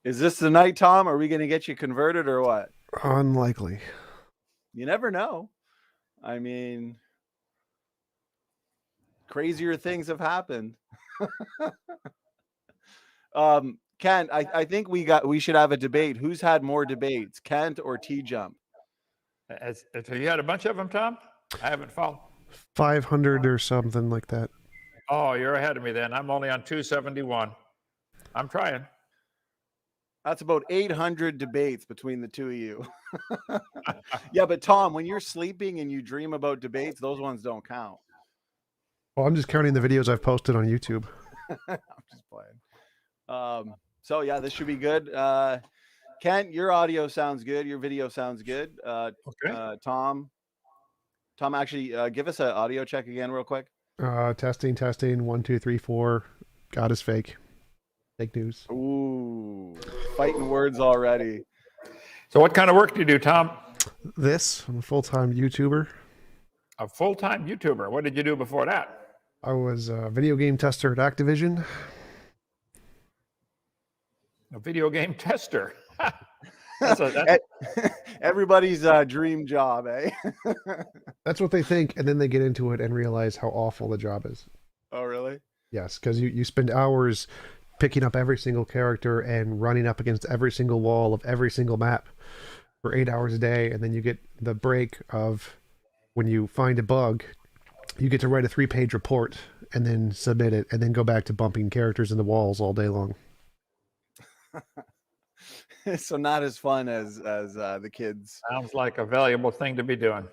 Is this the night, Tom? Are we going to get you converted or what? Unlikely. You never know. I mean, crazier things have happened. Kent, I think we should have a debate. Who's had more debates, Kent or TJump? So you had a bunch of them, Tom? I haven't followed. 500 or something like that. Oh, you're ahead of me then. I'm only on 271. I'm trying. That's about 800 debates between the two of you. Yeah, but Tom, when you're sleeping and you dream about debates, those ones don't count. Well, I'm just counting the videos I've posted on YouTube. I'm just playing. So yeah, this should be good. Kent, your audio sounds good. Your video sounds good. Okay. Tom, actually, give us an audio check again real quick. Testing. 1, 2, 3, 4. God is fake. Fake news. Ooh, fighting words already. So what kind of work do you do, Tom? I'm a full-time YouTuber. A full-time YouTuber. What did you do before that? I was a video game tester at Activision. A video game tester. Everybody's dream job, eh? That's what they think, and then they get into it and realize how awful the job is. Oh, really? Yes, because you spend hours picking up every single character and running up against every single wall of every single map for 8 hours a day, and then you get the break of when you find a bug, you get to write a 3-page report and then submit it, and then go back to bumping characters in the walls all day long. So not as fun as the kids. Sounds like a valuable thing to be doing.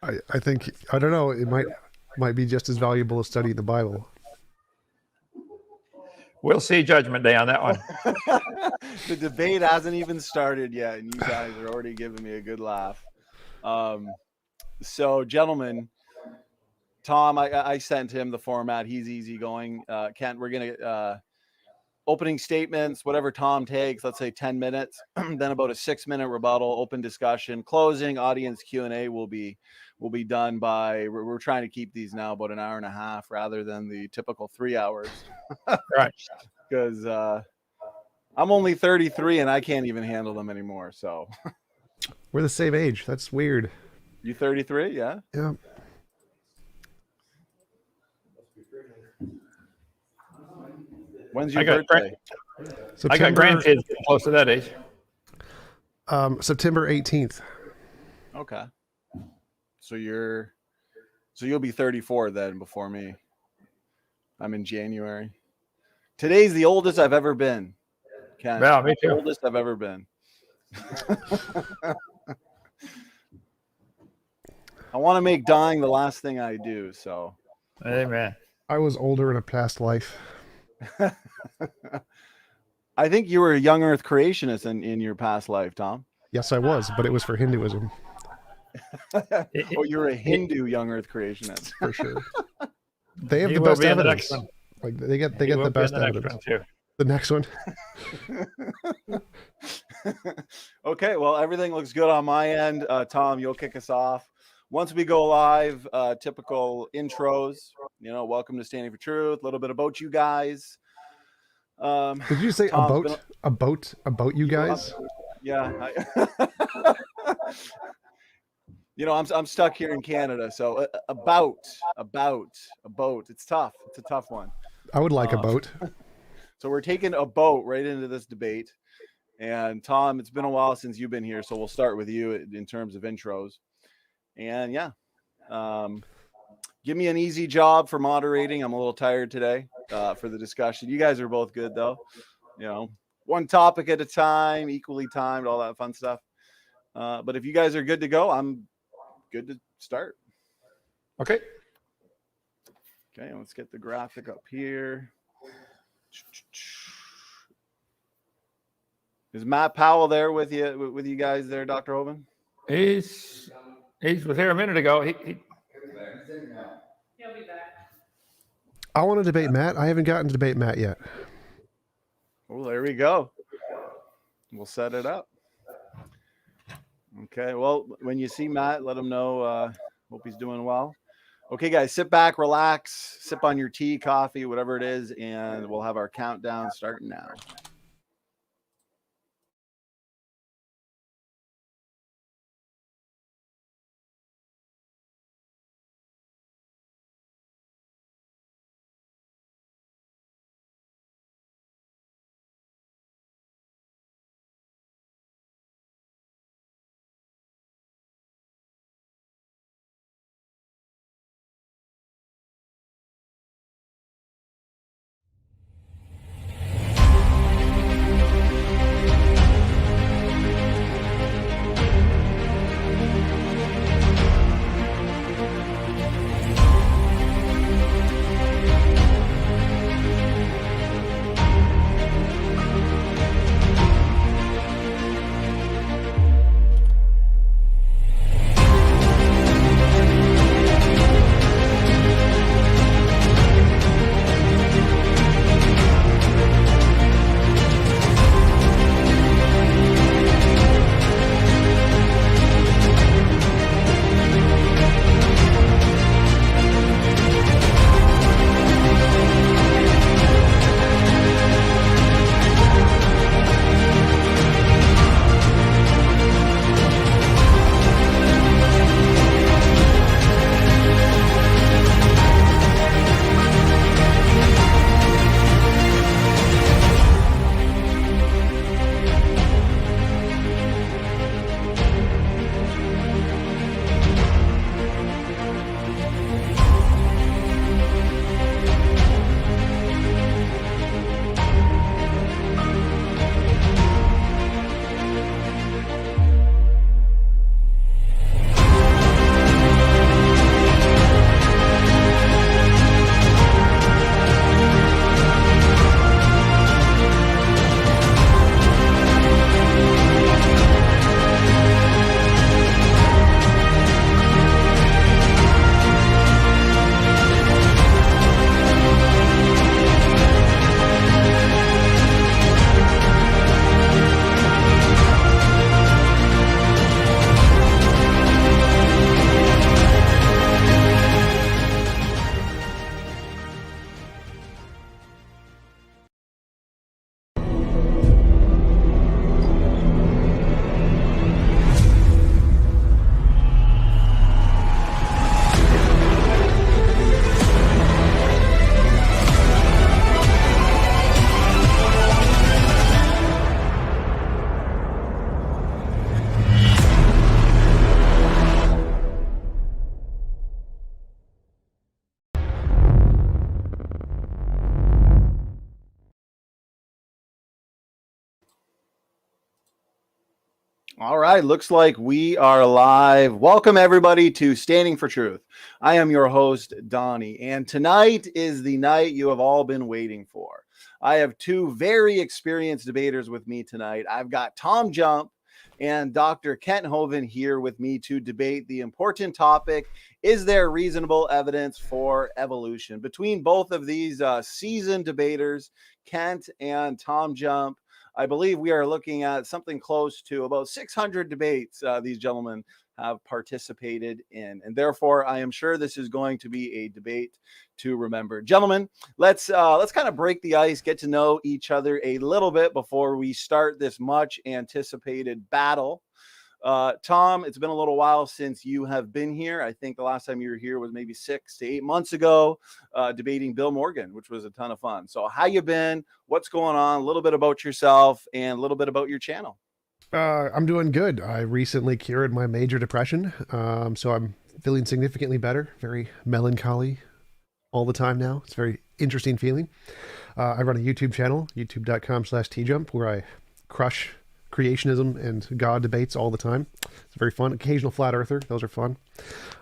I think, I don't know, it might be just as valuable as studying the Bible. We'll see Judgment Day on that one. The debate hasn't even started yet, and you guys are already giving me a good laugh. So, gentlemen, Tom, I sent him the format. He's easygoing. Kent, we're going to opening statements, whatever Tom takes, let's say 10 minutes, then about a 6-minute rebuttal, open discussion, closing, audience Q&A will be done by, we're trying to keep these now about an hour and a half rather than the typical 3 hours. Right. Because I'm only 33 and I can't even handle them anymore. So we're the same age. That's weird. You 33? Yeah. Yeah. When's your birthday? I got grandkids close to that age. September 18th. Okay. So you'll be 34 then before me. I'm in January. Today's the oldest I've ever been. Ken. Yeah, me too. The oldest I've ever been. I want to make dying the last thing I do. So. Amen. I was older in a past life. I think you were a young Earth creationist in your past life, Tom. Yes, I was, but it was for Hinduism. Oh, you're a Hindu young Earth creationist for sure. They have the best evidence. Like they get the best evidence. The next one. Okay, well, everything looks good on my end. Tom, you'll kick us off. Once we go live, typical intros, welcome to Standing for Truth, a little bit about you guys. Did you say about you guys? Yeah. I'm stuck here in Canada, so about a boat. It's tough. It's a tough one. I would like a boat. So we're taking a boat right into this debate. And Tom, it's been a while since you've been here, so we'll start with you in terms of intros. And yeah, give me an easy job for moderating. I'm a little tired today for the discussion. You guys are both good though. One topic at a time, equally timed, all that fun stuff. But if you guys are good to go, I'm good to start. Okay. Okay, let's get the graphic up here. Is Matt Powell there with you guys there, Dr. Hovind? He was here a minute ago. He'll be back. I want to debate Matt. I haven't gotten to debate Matt yet. Oh, there we go. We'll set it up. Okay. Well, when you see Matt, let him know. Hope he's doing well. Okay, guys, sit back, relax, sip on your tea, coffee, whatever it is, and we'll have our countdown starting now. All right, looks like we are live. Welcome, everybody, to Standing for Truth. I am your host, Donnie, and tonight is the night you have all been waiting for. I have two very experienced debaters with me tonight. I've got TJump and Dr. Kent Hovind here with me to debate the important topic, is there reasonable evidence for evolution? Between both of these seasoned debaters, Kent and TJump, I believe we are looking at something close to about 600 debates these gentlemen have participated in. And therefore, I am sure this is going to be a debate to remember. Gentlemen, let's kind of break the ice, get to know each other a little bit before we start this much anticipated battle. Tom, it's been a little while since you have been here. I think the last time you were here was maybe 6 to 8 months ago, debating Bill Morgan, which was a ton of fun. So how you been? What's going on? A little bit about yourself and a little bit about your channel. I'm doing good. I recently cured my major depression, so I'm feeling significantly better. Very melancholy all the time now. It's a very interesting feeling. I run a YouTube channel, youtube.com/TJump, where I crush creationism and God debates all the time. It's very fun. Occasional flat earther, those are fun.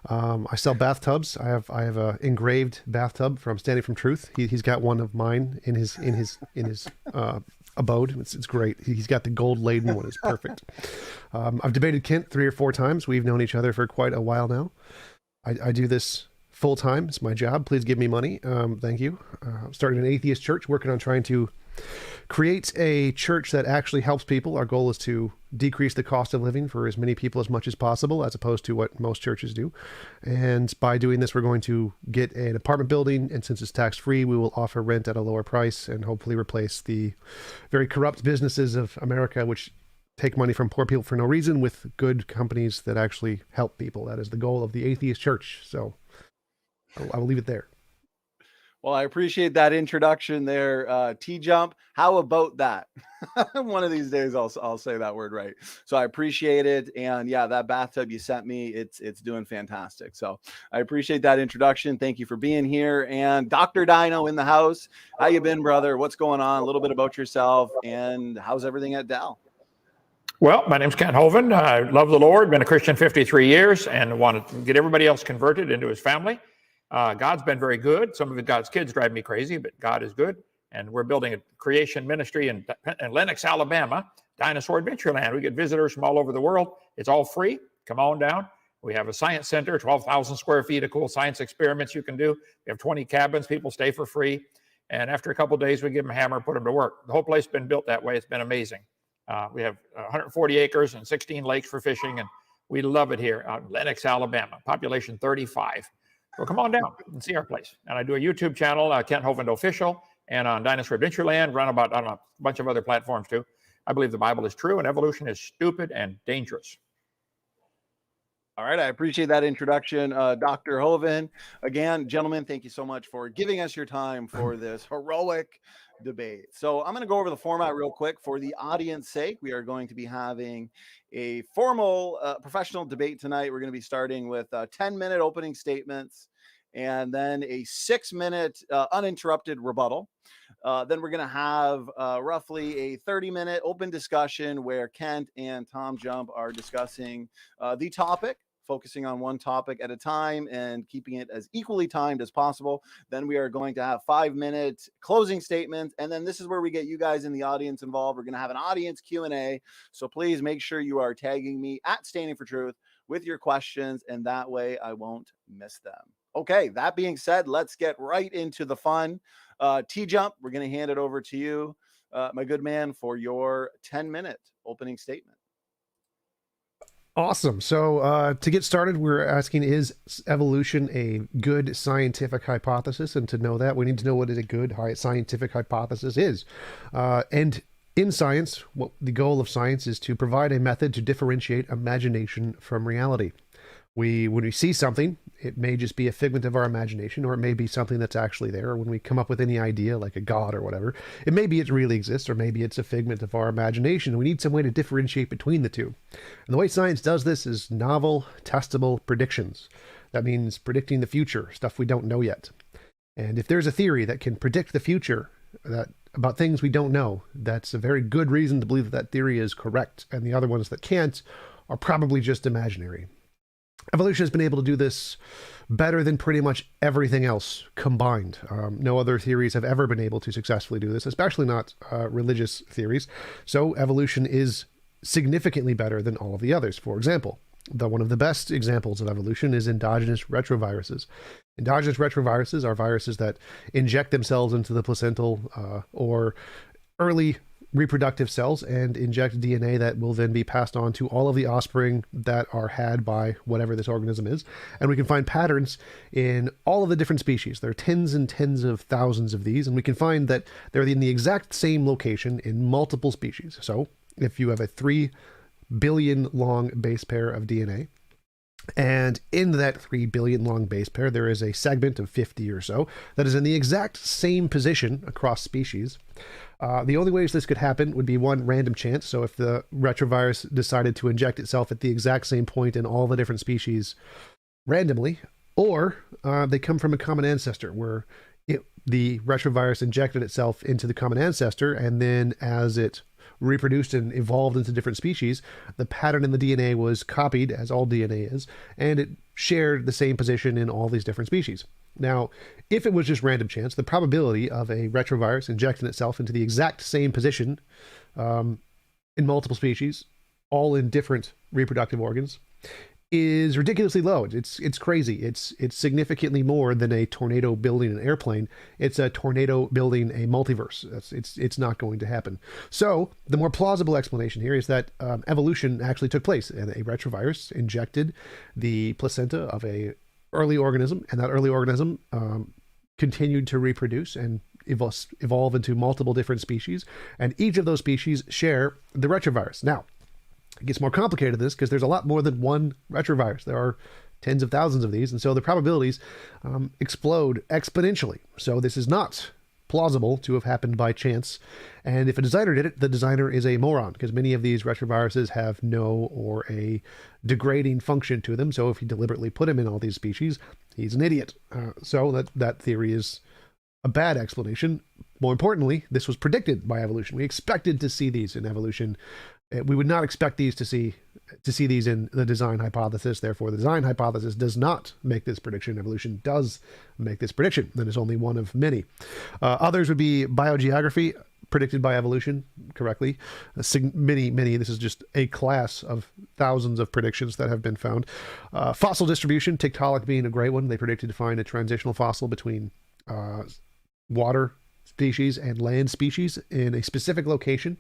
I sell bathtubs. I have a engraved bathtub from Standing from Truth. He's got one of mine in his abode. It's great. He's got the gold laden one. It's perfect. I've debated Kent 3 or 4 times. We've known each other for quite a while now. I do this full time. It's my job. Please give me money. Thank you. I'm starting an atheist church, working on trying to create a church that actually helps people. Our goal is to decrease the cost of living for as many people as much as possible, as opposed to what most churches do. And by doing this, we're going to get an apartment building, and since it's tax-free, we will offer rent at a lower price and hopefully replace the very corrupt businesses of America, which take money from poor people for no reason, with good companies that actually help people. That is the goal of the atheist church. So I will leave it there. Well, I appreciate that introduction there, TJump. How about that? One of these days I'll say that word right. So I appreciate it. And yeah, that bathtub you sent me, it's doing fantastic. So I appreciate that introduction. Thank you for being here. And Dr. Dino in the house. How you been, brother? What's going on? A little bit about yourself, and how's everything at Dell? Well, my name's Kent Hovind. I love the Lord, been a Christian 53 years, and want to get everybody else converted into his family. God's been very good. Some of God's kids drive me crazy, but God is good. And we're building a creation ministry in Lenox, Alabama, Dinosaur Adventureland. We get visitors from all over the world. It's all free. Come on down. We have a science center, 12,000 square feet of cool science experiments you can do. We have 20 cabins. People stay for free. And after a couple of days, we give them a hammer and put them to work. The whole place has been built that way. It's been amazing. We have 140 acres and 16 lakes for fishing, and we love it here out in Lenox, Alabama. Population 35. So come on down and see our place. And I do a YouTube channel, Kent Hovind Official, and on Dinosaur Adventureland, run about on a bunch of other platforms too. I believe the Bible is true and evolution is stupid and dangerous. All right, I appreciate that introduction, Dr. Hovind. Again, gentlemen, thank you so much for giving us your time for this heroic debate. So I'm going to go over the format real quick for the audience sake. We are going to be having a formal professional debate tonight. We're going to be starting with 10-minute opening statements and then a 6-minute uninterrupted rebuttal. Then we're going to have roughly a 30-minute open discussion where Kent and TJump are discussing the topic, focusing on one topic at a time and keeping it as equally timed as possible. Then we are going to have 5-minute closing statements. And then this is where we get you guys in the audience involved. We're going to have an audience Q&A. So please make sure you are tagging me at Standing for Truth with your questions, and that way I won't miss them. Okay, that being said, let's get right into the fun. TJump, we're going to hand it over to you, my good man, for your 10-minute opening statement. Awesome. So to get started, we're asking, is evolution a good scientific hypothesis? And to know that, we need to know what a good scientific hypothesis is. And in science, what the goal of science is to provide a method to differentiate imagination from reality. When we see something, it may just be a figment of our imagination, or it may be something that's actually there. When we come up with any idea, like a god or whatever, it maybe it really exists, or maybe it's a figment of our imagination. We need some way to differentiate between the two. And the way science does this is novel, testable predictions. That means predicting the future, stuff we don't know yet. And if there's a theory that can predict the future about things we don't know, that's a very good reason to believe that that theory is correct. And the other ones that can't are probably just imaginary. Evolution has been able to do this better than pretty much everything else combined. No other theories have ever been able to successfully do this, especially not religious theories. So evolution is significantly better than all of the others. For example, one of the best examples of evolution is endogenous retroviruses. Endogenous retroviruses are viruses that inject themselves into the placental or early reproductive cells and inject DNA that will then be passed on to all of the offspring that are had by whatever this organism is. And we can find patterns in all of the different species. There are tens and tens of thousands of these, and we can find that they're in the exact same location in multiple species. So if you have a 3 billion long base pair of DNA, and in that 3 billion long base pair, there is a segment of 50 or so that is in the exact same position across species. The only ways this could happen would be one, random chance. So if the retrovirus decided to inject itself at the exact same point in all the different species randomly, or they come from a common ancestor where the retrovirus injected itself into the common ancestor, and then as it reproduced and evolved into different species, the pattern in the DNA was copied, as all DNA is, and it shared the same position in all these different species. Now, if it was just random chance, the probability of a retrovirus injecting itself into the exact same position in multiple species, all in different reproductive organs, is ridiculously low. It's crazy. It's significantly more than a tornado building an airplane. It's a tornado building a multiverse. It's not going to happen. So the more plausible explanation here is that evolution actually took place, and a retrovirus injected the placenta of a early organism, and that early organism continued to reproduce and evolve into multiple different species, and each of those species share the retrovirus. Now, it gets more complicated than this because there's a lot more than one retrovirus. There are tens of thousands of these, and so the probabilities explode exponentially. So this is not plausible to have happened by chance. And if a designer did it, the designer is a moron, because many of these retroviruses have no or a degrading function to them. So if you deliberately put him in all these species, he's an idiot. So that theory is a bad explanation. More importantly, this was predicted by evolution. We expected to see these in evolution. We would not expect these to see these in the design hypothesis. Therefore, the design hypothesis does not make this prediction. Evolution does make this prediction. That is only one of many. Others would be biogeography, predicted by evolution correctly. Many. This is just a class of thousands of predictions that have been found. Fossil distribution, Tiktaalik being a great one. They predicted to find a transitional fossil between water species and land species in a specific location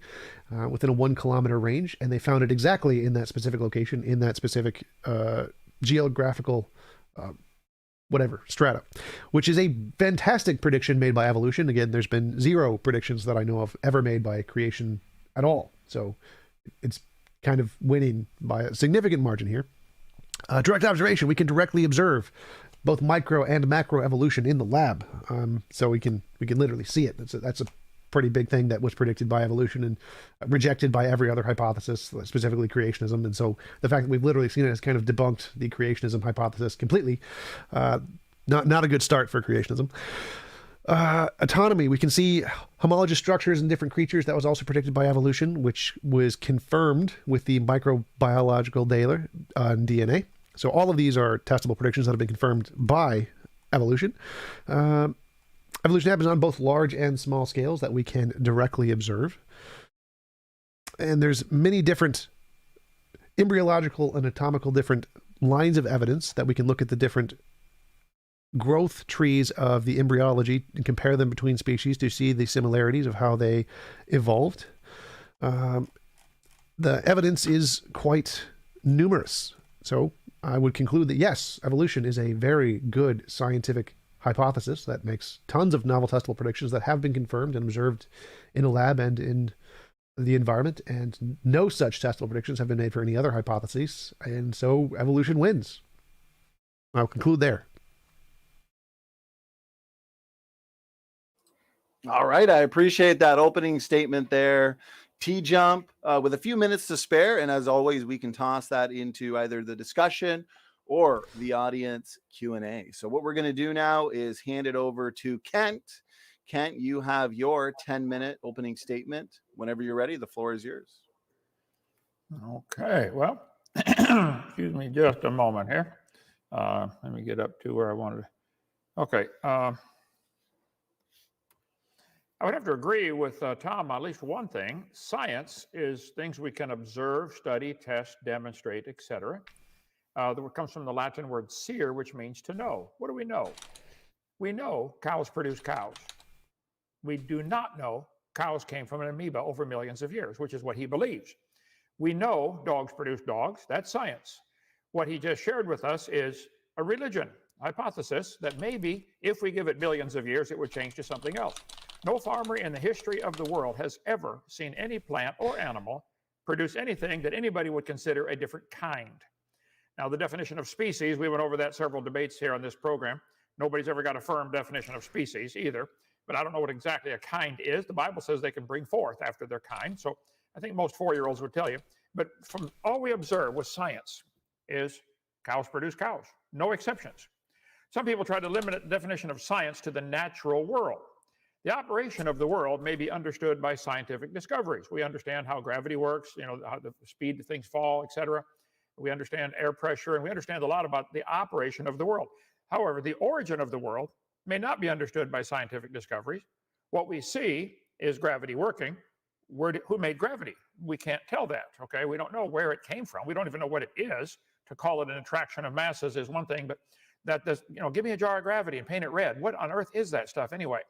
within a 1 kilometer range, and they found it exactly in that specific location, in that specific geographical strata, which is a fantastic prediction made by evolution. Again, there's been 0 predictions that I know of ever made by creation at all, so it's kind of winning by a significant margin here. Direct observation, we can directly observe both micro and macro evolution in the lab, so we can literally see it. That's a pretty big thing that was predicted by evolution and rejected by every other hypothesis, specifically creationism. And so the fact that we've literally seen it has kind of debunked the creationism hypothesis completely. Not a good start for creationism. Autonomy, we can see homologous structures in different creatures. That was also predicted by evolution, which was confirmed with the microbiological data on DNA. So all of these are testable predictions that have been confirmed by evolution. Evolution happens on both large and small scales that we can directly observe. And there's many different embryological and anatomical different lines of evidence that we can look at the different growth trees of the embryology and compare them between species to see the similarities of how they evolved. The evidence is quite numerous. So I would conclude that yes, evolution is a very good scientific hypothesis that makes tons of novel testable predictions that have been confirmed and observed in a lab and in the environment, and no such testable predictions have been made for any other hypotheses, and so evolution wins. I'll conclude there. All right, I appreciate that opening statement there. TJump, with a few minutes to spare, and as always, we can toss that into either the discussion or the audience Q&A. So what we're going to do now is hand it over to Kent. Kent, you have your 10-minute opening statement. Whenever you're ready, the floor is yours. Okay, well, excuse me just a moment here. Let me get up to where I wanted to. Okay. I would have to agree with Tom on at least one thing. Science is things we can observe, study, test, demonstrate, etc. The word comes from the Latin word "seer," which means to know. What do we know? We know cows produce cows. We do not know cows came from an amoeba over millions of years, which is what he believes. We know dogs produce dogs. That's science. What he just shared with us is a religion hypothesis that maybe if we give it billions of years, it would change to something else. No farmer in the history of the world has ever seen any plant or animal produce anything that anybody would consider a different kind. Now, the definition of species, we went over that several debates here on this program. Nobody's ever got a firm definition of species either, but I don't know what exactly a kind is. The Bible says they can bring forth after their kind, so I think most 4-year-olds would tell you. But from all we observe with science is cows produce cows, no exceptions. Some people try to limit the definition of science to the natural world. The operation of the world may be understood by scientific discoveries. We understand how gravity works, how the speed things fall, etc. We understand air pressure, and we understand a lot about the operation of the world. However, the origin of the world may not be understood by scientific discoveries. What we see is gravity working. Who made gravity? We can't tell that, okay? We don't know where it came from. We don't even know what it is To call it an attraction of masses is one thing, but that does, give me a jar of gravity and paint it red. What on earth is that stuff anyway?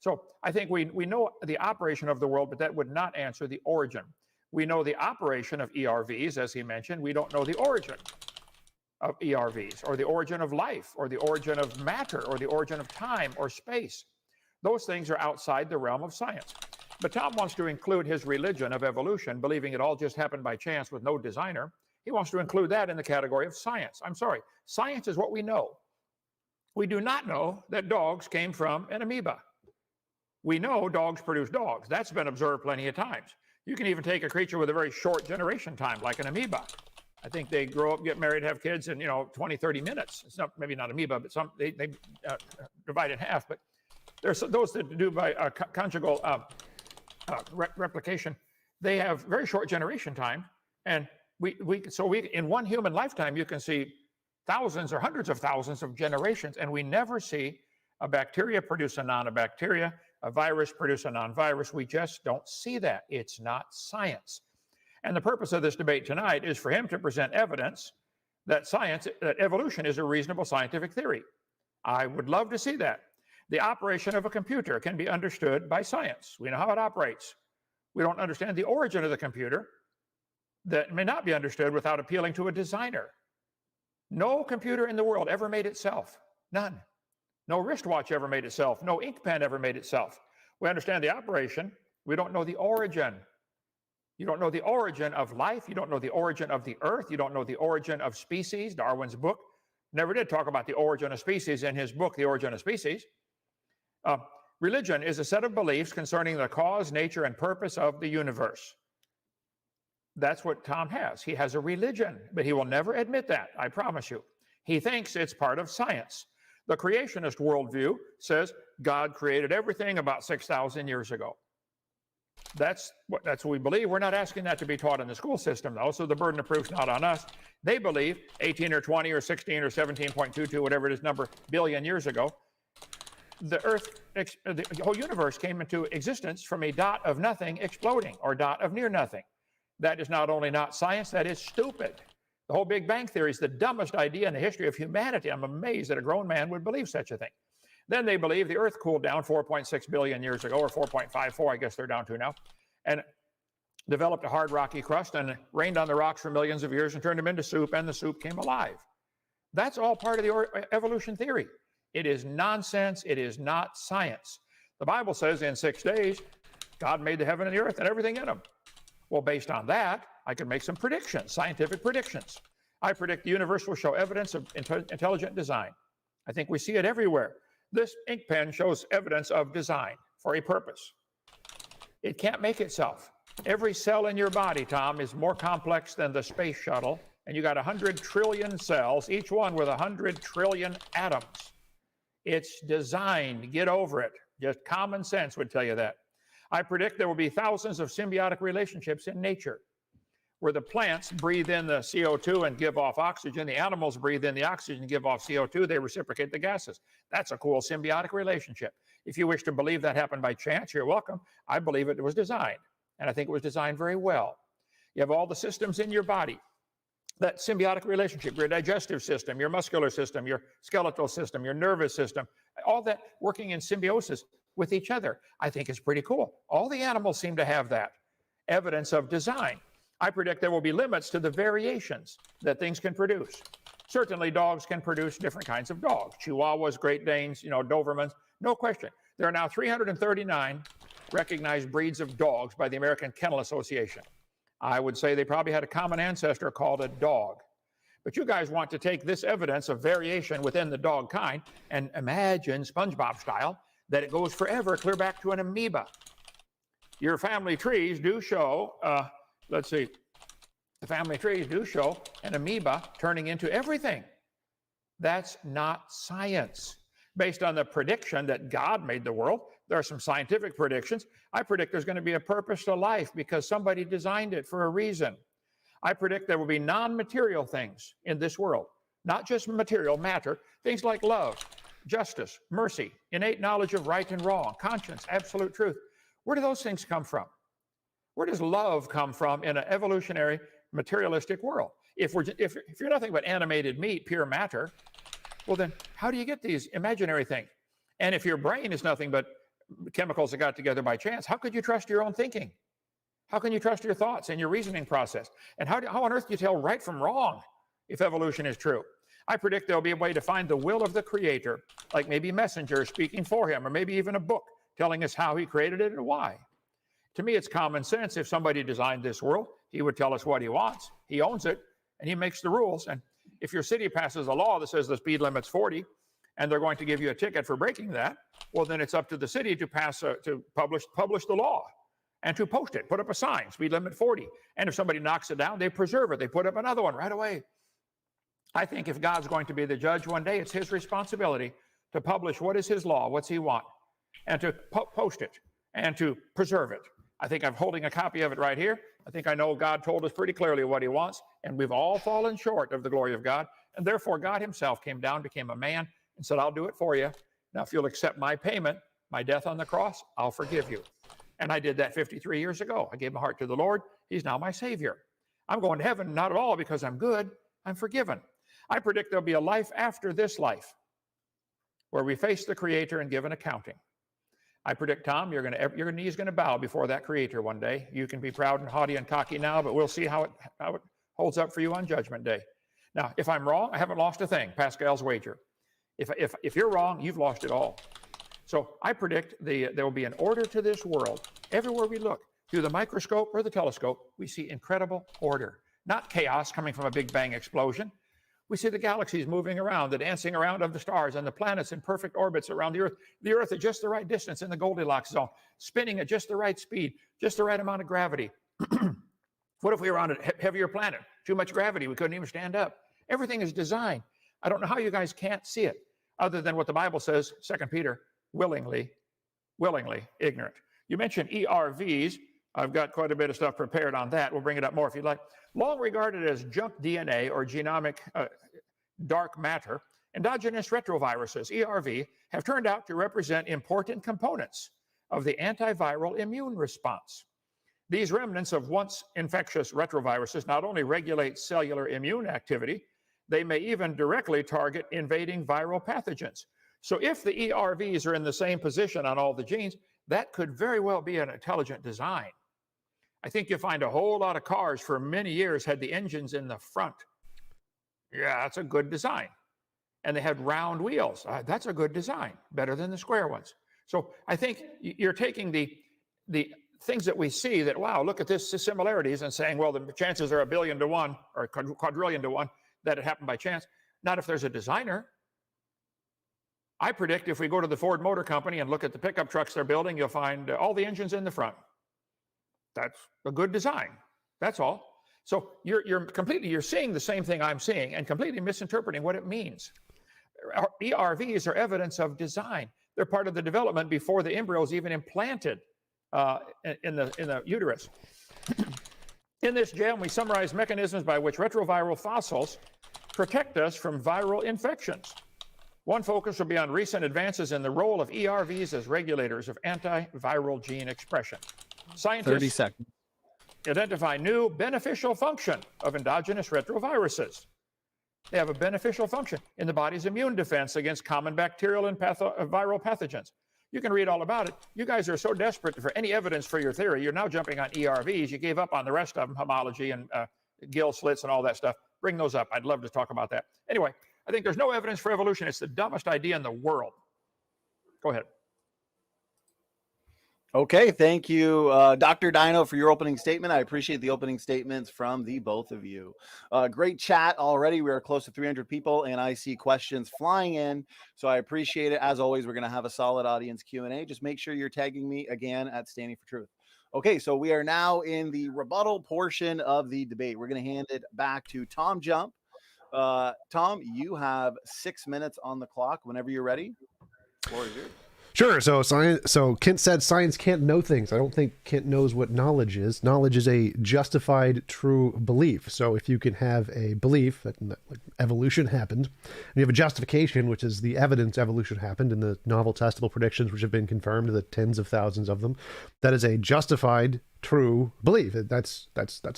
So I think we know the operation of the world, but that would not answer the origin. We know the operation of ERVs, as he mentioned. We don't know the origin of ERVs, or the origin of life, or the origin of matter, or the origin of time or space. Those things are outside the realm of science. But Tom wants to include his religion of evolution, believing it all just happened by chance with no designer. He wants to include that in the category of science. I'm sorry, science is what we know. We do not know that dogs came from an amoeba. We know dogs produce dogs. That's been observed plenty of times. You can even take a creature with a very short generation time, like an amoeba. I think they grow up, get married, have kids in 20, 30 minutes. It's not, maybe not amoeba, but they divide in half. But there's those that do by conjugal replication. They have very short generation time, and we in one human lifetime you can see thousands or hundreds of thousands of generations, and we never see a bacteria produce a non-bacteria, a virus produce a non-virus. We just don't see that. It's not science. And the purpose of this debate tonight is for him to present evidence that evolution is a reasonable scientific theory. I would love to see that. The operation of a computer can be understood by science. We know how it operates. We don't understand the origin of the computer. That may not be understood without appealing to a designer. No computer in the world ever made itself. None. No wristwatch ever made itself. No ink pen ever made itself. We understand the operation. We don't know the origin. You don't know the origin of life. You don't know the origin of the earth. You don't know the origin of species. Darwin's book never did talk about the origin of species in his book, The Origin of Species. Religion is a set of beliefs concerning the cause, nature, and purpose of the universe. That's what Tom has. He has a religion, but he will never admit that, I promise you. He thinks it's part of science. The creationist worldview says God created everything about 6,000 years ago. That's what we believe. We're not asking that to be taught in the school system, though, so the burden of proof is not on us. They believe 18 or 20 or 16 or 17.22, whatever it is, billion years ago, the Earth, the whole universe came into existence from a dot of nothing exploding, or dot of near nothing. That is not only not science, that is stupid. The whole Big Bang Theory is the dumbest idea in the history of humanity. I'm amazed that a grown man would believe such a thing. Then they believe the Earth cooled down 4.6 billion years ago, or 4.54, I guess they're down to now, and developed a hard rocky crust and rained on the rocks for millions of years and turned them into soup, and the soup came alive. That's all part of the evolution theory. It is nonsense. It is not science. The Bible says in 6 days, God made the heaven and the earth and everything in them. Well, based on that, I can make some predictions, scientific predictions. I predict the universe will show evidence of intelligent design. I think we see it everywhere. This ink pen shows evidence of design for a purpose. It can't make itself. Every cell in your body, Tom, is more complex than the space shuttle, and you got 100 trillion cells, each one with 100 trillion atoms. It's designed. Get over it. Just common sense would tell you that. I predict there will be thousands of symbiotic relationships in nature, where the plants breathe in the CO2 and give off oxygen. The animals breathe in the oxygen and give off CO2. They reciprocate the gases. That's a cool symbiotic relationship. If you wish to believe that happened by chance, you're welcome. I believe it was designed, and I think it was designed very well. You have all the systems in your body. That symbiotic relationship, your digestive system, your muscular system, your skeletal system, your nervous system, all that working in symbiosis with each other, I think is pretty cool. All the animals seem to have that evidence of design. I predict there will be limits to the variations that things can produce. Certainly dogs can produce different kinds of dogs. Chihuahuas, Great Danes, Dobermans, no question. There are now 339 recognized breeds of dogs by the American Kennel Association. I would say they probably had a common ancestor called a dog. But you guys want to take this evidence of variation within the dog kind and imagine, SpongeBob style, that it goes forever, clear back to an amoeba. Your family trees do show, the family trees do show an amoeba turning into everything. That's not science. Based on the prediction that God made the world, there are some scientific predictions. I predict there's going to be a purpose to life because somebody designed it for a reason. I predict there will be non-material things in this world, not just material matter, things like love, justice, mercy, innate knowledge of right and wrong, conscience, absolute truth. Where do those things come from? Where does love come from in an evolutionary, materialistic world? if you're nothing but animated meat, pure matter, well then how do you get these imaginary things? And if your brain is nothing but chemicals that got together by chance, how could you trust your own thinking? How can you trust your thoughts and your reasoning process? And how on earth do you tell right from wrong if evolution is true? I predict there'll be a way to find the will of the creator, like maybe messengers speaking for him, or maybe even a book telling us how he created it and why. To me, it's common sense. If somebody designed this world, he would tell us what he wants. He owns it, and he makes the rules. And if your city passes a law that says the speed limit's 40, and they're going to give you a ticket for breaking that, well, then it's up to the city to publish the law and to post it, put up a sign, speed limit 40. And if somebody knocks it down, they preserve it. They put up another one right away. I think if God's going to be the judge one day, it's his responsibility to publish what is his law, what's he want, and to post it and to preserve it. I think I'm holding a copy of it right here. I think I know God told us pretty clearly what he wants, and we've all fallen short of the glory of God. And therefore, God himself came down, became a man, and said, I'll do it for you. Now, if you'll accept my payment, my death on the cross, I'll forgive you. And I did that 53 years ago. I gave my heart to the Lord. He's now my Savior. I'm going to heaven, not at all because I'm good. I'm forgiven. I predict there'll be a life after this life where we face the Creator and give an accounting. I predict, Tom, your knee's going to bow before that Creator one day. You can be proud and haughty and cocky now, but we'll see how it holds up for you on Judgment Day. Now, if I'm wrong, I haven't lost a thing. Pascal's wager. If you're wrong, you've lost it all. So I predict there will be an order to this world. Everywhere we look, through the microscope or the telescope, we see incredible order. Not chaos coming from a Big Bang explosion. We see the galaxies moving around, the dancing around of the stars, and the planets in perfect orbits around the Earth. The Earth at just the right distance in the Goldilocks zone, spinning at just the right speed, just the right amount of gravity. What if we were on a heavier planet? Too much gravity, we couldn't even stand up. Everything is designed. I don't know how you guys can't see it, other than what the Bible says, 2 Peter, willingly ignorant. You mentioned ERVs. I've got quite a bit of stuff prepared on that. We'll bring it up more if you'd like. Long regarded as junk DNA or genomic dark matter, endogenous retroviruses, ERV, have turned out to represent important components of the antiviral immune response. These remnants of once infectious retroviruses not only regulate cellular immune activity, they may even directly target invading viral pathogens. So if the ERVs are in the same position on all the genes, that could very well be an intelligent design. I think you'll find a whole lot of cars for many years had the engines in the front. Yeah, that's a good design. And they had round wheels. That's a good design, better than the square ones. So I think you're taking the things that we see that, wow, look at this similarities, and saying, well, the chances are 1 billion to 1 or quadrillion to 1 that it happened by chance. Not if there's a designer. I predict if we go to the Ford Motor Company and look at the pickup trucks they're building, you'll find all the engines in the front. That's a good design. That's all. So you're seeing the same thing I'm seeing and completely misinterpreting what it means. ERVs are evidence of design. They're part of the development before the embryo is even implanted in the uterus. In this gem, we summarize mechanisms by which retroviral fossils protect us from viral infections. One focus will be on recent advances in the role of ERVs as regulators of antiviral gene expression. Scientists 30 seconds. Identify new beneficial function of endogenous retroviruses. They have a beneficial function in the body's immune defense against common bacterial and viral pathogens. You can read all about it. You guys are so desperate for any evidence for your theory, you're now jumping on ERVs. You gave up on the rest of them, homology and gill slits and all that stuff. Bring those up. I'd love to talk about that. Anyway, I think there's no evidence for evolution. It's the dumbest idea in the world. Go ahead. Okay, thank you, Dr. Dino, for your opening statement. I appreciate the opening statements from the both of you. Great chat already. We are close to 300 people, and I see questions flying in, so I appreciate it. As always, we're going to have a solid audience Q&A. Just make sure you're tagging me again at Standing for Truth. Okay, so we are now in the rebuttal portion of the debate. We're going to hand it back to TJump. Tom, you have 6 minutes on the clock whenever you're ready. The floor is yours. Sure. So science. So Kent said science can't know things. I don't think Kent knows what knowledge is. Knowledge is a justified, true belief. So if you can have a belief that like, evolution happened, and you have a justification, which is the evidence evolution happened, and the novel testable predictions, which have been confirmed, the tens of thousands of them, that is a justified, true belief. That's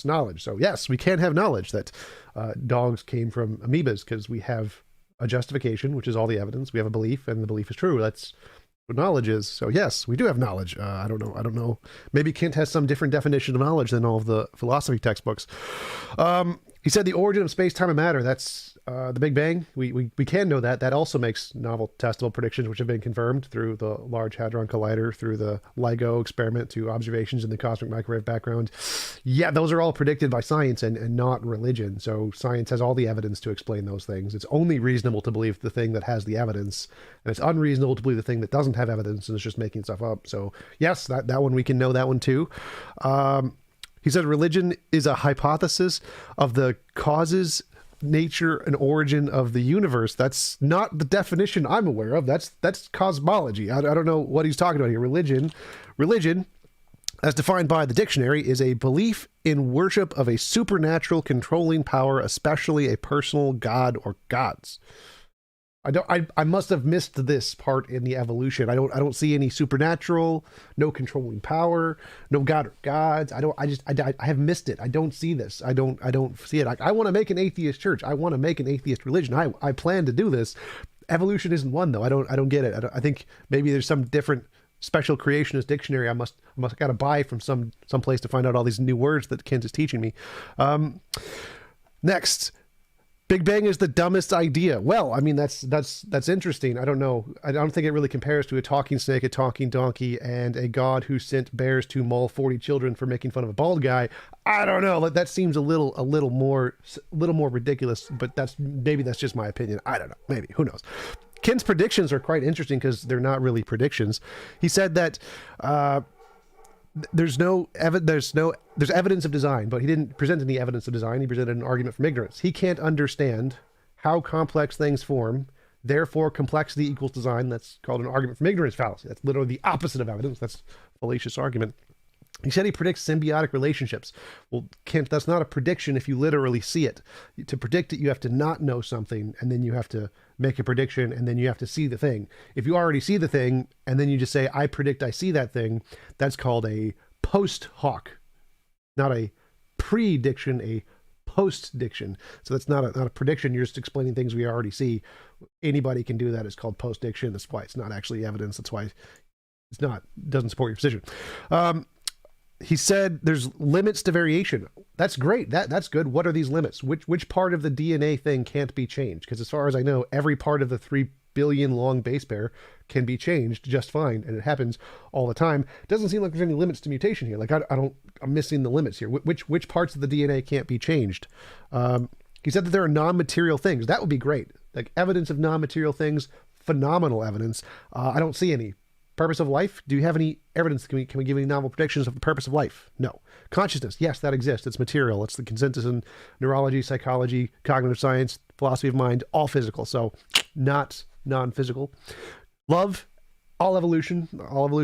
knowledge. So yes, we can have knowledge that dogs came from amoebas because we have a justification, which is all the evidence. We have a belief, and the belief is true. That's what knowledge is. So yes, we do have knowledge. I don't know. Maybe Kent has some different definition of knowledge than all of the philosophy textbooks. He said the origin of space, time, and matter. That's the Big Bang. We can know that. That also makes novel testable predictions, which have been confirmed through the Large Hadron Collider, through the LIGO experiment, to observations in the cosmic microwave background. Yeah, those are all predicted by science and not religion. So science has all the evidence to explain those things. It's only reasonable to believe the thing that has the evidence, and it's unreasonable to believe the thing that doesn't have evidence and is just making stuff up. So yes, that one we can know that one too. He said religion is a hypothesis of the causes, nature, and origin of the universe. That's not the definition I'm aware of. That's cosmology. I don't know what he's talking about here. Religion, as defined by the dictionary, is a belief in worship of a supernatural controlling power, especially a personal god or gods. I must have missed this part in the evolution. I don't see any supernatural, no controlling power, no god or gods. I have missed it. I don't see this. I don't see it. I want to make an atheist church. I want to make an atheist religion. I plan to do this. Evolution isn't one though. I don't get it. I think maybe there's some different special creationist dictionary I must got to buy from some place to find out all these new words that Kent is teaching me. Next. Big Bang is the dumbest idea. Well, I mean, that's interesting. I don't know. I don't think it really compares to a talking snake, a talking donkey, and a god who sent bears to maul 40 children for making fun of a bald guy. I don't know. That seems a little more ridiculous, but maybe that's just my opinion. I don't know. Maybe. Who knows? Kent's predictions are quite interesting because they're not really predictions. He said that there's evidence of design, but he didn't present any evidence of design. He presented an argument from ignorance. He can't understand how complex things form. Therefore, complexity equals design. That's called an argument from ignorance fallacy. That's literally the opposite of evidence. That's a fallacious argument. He said he predicts symbiotic relationships. Well, Kent, that's not a prediction if you literally see it. To predict it, you have to not know something, and then you have to make a prediction, and then you have to see the thing. If you already see the thing, and then you just say, I predict I see that thing, that's called a post hoc. Not a prediction, a post-diction. So that's not a prediction. You're just explaining things we already see. Anybody can do that. It's called post-diction. That's why it's not actually evidence. That's why doesn't support your position. He said there's limits to variation. That's great. That's good. What are these limits? Which part of the DNA thing can't be changed? Because as far as I know, every part of the 3 billion long base pair can be changed just fine, and it happens all the time. It doesn't seem like there's any limits to mutation here. Like I'm missing the limits here. Which parts of the DNA can't be changed? He said that there are non-material things. That would be great. Like evidence of non-material things, phenomenal evidence. I don't see any. Purpose of life? Do you have any evidence? Can we give any novel predictions of the purpose of life? No. Consciousness? Yes, that exists. It's material. It's the consensus in neurology, psychology, cognitive science, philosophy of mind, all physical. So not non-physical. Love? All evolution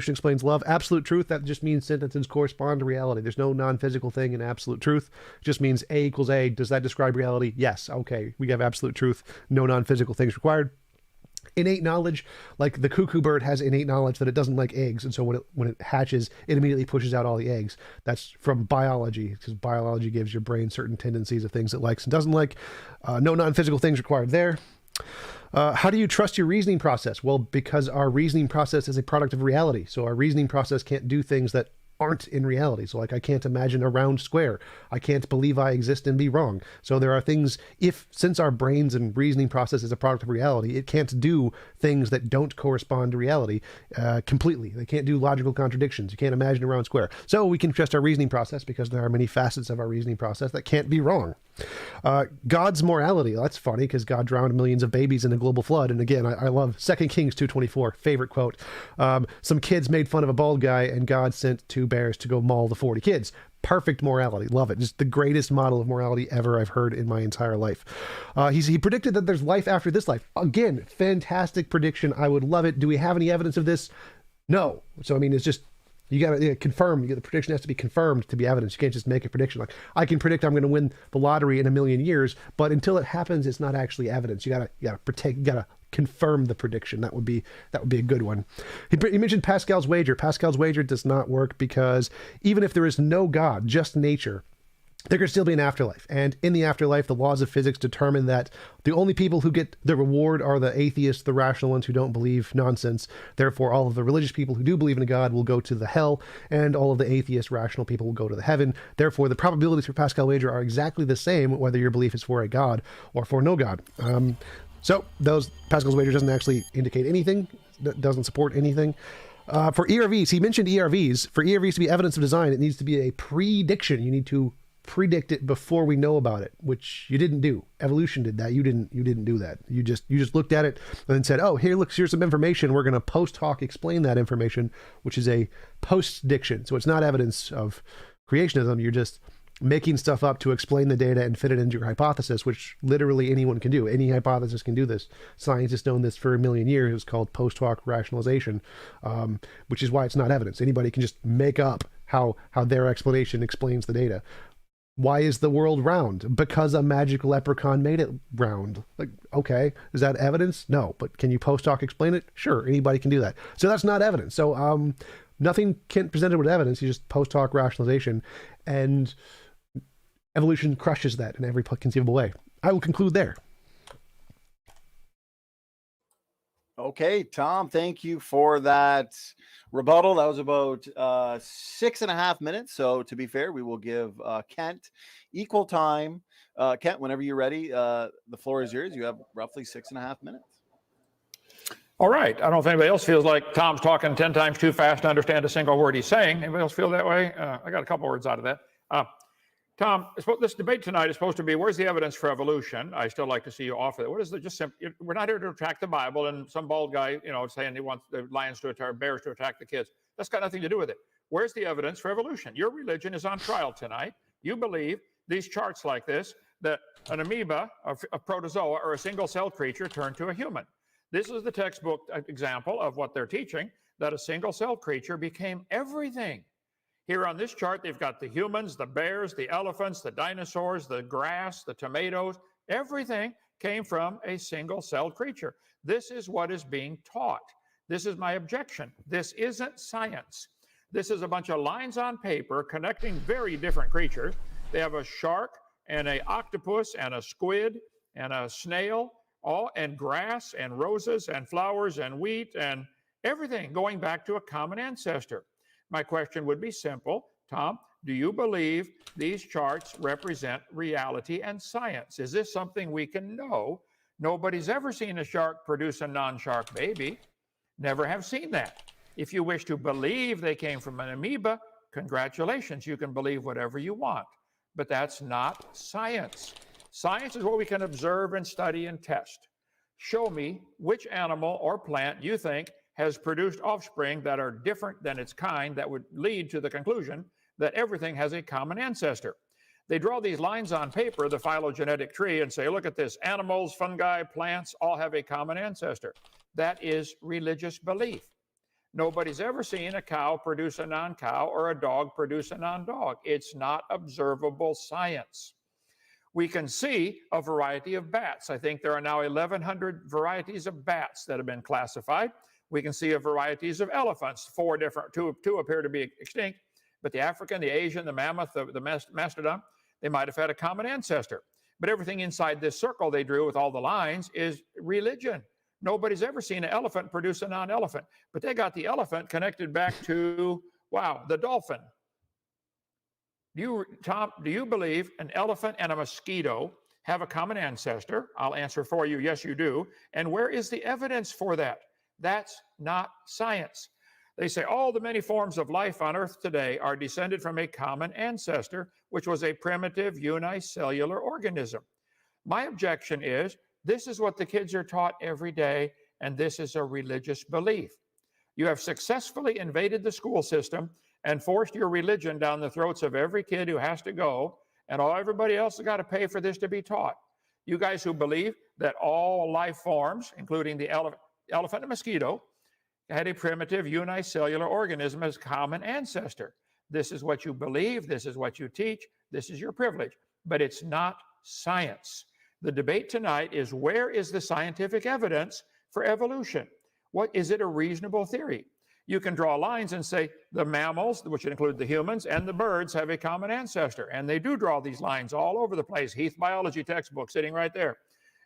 explains love. Absolute truth, that just means sentences correspond to reality. There's no non-physical thing in absolute truth. It just means A equals A. Does that describe reality? Yes. Okay. We have absolute truth. No non-physical things required. Innate knowledge, like the cuckoo bird has innate knowledge that it doesn't like eggs, and so when it hatches, it immediately pushes out all the eggs. That's from biology, because biology gives your brain certain tendencies of things it likes and doesn't like. No non-physical things required there. How do you trust your reasoning process? Well, because our reasoning process is a product of reality, so our reasoning process can't do things that aren't in reality. So like I can't imagine a round square. I can't believe I exist and be wrong. So there are things, since our brains and reasoning process is a product of reality, it can't do things that don't correspond to reality completely. They can't do logical contradictions. You can't imagine a round square. So we can trust our reasoning process because there are many facets of our reasoning process that can't be wrong. God's morality. That's funny because God drowned millions of babies in a global flood. And again, I love 2 Kings 2:24, favorite quote. Some kids made fun of a bald guy and God sent 2 bears to go maul the 40 kids. Perfect morality. Love it. Just the greatest model of morality ever I've heard in my entire life. He predicted that there's life after this life. Again, fantastic prediction. I would love it. Do we have any evidence of this? No. So, I mean, it's just, you got to confirm. The prediction has to be confirmed to be evidence. You can't just make a prediction like, I can predict I'm going to win the lottery in 1,000,000 years, but until it happens, it's not actually evidence. You got to confirm the prediction. That would be a good one. He mentioned Pascal's wager. Pascal's wager does not work because even if there is no God, just nature, there could still be an afterlife. And in the afterlife, the laws of physics determine that the only people who get the reward are the atheists, the rational ones who don't believe nonsense. Therefore, all of the religious people who do believe in a God will go to the hell, and all of the atheist, rational people will go to the heaven. Therefore, the probabilities for Pascal wager are exactly the same, whether your belief is for a God or for no God. So Pascal's wager doesn't actually indicate anything, doesn't support anything. For ERVs, he mentioned ERVs. For ERVs to be evidence of design, it needs to be a prediction. You need to predict it before we know about it, which you didn't do. Evolution did that. You didn't do that. You just looked at it and then said, oh, here's some information. We're going to post hoc explain that information, which is a post-diction. So it's not evidence of creationism. You're just making stuff up to explain the data and fit it into your hypothesis, which literally anyone can do. Any hypothesis can do this. Science has known this for 1,000,000 years. It's called post hoc rationalization, which is why it's not evidence. Anybody can just make up how their explanation explains the data. Why is the world round? Because a magical leprechaun made it round. Like, okay, is that evidence? No, but can you post hoc explain it? Sure, anybody can do that. So that's not evidence. So nothing can presented with evidence. You just post hoc rationalization, and evolution crushes that in every conceivable way. I will conclude there. Okay, Tom, thank you for that rebuttal. That was about 6.5 minutes. So to be fair, we will give Kent equal time. Kent, whenever you're ready, the floor is yours. You have roughly 6.5 minutes. All right. I don't know if anybody else feels like Tom's talking 10 times too fast to understand a single word he's saying. Anybody else feel that way? I got a couple words out of that. Tom, this debate tonight is supposed to be, where's the evidence for evolution? I still like to see you offer that. What is the we're not here to attack the Bible and some bald guy, saying he wants the lions to attack, bears to attack the kids. That's got nothing to do with it. Where's the evidence for evolution? Your religion is on trial tonight. You believe these charts like this, that an amoeba, a protozoa, or a single-celled creature turned to a human. This is the textbook example of what they're teaching, that a single-celled creature became everything. Here on this chart, they've got the humans, the bears, the elephants, the dinosaurs, the grass, the tomatoes. Everything came from a single-celled creature. This is what is being taught. This is my objection. This isn't science. This is a bunch of lines on paper connecting very different creatures. They have a shark and an octopus and a squid and a snail, and grass and roses and flowers and wheat and everything going back to a common ancestor. My question would be simple. Tom, do you believe these charts represent reality and science? Is this something we can know? Nobody's ever seen a shark produce a non-shark baby. Never have seen that. If you wish to believe they came from an amoeba, congratulations, you can believe whatever you want. But that's not science. Science is what we can observe and study and test. Show me which animal or plant you think has produced offspring that are different than its kind that would lead to the conclusion that everything has a common ancestor. They draw these lines on paper, the phylogenetic tree, and say, look at this, animals, fungi, plants, all have a common ancestor. That is religious belief. Nobody's ever seen a cow produce a non-cow or a dog produce a non-dog. It's not observable science. We can see a variety of bats. I think there are now 1,100 varieties of bats that have been classified. We can see varieties of elephants, two appear to be extinct, but the African, the Asian, the mammoth, the mastodon, they might have had a common ancestor. But everything inside this circle they drew with all the lines is religion. Nobody's ever seen an elephant produce a non-elephant, but they got the elephant connected back to, the dolphin. Tom, do you believe an elephant and a mosquito have a common ancestor? I'll answer for you, yes, you do. And where is the evidence for that? That's not science. They say all the many forms of life on Earth today are descended from a common ancestor, which was a primitive unicellular organism. My objection is this is what the kids are taught every day, and this is a religious belief. You have successfully invaded the school system and forced your religion down the throats of every kid who has to go, and everybody else has got to pay for this to be taught. You guys who believe that all life forms, including the elephant and mosquito, had a primitive unicellular organism as common ancestor. This is what you believe. This is what you teach. This is your privilege. But it's not science. The debate tonight is, where is the scientific evidence for evolution? What is it a reasonable theory? You can draw lines and say the mammals, which include the humans, and the birds have a common ancestor. And they do draw these lines all over the place. Heath biology textbook sitting right there.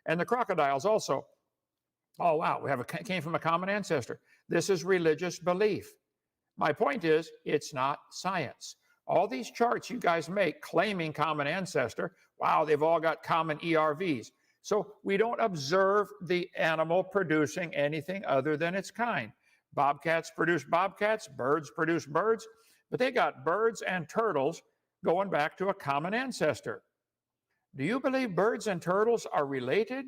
And the crocodiles also. Oh, wow, came from a common ancestor. This is religious belief. My point is, it's not science. All these charts you guys make claiming common ancestor, wow, they've all got common ERVs. So we don't observe the animal producing anything other than its kind. Bobcats produce bobcats, birds produce birds, but they got birds and turtles going back to a common ancestor. Do you believe birds and turtles are related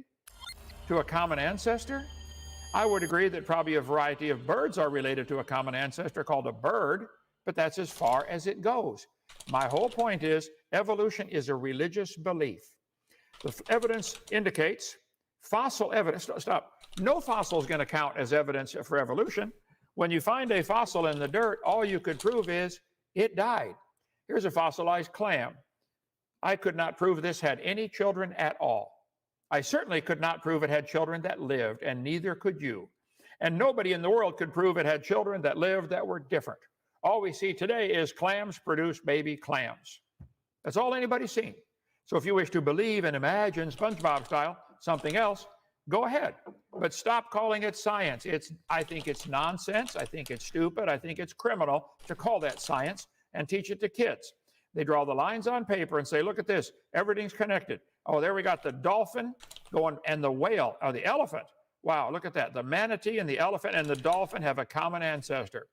to a common ancestor? I would agree that probably a variety of birds are related to a common ancestor called a bird, but that's as far as it goes. My whole point is, evolution is a religious belief. The evidence indicates, fossil evidence, stop. No fossil is going to count as evidence for evolution. When you find a fossil in the dirt, all you could prove is it died. Here's a fossilized clam. I could not prove this had any children at all. I certainly could not prove it had children that lived, and neither could you. And nobody in the world could prove it had children that lived that were different. All we see today is clams produce baby clams. That's all anybody's seen. So if you wish to believe and imagine, SpongeBob style, something else, go ahead. But stop calling it science. I think it's nonsense. I think it's stupid. I think it's criminal to call that science and teach it to kids. They draw the lines on paper and say, look at this. Everything's connected. Oh, there we got the dolphin going, and the whale, or the elephant. Wow, look at that. The manatee and the elephant and the dolphin have a common ancestor.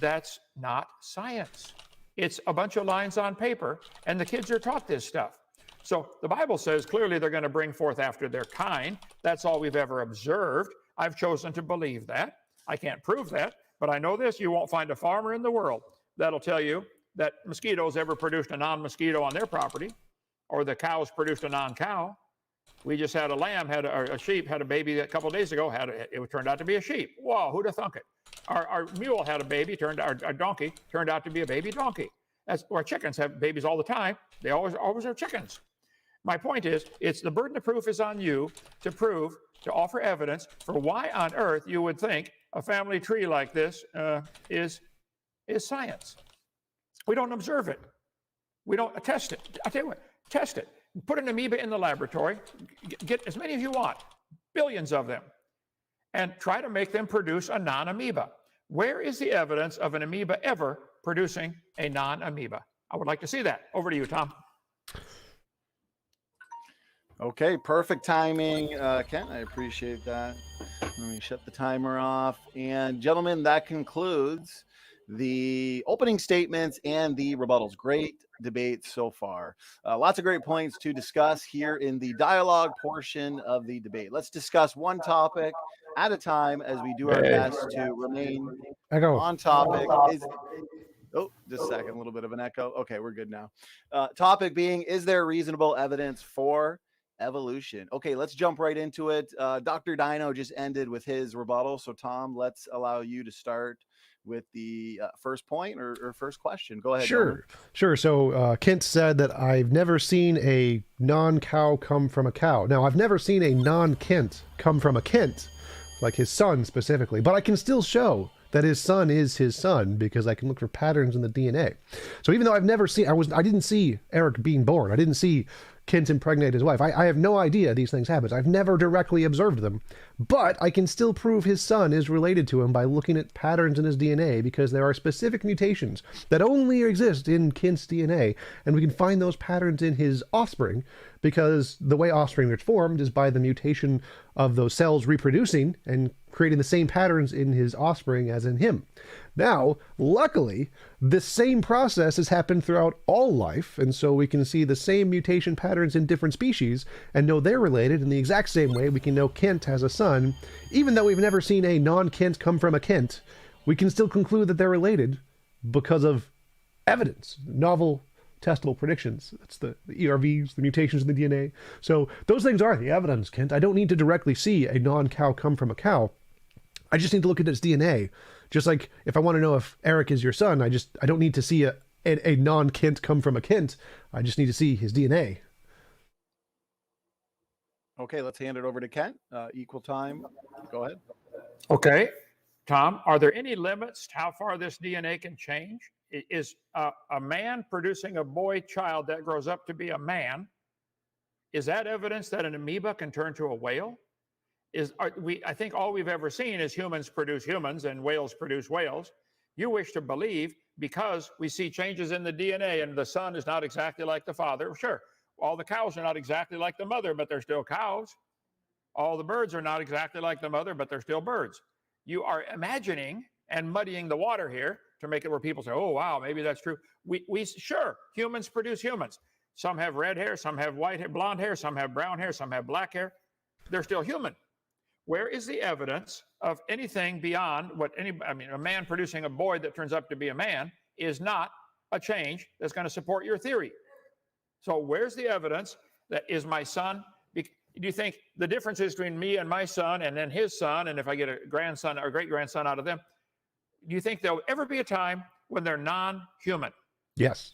That's not science. It's a bunch of lines on paper, and the kids are taught this stuff. So the Bible says clearly they're going to bring forth after their kind. That's all we've ever observed. I've chosen to believe that. I can't prove that, but I know this: you won't find a farmer in the world that'll tell you that mosquitoes ever produced a non-mosquito on their property, or the cows produced a non-cow. We just had a sheep had a baby a couple of days ago. It turned out to be a sheep. Whoa, who'd have thunk it? Our mule had a baby. Our donkey turned out to be a baby donkey. Our chickens have babies all the time. They always are chickens. My point is, it's the burden of proof is on you to prove, to offer evidence for why on earth you would think a family tree like this is science. We don't observe it. We don't test it. I tell you what, test it. Put an amoeba in the laboratory. Get as many as you want, billions of them, and try to make them produce a non-amoeba. Where is the evidence of an amoeba ever producing a non-amoeba? I would like to see that. Over to you, Tom. Okay, perfect timing, Ken. I appreciate that. Let me shut the timer off. And gentlemen, that concludes the opening statements and the rebuttals. Great debate so far. Lots of great points to discuss here in the dialogue portion of the debate. Let's discuss one topic at a time as we do our best to remain on topic. Oh, just a second, a little bit of an echo. Okay, we're good now. Topic being, is there reasonable evidence for evolution? Okay, let's jump right into it. Dr. Dino just ended with his rebuttal. So Tom, let's allow you to start with the first point or first question. Go ahead. Sure. So Kent said that I've never seen a non-cow come from a cow. Now, I've never seen a non-Kent come from a Kent, like his son specifically, but I can still show that his son is his son because I can look for patterns in the DNA. So even though I've never seen, I didn't see Eric being born. I didn't see Kent impregnate his wife. I have no idea these things happen. I've never directly observed them, but I can still prove his son is related to him by looking at patterns in his DNA because there are specific mutations that only exist in Kent's DNA, and we can find those patterns in his offspring because the way offspring is formed is by the mutation of those cells reproducing and creating the same patterns in his offspring as in him. Now, luckily, this same process has happened throughout all life, and so we can see the same mutation patterns in different species and know they're related in the exact same way we can know Kent has a son. Even though we've never seen a non-Kent come from a Kent, we can still conclude that they're related because of evidence, novel testable predictions. That's the ERVs, the mutations in the DNA. So those things are the evidence, Kent. I don't need to directly see a non-cow come from a cow. I just need to look at its DNA. Just like if I want to know if Eric is your son, I don't need to see a non-Kent come from a Kent. I just need to see his DNA. Okay, let's hand it over to Kent. Equal time. Go ahead. Okay. Tom, are there any limits to how far this DNA can change? Is a man producing a boy child that grows up to be a man, is that evidence that an amoeba can turn to a whale? I think all we've ever seen is humans produce humans and whales produce whales. You wish to believe because we see changes in the DNA and the son is not exactly like the father. Sure, all the cows are not exactly like the mother, but they're still cows. All the birds are not exactly like the mother, but they're still birds. You are imagining and muddying the water here to make it where people say, oh, wow, maybe that's true. Sure, humans produce humans. Some have red hair, some have white hair, blonde hair, some have brown hair, some have black hair. They're still human. Where is the evidence of anything beyond a man producing a boy that turns up to be a man is not a change that's going to support your theory. So where's the evidence that is my son? Do you think the difference is between me and my son and then his son, and if I get a grandson or great-grandson out of them, do you think there'll ever be a time when they're non-human? Yes.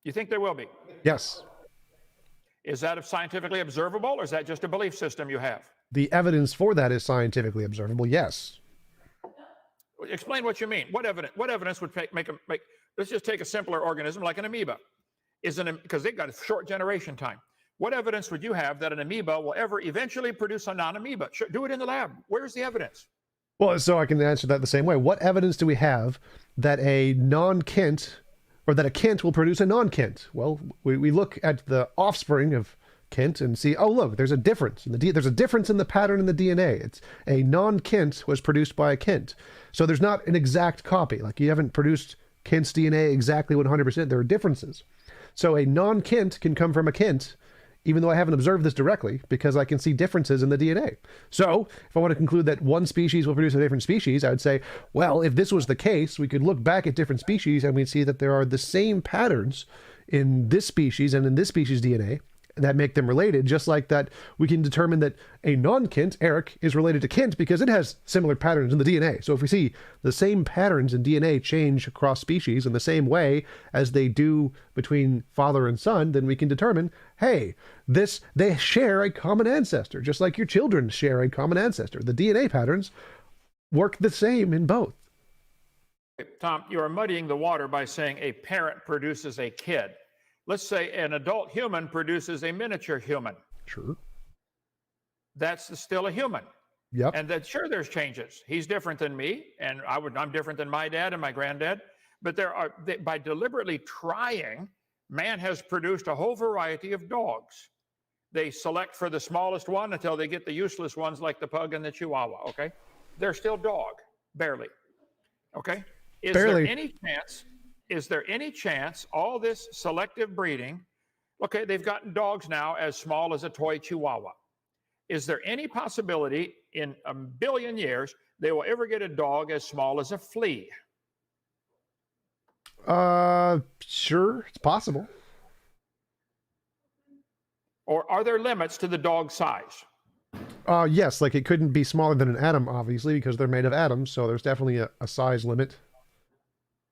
You think there will be? Yes. Is that scientifically observable, or is that just a belief system you have? The evidence for that is scientifically observable, yes. Explain what you mean. What evidence would make let's just take a simpler organism like an amoeba. Because they've got a short generation time. What evidence would you have that an amoeba will ever eventually produce a non-amoeba? Do it in the lab. Where's the evidence? Well, so I can answer that the same way. What evidence do we have that a non-Kent or that a Kent will produce a non-Kent? Well, we look at the offspring of Kent and see, oh, look, there's a difference. There's a difference in the pattern in the DNA. It's a non-Kent was produced by a Kent. So there's not an exact copy. Like you haven't produced Kent's DNA exactly 100%. There are differences. So a non-Kent can come from a Kent, even though I haven't observed this directly, because I can see differences in the DNA. So if I want to conclude that one species will produce a different species, I would say, well, if this was the case, we could look back at different species and we'd see that there are the same patterns in this species and in this species' DNA that make them related, just like that we can determine that a non-Kent, Eric, is related to Kent because it has similar patterns in the DNA. So if we see the same patterns in DNA change across species in the same way as they do between father and son, then we can determine, hey, they share a common ancestor, just like your children share a common ancestor. The DNA patterns work the same in both. Tom, you are muddying the water by saying a parent produces a kid. Let's say an adult human produces a miniature human. Sure. That's still a human. Yep. And that, sure, there's changes. He's different than me, and I'm different than my dad and my granddad. But by deliberately trying, man has produced a whole variety of dogs. They select for the smallest one until they get the useless ones like the pug and the chihuahua, okay? They're still dog, barely, okay? Barely. Is there any chance all this selective breeding, okay, they've gotten dogs now as small as a toy chihuahua. Is there any possibility in a billion years they will ever get a dog as small as a flea? Sure, it's possible. Or are there limits to the dog size? Yes, like it couldn't be smaller than an atom, obviously, because they're made of atoms, so there's definitely a size limit.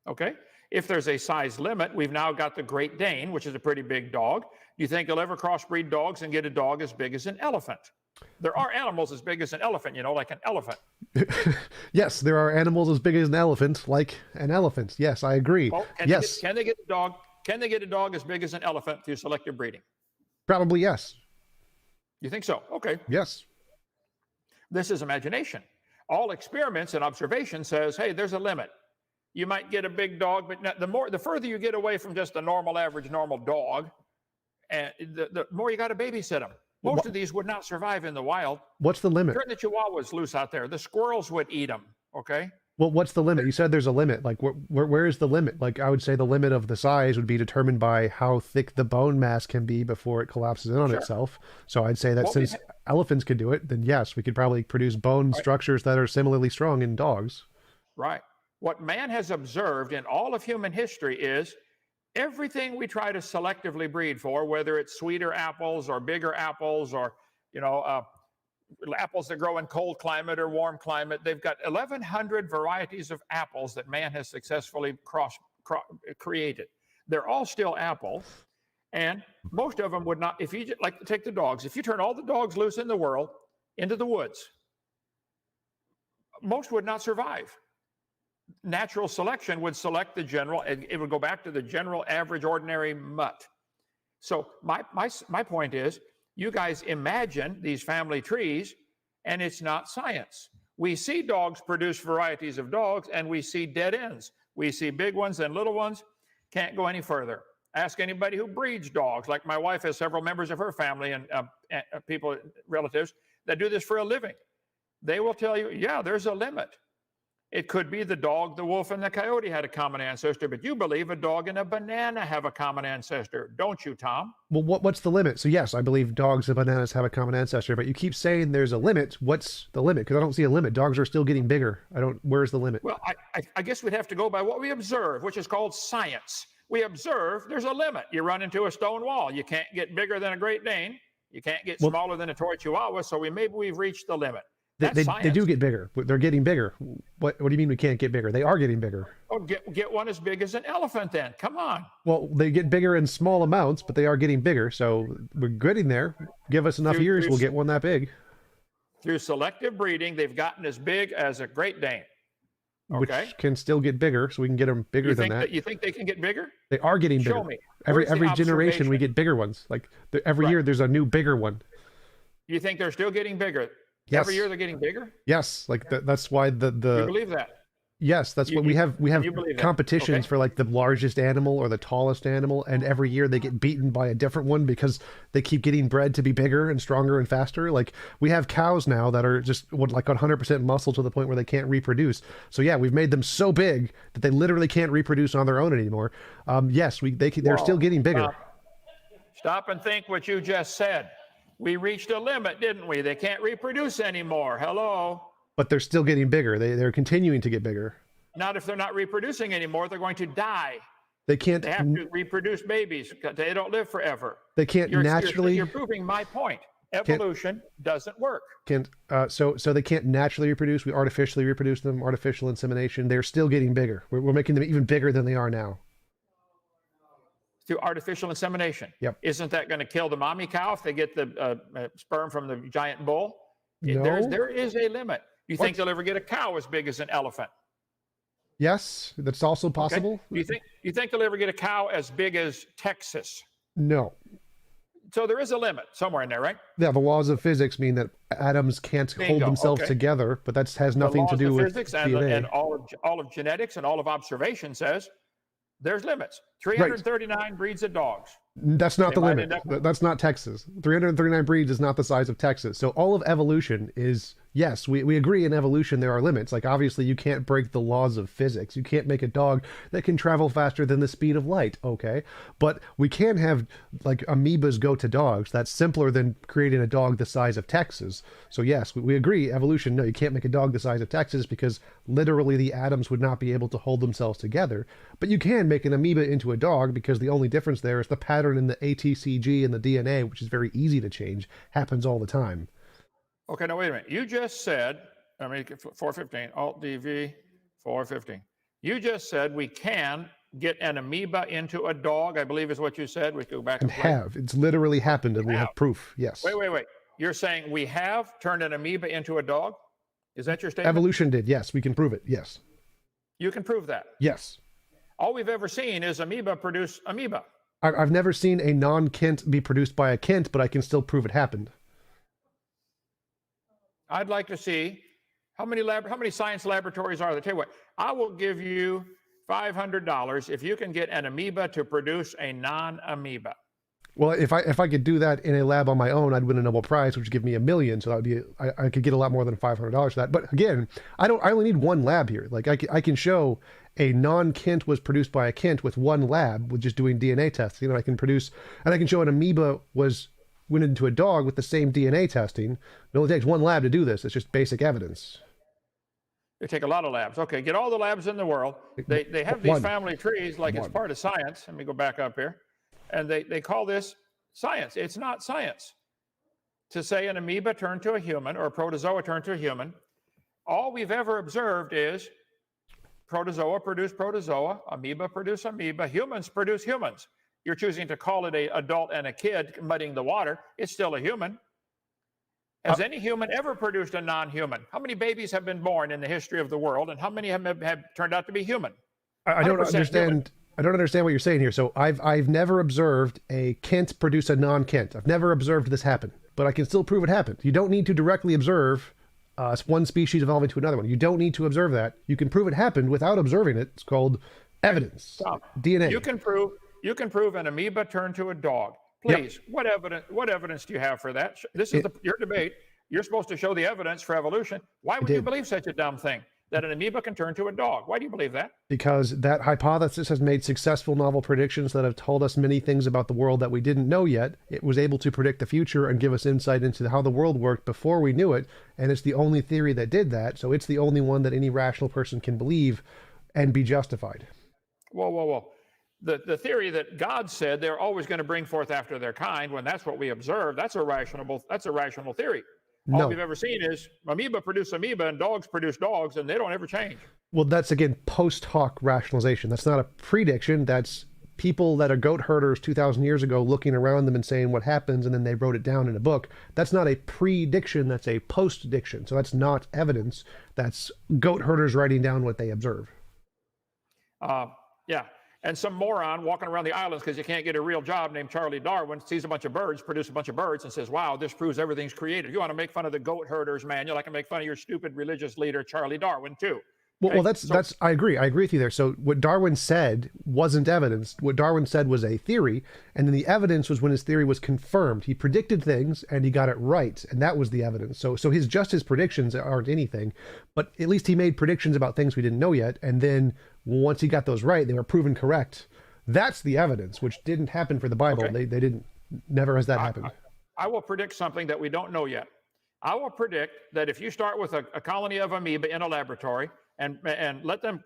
Okay. If there's a size limit, we've now got the Great Dane, which is a pretty big dog. Do you think you'll ever crossbreed dogs and get a dog as big as an elephant? There are animals as big as an elephant, like an elephant. Yes, there are animals as big as an elephant, like an elephant. Yes, I agree. Well, yes. Can they get a dog? Can they get a dog as big as an elephant through selective breeding? Probably yes. You think so? Okay. Yes. This is imagination. All experiments and observation says, hey, there's a limit. You might get a big dog, but the further you get away from just a average normal dog, and the more you got to babysit them. Most of these would not survive in the wild. What's the limit? Turn the chihuahuas loose out there. The squirrels would eat them, okay? Well, what's the limit? You said there's a limit. Like, where is the limit? Like, I would say the limit of the size would be determined by how thick the bone mass can be before it collapses in on itself. So I'd say that since elephants could do it, then yes, we could probably produce bone structures that are similarly strong in dogs. Right. What man has observed in all of human history is everything we try to selectively breed for, whether it's sweeter apples or bigger apples or, apples that grow in cold climate or warm climate, they've got 1,100 varieties of apples that man has successfully created. They're all still apples, and most of them would not, if you like take the dogs, if you turn all the dogs loose in the world into the woods, most would not survive. Natural selection would select the general, and it would go back to the general average ordinary mutt. So my point is, you guys imagine these family trees, and it's not science. We see dogs produce varieties of dogs, and we see dead ends. We see big ones and little ones. Can't go any further. Ask anybody who breeds dogs. Like my wife has several members of her family and people, relatives, that do this for a living. They will tell you, yeah, there's a limit. It could be the dog, the wolf, and the coyote had a common ancestor, but you believe a dog and a banana have a common ancestor, don't you, Tom? Well, what's the limit? So yes, I believe dogs and bananas have a common ancestor, but you keep saying there's a limit. What's the limit? Because I don't see a limit. Dogs are still getting bigger. Where's the limit? Well, I guess we'd have to go by what we observe, which is called science. We observe there's a limit. You run into a stone wall. You can't get bigger than a Great Dane. You can't get smaller than a toy Chihuahua. So maybe we've reached the limit. They do get bigger. They're getting bigger. What do you mean we can't get bigger? They are getting bigger. Oh, get one as big as an elephant then. Come on. Well, they get bigger in small amounts, but they are getting bigger. So we're getting there. Give us enough years, we'll get one that big. Through selective breeding, they've gotten as big as a Great Dane. Okay. Which can still get bigger, so we can get them bigger than that. You think they can get bigger? They are getting bigger. Show me. Every generation we get bigger ones. Like every year there's a new bigger one. You think they're still getting bigger? Yes. Every year they're getting bigger? Yes, like that's why the You believe that? Yes, that's what we have. We have competitions for like the largest animal or the tallest animal, and every year they get beaten by a different one because they keep getting bred to be bigger and stronger and faster. Like we have cows now that are just like 100% muscle to the point where they can't reproduce. So yeah, we've made them so big that they literally can't reproduce on their own anymore. Yes, they're still getting bigger. Stop and think what you just said. We reached a limit, didn't we? They can't reproduce anymore. Hello. But they're still getting bigger. They're continuing to get bigger. Not if they're not reproducing anymore. They're going to die. They can't. They have to reproduce babies. They don't live forever. They can't naturally. You're proving my point. Evolution doesn't work. So they can't naturally reproduce. We artificially reproduce them. Artificial insemination. They're still getting bigger. We're making them even bigger than they are now. Through artificial insemination. Yep. Isn't that going to kill the mommy cow if they get the sperm from the giant bull? No. There is a limit. You think they'll ever get a cow as big as an elephant? Yes, that's also possible. Okay. You think they'll ever get a cow as big as Texas? No. So there is a limit somewhere in there, right? Yeah, the laws of physics mean that atoms can't hold themselves together, but that has nothing to do with physics DNA. And all of genetics and all of observation says there's limits. 339 breeds of dogs. That's not the limit. That's not Texas. 339 breeds is not the size of Texas. So all of evolution is, yes, we agree in evolution there are limits. Like obviously you can't break the laws of physics. You can't make a dog that can travel faster than the speed of light, okay? But we can have like amoebas go to dogs. That's simpler than creating a dog the size of Texas. So yes, we agree, evolution, no, you can't make a dog the size of Texas because literally the atoms would not be able to hold themselves together. But you can make an amoeba into a dog because the only difference there is the pattern in the ATCG and the DNA, which is very easy to change, happens all the time. Okay, now wait a minute. You just said, 415, Alt-DV, 415. You just said we can get an amoeba into a dog, I believe is what you said. We go back and have. It's literally happened and we have proof, yes. Wait. You're saying we have turned an amoeba into a dog? Is that your statement? Evolution did, yes. We can prove it, yes. You can prove that? Yes. All we've ever seen is amoeba produce amoeba. I've never seen a non-Kent be produced by a Kent, but I can still prove it happened. I'd like to see how many science laboratories are there. Tell you what, I will give you $500 if you can get an amoeba to produce a non-amoeba. Well, if I could do that in a lab on my own, I'd win a Nobel Prize, which would give me $1 million. So that would be I could get a lot more than $500 for that. But again, I only need one lab here. Like I can show a non-Kent was produced by a Kent with one lab with just doing DNA tests. You know, I can show an amoeba went into a dog with the same DNA testing. It only takes one lab to do this. It's just basic evidence. They take a lot of labs. Okay, get all the labs in the world. They have these family trees like it's part of science. Let me go back up here. And they call this science. It's not science. To say an amoeba turned to a human or a protozoa turned to a human, all we've ever observed is protozoa produce protozoa, amoeba produce amoeba, humans produce humans. You're choosing to call it an adult and a kid muddying the water. It's still a human. Has any human ever produced a non-human? How many babies have been born in the history of the world, and how many have turned out to be human? I don't understand. Human. I don't understand what you're saying here. So I've never observed a Kent produce a non-Kent. I've never observed this happen, but I can still prove it happened. You don't need to directly observe one species evolving to another one. You don't need to observe that. You can prove it happened without observing it. It's called evidence. DNA. You can prove an amoeba turned to a dog. Please, yep. What evidence do you have for that? This is your debate. You're supposed to show the evidence for evolution. Why would you believe such a dumb thing? That an amoeba can turn to a dog. Why do you believe that? Because that hypothesis has made successful novel predictions that have told us many things about the world that we didn't know yet. It was able to predict the future and give us insight into how the world worked before we knew it. And it's the only theory that did that. So it's the only one that any rational person can believe and be justified. Whoa. The theory that God said they're always going to bring forth after their kind, when that's what we observe, that's a rational theory. All we've ever seen is amoeba produce amoeba and dogs produce dogs, and they don't ever change. Well, that's, again, post hoc rationalization. That's not a prediction. That's people that are goat herders 2,000 years ago looking around them and saying what happens, and then they wrote it down in a book. That's not a prediction. That's a post-diction. So that's not evidence. That's goat herders writing down what they observe. Yeah. And some moron walking around the islands because you can't get a real job named Charlie Darwin sees a bunch of birds, produce a bunch of birds, and says, wow, this proves everything's created. You want to make fun of the goat herders, man. You're like to make fun of your stupid religious leader, Charlie Darwin, too. Okay? Well, that's I agree with you there. So what Darwin said wasn't evidence. What Darwin said was a theory, and then the evidence was when his theory was confirmed. He predicted things and he got it right, and that was the evidence. So his predictions aren't anything, but at least he made predictions about things we didn't know yet, and then once he got those right, they were proven correct. That's the evidence, which didn't happen for the Bible. Okay. They didn't. Never has that happened. I will predict something that we don't know yet. I will predict that if you start with a colony of amoeba in a laboratory and let them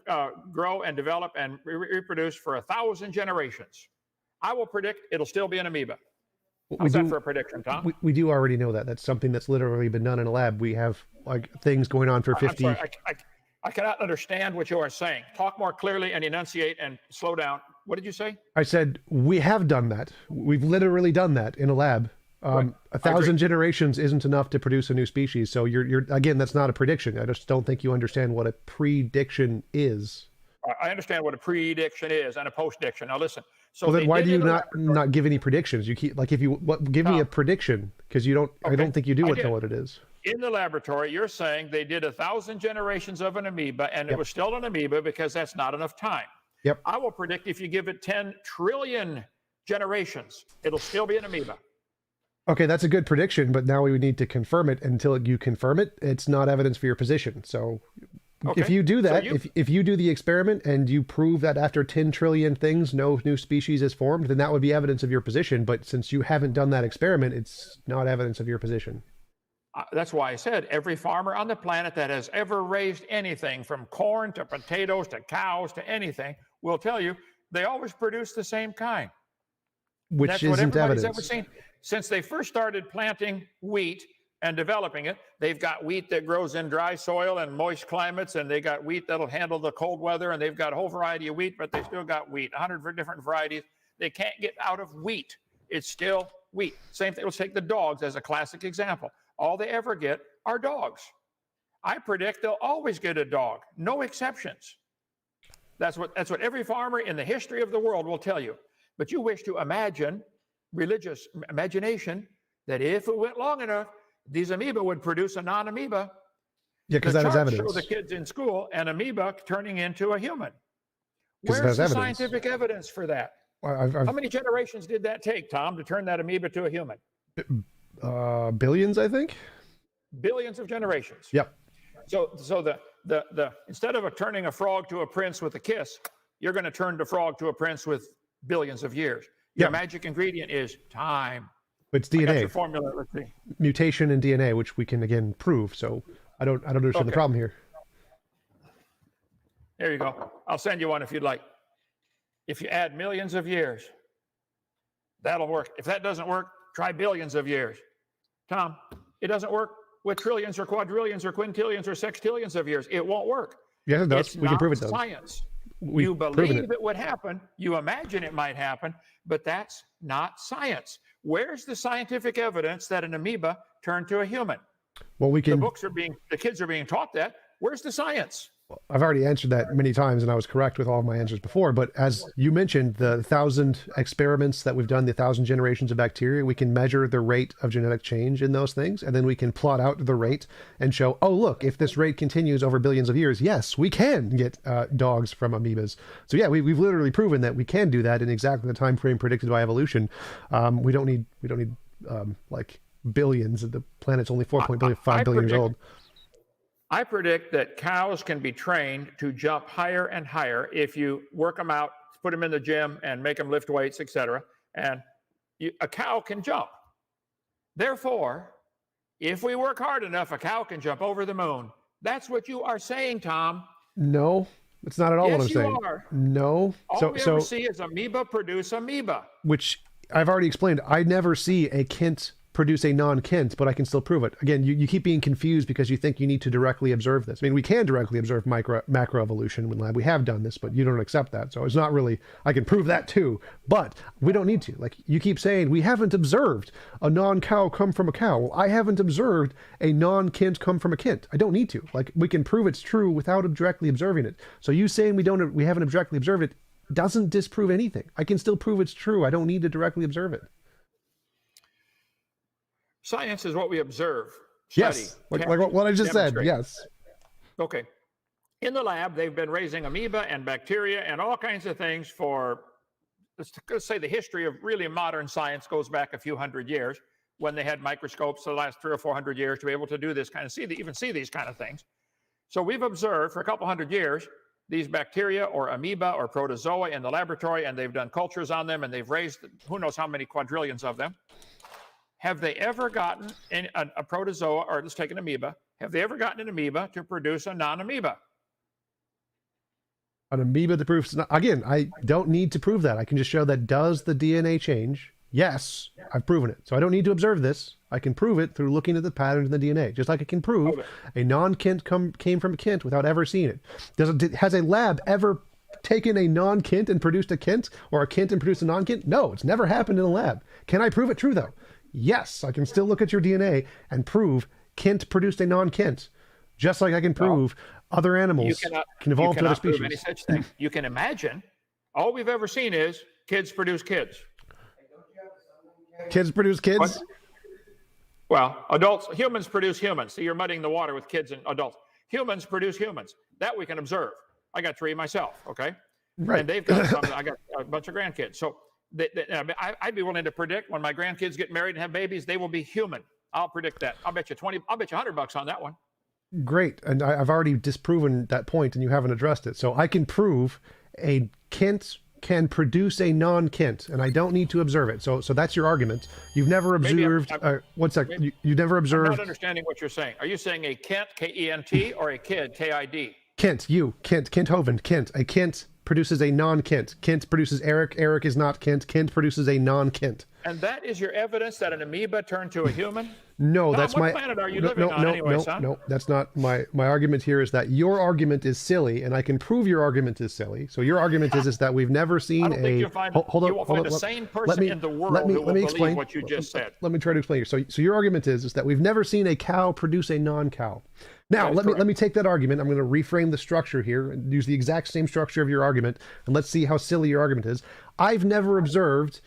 grow and develop and reproduce for 1,000 generations, I will predict it'll still be an amoeba. How's that for a prediction, Tom? We do already know that. That's something that's literally been done in a lab. We have like things going on for 50. I'm sorry, I cannot understand what you are saying. Talk more clearly and enunciate and slow down. What did you say? I said we have done that. We've literally done that in a lab. Right. 1,000 generations isn't enough to produce a new species. So you're again, that's not a prediction. I just don't think you understand what a prediction is. I understand what a prediction is and a postdiction. Now listen. So well, then why do you not give any predictions? You keep give me a prediction, because you don't. Okay. I don't think you do know what it is. In the laboratory, you're saying they did 1,000 generations of an amoeba, and it was still an amoeba because that's not enough time. Yep. I will predict if you give it 10 trillion generations, it'll still be an amoeba. Okay, that's a good prediction, but now we would need to confirm it. Until you confirm it, it's not evidence for your position. So if you do that, if you do the experiment and you prove that after 10 trillion things, no new species is formed, then that would be evidence of your position. But since you haven't done that experiment, it's not evidence of your position. That's why I said every farmer on the planet that has ever raised anything from corn to potatoes to cows to anything will tell you they always produce the same kind. Which isn't evidence. Ever seen. Since they first started planting wheat and developing it, they've got wheat that grows in dry soil and moist climates, and they got wheat that'll handle the cold weather, and they've got a whole variety of wheat, but they still got wheat, 100 different varieties. They can't get out of wheat. It's still wheat. Same thing. Let's take the dogs as a classic example. All they ever get are dogs. I predict they'll always get a dog, no exceptions. That's what every farmer in the history of the world will tell you. But you wish to imagine, religious imagination, that if it went long enough, these amoeba would produce a non-amoeba. Yeah, because that is evidence. Show the kids in school an amoeba turning into a human. Where's the scientific evidence for that? How many generations did that take, Tom, to turn that amoeba to a human? Billions, I think. Billions of generations. Yep. So the instead of turning a frog to a prince with a kiss, you're going to turn the frog to a prince with billions of years. Your magic ingredient is time. It's DNA. Your formula. Let's see. Mutation in DNA, which we can again prove. So I don't understand the problem here. Here you go. I'll send you one if you'd like. If you add millions of years, that'll work. If that doesn't work, try billions of years. Tom, it doesn't work with trillions or quadrillions or quintillions or sextillions of years. It won't work. Yes, it does. We can prove it does. Science. We've You believe it would happen. You imagine it might happen, but that's not science. Where's the scientific evidence that an amoeba turned to a human? Well, we can. The kids are being taught that. Where's the science? I've already answered that many times, and I was correct with all of my answers before. But as you mentioned, the 1,000 experiments that we've done, the 1,000 generations of bacteria, we can measure the rate of genetic change in those things, and then we can plot out the rate and show, oh, look, if this rate continues over billions of years, yes, we can get dogs from amoebas. So yeah, we've literally proven that we can do that in exactly the time frame predicted by evolution. We don't need like billions. The planet's only 4.5 billion years old. I predict that cows can be trained to jump higher and higher if you work them out, put them in the gym, and make them lift weights, etc. And a cow can jump. Therefore, if we work hard enough, a cow can jump over the moon. That's what you are saying, Tom. No, it's not at all what I'm saying. Yes, you are. No. All we ever see is amoeba produce amoeba. Which I've already explained. I never see a Kent produce a non-Kent, but I can still prove it. Again, you keep being confused because you think you need to directly observe this. I mean, we can directly observe macroevolution in lab. We have done this, but you don't accept that. So it's not really, I can prove that too, but we don't need to. Like, you keep saying, we haven't observed a non-cow come from a cow. Well, I haven't observed a non-Kent come from a Kent. I don't need to. Like, we can prove it's true without directly observing it. So you saying we haven't directly observed it doesn't disprove anything. I can still prove it's true. I don't need to directly observe it. Science is what we observe, study. Yes, like what I just said, yes. Okay. In the lab, they've been raising amoeba and bacteria and all kinds of things for, let's say the history of really modern science goes back a few hundred years when they had microscopes the last 300 or 400 years to be able to do this kind of, even see these kind of things. So we've observed for a couple hundred years these bacteria or amoeba or protozoa in the laboratory, and they've done cultures on them, and they've raised who knows how many quadrillions of them. Have they ever gotten a protozoa, or let's take an amoeba, have they ever gotten an amoeba to produce a non-amoeba? An amoeba to prove, again, I don't need to prove that. I can just show that does the DNA change? Yes, I've proven it. So I don't need to observe this. I can prove it through looking at the patterns in the DNA, just like I can prove a non-Kent came from a Kent without ever seeing it. Has a lab ever taken a non-Kent and produced a Kent, or a Kent and produced a non-Kent? No, it's never happened in a lab. Can I prove it true, though? Yes, I can still look at your DNA and prove Kent produced a non-Kent, just like I can prove other animals can evolve to other species. Prove any such thing. You can imagine. All we've ever seen is kids produce kids. Kids produce kids? What? Well, humans produce humans. So you're muddying the water with kids and adults. Humans produce humans. That we can observe. I got 3 myself, okay? Right. And they've got some. I got a bunch of grandkids. So I'd be willing to predict when my grandkids get married and have babies, they will be human. I'll predict that. I'll bet you $100 on that one. Great. And I've already disproven that point and you haven't addressed it. So I can prove a Kent can produce a non-Kent, and I don't need to observe it. So that's your argument. You've never observed. One second. You never observed. I'm not understanding what you're saying. Are you saying a Kent, K-E-N-T, or a kid, K-I-D? Kent, Kent Hovind, Kent. A Kent produces a non-Kent. Kent produces Eric. Eric is not Kent. Kent produces a non-Kent. And that is your evidence that an amoeba turned to a human? No, Tom, that's what planet are you living on anyway, son? No, that's not my argument here. Is that your argument is silly, and I can prove your argument is silly. So your argument is that we've never seen you won't find a sane person in the world who will believe what you just said. Let me try to explain here. So your argument is that we've never seen a cow produce a non-cow. Now, let me take that argument. I'm going to reframe the structure here and use the exact same structure of your argument, and let's see how silly your argument is. I've never observed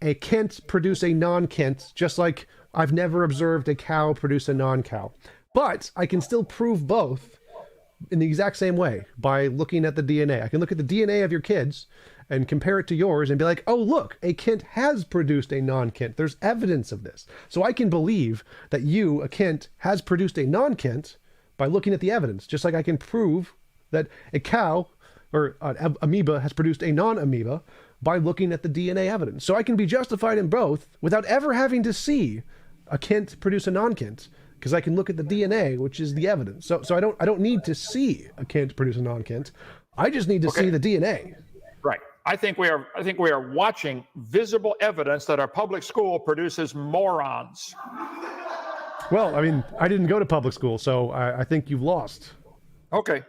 a Kent produce a non-Kent, just like I've never observed a cow produce a non-cow. But I can still prove both in the exact same way by looking at the DNA. I can look at the DNA of your kids and compare it to yours and be like, oh, look, a Kent has produced a non-Kent. There's evidence of this. So I can believe that you, a Kent, has produced a non-Kent by looking at the evidence, just like I can prove that a cow or an amoeba has produced a non-amoeba by looking at the DNA evidence. So I can be justified in both without ever having to see a Kent produce a non-Kent, because I can look at the DNA, which is the evidence. So I don't need to see a Kent produce a non-Kent. I just need to see the DNA. Right. I think we are watching visible evidence that our public school produces morons. Well, I mean, I didn't go to public school, so I think you've lost. Okay.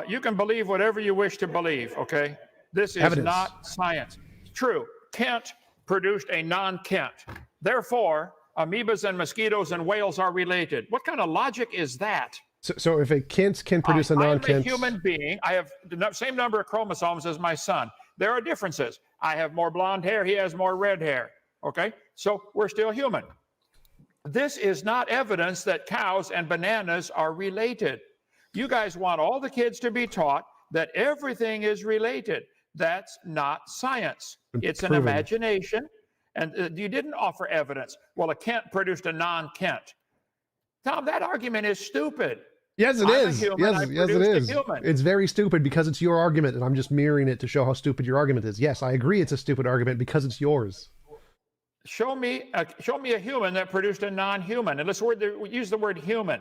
You can believe whatever you wish to believe, okay? This is Evidence. not science. True. Kent produced a non-Kent. Therefore, amoebas and mosquitoes and whales are related. What kind of logic is that? So if a Kent can produce a non-Kent... I'm a human being. I have the same number of chromosomes as my son. There are differences. I have more blonde hair. He has more red hair. Okay? So we're still human. This is not evidence that cows and bananas are related. You guys want all the kids to be taught that everything is related. That's not science. It's an imagination. And you didn't offer evidence. Well, a Kent produced a non-Kent. Tom, that argument is stupid. Yes, it is. Yes, it is. Human. It's very stupid because it's your argument, and I'm just mirroring it to show how stupid your argument is. Yes, I agree it's a stupid argument because it's yours. Show me a human that produced a non-human. And let's use the word human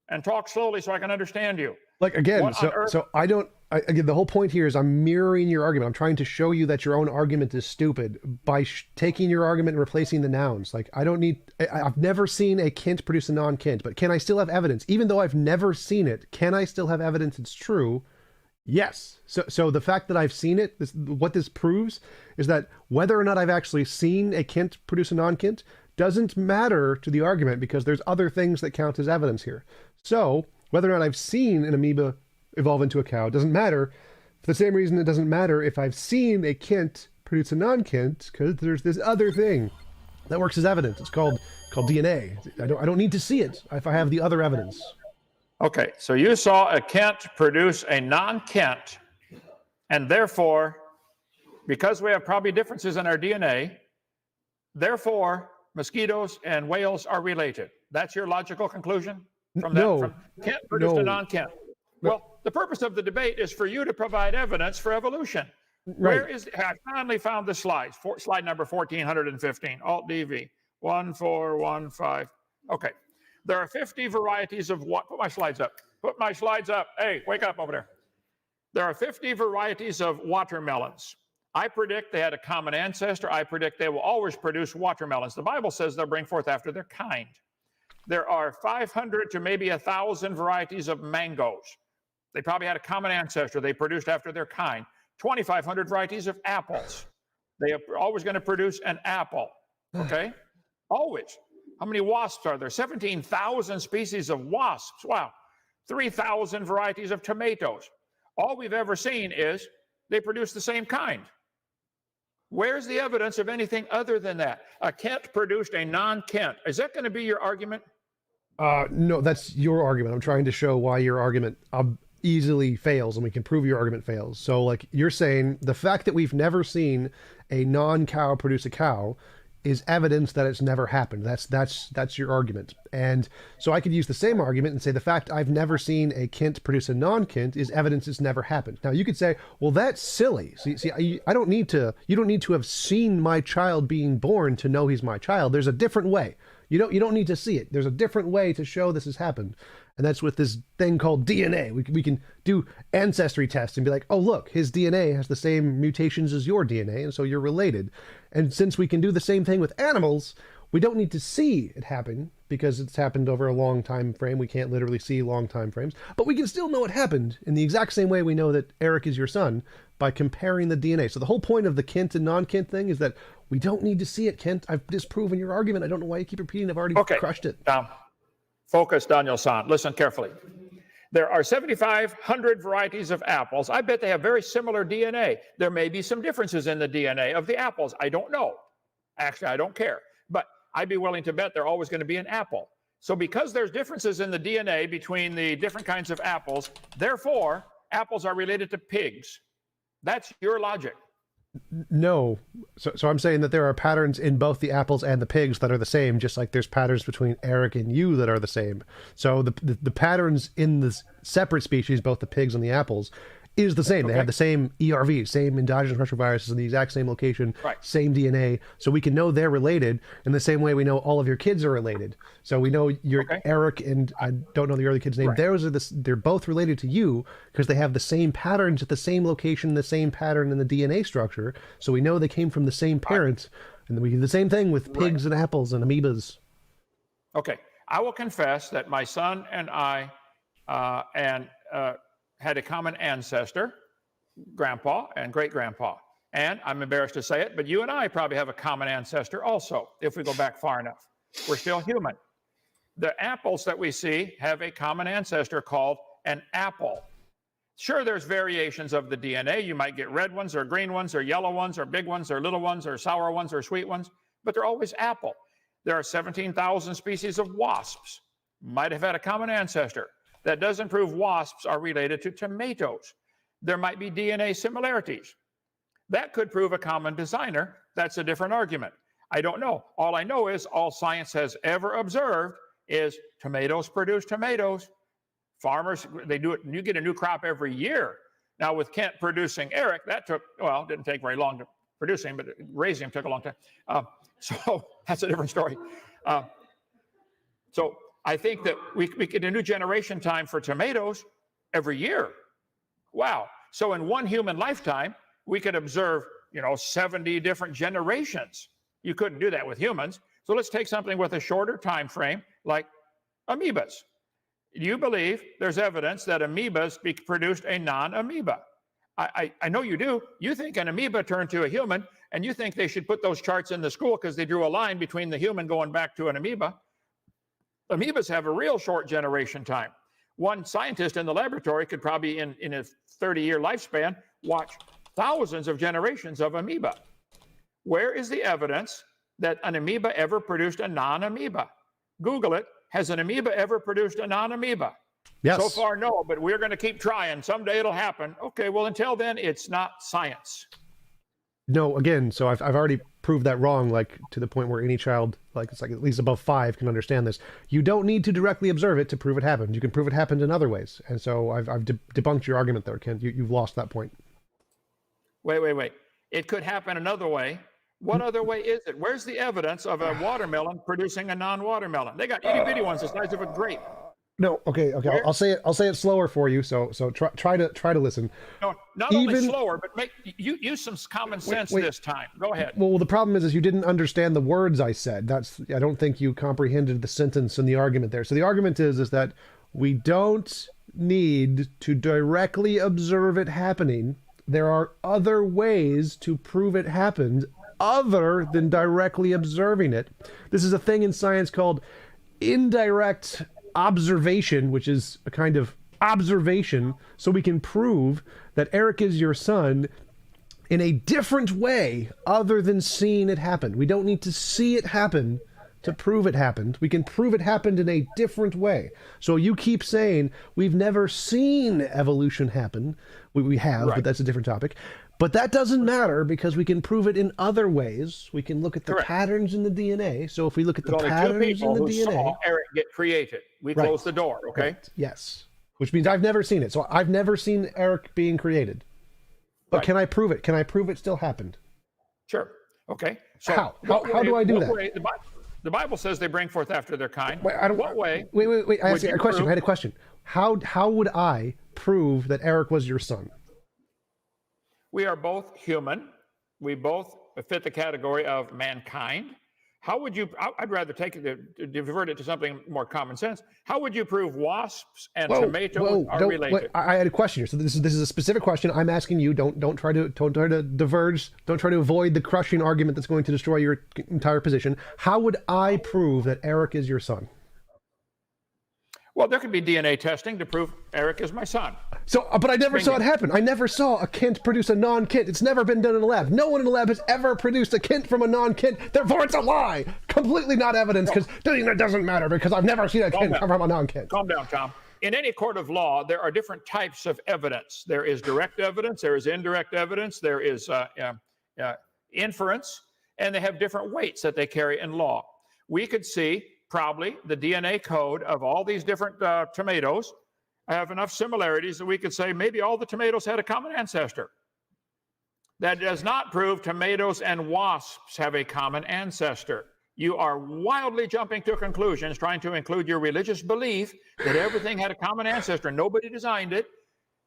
and talk slowly so I can understand you. Like, again, again, the whole point here is I'm mirroring your argument. I'm trying to show you that your own argument is stupid by taking your argument and replacing the nouns. Like, I've never seen a Kent produce a non-Kent, but can I still have evidence? Even though I've never seen it, can I still have evidence it's true? Yes. So the fact that I've seen it, what this proves is that whether or not I've actually seen a Kent produce a non-Kent doesn't matter to the argument because there's other things that count as evidence here. So whether or not I've seen an amoeba evolve into a cow doesn't matter. For the same reason it doesn't matter if I've seen a Kent produce a non-Kent, because there's this other thing that works as evidence. It's called DNA. I don't need to see it if I have the other evidence. Okay, so you saw a Kent produce a non-Kent, and therefore, because we have probably differences in our DNA, therefore mosquitoes and whales are related. That's your logical conclusion from that? No. From Kent produced a non-Kent. Well, the purpose of the debate is for you to provide evidence for evolution. Right. I finally found the slides. Slide number 1415, Alt-DV, 1415. Okay. There are 50 varieties of what? Put my slides up. Put my slides up. Hey, wake up over there. There are 50 varieties of watermelons. I predict they had a common ancestor. I predict they will always produce watermelons. The Bible says they'll bring forth after their kind. There are 500 to maybe 1,000 varieties of mangoes. They probably had a common ancestor. They produced after their kind. 2,500 varieties of apples. They are always going to produce an apple. Okay? Always. How many wasps are there? 17,000 species of wasps. Wow. 3,000 varieties of tomatoes. All we've ever seen is they produce the same kind. Where's the evidence of anything other than that? A Kent produced a non-Kent. Is that going to be your argument? No, that's your argument. I'm trying to show why your argument easily fails, and we can prove your argument fails. So, like, you're saying the fact that we've never seen a non-cow produce a cow is evidence that it's never happened. That's your argument. And so I could use the same argument and say the fact I've never seen a Kent produce a non-Kent is evidence it's never happened. Now you could say, well, that's silly. See, I don't need to. You don't need to have seen my child being born to know he's my child. There's a different way. You don't need to see it. There's a different way to show this has happened. And that's with this thing called DNA. We can do ancestry tests and be like, oh, look, his DNA has the same mutations as your DNA, and so you're related. And since we can do the same thing with animals, we don't need to see it happen because it's happened over a long time frame. We can't literally see long time frames, but we can still know it happened in the exact same way we know that Eric is your son by comparing the DNA. So the whole point of the Kent and non-Kent thing is that we don't need to see it, Kent. I've disproven your argument. I don't know why you keep repeating. I've already crushed it. Focus, Daniel-san. Listen carefully. There are 7,500 varieties of apples. I bet they have very similar DNA. There may be some differences in the DNA of the apples. I don't know. Actually, I don't care. But I'd be willing to bet they're always going to be an apple. So because there's differences in the DNA between the different kinds of apples, therefore, apples are related to pigs. That's your logic. No. So I'm saying that there are patterns in both the apples and the pigs that are the same, just like there's patterns between Eric and you that are the same. So the patterns in the separate species, both the pigs and the apples, is the same. They have the same ERV, same endogenous retroviruses in the exact same location, same DNA. So we can know they're related in the same way we know all of your kids are related. So we know your Eric and I don't know the other kid's name. They're both related to you because they have the same patterns at the same location, the same pattern in the DNA structure. So we know they came from the same parents. And we do the same thing with pigs and apples and amoebas. Okay. I will confess that my son and I had a common ancestor, grandpa and great-grandpa. And I'm embarrassed to say it, but you and I probably have a common ancestor also, if we go back far enough. We're still human. The apples that we see have a common ancestor called an apple. Sure, there's variations of the DNA. You might get red ones or green ones or yellow ones or big ones or little ones or sour ones or sweet ones, but they're always apple. There are 17,000 species of wasps. Might have had a common ancestor. That doesn't prove wasps are related to tomatoes. There might be DNA similarities. That could prove a common designer. That's a different argument. I don't know. All I know is all science has ever observed is tomatoes produce tomatoes. Farmers, they do it, and you get a new crop every year. Now with Kent producing Eric, that took, well, it didn't take very long to produce him, but raising him took a long time. So that's a different story. So I think that we get a new generation time for tomatoes every year. Wow. So in one human lifetime, we could observe, 70 different generations. You couldn't do that with humans. So let's take something with a shorter time frame, like amoebas. You believe there's evidence that amoebas produced a non-amoeba. I know you do. You think an amoeba turned to a human, and you think they should put those charts in the school because they drew a line between the human going back to an amoeba. Amoebas have a real short generation time. One scientist in the laboratory could probably, in a 30-year lifespan, watch thousands of generations of amoeba. Where is the evidence that an amoeba ever produced a non-amoeba? Google it. Has an amoeba ever produced a non-amoeba? Yes. So far, no, but we're going to keep trying. Someday it'll happen. Okay, well, until then, it's not science. No, again, so I've already proved that wrong, like to the point where any child, like it's like at least above 5, can understand this. You don't need to directly observe it to prove it happened. You can prove it happened in other ways. And so I've debunked your argument there, Ken. You've lost that point. Wait. It could happen another way. What other way is it? Where's the evidence of a watermelon producing a non-watermelon? They got itty-bitty ones the size of a grape. No, okay. I'll say it slower for you. So try to listen. No, not only slower, but use some common sense this time. Go ahead. Well, the problem is you didn't understand the words I said. I don't think you comprehended the sentence and the argument there. So the argument is that we don't need to directly observe it happening. There are other ways to prove it happened other than directly observing it. This is a thing in science called indirect observation, which is a kind of observation, so we can prove that Eric is your son in a different way other than seeing it happen. We don't need to see it happen to prove it happened. We can prove it happened in a different way. So you keep saying we've never seen evolution happen. We have, but that's a different topic. But that doesn't matter because we can prove it in other ways. We can look at the patterns in the DNA. So if we look at the patterns in the DNA, saw Eric get created. We close the door, okay? Right. Yes. Which means I've never seen it. So I've never seen Eric being created. But can I prove it? Can I prove it still happened? Sure. Okay. So how do I do that? The Bible says they bring forth after their kind. Wait. I had a question. How would I prove that Eric was your son? We are both human. We both fit the category of mankind. How would you, I'd rather divert it to something more common sense. How would you prove wasps and tomatoes are related? I had a question here. So this is a specific question. I'm asking you. Don't try to diverge. Don't try to avoid the crushing argument that's going to destroy your entire position. How would I prove that Eric is your son? Well, there could be DNA testing to prove Eric is my son. So, but I never saw it happen. I never saw a Kent produce a non-Kent. It's never been done in a lab. No one in a lab has ever produced a Kent from a non-Kent. Therefore, it's a lie. Completely not evidence because it doesn't matter because I've never seen a Kent come from a non-Kent. Calm down, Tom. In any court of law, there are different types of evidence. There is direct evidence. There is indirect evidence. There is inference. And they have different weights that they carry in law. We could see probably the DNA code of all these different tomatoes have enough similarities that we could say maybe all the tomatoes had a common ancestor. That does not prove tomatoes and wasps have a common ancestor. You are wildly jumping to conclusions, trying to include your religious belief that everything had a common ancestor. Nobody designed it.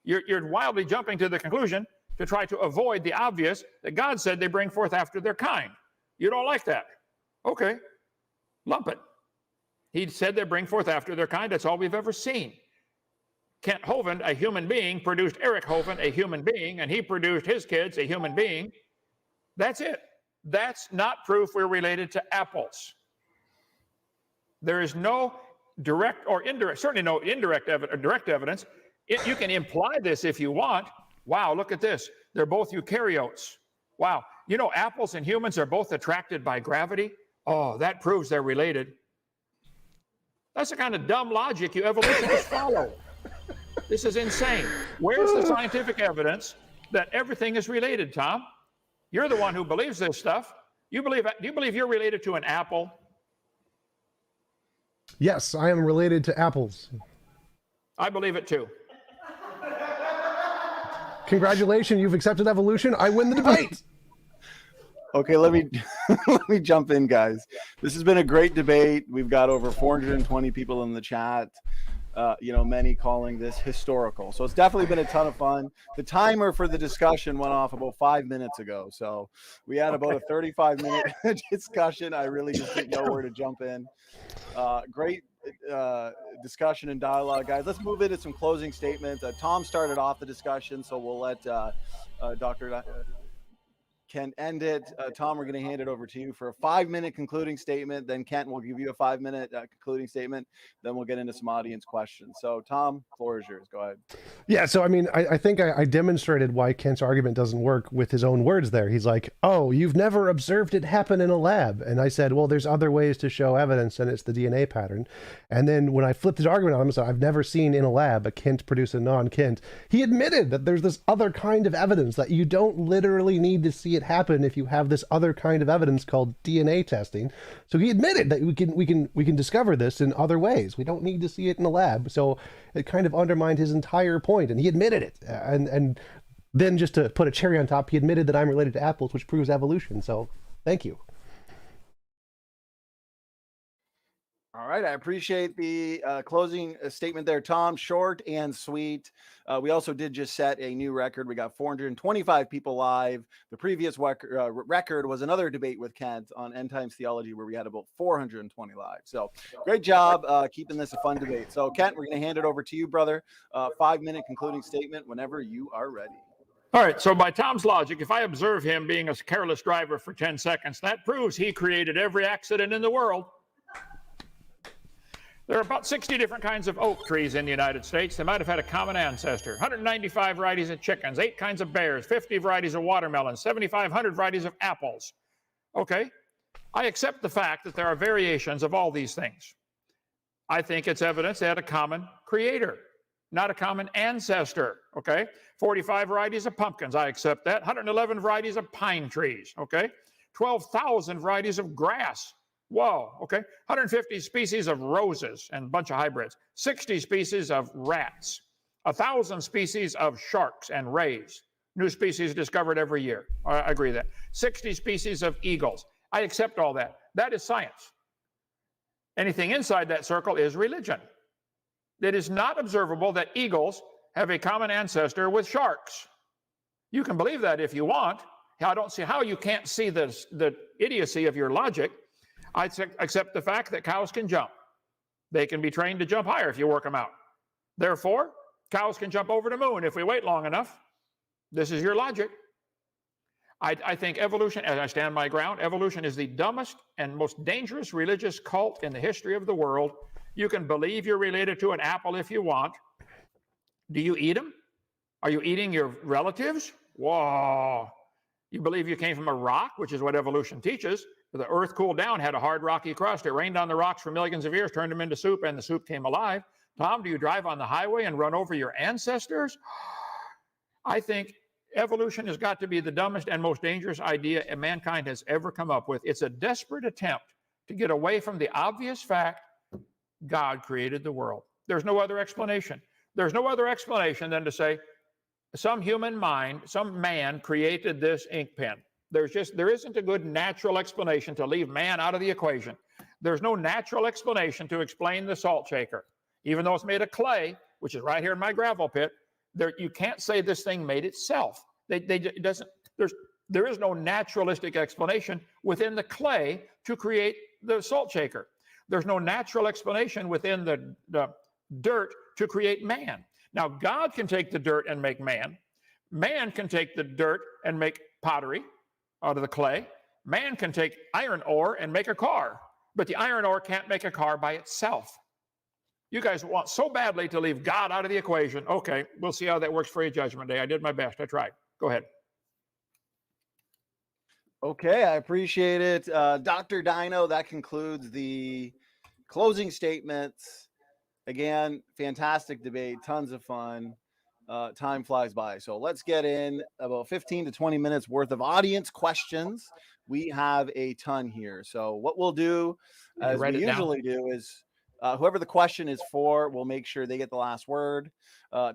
You're wildly jumping to the conclusion to try to avoid the obvious that God said they bring forth after their kind. You don't like that. Okay, lump it. He said they bring forth after their kind. That's all we've ever seen. Kent Hovind, a human being, produced Eric Hovind, a human being, and he produced his kids, a human being. That's it. That's not proof we're related to apples. There is no direct or indirect, certainly no indirect direct evidence. You can imply this if you want. Wow, look at this. They're both eukaryotes. Wow. You know, apples and humans are both attracted by gravity. Oh, that proves they're related. That's the kind of dumb logic you evolutionists follow. This is insane. Where's the scientific evidence that everything is related, Tom? You're the one who believes this stuff. Do you believe you're related to an apple? Yes, I am related to apples. I believe it too. Congratulations, you've accepted evolution. I win the debate. Okay, let me let me jump in, guys. This has been a great debate. We've got over 420 people in the chat. Many calling this historical. So it's definitely been a ton of fun. The timer for the discussion went off about 5 minutes ago. So we had about a 35-minute discussion. I really just didn't know where to jump in. Great discussion and dialogue, guys. Let's move into some closing statements. Tom started off the discussion, so we'll let Dr. Kent end it. Tom, we're going to hand it over to you for a 5-minute concluding statement. Then Kent will give you a 5-minute concluding statement. Then we'll get into some audience questions. So Tom, floor is yours. Go ahead. Yeah, so I mean, I think I demonstrated why Kent's argument doesn't work with his own words there. He's like, oh, you've never observed it happen in a lab. And I said, well, there's other ways to show evidence, and it's the DNA pattern. And then when I flipped his argument on him, so I've never seen in a lab a Kent produce a non-Kent. He admitted that there's this other kind of evidence that you don't literally need to see it happen if you have this other kind of evidence called DNA testing. So he admitted that we can discover this in other ways. We don't need to see it in a lab. So it kind of undermined his entire point, and he admitted it. And then just to put a cherry on top, he admitted that I'm related to apples, which proves evolution. So thank you. All right, I appreciate the closing statement there, Tom. Short and sweet. We also did just set a new record. We got 425 people live. The previous record was another debate with Kent on end times theology, where we had about 420 live. So great job keeping this a fun debate. So Kent, we're going to hand it over to you, brother. 5-minute concluding statement whenever you are ready. All right, so by Tom's logic, if I observe him being a careless driver for 10 seconds, that proves he created every accident in the world. There are about 60 different kinds of oak trees in the United States. They might have had a common ancestor. 195 varieties of chickens, 8 kinds of bears, 50 varieties of watermelons, 7,500 varieties of apples. Okay, I accept the fact that there are variations of all these things. I think it's evidence they had a common creator, not a common ancestor. Okay, 45 varieties of pumpkins, I accept that. 111 varieties of pine trees. Okay, 12,000 varieties of grass. Whoa, okay. 150 species of roses and a bunch of hybrids. 60 species of rats. 1,000 species of sharks and rays. New species discovered every year. I agree with that. 60 species of eagles. I accept all that. That is science. Anything inside that circle is religion. It is not observable that eagles have a common ancestor with sharks. You can believe that if you want. I don't see how you can't see the idiocy of your logic. I accept the fact that cows can jump. They can be trained to jump higher if you work them out. Therefore, cows can jump over the moon if we wait long enough. This is your logic. I think evolution, as I stand my ground, evolution is the dumbest and most dangerous religious cult in the history of the world. You can believe you're related to an apple if you want. Do you eat them? Are you eating your relatives? Whoa. You believe you came from a rock, which is what evolution teaches. The earth cooled down, had a hard rocky crust. It rained on the rocks for millions of years, turned them into soup, and the soup came alive. Tom, do you drive on the highway and run over your ancestors? I think evolution has got to be the dumbest and most dangerous idea mankind has ever come up with. It's a desperate attempt to get away from the obvious fact God created the world. There's no other explanation. There's no other explanation than to say some human mind, some man created this ink pen. There isn't a good natural explanation to leave man out of the equation. There's no natural explanation to explain the salt shaker. Even though it's made of clay, which is right here in my gravel pit, you can't say this thing made itself. There is no naturalistic explanation within the clay to create the salt shaker. There's no natural explanation within the dirt to create man. Now, God can take the dirt and make man. Man can take the dirt and make pottery out of the clay. Man can take iron ore and make a car, but the iron ore can't make a car by itself. You guys want so badly to leave God out of the equation. Okay, we'll see how that works for you, Judgment Day. I did my best. I tried. Go ahead. Okay, I appreciate it. Dr. Dino, that concludes the closing statements. Again, fantastic debate, tons of fun. Time flies by. So let's get in about 15 to 20 minutes worth of audience questions. We have a ton here. So what we'll do, as we usually do, is whoever the question is for, we'll make sure they get the last word.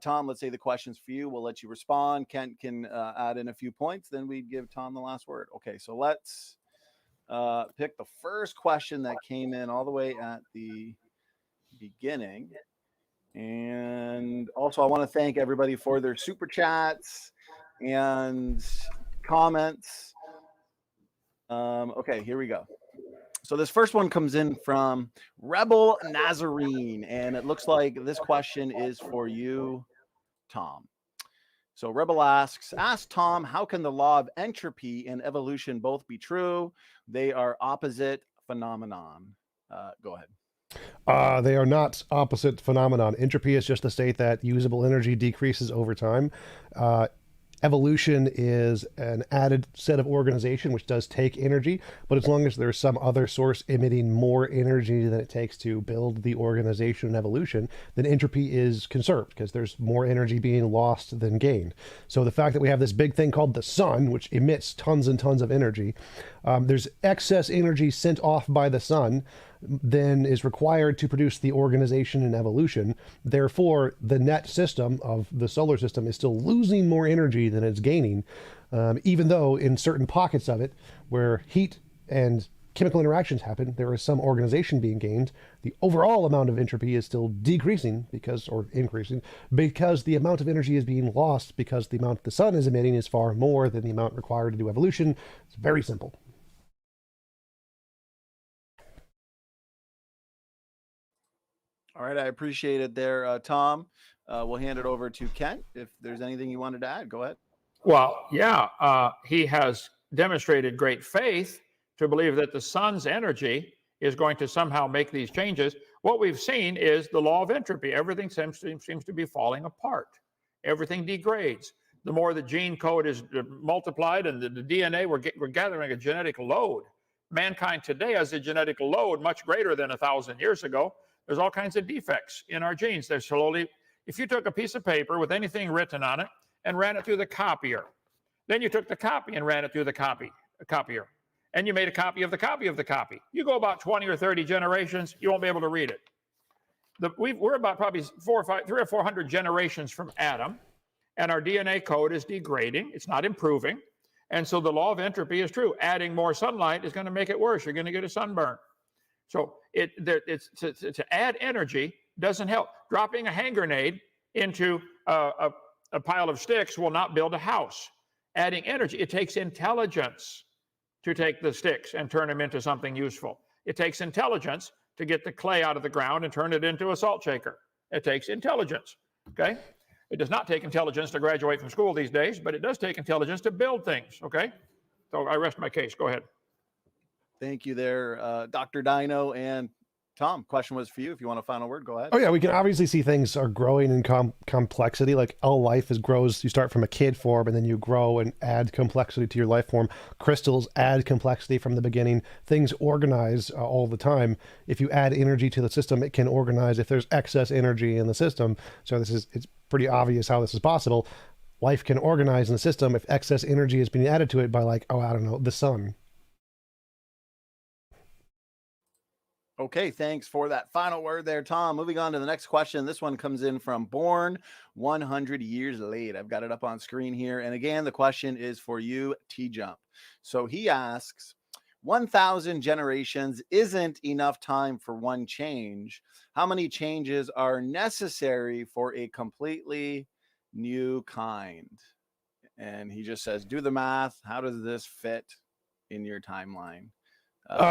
Tom, let's say the question's for you. We'll let you respond. Kent can add in a few points. Then we give Tom the last word. Okay, so let's pick the first question that came in all the way at the beginning. And also, I want to thank everybody for their super chats and comments. Okay, here we go. So this first one comes in from Rebel Nazarene, and it looks like this question is for you, Tom. So Rebel asks, ask Tom, how can the law of entropy and evolution both be true? They are opposite phenomenon. Go ahead. They are not opposite phenomenon. Entropy is just the state that usable energy decreases over time. Evolution is an added set of organization which does take energy, but as long as there's some other source emitting more energy than it takes to build the organization and evolution, then entropy is conserved because there's more energy being lost than gained. So the fact that we have this big thing called the sun, which emits tons and tons of energy, there's excess energy sent off by the sun then is required to produce the organization and evolution. Therefore, the net system of the solar system is still losing more energy than it's gaining, even though in certain pockets of it where heat and chemical interactions happen, there is some organization being gained. The overall amount of entropy is still decreasing or increasing because the amount of energy is being lost because the amount the sun is emitting is far more than the amount required to do evolution. It's very simple. All right, I appreciate it there, Tom. We'll hand it over to Kent. If there's anything you wanted to add, go ahead. Well, yeah, he has demonstrated great faith to believe that the sun's energy is going to somehow make these changes. What we've seen is the law of entropy. Everything seems to be falling apart. Everything degrades. The more the gene code is multiplied and the DNA, we're gathering a genetic load. Mankind today has a genetic load much greater than 1,000 years ago. There's all kinds of defects in our genes. They're slowly, if you took a piece of paper with anything written on it and ran it through the copier, then you took the copy and ran it through the copier, and you made a copy of the copy of the copy. You go about 20 or 30 generations, you won't be able to read it. We're about probably 300 or 400 generations from Adam, and our DNA code is degrading. It's not improving. And so the law of entropy is true. Adding more sunlight is going to make it worse. You're going to get a sunburn. So to add energy doesn't help. Dropping a hand grenade into a pile of sticks will not build a house. Adding energy, it takes intelligence to take the sticks and turn them into something useful. It takes intelligence to get the clay out of the ground and turn it into a salt shaker. It takes intelligence, okay? It does not take intelligence to graduate from school these days, but it does take intelligence to build things, okay? So I rest my case. Go ahead. Thank you there, Dr. Dino. And Tom, question was for you. If you want a final word, go ahead. Oh yeah, we can obviously see things are growing in complexity. Like all life grows. You start from a kid form, and then you grow and add complexity to your life form. Crystals add complexity from the beginning. Things organize all the time. If you add energy to the system, it can organize if there's excess energy in the system. So it's pretty obvious how this is possible. Life can organize in the system if excess energy is being added to it by, like, oh, I don't know, the sun. Okay, thanks for that final word there, Tom. Moving on to the next question. This one comes in from Born 100 Years Late. I've got it up on screen here. And again, the question is for you, TJump. So he asks, 1,000 generations isn't enough time for one change. How many changes are necessary for a completely new kind? And he just says, do the math. How does this fit in your timeline?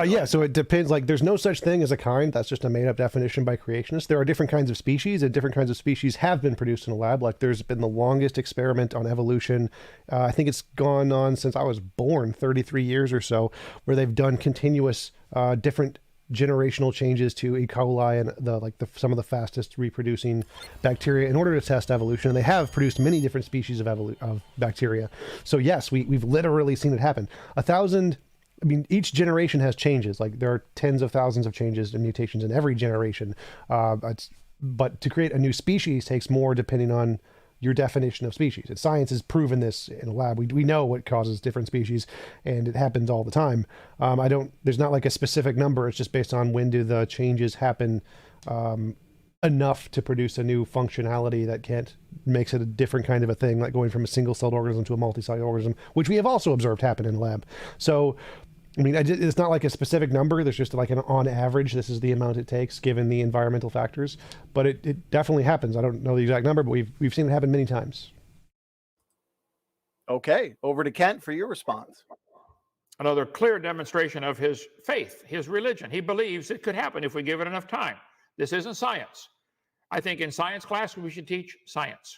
Yeah, so it depends. Like, there's no such thing as a kind. That's just a made-up definition by creationists. There are different kinds of species, and different kinds of species have been produced in a lab. Like, there's been the longest experiment on evolution. I think it's gone on since I was born, 33 years or so, where they've done continuous different generational changes to E. coli and some of the fastest reproducing bacteria in order to test evolution. And they have produced many different species of bacteria. So yes, we've literally seen it happen. 1,000. I mean, each generation has changes. Like, there are tens of thousands of changes and mutations in every generation. But to create a new species takes more, depending on your definition of species. And science has proven this in a lab. We know what causes different species, and it happens all the time. There's not like a specific number. It's just based on when do the changes happen enough to produce a new functionality that makes it a different kind of a thing, like going from a single-celled organism to a multicellular organism, which we have also observed happen in a lab. So, I mean, it's not like a specific number. There's just like an on average, this is the amount it takes given the environmental factors. But it definitely happens. I don't know the exact number, but we've seen it happen many times. Okay, over to Kent for your response. Another clear demonstration of his faith, his religion. He believes it could happen if we give it enough time. This isn't science. I think in science class, we should teach science.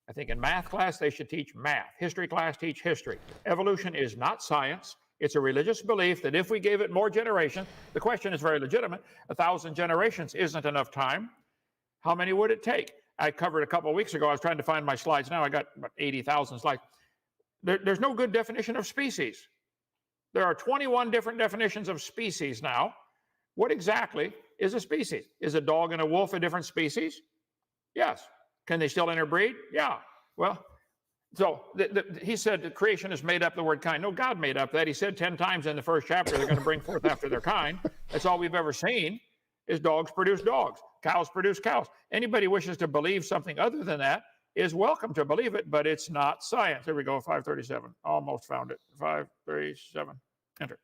I think in math class, they should teach math. History class, teach history. Evolution is not science. It's a religious belief that if we gave it more generations, the question is very legitimate. 1,000 generations isn't enough time. How many would it take? I covered a couple of weeks ago. I was trying to find my slides now. I got about 80,000 slides. There's no good definition of species. There are 21 different definitions of species now. What exactly is a species? Is a dog and a wolf a different species? Yes. Can they still interbreed? Yeah. Well, so he said that creation has made up the word kind. No, God made up that. He said 10 times in the first chapter they're going to bring forth after their kind. That's all we've ever seen is dogs produce dogs. Cows produce cows. Anybody wishes to believe something other than that is welcome to believe it, but it's not science. There we go, 537. Almost found it. 537. Enter.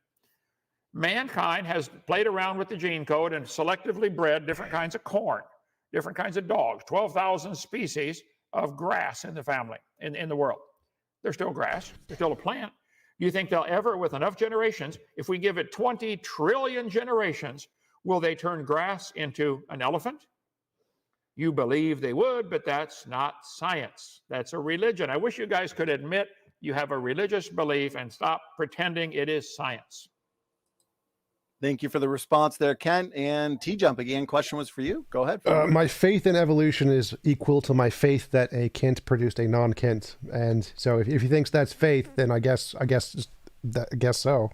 Mankind has played around with the gene code and selectively bred different kinds of corn, different kinds of dogs, 12,000 species of grass in the family, in the world. They're still grass. They're still a plant. Do you think they'll ever, with enough generations, if we give it 20 trillion generations, will they turn grass into an elephant? You believe they would, but that's not science. That's a religion. I wish you guys could admit you have a religious belief and stop pretending it is science. Thank you for the response there, Kent. And TJump, again, question was for you. Go ahead. My faith in evolution is equal to my faith that a Kent produced a non-Kent. And so if he thinks that's faith, then I guess so.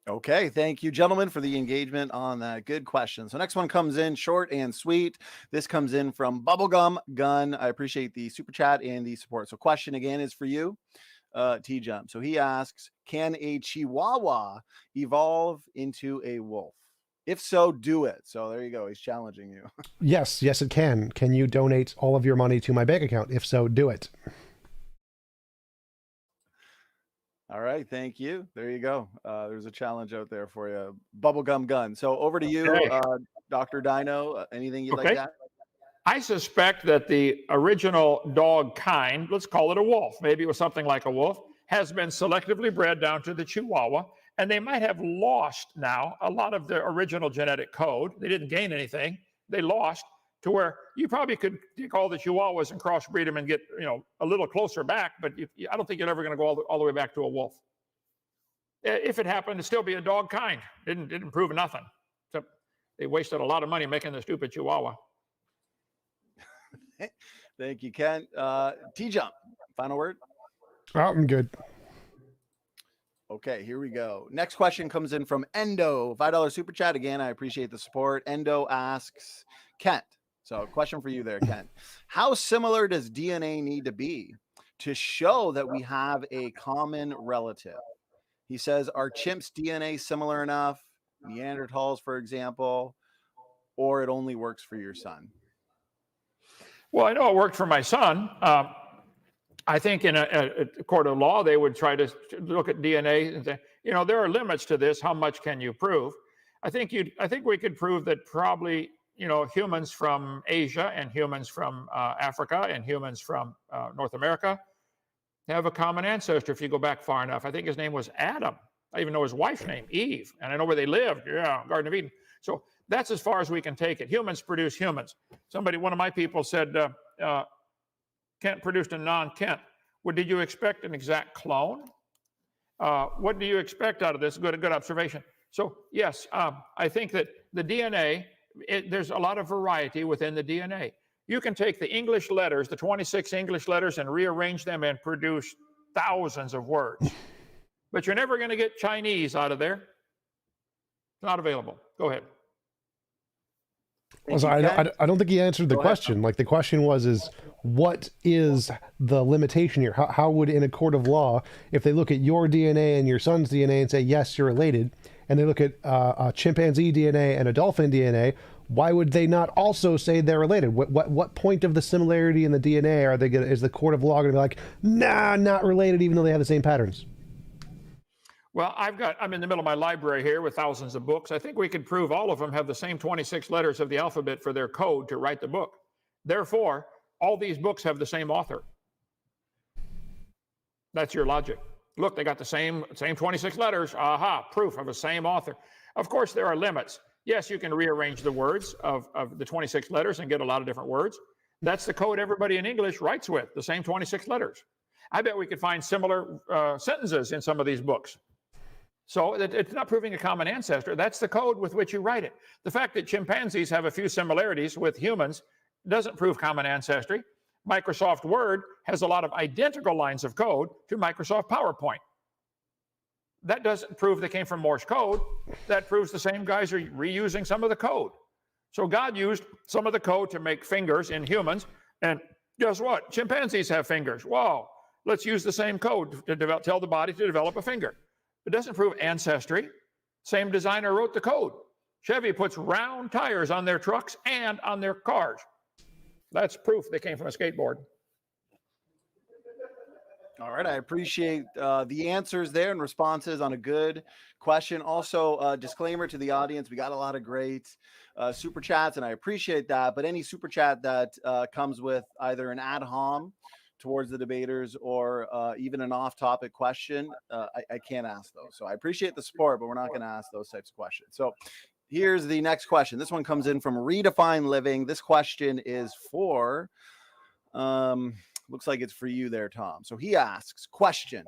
Okay, thank you, gentlemen, for the engagement on that. Good question. So next one comes in short and sweet. This comes in from Bubblegum Gun. I appreciate the super chat and the support. So question again is for you, TJump. So he asks, can a Chihuahua evolve into a wolf? If so, do it. So there you go. He's challenging you. Yes, it can. Can you donate all of your money to my bank account? If so, do it. All right, thank you. There you go. There's a challenge out there for you. Bubblegum Gun. So over to you, Dr. Dino. Anything you'd like to add? I suspect that the original dog kind, let's call it a wolf, maybe it was something like a wolf, has been selectively bred down to the Chihuahua, and they might have lost now a lot of their original genetic code. They didn't gain anything. They lost to where you probably could take all the Chihuahuas and crossbreed them and get, a little closer back, but I don't think you're ever going to go all the way back to a wolf. If it happened, it'd still be a dog kind. Didn't prove nothing. Except they wasted a lot of money making the stupid Chihuahua. Thank you, Ken. TJump, final word? Oh, I'm good. Okay, here we go. Next question comes in from Endo. $5 super chat. Again, I appreciate the support. Endo asks, Kent. So question for you there, Kent. How similar does DNA need to be to show that we have a common relative? He says, are chimps' DNA similar enough, Neanderthals, for example, or it only works for your son? Well, I know it worked for my son. I think in a court of law, they would try to look at DNA and say, there are limits to this. How much can you prove? I think we could prove that probably, humans from Asia and humans from Africa and humans from North America have a common ancestor if you go back far enough. I think his name was Adam. I even know his wife's name, Eve, and I know where they lived. Yeah, Garden of Eden. So that's as far as we can take it. Humans produce humans. One of my people said, Kent produced a non-Kent. Well, did you expect an exact clone? What do you expect out of this? Good observation. So yes, I think that the DNA, there's a lot of variety within the DNA. You can take the English letters, the 26 English letters, and rearrange them and produce thousands of words. But you're never going to get Chinese out of there. It's not available. Go ahead. So I don't think he answered the question. Like the question was, what is the limitation here? How would, in a court of law, if they look at your DNA and your son's DNA and say, yes, you're related, and they look at a chimpanzee DNA and a dolphin DNA, why would they not also say they're related? What point of the similarity in the DNA are they is the court of law going to be like, nah, not related, even though they have the same patterns? Well, I'm in the middle of my library here with thousands of books. I think we could prove all of them have the same 26 letters of the alphabet for their code to write the book. Therefore, all these books have the same author. That's your logic. Look, they got the same 26 letters. Aha, proof of the same author. Of course, there are limits. Yes, you can rearrange the words of the 26 letters and get a lot of different words. That's the code everybody in English writes with, the same 26 letters. I bet we could find similar sentences in some of these books. So it's not proving a common ancestor. That's the code with which you write it. The fact that chimpanzees have a few similarities with humans doesn't prove common ancestry. Microsoft Word has a lot of identical lines of code to Microsoft PowerPoint. That doesn't prove they came from Morse code. That proves the same guys are reusing some of the code. So God used some of the code to make fingers in humans. And guess what? Chimpanzees have fingers. Whoa, let's use the same code to tell the body to develop a finger. It doesn't prove ancestry. Same designer wrote the code. Chevy puts round tires on their trucks and on their cars. That's proof they came from a skateboard. All right, I appreciate the answers there and responses on a good question. Also, disclaimer to the audience, we got a lot of great super chats, and I appreciate that. But any super chat that comes with either an ad hom towards the debaters or even an off-topic question, I can't ask those. So I appreciate the support, but we're not going to ask those types of questions. So here's the next question. This one comes in from Redefine Living. This question is for, looks like it's for you there, Tom. So he asks, question,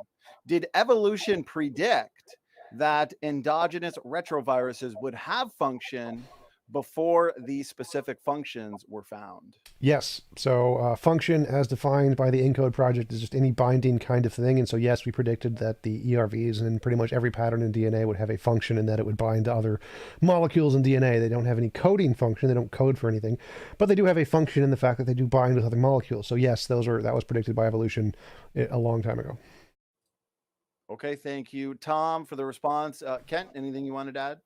did evolution predict that endogenous retroviruses would have function before these specific functions were found? Yes. So function as defined by the ENCODE project is just any binding kind of thing. And so, yes, we predicted that the ERVs and pretty much every pattern in DNA would have a function in that it would bind to other molecules in DNA. They don't have any coding function. They don't code for anything, but they do have a function in the fact that they do bind with other molecules. So yes, that was predicted by evolution a long time ago. Okay. Thank you, Tom, for the response. Kent, anything you wanted to add?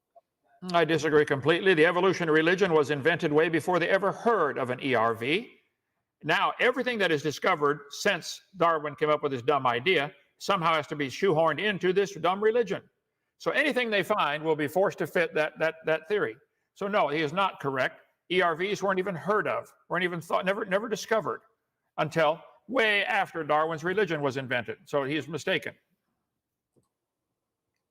I disagree completely. The evolution of religion was invented way before they ever heard of an ERV. Now, everything that is discovered since Darwin came up with this dumb idea somehow has to be shoehorned into this dumb religion. So anything they find will be forced to fit that theory. So no, he is not correct. ERVs weren't even heard of, weren't even thought, never discovered until way after Darwin's religion was invented. So he is mistaken.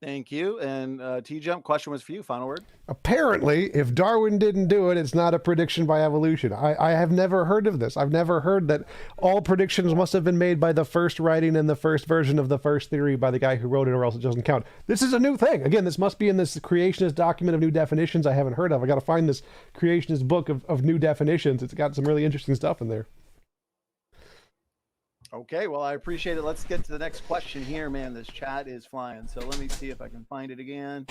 Thank you. And TJump, question was for you. Final word. Apparently, if Darwin didn't do it, it's not a prediction by evolution. I have never heard of this. I've never heard that all predictions must have been made by the first writing and the first version of the first theory by the guy who wrote it, or else it doesn't count. This is a new thing. Again, this must be in this creationist document of new definitions I haven't heard of. I got to find this creationist book of new definitions. It's got some really interesting stuff in there. Okay, well, I appreciate it. Let's get to the next question here, man. This chat is flying. So let me see if I can find it again.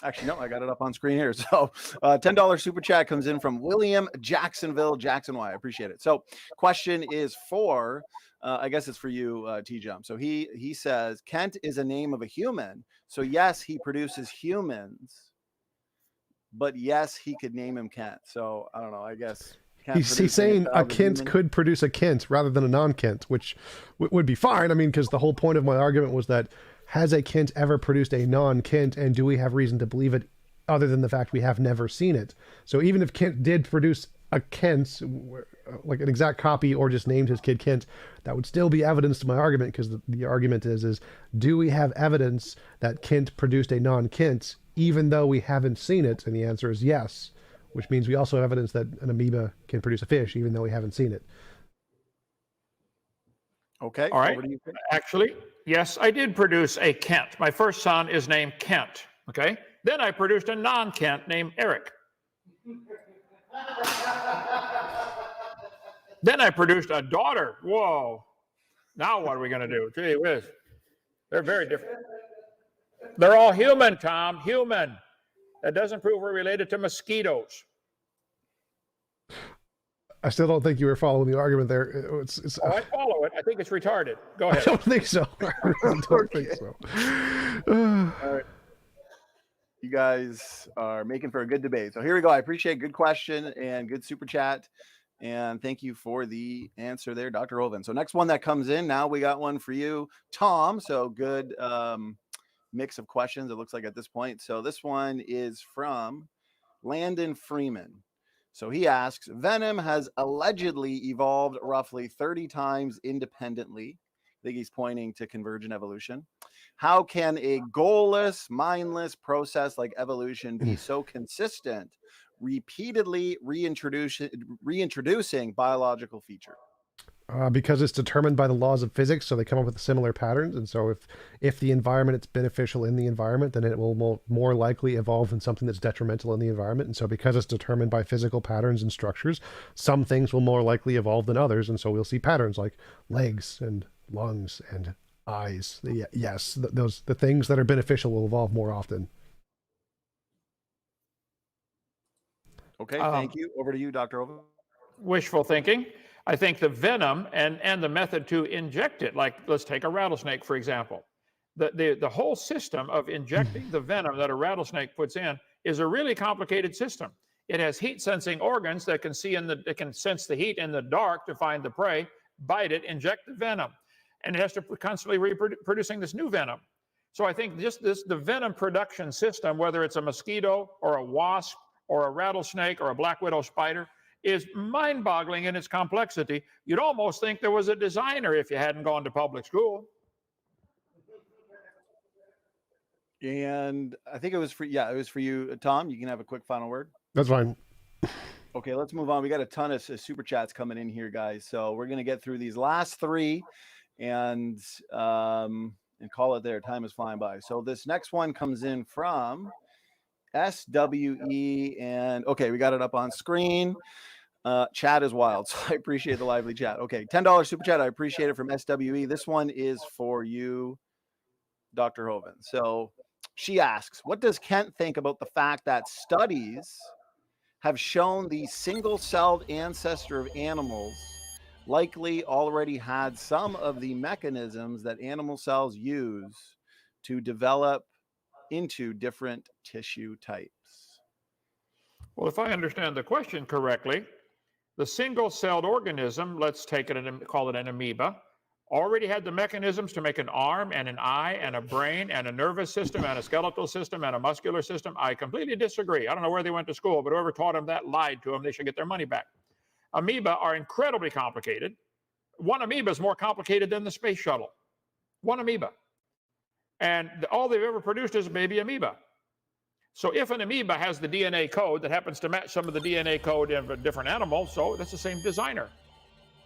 Actually, no, I got it up on screen here. So $10 super chat comes in from William Jacksonville, Jackson Y. I appreciate it. So question is for, I guess it's for you, TJump. So he says, Kent is a name of a human. So yes, he produces humans, but yes, he could name him Kent. So I don't know, I guess. He's saying a Kent could produce a Kent rather than a non-Kent, which would be fine. I mean, because the whole point of my argument was that has a Kent ever produced a non-Kent, and do we have reason to believe it other than the fact we have never seen it? So even if Kent did produce a Kent, like an exact copy, or just named his kid Kent, that would still be evidence to my argument, because the argument is do we have evidence that Kent produced a non-Kent even though we haven't seen it? And the answer is yes, which means we also have evidence that an amoeba can produce a fish even though we haven't seen it. Okay. All right. Actually, yes, I did produce a Kent. My first son is named Kent. Okay. Then I produced a non-Kent named Eric. Then I produced a daughter. Whoa. Now what are we going to do? Gee whiz. They're very different. They're all human, Tom. Human. That doesn't prove we're related to mosquitoes. I still don't think you were following the argument there. I follow it. I think it's retarded. Go ahead. I don't think so. I really don't think so. All right. You guys are making for a good debate. So here we go. I appreciate good question and good super chat. And thank you for the answer there, Dr. Hovind. So next one that comes in, now we got one for you, Tom. So good mix of questions, it looks like at this point. So this one is from Landon Freeman. So he asks, venom has allegedly evolved roughly 30 times independently. I think he's pointing to convergent evolution. How can a goalless, mindless process like evolution be so consistent, repeatedly reintroducing biological features? Because it's determined by the laws of physics, so they come up with similar patterns. And so if the environment is beneficial in the environment, then it will more likely evolve in something that's detrimental in the environment. And so because it's determined by physical patterns and structures, some things will more likely evolve than others. And so we'll see patterns like legs and lungs and eyes. Yes, the things that are beneficial will evolve more often. Okay, thank you. Over to you, Dr. Hovind. Wishful thinking. I think the venom and the method to inject it, like let's take a rattlesnake, for example. The whole system of injecting the venom that a rattlesnake puts in is a really complicated system. It has heat sensing organs that can sense the heat in the dark to find the prey, bite it, inject the venom. And it has to constantly reproducing this new venom. So I think the venom production system, whether it's a mosquito or a wasp or a rattlesnake or a black widow spider, is mind-boggling in its complexity. You'd almost think there was a designer if you hadn't gone to public school. And I think it was for you, Tom. You can have a quick final word. That's fine. Okay, let's move on. We got a ton of super chats coming in here, guys. So we're gonna get through these last three and call it there. Time is flying by. So this next one comes in from SWE, and okay, we got it up on screen. Chat is wild, so I appreciate the lively chat. Okay, $10 super chat. I appreciate it from SWE. This one is for you, Dr. Hovind. So she asks, what does Kent think about the fact that studies have shown the single-celled ancestor of animals likely already had some of the mechanisms that animal cells use to develop into different tissue types? Well, if I understand the question correctly, the single-celled organism, let's take it and call it an amoeba, already had the mechanisms to make an arm and an eye and a brain and a nervous system and a skeletal system and a muscular system. I completely disagree. I don't know where they went to school, but whoever taught them that lied to them. They should get their money back. Amoeba are incredibly complicated. One amoeba is more complicated than the space shuttle. One amoeba. And all they've ever produced is a baby amoeba. So if an amoeba has the DNA code that happens to match some of the DNA code of a different animal, so that's the same designer.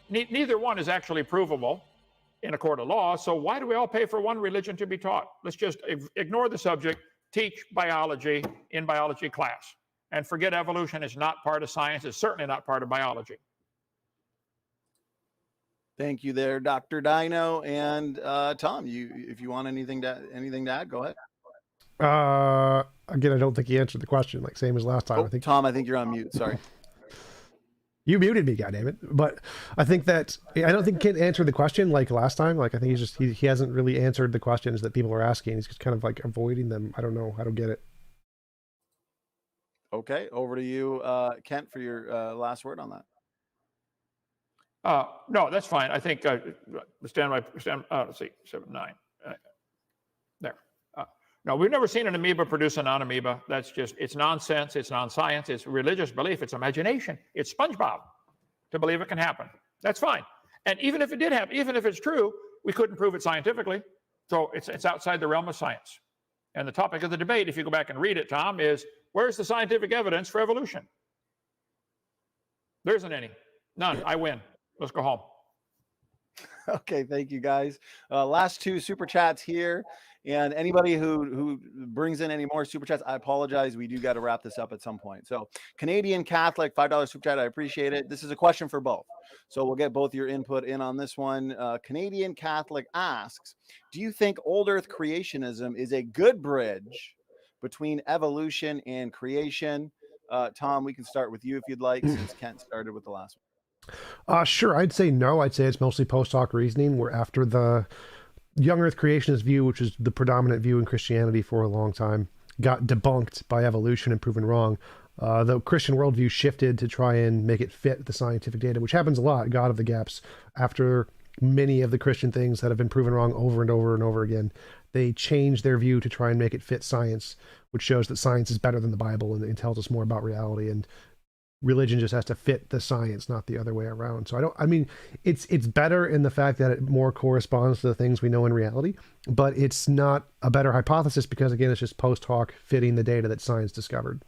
Neither one is actually provable in a court of law, so why do we all pay for one religion to be taught? Let's just ignore the subject, teach biology in biology class, and forget evolution is not part of science. It's certainly not part of biology. Thank you there, Dr. Dino. And Tom, if you want anything to add, go ahead. Again, I don't think he answered the question, like same as last time. Oh, I think Tom, I think you're on mute. Sorry. you muted me, goddammit. But I think that I don't think Kent answered the question like last time. Like I think he hasn't really answered the questions that people are asking. He's just kind of like avoiding them. I don't know. I don't get it. Okay, over to you, Kent, for your last word on that. No, that's fine. I think let's see, 7, 9. There. No, we've never seen an amoeba produce a non-amoeba. That's just, it's nonsense. It's non-science. It's religious belief. It's imagination. It's SpongeBob to believe it can happen. That's fine. And even if it did happen, even if it's true, we couldn't prove it scientifically. So it's outside the realm of science. And the topic of the debate, if you go back and read it, Tom, is where's the scientific evidence for evolution? There isn't any. None. I win. Let's go home. Okay, thank you guys. Last 2 super chats here, and anybody who brings in any more super chats, I apologize. We do got to wrap this up at some point. So, Canadian Catholic $5 super chat, I appreciate it. This is a question for both, so we'll get both your input in on this one. Canadian Catholic asks, do you think old Earth creationism is a good bridge between evolution and creation? Tom, we can start with you if you'd like, since Kent started with the last one. Sure. I'd say no. I'd say it's mostly post hoc reasoning. We're after the young Earth creationist view, which is the predominant view in Christianity for a long time, got debunked by evolution and proven wrong. The Christian worldview shifted to try and make it fit the scientific data, which happens a lot. God of the gaps. After many of the Christian things that have been proven wrong over and over and over again, they change their view to try and make it fit science, which shows that science is better than the Bible and tells us more about reality. And religion just has to fit the science, not the other way around. So I mean, it's better in the fact that it more corresponds to the things we know in reality, but it's not a better hypothesis because, again, it's just post hoc fitting the data that science discovered.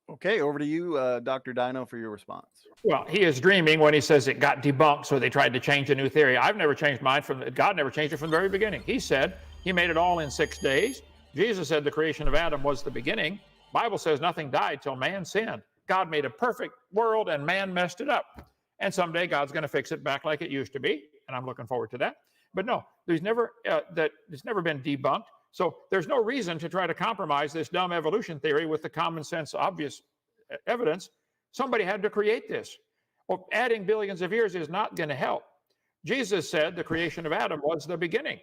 Okay, over to you, Dr. Dino, for your response. Well, he is dreaming when he says it got debunked, so they tried to change a new theory. I've never changed mine God never changed it from the very beginning. He said he made it all in 6 days. Jesus said the creation of Adam was the beginning. Bible says nothing died till man sinned. God made a perfect world and man messed it up. And someday God's going to fix it back like it used to be. And I'm looking forward to that. But no, it's never been debunked. So there's no reason to try to compromise this dumb evolution theory with the common sense, obvious evidence. Somebody had to create this. Well, adding billions of years is not going to help. Jesus said the creation of Adam was the beginning.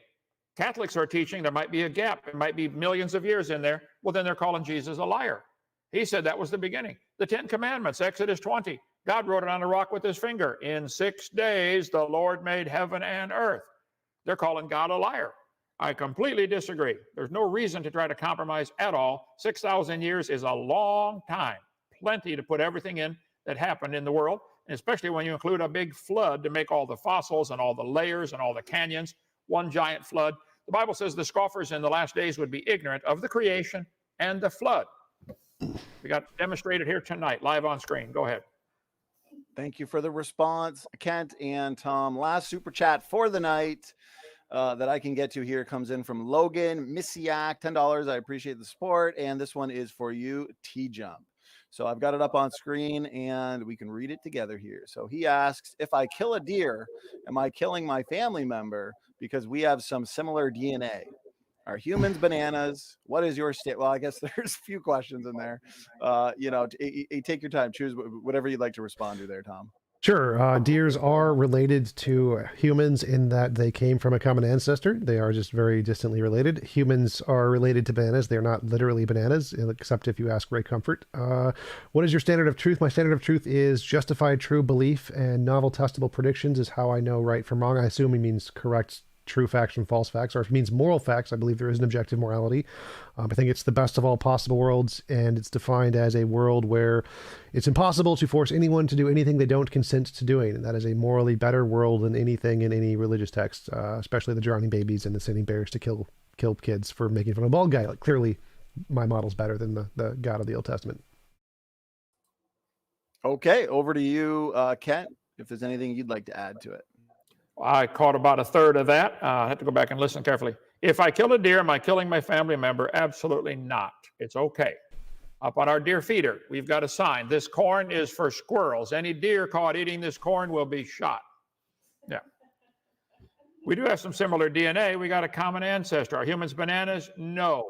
Catholics are teaching there might be a gap. There might be millions of years in there. Well, then they're calling Jesus a liar. He said that was the beginning. The 10 Commandments, Exodus 20. God wrote it on a rock with his finger. In 6 days, the Lord made heaven and earth. They're calling God a liar. I completely disagree. There's no reason to try to compromise at all. 6,000 years is a long time. Plenty to put everything in that happened in the world, and especially when you include a big flood to make all the fossils and all the layers and all the canyons, one giant flood. The Bible says the scoffers in the last days would be ignorant of the creation and the flood. We got demonstrated here tonight, live on screen. Go ahead. Thank you for the response, Kent and Tom. Last super chat for the night that I can get to here comes in from Logan Missiak, $10. I appreciate the support. And this one is for you, TJump. So I've got it up on screen and we can read it together here. So he asks, if I kill a deer, am I killing my family member because we have some similar DNA? Are humans bananas? What is your state? Well, I guess there's a few questions in there. Take your time. Choose whatever you'd like to respond to there, Tom. Sure. Deers are related to humans in that they came from a common ancestor. They are just very distantly related. Humans are related to bananas. They're not literally bananas, except if you ask Ray Comfort. What is your standard of truth? My standard of truth is justified true belief, and novel testable predictions is how I know right from wrong. I assume he means correct true facts from false facts, or if it means moral facts, I believe there is an objective morality. I think it's the best of all possible worlds, and it's defined as a world where it's impossible to force anyone to do anything they don't consent to doing, and that is a morally better world than anything in any religious text, especially the drowning babies and the sending bears to kill kids for making fun of a bald guy. Like, clearly, my model's better than the God of the Old Testament. Okay, over to you, Kent, if there's anything you'd like to add to it. I caught about a third of that. I have to go back and listen carefully. If I kill a deer, am I killing my family member? Absolutely not. It's okay. Up on our deer feeder, we've got a sign. This corn is for squirrels. Any deer caught eating this corn will be shot. Yeah. We do have some similar DNA. We got a common ancestor. Are humans bananas? No.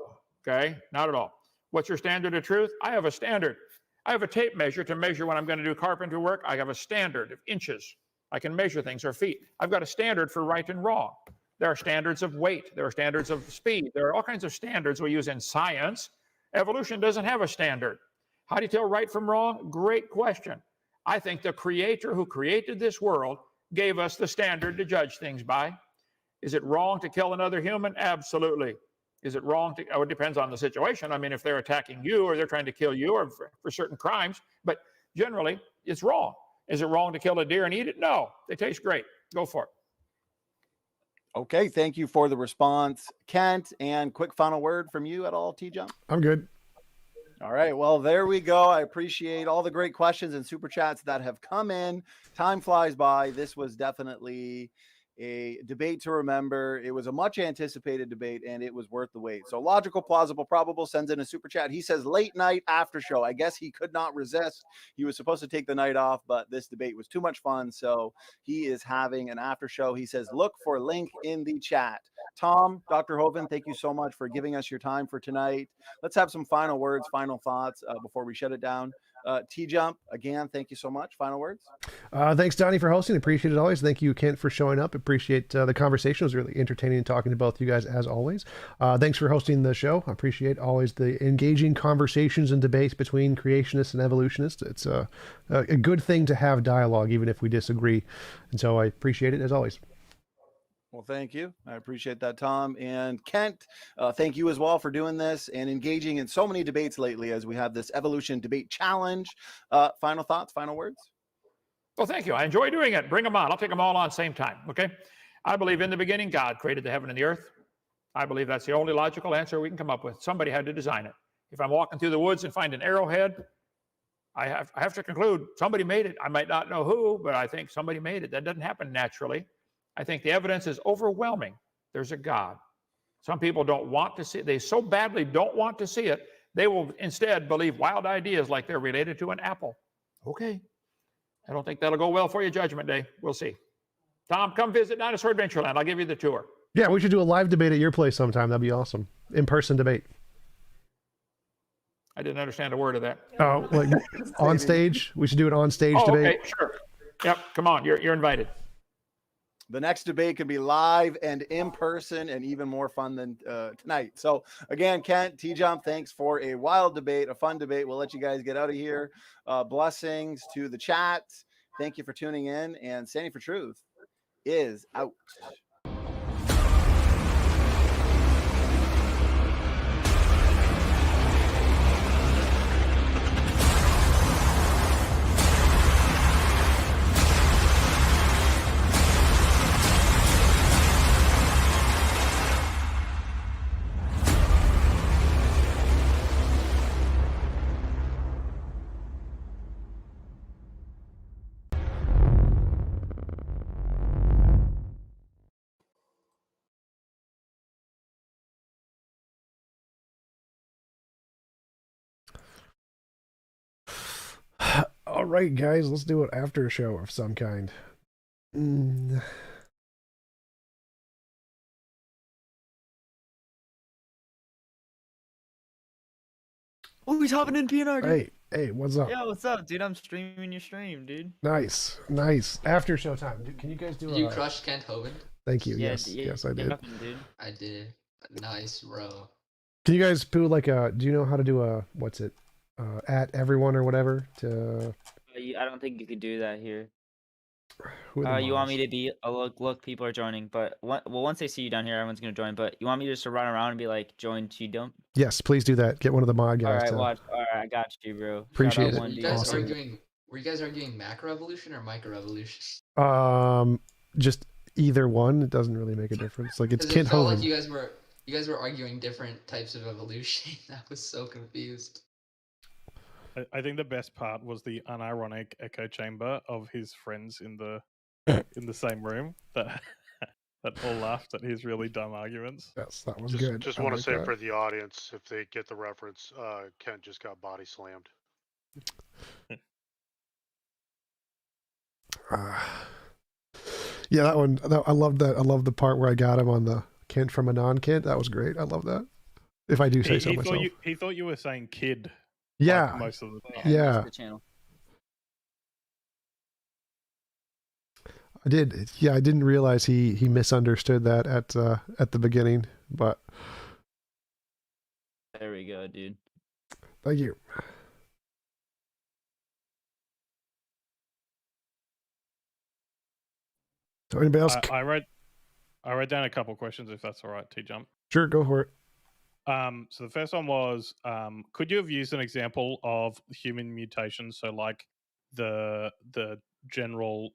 Okay, not at all. What's your standard of truth? I have a standard. I have a tape measure to measure when I'm going to do carpentry work. I have a standard of inches. I can measure things, or feet. I've got a standard for right and wrong. There are standards of weight. There are standards of speed. There are all kinds of standards we use in science. Evolution doesn't have a standard. How do you tell right from wrong? Great question. I think the creator who created this world gave us the standard to judge things by. Is it wrong to kill another human? Absolutely. Is it wrong to, oh, it depends on the situation. I mean, if they're attacking you or they're trying to kill you or for certain crimes, but generally it's wrong. Is it wrong to kill a deer and eat it? No, they taste great. Go for it. Okay, thank you for the response, Kent. And quick final word from you at all, TJump? I'm good. All right, well, there we go. I appreciate all the great questions and super chats that have come in. Time flies by. This was definitely a debate to remember. It was a much anticipated debate and it was worth the wait. So Logical, Plausible, Probable sends in a super chat. He says late night after show. I guess he could not resist. He was supposed to take the night off, but this debate was too much fun. So he is having an after show. He says, look for link in the chat. Tom, Dr. Hovind, thank you so much for giving us your time for tonight. Let's have some final words, final thoughts before we shut it down. TJump, again, thank you so much. Final words. Thanks, Donnie, for hosting. Appreciate it always. Thank you, Kent, for showing up. Appreciate the conversation. It was really entertaining talking to both you guys as always. Thanks for hosting the show. I appreciate always the engaging conversations and debates between creationists and evolutionists. It's a good thing to have dialogue, even if we disagree. And so I appreciate it as always. Well, thank you. I appreciate that, Tom. And Kent, thank you as well for doing this and engaging in so many debates lately as we have this evolution debate challenge. Final thoughts, final words? Well, thank you. I enjoy doing it. Bring them on. I'll take them all on same time, okay? I believe in the beginning, God created the heaven and the earth. I believe that's the only logical answer we can come up with. Somebody had to design it. If I'm walking through the woods and find an arrowhead, I have to conclude somebody made it. I might not know who, but I think somebody made it. That doesn't happen naturally. I think the evidence is overwhelming. There's a God. Some people don't want to see it. They so badly don't want to see it, they will instead believe wild ideas like they're related to an apple. Okay. I don't think that'll go well for you Judgment Day. We'll see. Tom, come visit Dinosaur Adventureland. I'll give you the tour. Yeah, we should do a live debate at your place sometime. That'd be awesome. In-person debate. I didn't understand a word of that. Oh, like on stage? We should do an on-stage debate. Okay, sure. Yep, come on. You're invited. The next debate could be live and in person and even more fun than tonight. So again, Kent, TJump, thanks for a wild debate, a fun debate. We'll let you guys get out of here. Blessings to the chat. Thank you for tuning in, and Standing for Truth is out. All right, guys, let's do an after show of some kind. Oh, he's hopping in PNR, dude. Hey, what's up? Yo, what's up, dude? I'm streaming your stream, dude. Nice. After show time. Can you guys do You crushed Kent Hovind? Thank you. Yeah, Yes, I did. Dude. I did. Nice, bro. Can you guys do like do you know how to do a, what's it? At everyone or whatever to... I don't think you could do that here. You want me to be look, people are joining, but once they see you down here, everyone's gonna join. But you want me just to run around and be like, join TJump? Yes, please do that. Get one of the mod guys. All right, I got you, bro. Appreciate it. Were you guys arguing macro evolution or micro evolution? Just either one. It doesn't really make a difference. Like, it's Kent felt Hovind. like you guys were arguing different types of evolution. I was so confused. I think the best part was the unironic echo chamber of his friends in the same room that all laughed at his really dumb arguments. Yes, that was good. Just want to say for the audience, if they get the reference, Kent just got body slammed. Yeah, that one. I love that. I love the part where I got him on the Kent from a non-Kent. That was great. I love that. If I do say so myself. He thought you were saying kid. Yeah. Like most of the time. I missed Yeah. the channel. I did. Yeah, I didn't realize he misunderstood that at the beginning. But There we go, dude. thank you. So anybody else? I wrote down a couple questions if that's all right. TJump. Sure, go for it. So the first one was, could you have used an example of human mutations? So like the general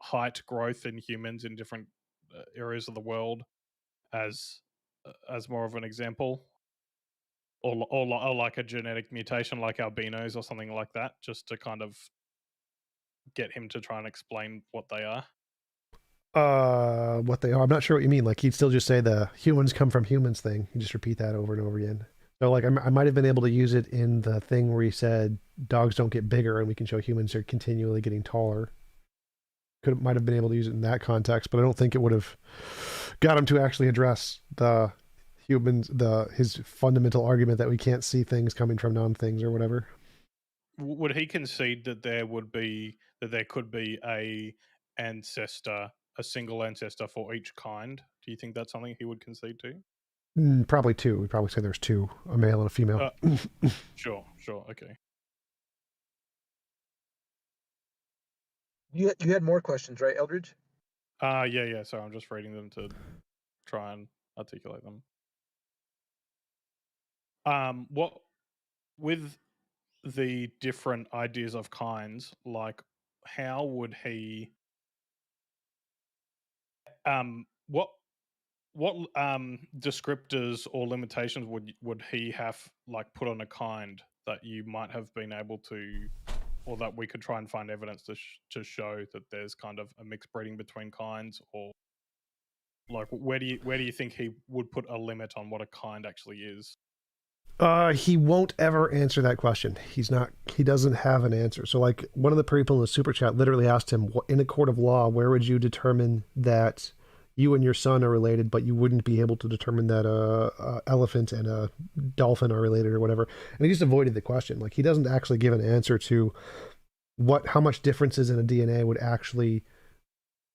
height growth in humans in different areas of the world as more of an example, or like a genetic mutation like albinos or something like that, just to kind of get him to try and explain what they are. What they are. I'm not sure what you mean. Like he'd still just say the humans come from humans thing. You just repeat that over and over again. So like I might have been able to use it in the thing where he said dogs don't get bigger and we can show humans are continually getting taller. Might have been able to use it in that context, but I don't think it would have got him to actually address the humans, his fundamental argument that we can't see things coming from non-things or whatever. Would he concede that there could be a single ancestor for each kind? Do you think that's something he would concede to? Probably two. We'd probably say there's two, a male and a female. Sure, okay. You had more questions, right, Eldridge? Yeah. So I'm just reading them to try and articulate them. What with the different ideas of kinds, like how would he what descriptors or limitations would he have like put on a kind that you might have been able to, or that we could try and find evidence to show that there's kind of a mixed breeding between kinds? Or like where do you think he would put a limit on what a kind actually is? He won't ever answer that question. He doesn't have an answer. So like one of the people in the super chat literally asked him, in a court of law, where would you determine that you and your son are related, but you wouldn't be able to determine that a elephant and a dolphin are related or whatever? And he just avoided the question. Like he doesn't actually give an answer to how much differences in a DNA would actually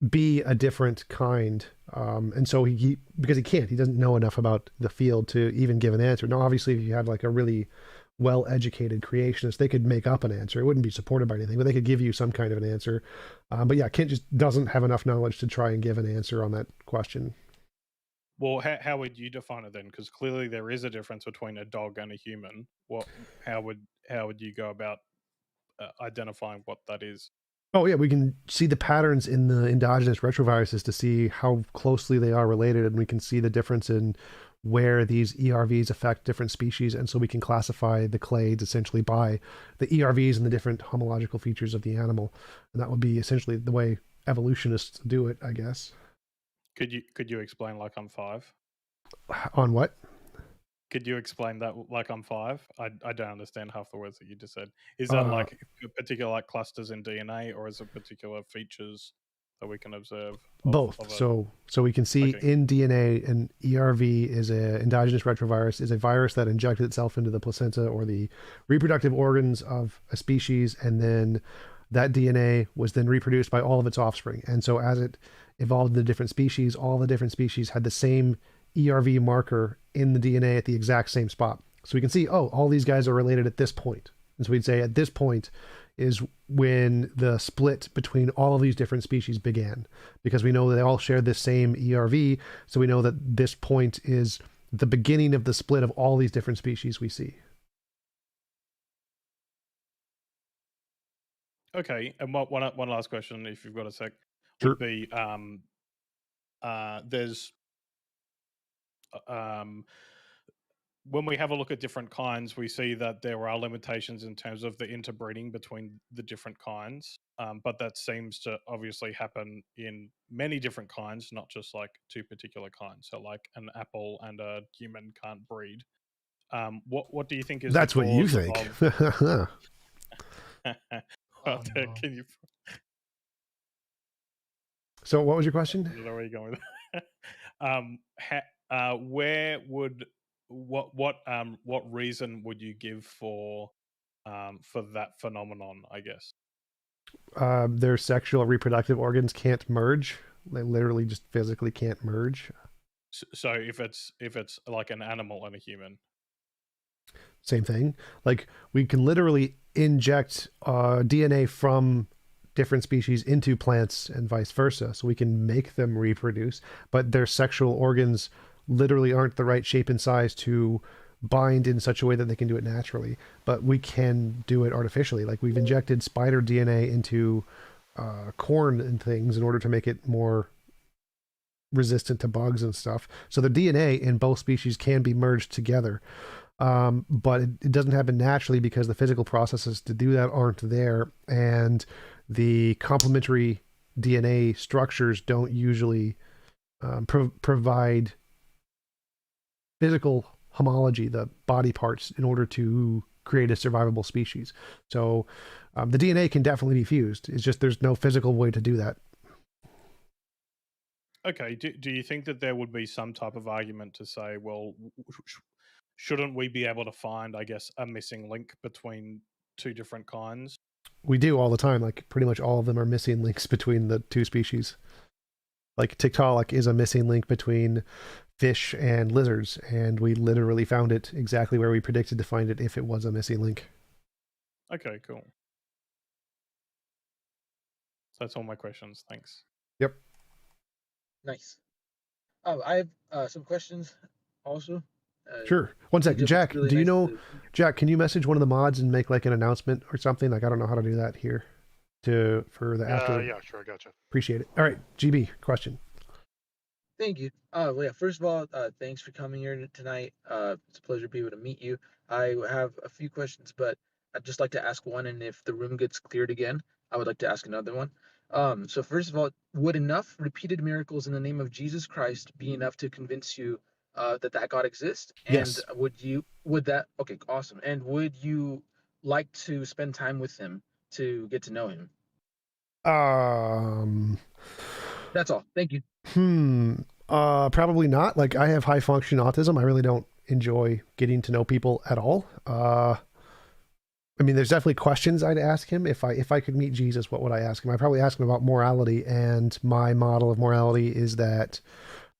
be a different kind. And so because he doesn't know enough about the field to even give an answer. Now, obviously, if you had like a really well-educated creationist, they could make up an answer. It wouldn't be supported by anything, but they could give you some kind of an answer. But yeah, Kent just doesn't have enough knowledge to try and give an answer on that question. Well, how would you define it then? Because clearly there is a difference between a dog and a human. How would you go about identifying what that is? Oh yeah, we can see the patterns in the endogenous retroviruses to see how closely they are related, and we can see the difference in where these ERVs affect different species, and so we can classify the clades essentially by the ERVs and the different homological features of the animal, and that would be essentially the way evolutionists do it, I guess. Could you explain like I'm 5? On what? Could you explain that like I'm 5? I don't understand half the words that you just said. Is that like particular like clusters in DNA, or is it particular features that we can observe? Both. So we can see in DNA an ERV is a endogenous retrovirus, is a virus that injected itself into the placenta or the reproductive organs of a species, and then that DNA was then reproduced by all of its offspring. And so as it evolved into different species, all the different species had the same ERV marker in the DNA at the exact same spot. So we can see, all these guys are related at this point. And so we'd say at this point is when the split between all of these different species began, because we know that they all share this same ERV. So we know that this point is the beginning of the split of all these different species we see. Okay, and one last question, if you've got a sec, Sure. would be there's when we have a look at different kinds, we see that there are limitations in terms of the interbreeding between the different kinds, but that seems to obviously happen in many different kinds, not just like two particular kinds. So like an apple and a human can't breed. What do you think is That's the what you cause think. of... Oh, no. Can you... So what was your I question? don't know where you're going with that. Where would what reason would you give for that phenomenon? I guess. Their sexual reproductive organs can't merge. They literally just physically can't merge. So if it's like an animal and a human, Same thing. Like we can literally inject DNA from different species into plants and vice versa, so we can make them reproduce, but their sexual organs literally aren't the right shape and size to bind in such a way that they can do it naturally. But we can do it artificially. Like we've injected spider DNA into corn and things in order to make it more resistant to bugs and stuff. So the DNA in both species can be merged together. But it doesn't happen naturally because the physical processes to do that aren't there, and the complementary DNA structures don't usually provide physical homology, the body parts, in order to create a survivable species. So the DNA can definitely be fused. It's just there's no physical way to do that. okay. Do you think that there would be some type of argument to say, well, shouldn't we be able to find, I guess, a missing link between two different kinds? We do all the time. Like pretty much all of them are missing links between the two species. Like Tiktaalik is a missing link between fish and lizards, and we literally found it exactly where we predicted to find it if it was a missing link. Okay, cool. So that's all my questions. Thanks. Yep. Nice. I have some questions also. Sure. One second. TJump, it's Jack, really do you nice know, to- Jack, can you message one of the mods and make like an announcement or something? Like, I don't know how to do that here for the after. Yeah, sure, I gotcha. Appreciate it. All right. GB, question. Thank you. Well, yeah, first of all, thanks for coming here tonight. It's a pleasure to be able to meet you. I have a few questions, but I'd just like to ask one, and if the room gets cleared again, I would like to ask another one. So first of all, would enough repeated miracles in the name of Jesus Christ be enough to convince you that God exists? And Yes. okay, awesome. And would you like to spend time with him to get to know him? That's all. Thank you. Probably not. Like I have high function autism. I really don't enjoy getting to know people at all. I mean, there's definitely questions I'd ask him. If I could meet Jesus, what would I ask him? I'd probably ask him about morality, and my model of morality is that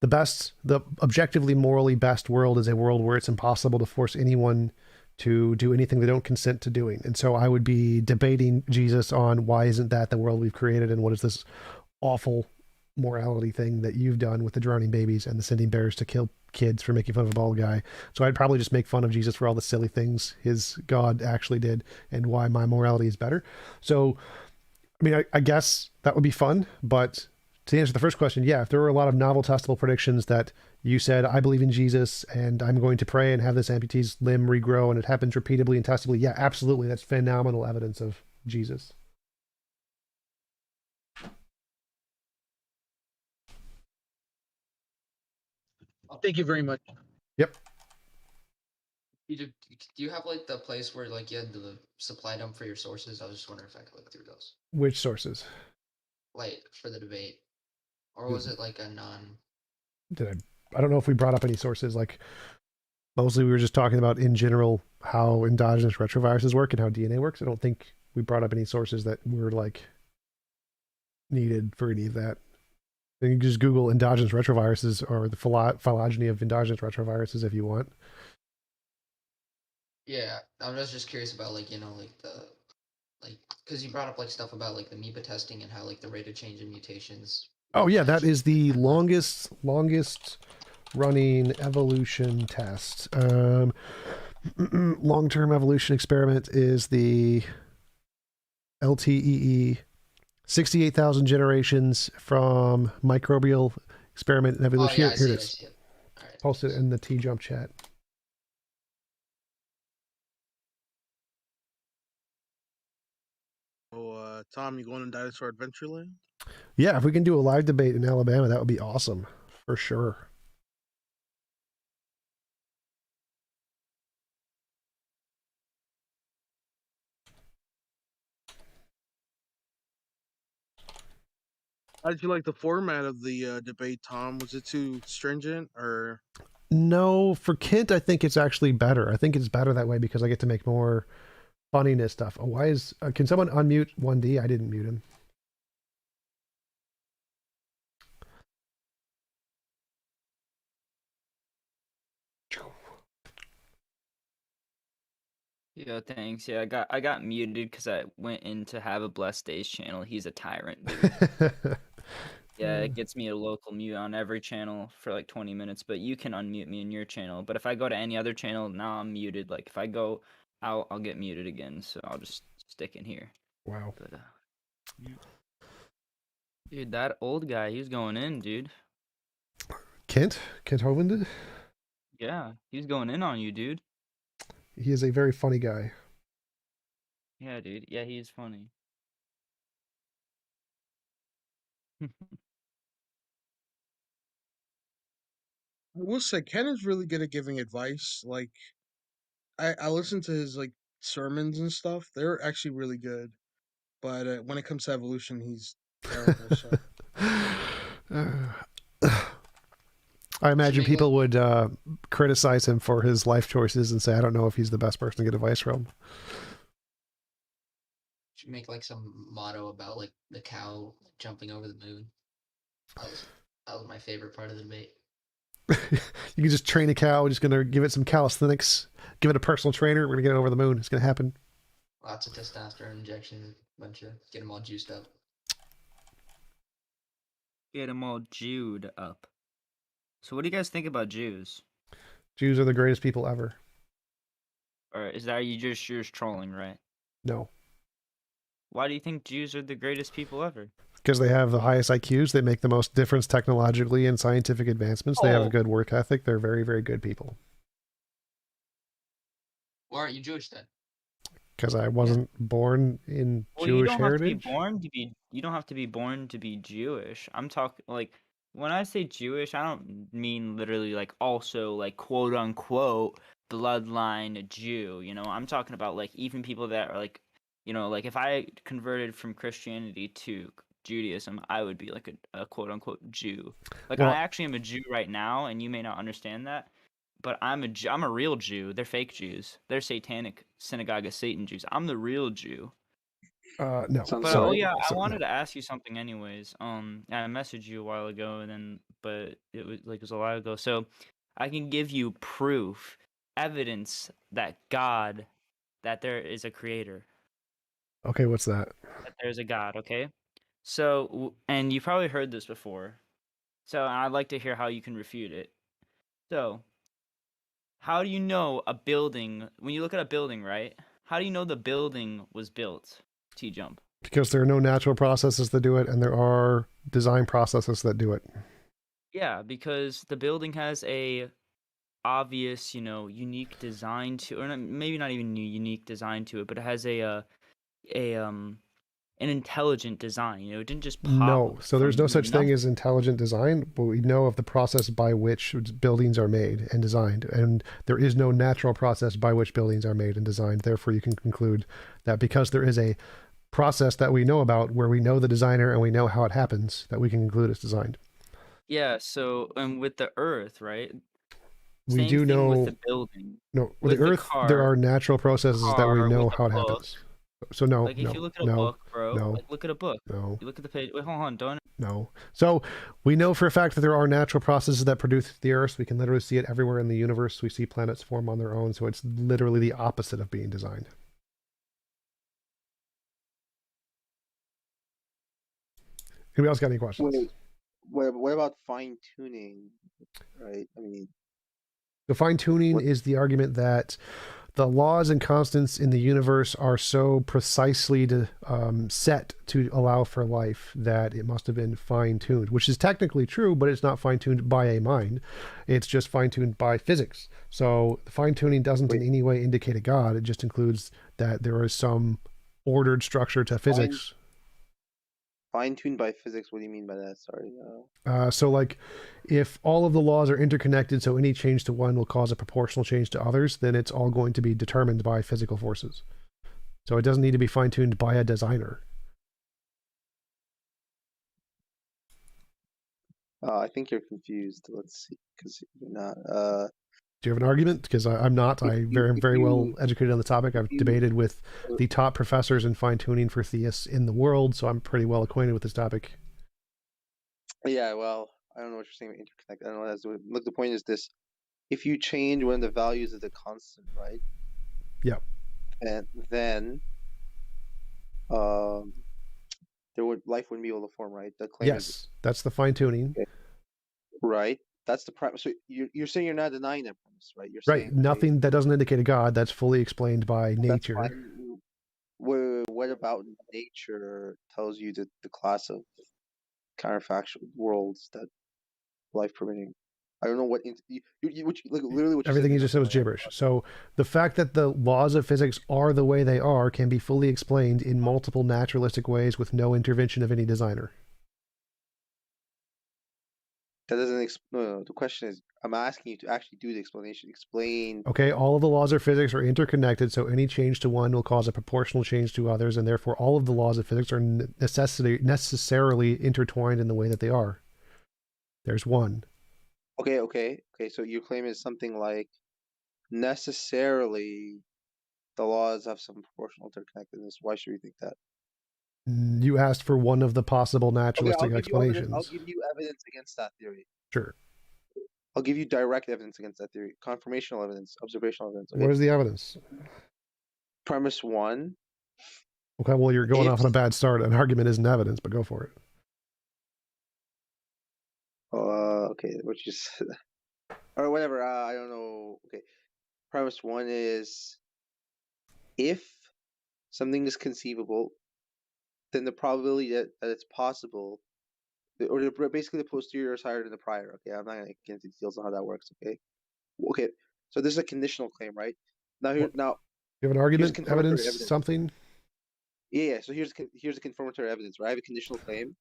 the objectively morally best world is a world where it's impossible to force anyone to do anything they don't consent to doing. And so I would be debating Jesus on why isn't that the world we've created, and what is this awful morality thing that you've done with the drowning babies and the sending bears to kill kids for making fun of a bald guy. So I'd probably just make fun of Jesus for all the silly things his God actually did and why my morality is better. So, I mean, I guess that would be fun, but to answer the first question, yeah, if there were a lot of novel testable predictions that you said, I believe in Jesus and I'm going to pray and have this amputee's limb regrow and it happens repeatedly and testably, yeah, absolutely. That's phenomenal evidence of Jesus. Thank you very much. Yep. Do you have like the place where like you had the supply dump for your sources? I was just wondering if I could look through those. Which sources? Like for the debate. Or was it like a non I don't know if we brought up any sources. Like mostly we were just talking about in general how endogenous retroviruses work and how DNA works. I don't think we brought up any sources that were like needed for any of that. You can just Google endogenous retroviruses or the phylogeny of endogenous retroviruses if you want. Yeah, I'm just curious about like, like because you brought up like stuff about like the MEPA testing and how like the rate of change in mutations. Oh yeah, that is the longest running evolution test. Long-term evolution experiment is the LTEE, 68,000 generations from microbial experiment and evolution. Oh, yeah, Here it is. I see it. All right. Post it in the TJump chat. Oh, Tom, you going to Dinosaur Adventureland? Yeah, if we can do a live debate in Alabama, that would be awesome for sure. How did you like the format of the debate, Tom? Was it too stringent or? No, for Kent, I think it's actually better. I think it's better that way because I get to make more funniness stuff. Oh, why is can someone unmute 1D? I didn't mute him. Yeah, thanks. Yeah, I got muted because I went in to have a blessed days channel. He's a tyrant, dude. Yeah, it gets me a local mute on every channel for like 20 minutes, but you can unmute me in your channel. But if I go to any other channel, now I'm muted. Like if I go out, I'll get muted again. So I'll just stick in here. Wow. But dude, that old guy, he was going in, dude. Kent Hovind? Yeah, he was going in on you, dude. He is a very funny guy. Yeah, dude. Yeah, he's funny. I will say Ken is really good at giving advice. Like I listen to his like sermons and stuff. They're actually really good. But when it comes to evolution, he's terrible. So I imagine make people would criticize him for his life choices and say, I don't know if he's the best person to get advice from. Should make like some motto about like the cow jumping over the moon. That was my favorite part of the debate. You can just train a cow, we're just going to give it some calisthenics, give it a personal trainer, we're going to get it over the moon. It's going to happen. Lots of testosterone injection, bunch of get them all juiced up. Get them all Jewed up. So what do you guys think about Jews? Jews are the greatest people ever. Or is that you're just trolling, right? No. Why do you think Jews are the greatest people ever? Because they have the highest IQs, they make the most difference technologically and scientific advancements. They have a good work ethic. They're very, very good people. Why aren't you Jewish then? Because I wasn't born in Jewish heritage. You don't have to be born to be Jewish. I'm talking like when I say Jewish, I don't mean literally like also like quote unquote bloodline Jew. You know, I'm talking about like even people that are like, you know, like if I converted from Christianity to Judaism, I would be like a quote unquote Jew. Like Well, I actually am a Jew right now, and you may not understand that. But I'm a real Jew. They're fake Jews. They're satanic synagogue of Satan Jews. I'm the real Jew. no. But So, oh yeah, I so, wanted no. to ask you something anyways. I messaged you a while ago, and then but it was a while ago. So I can give you proof, evidence that that there is a creator, Okay, what's that? that there's a God. Okay. So and you probably heard this before. So I'd like to hear how you can refute it. So how do you know a building, when you look at a building, right? How do you know the building was built? TJump. Because there are no natural processes that do it, and there are design processes that do it. Yeah, because the building has a obvious, you know, unique design to, or maybe not even unique design to it, but it has an intelligent design. You know, it didn't just pop. No, so there's no such thing nothing. as intelligent design, but we know of the process by which buildings are made and designed, and there is no natural process by which buildings are made and designed. Therefore, you can conclude that because there is a process that we know about where we know the designer and we know how it happens, that we can conclude it's designed. Yeah, so and with the Earth, right? We Same do thing know with the building. no with the the Earth car, there are natural processes that we car, know with the how it book. happens. So no, Like if you look at a no, book, bro, no, like look at a book. no, You look at the page. Wait, hold on, don't. no. So we know for a fact that there are natural processes that produce the Earth. We can literally see it everywhere in the universe. We see planets form on their own. So it's literally the opposite of being designed. Anybody else got any questions? What about fine tuning? Right. I mean, the fine tuning is the argument that the laws and constants in the universe are so precisely set to allow for life that it must have been fine-tuned, which is technically true, but it's not fine-tuned by a mind. It's just fine-tuned by physics. So the fine-tuning doesn't in any way indicate a God. It just includes that there is some ordered structure to physics. Fine-tuned by physics? What do you mean by that? Sorry. So like if all of the laws are interconnected, so any change to one will cause a proportional change to others, then it's all going to be determined by physical forces. So it doesn't need to be fine-tuned by a designer. I think you're confused. Let's see, because you're not. Do you have an argument? Because I'm not. I'm very well educated on the topic. I've debated with the top professors in fine tuning for theists in the world, so I'm pretty well acquainted with this topic. Yeah, well, I don't know what you're saying about interconnect. I don't know. Look, the point is this: if you change one of the values of the constant, right? Yeah. And then, life wouldn't be able to form, right? The claim is Yes, that's the fine tuning. okay, right. That's the premise. So you're saying you're not denying that premise, right? You're Right. saying Nothing that doesn't indicate a god. That's fully explained by that's nature. fine. What about nature tells you that the class of counterfactual worlds that life permitting? I don't know what literally what you Everything said. you just said was gibberish. So the fact that the laws of physics are the way they are can be fully explained in multiple naturalistic ways with no intervention of any designer. That doesn't. No, the question is, I'm asking you to actually do the explanation. Explain. Okay, all of the laws of physics are interconnected, so any change to one will cause a proportional change to others, and therefore all of the laws of physics are necessarily intertwined in the way that they are. There's one. Okay. So your claim is something like necessarily the laws have some proportional interconnectedness. Why should we think that? You asked for one of the possible Okay, naturalistic explanations. I'll give you evidence against that theory. Sure. I'll give you direct evidence against that theory. Confirmational evidence, observational evidence. Okay? What is the evidence? Premise one. Okay, well, you're going off on a bad start. An argument isn't evidence, but go for it. Okay, what you said. Or whatever, I don't know. Okay. Premise one is if something is conceivable, then the probability that it's possible, basically the posterior is higher than the prior. Okay, I'm not going to get into details on how that works. Okay. So this is a conditional claim, right? Now You have an argument, evidence, something? Yeah. So here's the confirmatory evidence, right? I have a conditional claim.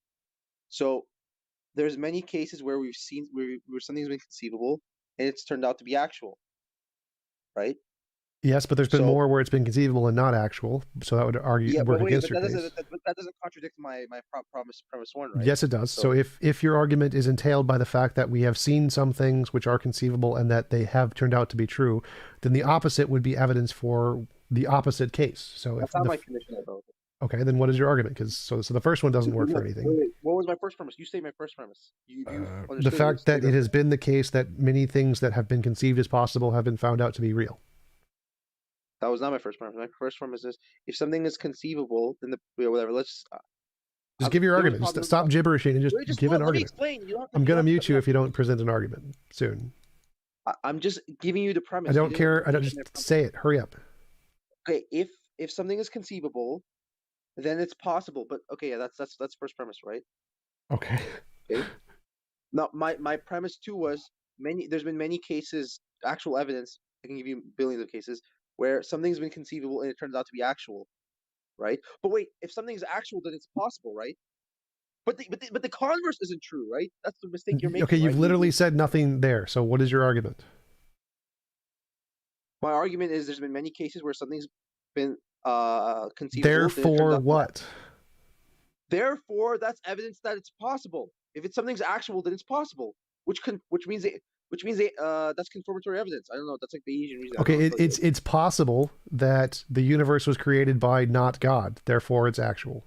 So there's many cases where we've seen where something's been conceivable and it's turned out to be actual, right? Yes, but there's been more where it's been conceivable and not actual, so that would work against your case. That doesn't contradict my premise one, right? Yes, it does. So if your argument is entailed by the fact that we have seen some things which are conceivable and that they have turned out to be true, then the opposite would be evidence for the opposite case. So that's not my conditional though. Okay, then what is your argument? Because so the first one doesn't work for anything. Wait, what was my first premise? You say my first premise. The fact that it has been the case that many things that have been conceived as possible have been found out to be real. That was not my first premise. My first premise is if something is conceivable, then whatever. Let's just give your argument. Stop gibberishing and just give an argument. Let me explain. I'm going to mute you if you don't present an argument soon. I'm just giving you the premise. I don't care. I don't just say it. Hurry up. Okay, if something is conceivable, then it's possible. But okay, yeah, that's first premise, right? Okay. Now my premise too was there's been many cases, actual evidence. I can give you billions of cases where something's been conceivable and it turns out to be actual, right? But wait, if something's actual, then it's possible, right? But the converse isn't true, right? That's the mistake you're making. Okay, you've literally said nothing there. So what is your argument? My argument is there's been many cases where something's been conceivable. Therefore, what? Therefore, that's evidence that it's possible. If something's actual, then it's possible, which means that's confirmatory evidence. I don't know. That's like the Asian reason. Okay, it's possible that the universe was created by not God. Therefore, it's actual.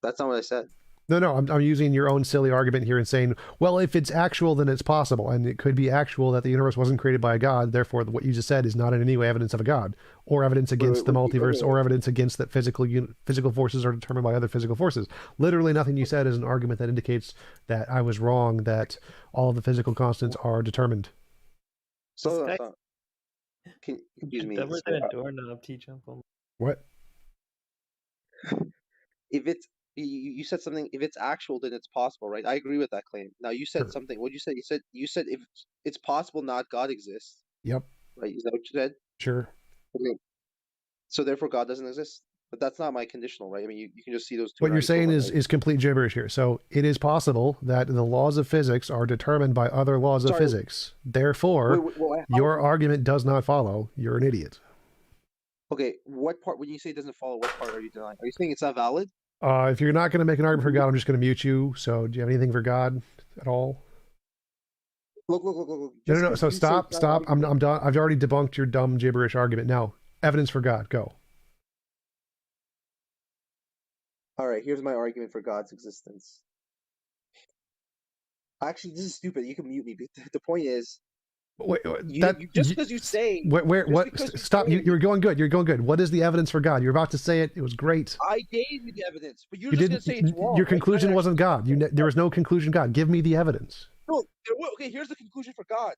That's not what I said. No, I'm using your own silly argument here and saying, well, if it's actual, then it's possible, and it could be actual that the universe wasn't created by a god. Therefore, what you just said is not in any way evidence of a god, or evidence against the multiverse, or evidence against that physical forces are determined by other physical forces. Literally, nothing you said is an argument that indicates that I was wrong, that all of the physical constants are determined. So, excuse me. That was a doorknob, TJump. What? If it's you said something. If it's actual, then it's possible, right? I agree with that claim. Now you said something. What did you say? You said if it's possible, not God exists. Yep. Right? Is that what you said? Sure. Okay. So therefore, God doesn't exist. But that's not my conditional, right? I mean, you can just see those two. What you're saying is complete gibberish here. So it is possible that the laws of physics are determined by other laws of physics. Therefore, your argument does not follow. You're an idiot. Okay, what part? When you say it doesn't follow, what part are you denying? Are you saying it's not valid? If you're not going to make an argument for God, I'm just going to mute you. So do you have anything for God? at all? Look. No. Just So 'cause you say stop. it's not an I'm done. I've already debunked your dumb gibberish argument. Now, evidence for God. Go. All right, here's my argument for God's existence. Actually, this is stupid. You can mute me. But the point is, Wait, just because you say Stop. You're going good. You're going good. What is the evidence for God? You're about to say it. It was great. I gave you the evidence, but you're You just gonna didn't. say it's wrong. Your right? conclusion wasn't God. There was no conclusion God. Give me the evidence. No, okay, here's the conclusion for God.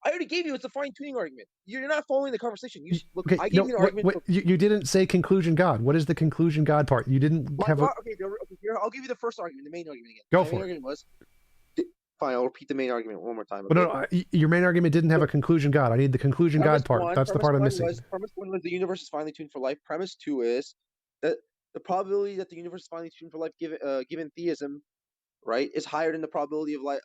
I already gave you. It's a fine tuning argument. You're not following the conversation. Look, Okay, I gave you an argument. you didn't say conclusion God. What is the conclusion God part? You didn't have a. Okay, here, I'll give you the first argument, the main argument again. Go My for main it. argument was. Fine, I'll repeat the main argument one more time. But Okay? no, your main argument didn't have a conclusion God. I need the conclusion God part. That's the part I'm missing. Premise one was the universe is finely tuned for life. Premise two is that the probability that the universe is finely tuned for life, given theism, right, is higher than the probability of life.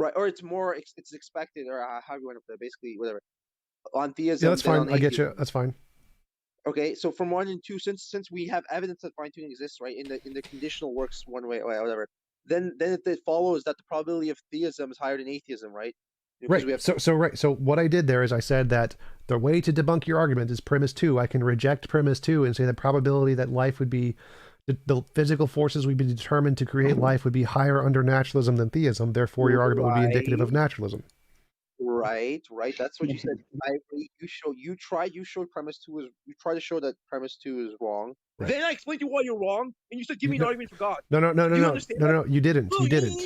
Right, or it's more. It's expected, or how you want to put it, basically, whatever. On theism. Yeah, that's fine. I get you. That's fine. Okay, so from 1 and 2, since we have evidence that fine tuning exists, right, in the conditional works one way or whatever, then it follows that the probability of theism is higher than atheism, right? Right. So what I did there is I said that the way to debunk your argument is premise 2. I can reject premise 2 and say the probability that life would be the physical forces would be determined to create life would be higher under naturalism than theism. Therefore, your argument would be indicative of naturalism. Right. That's what you said. I agree. You showed premise 2 is. You try to show that premise 2 is wrong. Right. Then I explained to you why you're wrong, and you said, "Give me an argument for God." No. You didn't. You didn't.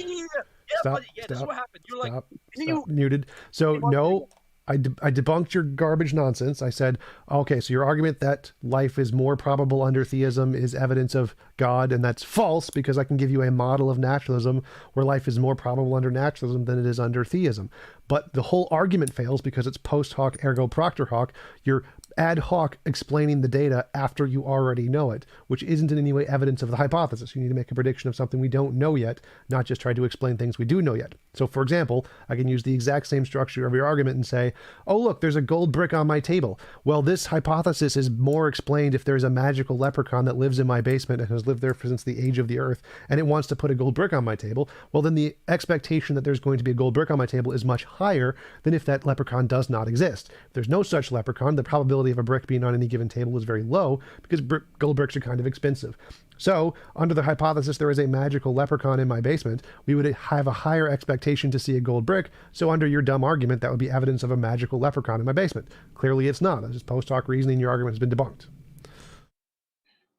Stop. That's what happened. You're like, muted. So no. I debunked your garbage nonsense. I said, okay, so your argument that life is more probable under theism is evidence of God, and that's false because I can give you a model of naturalism where life is more probable under naturalism than it is under theism. But the whole argument fails because it's post hoc ergo proctor hoc. You're ad hoc explaining the data after you already know it, which isn't in any way evidence of the hypothesis. You need to make a prediction of something we don't know yet, not just try to explain things we do know yet. So for example, I can use the exact same structure of your argument and say, oh look, there's a gold brick on my table. Well, this hypothesis is more explained if there's a magical leprechaun that lives in my basement and has lived there since the age of the earth, and it wants to put a gold brick on my table. Well, then the expectation that there's going to be a gold brick on my table is much higher than if that leprechaun does not exist. If there's no such leprechaun, the probability of a brick being on any given table is very low because gold bricks are kind of expensive. So, under the hypothesis there is a magical leprechaun in my basement, we would have a higher expectation to see a gold brick, so under your dumb argument, that would be evidence of a magical leprechaun in my basement. Clearly it's not. That's just post hoc reasoning. Your argument has been debunked.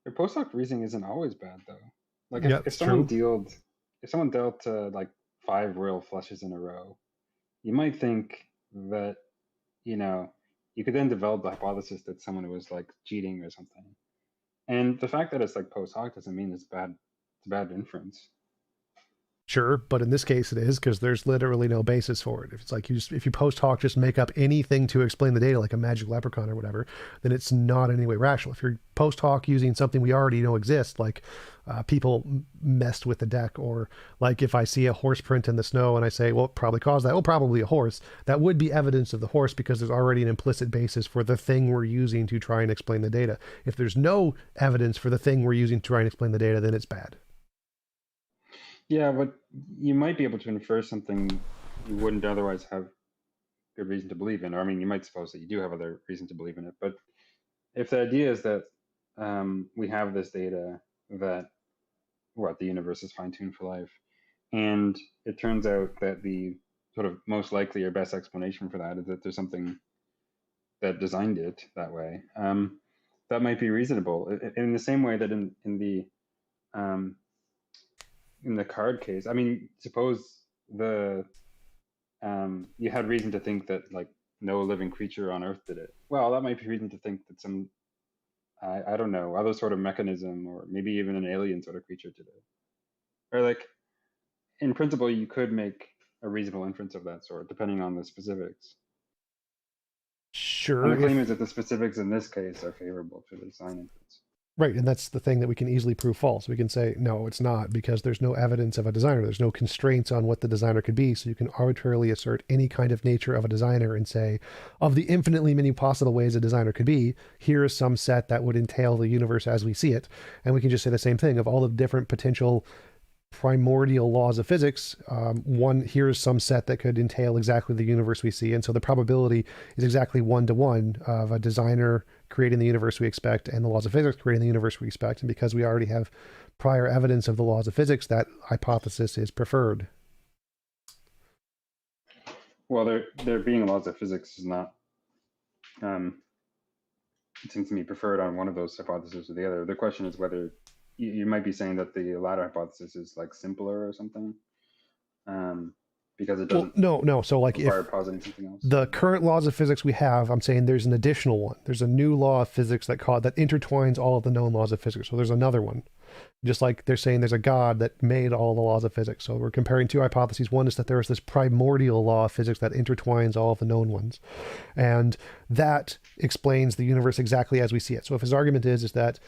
Your post hoc reasoning isn't always bad, though. Like, if someone dealt like 5 royal flushes in a row, you might think that, you could then develop the hypothesis that someone was, like, cheating or something. And the fact that it's like post hoc doesn't mean it's bad. It's a bad inference. Sure, but in this case it is because there's literally no basis for it. If it's like if you post hoc just make up anything to explain the data, like a magic leprechaun or whatever, then it's not in any way rational. If you're post hoc using something we already know exists, like people messed with the deck, or like if I see a horse print in the snow and I say, well, it probably caused that. Well, probably a horse. That would be evidence of the horse because there's already an implicit basis for the thing we're using to try and explain the data. If there's no evidence for the thing we're using to try and explain the data, then it's bad. Yeah, but you might be able to infer something you wouldn't otherwise have good reason to believe in. Or, I mean, you might suppose that you do have other reason to believe in it. But if the idea is that we have this data that, the universe is fine-tuned for life, and it turns out that the sort of most likely or best explanation for that is that there's something that designed it that way, that might be reasonable. In the same way that in the card case, I mean, suppose you had reason to think that like no living creature on Earth did it. Well, that might be reason to think that some, I don't know, other sort of mechanism or maybe even an alien sort of creature did it. Or like, in principle, you could make a reasonable inference of that sort, depending on the specifics. Sure. And the claim is that the specifics in this case are favorable to the design inference. Right, and that's the thing that we can easily prove false. We can say, no, it's not, because there's no evidence of a designer. There's no constraints on what the designer could be, so you can arbitrarily assert any kind of nature of a designer and say, of the infinitely many possible ways a designer could be, here is some set that would entail the universe as we see it. And we can just say the same thing of all the different potential primordial laws of physics, here's some set that could entail exactly the universe we see. And so the probability is exactly 1-to-1 of a designer creating the universe we expect and the laws of physics creating the universe we expect. And because we already have prior evidence of the laws of physics, that hypothesis is preferred. Well, there being laws of physics is not, it seems to me, preferred on one of those hypotheses or the other. The question is whether you might be saying that the latter hypothesis is like simpler or something, because it doesn't no. So like require if positing something else. the current laws of physics we have, I'm saying there's an additional one. There's a new law of physics that intertwines all of the known laws of physics. So there's another one. Just like they're saying there's a God that made all the laws of physics. So we're comparing two hypotheses. One is that there is this primordial law of physics that intertwines all of the known ones. And that explains the universe exactly as we see it. So if his argument is that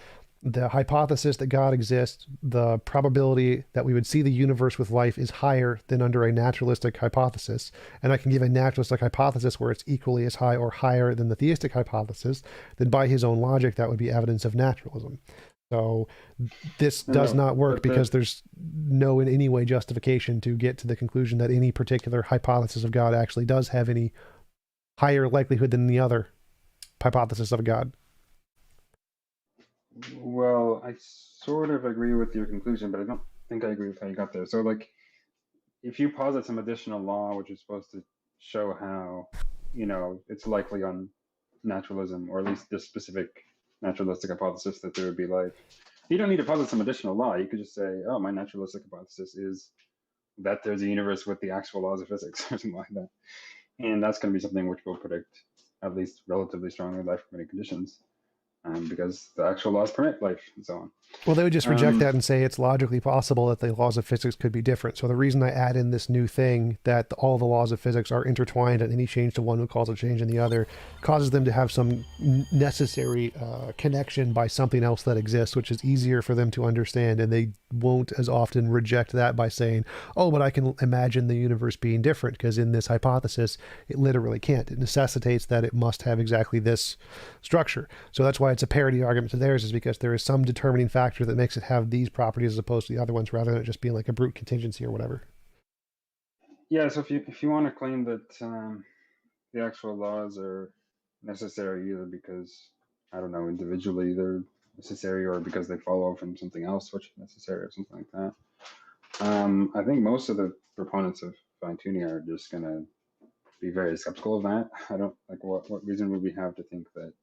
the hypothesis that God exists, the probability that we would see the universe with life is higher than under a naturalistic hypothesis, and I can give a naturalistic hypothesis where it's equally as high or higher than the theistic hypothesis, then by his own logic, that would be evidence of naturalism. So this does not work because there's no in any way justification to get to the conclusion that any particular hypothesis of God actually does have any higher likelihood than the other hypothesis of God. Well, I sort of agree with your conclusion, but I don't think I agree with how you got there. So, like, if you posit some additional law which is supposed to show how, it's likely on naturalism, or at least this specific naturalistic hypothesis, that there would be life, you don't need to posit some additional law. You could just say, oh, my naturalistic hypothesis is that there's a universe with the actual laws of physics, or something like that. And that's going to be something which will predict, at least relatively strongly, life from many conditions. Because the actual laws permit life and so on. Well, they would just reject that and say it's logically possible that the laws of physics could be different. So the reason I add in this new thing that all the laws of physics are intertwined and any change to one would cause a change in the other causes them to have some necessary connection by something else that exists, which is easier for them to understand. And they won't as often reject that by saying, oh, but I can imagine the universe being different, because in this hypothesis, it literally can't. It necessitates that it must have exactly this structure. So that's why it's a parity argument to theirs, is because there is some determining factor that makes it have these properties as opposed to the other ones, rather than it just being like a brute contingency or whatever. Yeah, so if you want to claim that the actual laws are necessary either because, I don't know, individually they're necessary, or because they follow from something else which is necessary, or something like that, I think most of the proponents of fine-tuning are just going to be very skeptical of that. I don't, like, what reason would we have to think that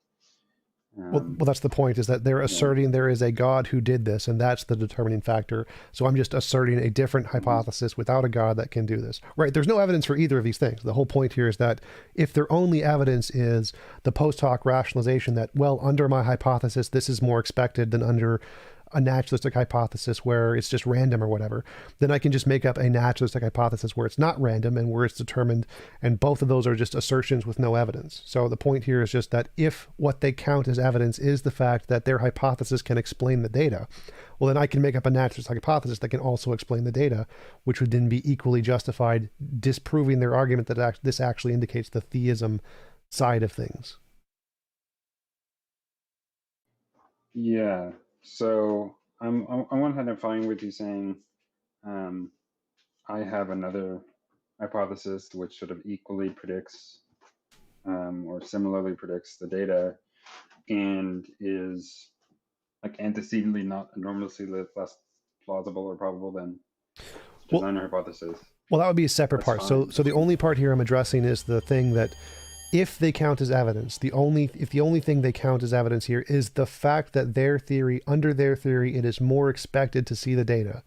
well, that's the point, is that they're asserting there is a God who did this, and that's the determining factor. So I'm just asserting a different hypothesis without a God that can do this. Right, there's no evidence for either of these things. The whole point here is that if their only evidence is the post hoc rationalization that, well, under my hypothesis, this is more expected than under a naturalistic hypothesis where it's just random or whatever, then I can just make up a naturalistic hypothesis where it's not random and where it's determined, and both of those are just assertions with no evidence. So the point here is just that if what they count as evidence is the fact that their hypothesis can explain the data, well, then I can make up a naturalistic hypothesis that can also explain the data, which would then be equally justified, disproving their argument that this actually indicates the theism side of things. Yeah. So I'm on one hand, I'm fine with you saying I have another hypothesis which sort of equally predicts or similarly predicts the data, and is like antecedently not enormously less plausible or probable than designer hypothesis. Well, that would be a separate part. So the only part here I'm addressing is the thing that, if they count as evidence, if the only thing they count as evidence here is the fact that under their theory, it is more expected to see the data,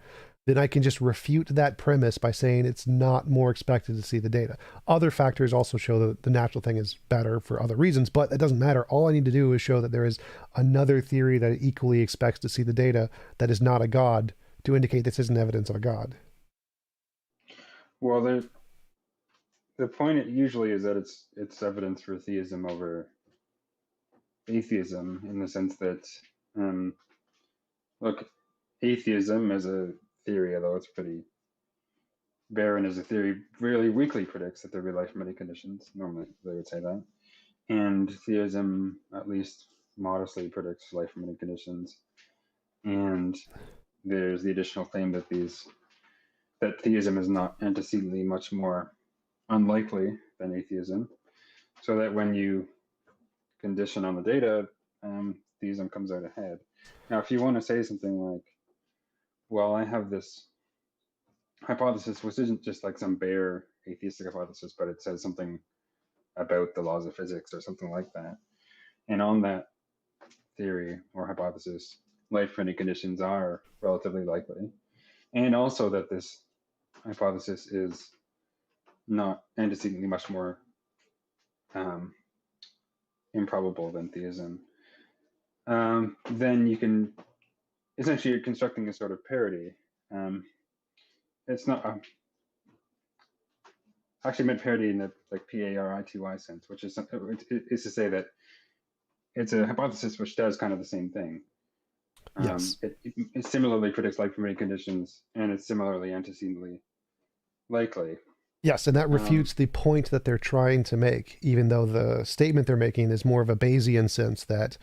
then I can just refute that premise by saying it's not more expected to see the data. Other factors also show that the natural thing is better for other reasons, but it doesn't matter. All I need to do is show that there is another theory that equally expects to see the data that is not a God, to indicate this isn't evidence of a God. Well, the point usually is that it's evidence for theism over atheism, in the sense that, look, atheism as a theory, although it's pretty barren as a theory, really weakly predicts that there will be life from many conditions. Normally, they would say that. And theism at least modestly predicts life from many conditions. And there's the additional claim that these that theism is not antecedently much more unlikely than atheism, so that when you condition on the data, theism comes out ahead. Now, if you want to say something like, well, I have this hypothesis, which isn't just like some bare atheistic hypothesis, but it says something about the laws of physics or something like that. And on that theory or hypothesis, life-threatening conditions are relatively likely. And also that this hypothesis is not antecedently much more improbable than theism. Then you can, essentially you're constructing a sort of parity. It's not, actually meant parity in the like parity sense, which is to say that it's a hypothesis which does kind of the same thing. Yes. It similarly predicts life-permitting conditions, and it's similarly antecedently likely. Yes, and that refutes the point that they're trying to make, even though the statement they're making is more of a Bayesian sense that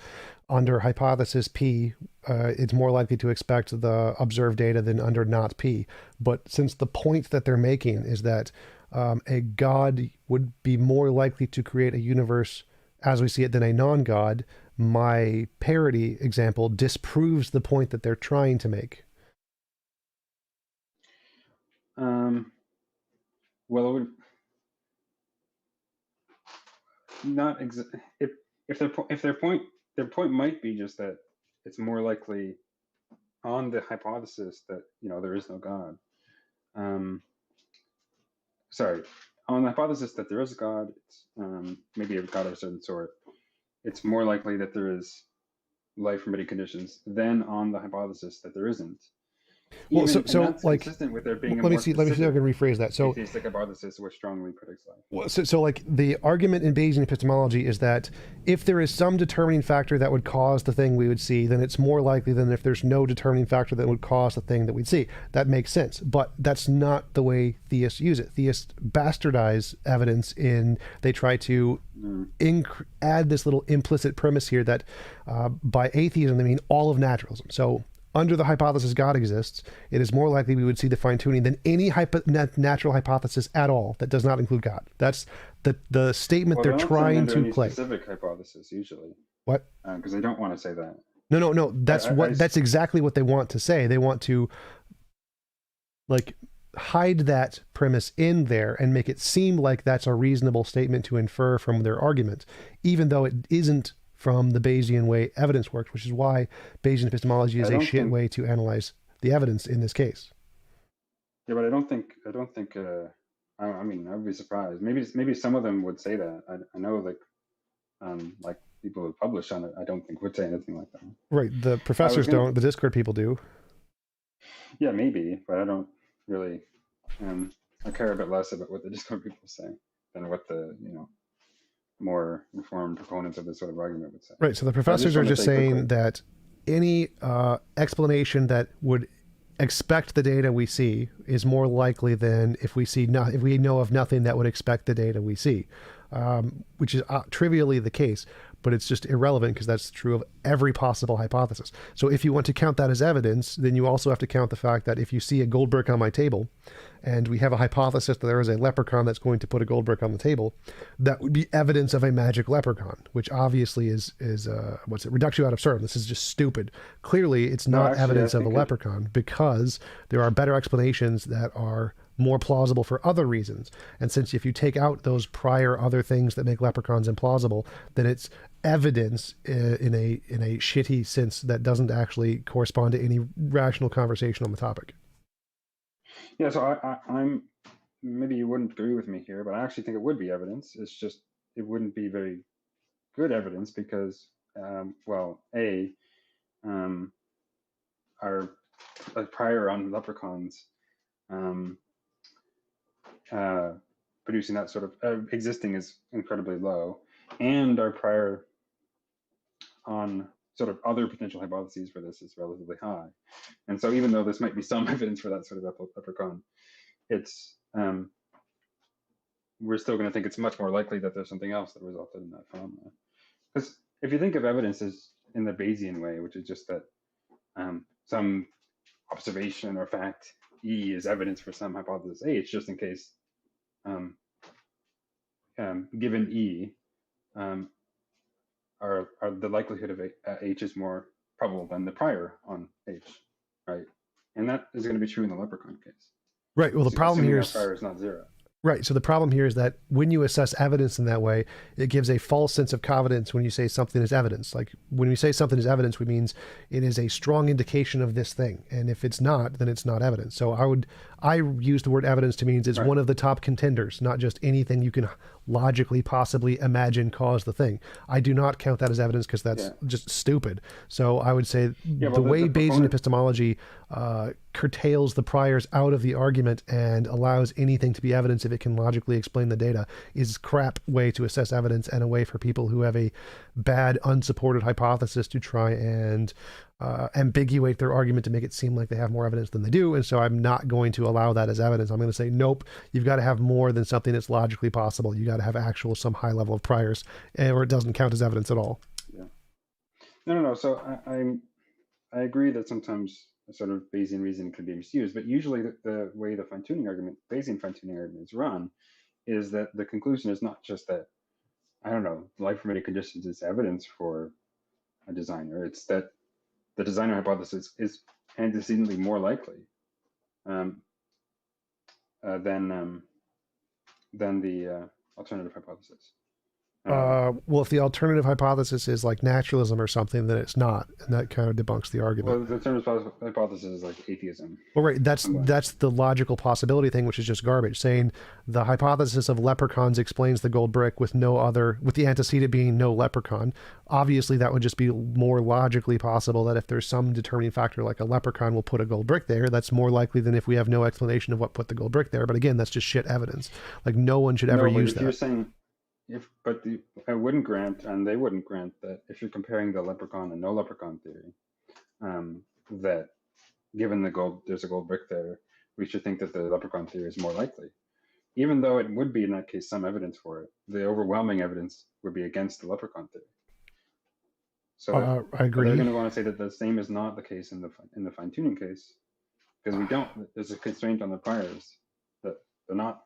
under hypothesis P, it's more likely to expect the observed data than under not P. But since the point that they're making is that a god would be more likely to create a universe as we see it than a non-god, my parity example disproves the point that they're trying to make. Well, it would not if their point might be just that it's more likely on the hypothesis that there is no God. Sorry, on the hypothesis that there is a God, it's maybe a God of a certain sort. It's more likely that there is life-permitting conditions than on the hypothesis that there isn't. Well, and so that's like, consistent with there being let me see if I can rephrase that. So, atheistic hypothesis which strongly predicts life. So like the argument in Bayesian epistemology is that if there is some determining factor that would cause the thing we would see, then it's more likely than if there's no determining factor that would cause the thing that we'd see. That makes sense, but that's not the way theists use it. Theists bastardize evidence they try to add this little implicit premise here that by atheism they mean all of naturalism. So under the hypothesis God exists, it is more likely we would see the fine-tuning than any natural hypothesis at all that does not include God. That's the statement they're trying to play. Specific hypothesis usually. What? Because they don't want to say that. No. That's exactly what they want to say. They want to like hide that premise in there and make it seem like that's a reasonable statement to infer from their argument, even though it isn't from the Bayesian way evidence works, which is why Bayesian epistemology is a shit way to analyze the evidence in this case. Yeah, but I don't think. I mean, I would be surprised. Maybe some of them would say that. I know, like people who publish on it, I don't think would say anything like that. Right. The professors don't. The Discord people do. Yeah, maybe, but I don't really. I care a bit less about what the Discord people say than what the more informed proponents of this sort of argument would say. Right. So the professors are just saying that any explanation that would expect the data we see is more likely than if we know of nothing that would expect the data we see, which is trivially the case, but it's just irrelevant because that's true of every possible hypothesis. So if you want to count that as evidence, then you also have to count the fact that if you see a gold brick on my table and we have a hypothesis that there is a leprechaun that's going to put a gold brick on the table, that would be evidence of a magic leprechaun, which obviously is reductio ad absurdum. This is just stupid. Clearly, it's not evidence of a leprechaun because there are better explanations that are more plausible for other reasons. And since if you take out those prior other things that make leprechauns implausible, then it's evidence in a shitty sense that doesn't actually correspond to any rational conversation on the topic. Yeah, so I'm maybe you wouldn't agree with me here, but I actually think it would be evidence. It's just it wouldn't be very good evidence because, our prior on leprechauns producing that sort of existing is incredibly low, and our prior on sort of other potential hypotheses for this is relatively high. And so even though this might be some evidence for that sort of leprechaun, it's we're still going to think it's much more likely that there's something else that resulted in that phenomena. Because if you think of evidence as in the Bayesian way, which is just that some observation or fact E is evidence for some hypothesis H, just in case, given E, are the likelihood of H is more probable than the prior on H, right? And that is going to be true in the leprechaun case. Right. Well, the problem Assuming here that is prior is not zero. right. So the problem here is that when you assess evidence in that way, it gives a false sense of confidence when you say something is evidence. Like when we say something is evidence, we means it is a strong indication of this thing. And if it's not, then it's not evidence. So I use the word evidence to means it's one of the top contenders, not just anything you can logically possibly imagine caused the thing. I do not count that as evidence because that's just stupid. So I would say the way Bayesian epistemology curtails the priors out of the argument and allows anything to be evidence if it can logically explain the data is crap way to assess evidence, and a way for people who have a bad unsupported hypothesis to try and ambiguate their argument to make it seem like they have more evidence than they do. And so I'm not going to allow that as evidence. I'm going to say, nope, you've got to have more than something that's logically possible. You got to have actual some high level of priors, or it doesn't count as evidence at all. Yeah. No. So I agree that sometimes a sort of Bayesian reasoning can be misused, but usually the way the fine-tuning argument, Bayesian fine-tuning argument is run, is that the conclusion is not just that, I don't know, life-permitting conditions is evidence for a designer. It's that the designer hypothesis is antecedently more likely than the alternative hypothesis. Well, if the alternative hypothesis is like naturalism or something, then it's not, and that kind of debunks the argument. Well, the alternative hypothesis is like atheism. Well, right. That's the logical possibility thing, which is just garbage. Saying the hypothesis of leprechauns explains the gold brick with the antecedent being no leprechaun. Obviously, that would just be more logically possible that if there's some determining factor like a leprechaun will put a gold brick there, that's more likely than if we have no explanation of what put the gold brick there. But again, that's just shit evidence. Like no one should ever use that. You're saying, I wouldn't grant, and they wouldn't grant that if you're comparing the leprechaun and no leprechaun theory, that given there's a gold brick there, we should think that the leprechaun theory is more likely. Even though it would be in that case some evidence for it, the overwhelming evidence would be against the leprechaun theory. So I agree. They're going to want to say that the same is not the case in the fine-tuning case, because there's a constraint on the priors that they're not.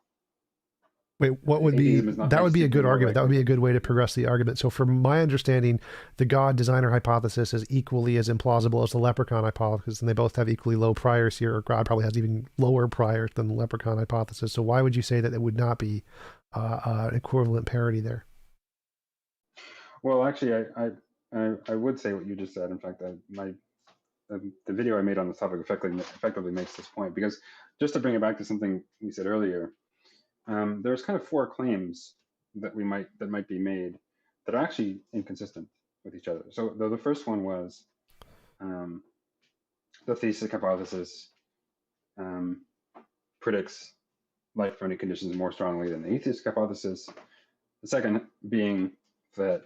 Wait, what would be, that would be a good argument. That would be a good way to progress the argument. So from my understanding, the God designer hypothesis is equally as implausible as the leprechaun hypothesis, and they both have equally low priors here, or God probably has even lower priors than the leprechaun hypothesis. So why would you say that it would not be an equivalent parity there? Well, actually, I would say what you just said. In fact, the video I made on this topic effectively makes this point, because just to bring it back to something we said earlier, there's kind of four claims that might be made that are actually inconsistent with each other. So the first one was the theistic hypothesis predicts life-permitting conditions more strongly than the atheistic hypothesis. The second being that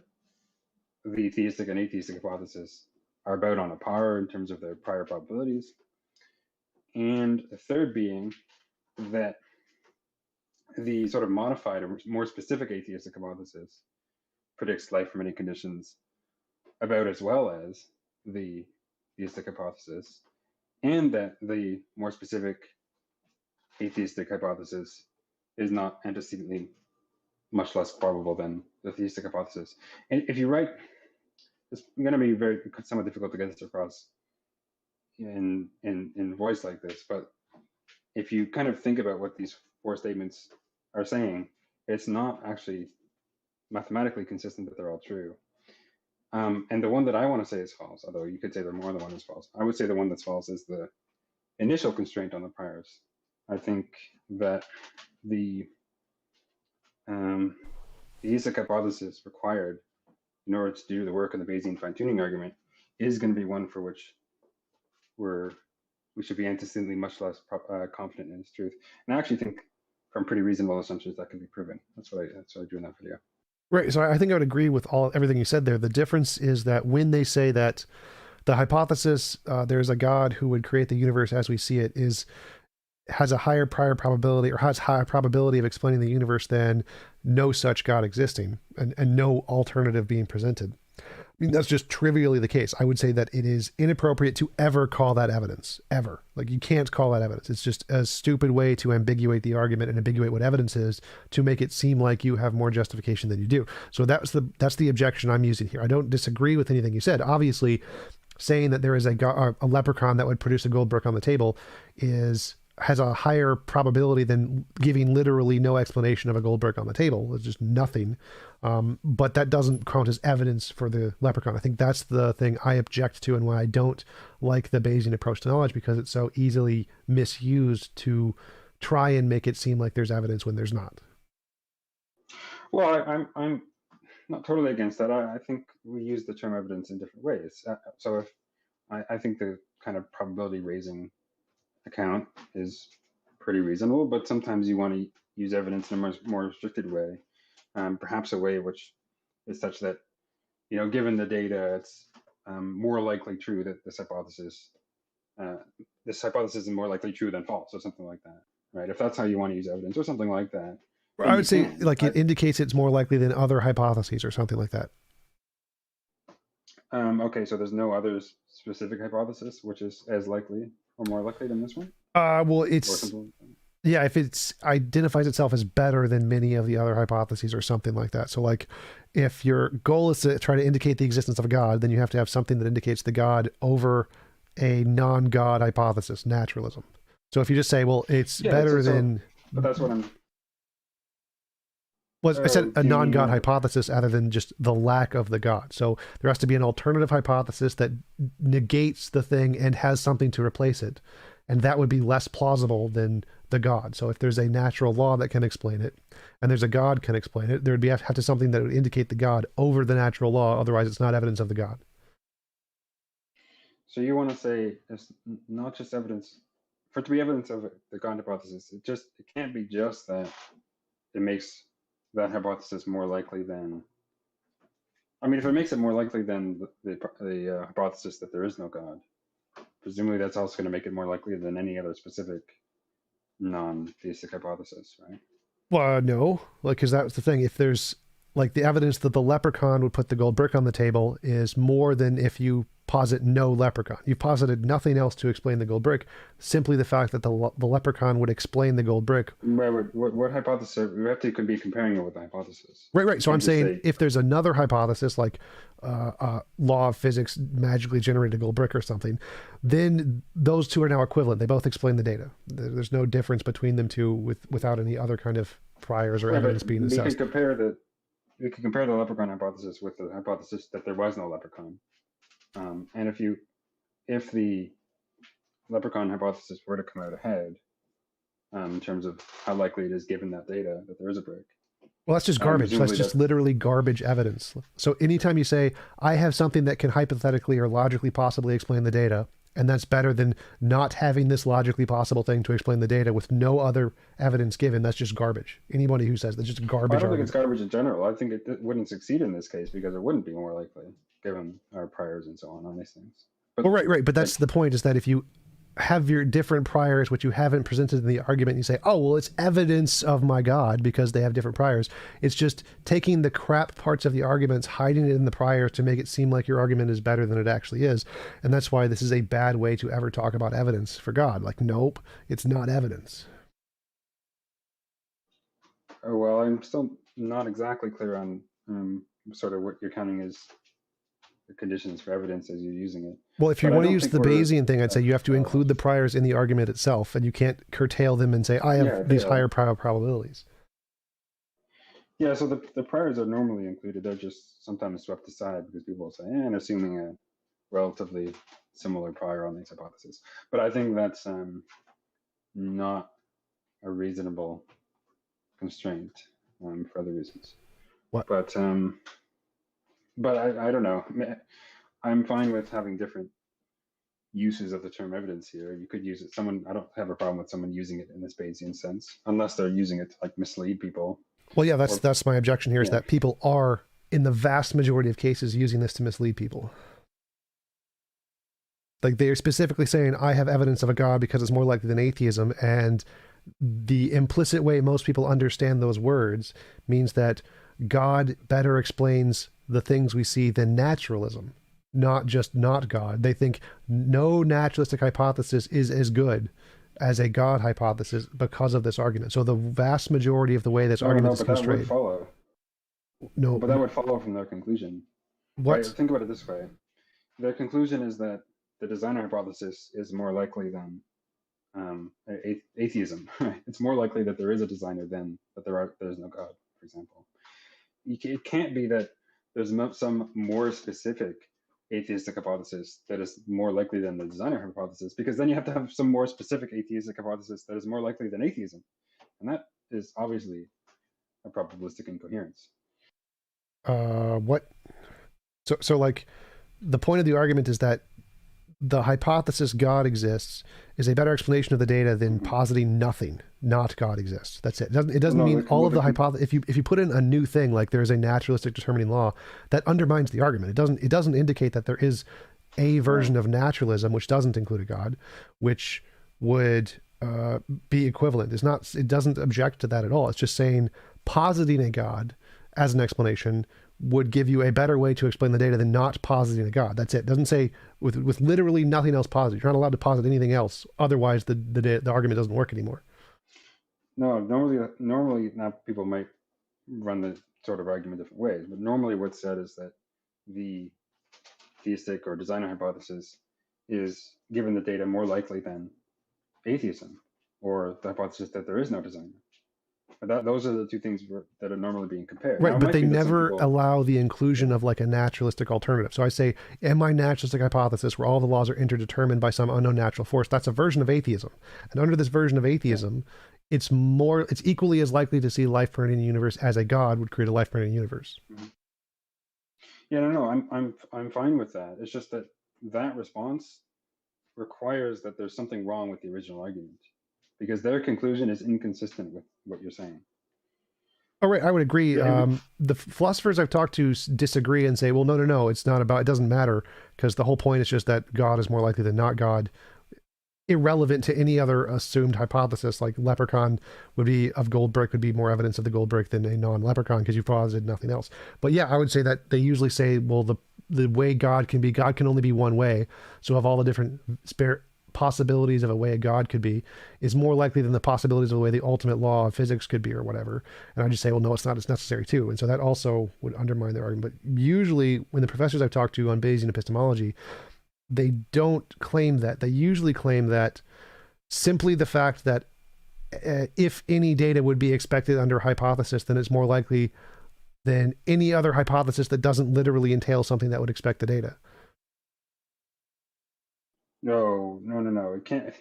the theistic and atheistic hypothesis are about on a par in terms of their prior probabilities. And the third being that the sort of modified or more specific atheistic hypothesis predicts life-permitting conditions about as well as the theistic hypothesis, and that the more specific atheistic hypothesis is not antecedently much less probable than the theistic hypothesis. And if you write, it's going to be somewhat difficult to get this across in voice like this, but if you kind of think about what these four statements are saying, it's not actually mathematically consistent that they're all true. And the one that I want to say is false, although you could say that more than one is false. I would say the one that's false is the initial constraint on the priors. I think that the theistic hypothesis required in order to do the work of the Bayesian fine-tuning argument is going to be one for which we should be antecedently much less confident in its truth. And I actually think from pretty reasonable assumptions that can be proven. That's what I drew in that video. Right. So I think I would agree with everything you said there. The difference is that when they say that the hypothesis, there's a God who would create the universe as we see it, has a higher prior probability, or has higher probability of explaining the universe than no such God existing and no alternative being presented. I mean, that's just trivially the case. I would say that it is inappropriate to ever call that evidence, ever. Like, you can't call that evidence. It's just a stupid way to ambiguate the argument and ambiguate what evidence is to make it seem like you have more justification than you do. So that's the objection I'm using here. I don't disagree with anything you said. Obviously, saying that there is a leprechaun that would produce a gold brick on the table has a higher probability than giving literally no explanation of a gold brick on the table. It's just nothing. But that doesn't count as evidence for the leprechaun. I think that's the thing I object to and why I don't like the Bayesian approach to knowledge, because it's so easily misused to try and make it seem like there's evidence when there's not. Well, I'm not totally against that. I think we use the term evidence in different ways. So if I think the kind of probability raising account is pretty reasonable, but sometimes you want to use evidence in a much more restricted way, perhaps a way which is such that, given the data, it's more likely true that this hypothesis is more likely true than false, or something like that, right? If that's how you want to use evidence, or something like that. I would say, like, it indicates it's more likely than other hypotheses, or something like that. Okay, so there's no other specific hypothesis which is as likely or more likely than this one? Well, it's, yeah, if it's identifies itself as better than many of the other hypotheses or something like that. So, like, if your goal is to try to indicate the existence of a God, then you have to have something that indicates the God over a non-God hypothesis, naturalism. So if you just say, well, it's better than... But that's what I'm... Well, I said a non-God hypothesis other than just the lack of the God. So there has to be an alternative hypothesis that negates the thing and has something to replace it. And that would be less plausible than the God. So if there's a natural law that can explain it, and there's a God can explain it, there would have to something that would indicate the God over the natural law. Otherwise, it's not evidence of the God. So you want to say it's not just evidence, for it to be evidence of the God hypothesis, it can't be just that it makes that hypothesis more likely than, I mean, if it makes it more likely than the hypothesis that there is no God, presumably that's also going to make it more likely than any other specific non-theistic hypothesis, right? Well, no, like, because that was the thing. If there's, like, the evidence that the leprechaun would put the gold brick on the table is more than if you posit no leprechaun. You've posited nothing else to explain the gold brick, simply the fact that the leprechaun would explain the gold brick. What hypothesis? We could be comparing it with the hypothesis. Right. So I'm saying if there's another hypothesis, like law of physics magically generated a gold brick or something, then those two are now equivalent. They both explain the data. There's no difference between them two without any other kind of priors or evidence being assessed. We can compare the leprechaun hypothesis with the hypothesis that there was no leprechaun. And if the leprechaun hypothesis were to come out ahead, in terms of how likely it is, given that data, that there is a brick. Well, that's just garbage. That's just literally garbage evidence. So anytime you say, I have something that can hypothetically or logically possibly explain the data, and that's better than not having this logically possible thing to explain the data with no other evidence given, that's just garbage. Anybody who says that's just garbage. I don't think it's garbage in general. I think it wouldn't succeed in this case because it wouldn't be more likely, given our priors and so on these things. But, well, right. But that's the point, is that if you have your different priors, which you haven't presented in the argument, you say, oh, well, it's evidence of my God because they have different priors. It's just taking the crap parts of the arguments, hiding it in the priors to make it seem like your argument is better than it actually is. And that's why this is a bad way to ever talk about evidence for God. Like, nope, it's not evidence. Oh, well, I'm still not exactly clear on sort of what you're counting as the conditions for evidence as you're using it. Well, if you want to use the Bayesian thing, I'd say you have to include the priors in the argument itself, and you can't curtail them and say, I have these higher probabilities. Yeah, so the priors are normally included. They're just sometimes swept aside because people will say, and assuming a relatively similar prior on these hypotheses. But I think that's not a reasonable constraint for other reasons. What? But I don't know. I'm fine with having different uses of the term evidence here. You could use it. I don't have a problem with someone using it in this Bayesian sense, unless they're using it to like mislead people. Well, yeah, that's my objection here, is that people are, in the vast majority of cases, using this to mislead people. Like, they're specifically saying, I have evidence of a God because it's more likely than atheism, and the implicit way most people understand those words means that God better explains the things we see than naturalism, not just not God. They think no naturalistic hypothesis is as good as a God hypothesis because of this argument. So the vast majority of the way this argument is but that would constrained. follow. No, But that would follow from their conclusion. what? Right? Think about it this way. Their conclusion is that the designer hypothesis is more likely than atheism. It's more likely that there is a designer than that there's no God, for example. It can't be that there's some more specific atheistic hypothesis that is more likely than the designer hypothesis, because then you have to have some more specific atheistic hypothesis that is more likely than atheism. And that is obviously a probabilistic incoherence. What? So like, the point of the argument is that the hypothesis God exists is a better explanation of the data than positing nothing, not God exists. That's it. It doesn't mean all of the hypothesis. If you put in a new thing like there is a naturalistic determining law, that undermines the argument. It doesn't indicate that there is a version of naturalism which doesn't include a God, which would be equivalent. It doesn't object to that at all. It's just saying positing a God as an explanation would give you a better way to explain the data than not positing a God. That's it. It doesn't say with literally nothing else positive. You're not allowed to posit anything else. Otherwise, the argument doesn't work anymore. No, normally now people might run the sort of argument different ways, but normally what's said is that the theistic or designer hypothesis is given the data more likely than atheism, or the hypothesis that there is no designer. Those are the two things that are normally being compared. Right, now, but they never allow the inclusion of like a naturalistic alternative. So I say, in my naturalistic hypothesis, where all the laws are interdetermined by some unknown natural force, that's a version of atheism. And under this version of atheism, it's equally as likely to see life burning in the universe as a God would create a life burning universe. Mm-hmm. Yeah, no, I'm fine with that. It's just that response requires that there's something wrong with the original argument, because their conclusion is inconsistent with what you're saying. Oh, right, I would agree. The philosophers I've talked to disagree and say, well, no, it doesn't matter, because the whole point is just that God is more likely than not God, irrelevant to any other assumed hypothesis. Like leprechaun of gold brick would be more evidence of the gold brick than a non-leprechaun, because you posited nothing else. But yeah, I would say that they usually say, well, the way God can only be one way. So of all the different possibilities of a way a God could be is more likely than the possibilities of the way the ultimate law of physics could be or whatever. And I just say, well, no, it's not. It's necessary too. And so that also would undermine their argument. But usually when the professors I've talked to on Bayesian epistemology, they don't claim that. They usually claim that simply the fact that if any data would be expected under hypothesis, then it's more likely than any other hypothesis that doesn't literally entail something that would expect the data. No. It can't.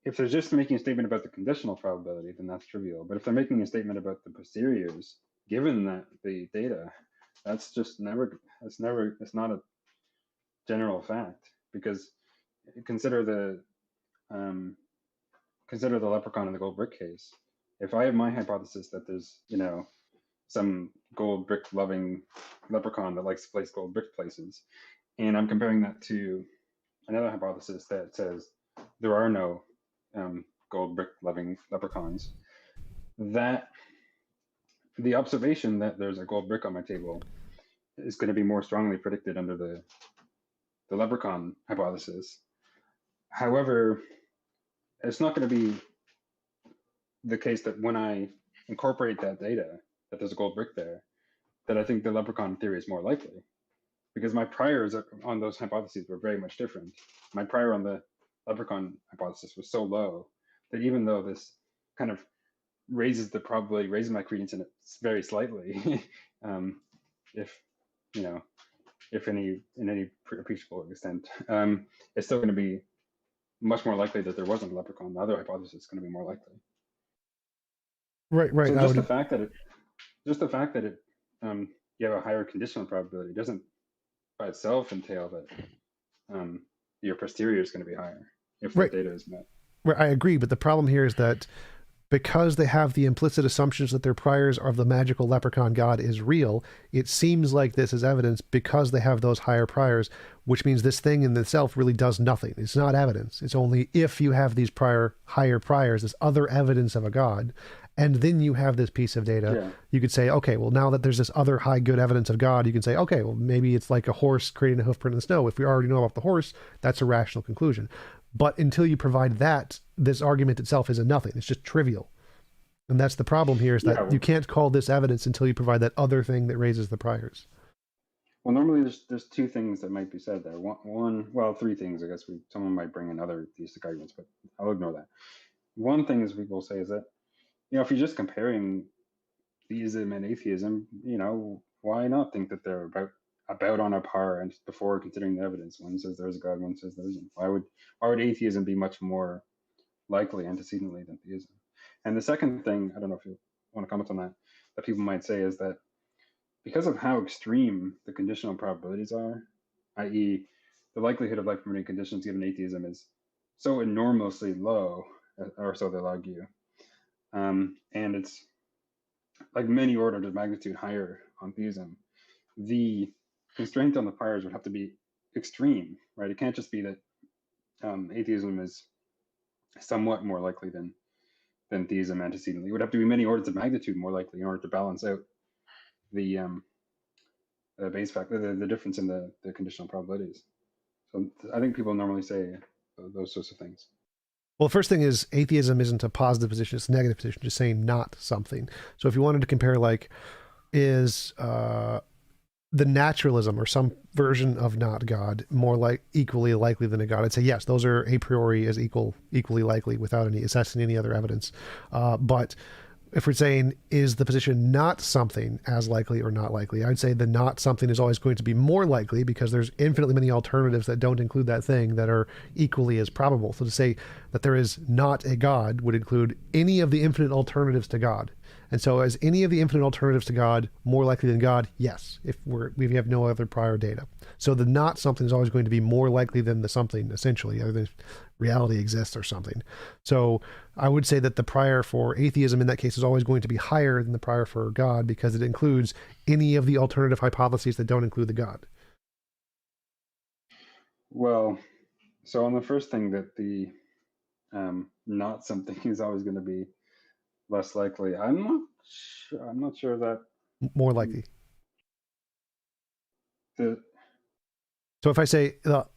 If they're just making a statement about the conditional probability, then that's trivial. But if they're making a statement about the posteriors, given that the data, it's not a general fact, because consider the leprechaun in the gold brick case. If I have my hypothesis that there's, some gold brick loving leprechaun that likes to place gold brick places, and I'm comparing that to another hypothesis that says there are no gold brick loving leprechauns, that the observation that there's a gold brick on my table is going to be more strongly predicted under the leprechaun hypothesis. However, it's not going to be the case that when I incorporate that data, that there's a gold brick there, that I think the leprechaun theory is more likely, because my priors on those hypotheses were very much different. My prior on the leprechaun hypothesis was so low that even though this kind of raises my credence in it very slightly, if in any appreciable extent, it's still going to be much more likely that there wasn't a leprechaun. The other hypothesis is going to be more likely. Right. So just the fact that you have a higher conditional probability doesn't by itself entail that your posterior is going to be higher if the data is met. Right, I agree, but the problem here is that because they have the implicit assumptions that their priors of the magical leprechaun god is real, it seems like this is evidence because they have those higher priors, which means this thing in itself really does nothing. It's not evidence. It's only if you have these higher priors, this other evidence of a god, and then you have this piece of data, Yeah. you could say, okay, well, now that there's this other high good evidence of God, you can say, okay, well, maybe it's like a horse creating a hoof print in the snow. If we already know about the horse, that's a rational conclusion. But until you provide that, this argument itself is a nothing. It's just trivial. And that's the problem here, is that Yeah. you can't call this evidence until you provide that other thing that raises the priors. Well, normally there's two things that might be said there. Well, three things. I guess someone might bring in other theistic arguments, but I'll ignore that. One thing is people say is that, if you're just comparing theism and atheism, why not think that they're about on a par, and before considering the evidence? One says there's a God, one says there isn't. Why would atheism be much more likely antecedently than theism? And the second thing, I don't know if you want to comment on that people might say is that because of how extreme the conditional probabilities are, i.e., the likelihood of life permitting conditions given atheism is so enormously low, or so they'll argue, and it's like many orders of magnitude higher on theism, the constraint on the priors would have to be extreme, right? It can't just be that atheism is somewhat more likely than theism antecedently. It would have to be many orders of magnitude more likely in order to balance out the base factor, the difference in the conditional probabilities. So I think people normally say those sorts of things. Well, the first thing is atheism isn't a positive position, it's a negative position, just saying not something. So if you wanted to compare, like, is the naturalism or some version of not God more like equally likely than a God, I'd say yes, those are a priori as equally likely without any assessing any other evidence. But if we're saying, is the position not something as likely or not likely, I'd say the not something is always going to be more likely, because there's infinitely many alternatives that don't include that thing that are equally as probable. So to say that there is not a God would include any of the infinite alternatives to God. And so is any of the infinite alternatives to God more likely than God? Yes, if we have no other prior data. So the not something is always going to be more likely than the something, essentially, other than reality exists or something. So I would say that the prior for atheism in that case is always going to be higher than the prior for God, because it includes any of the alternative hypotheses that don't include the God. Well, so on the first thing, that the not something is always going to be less likely, I'm not sure that More likely. the So if I say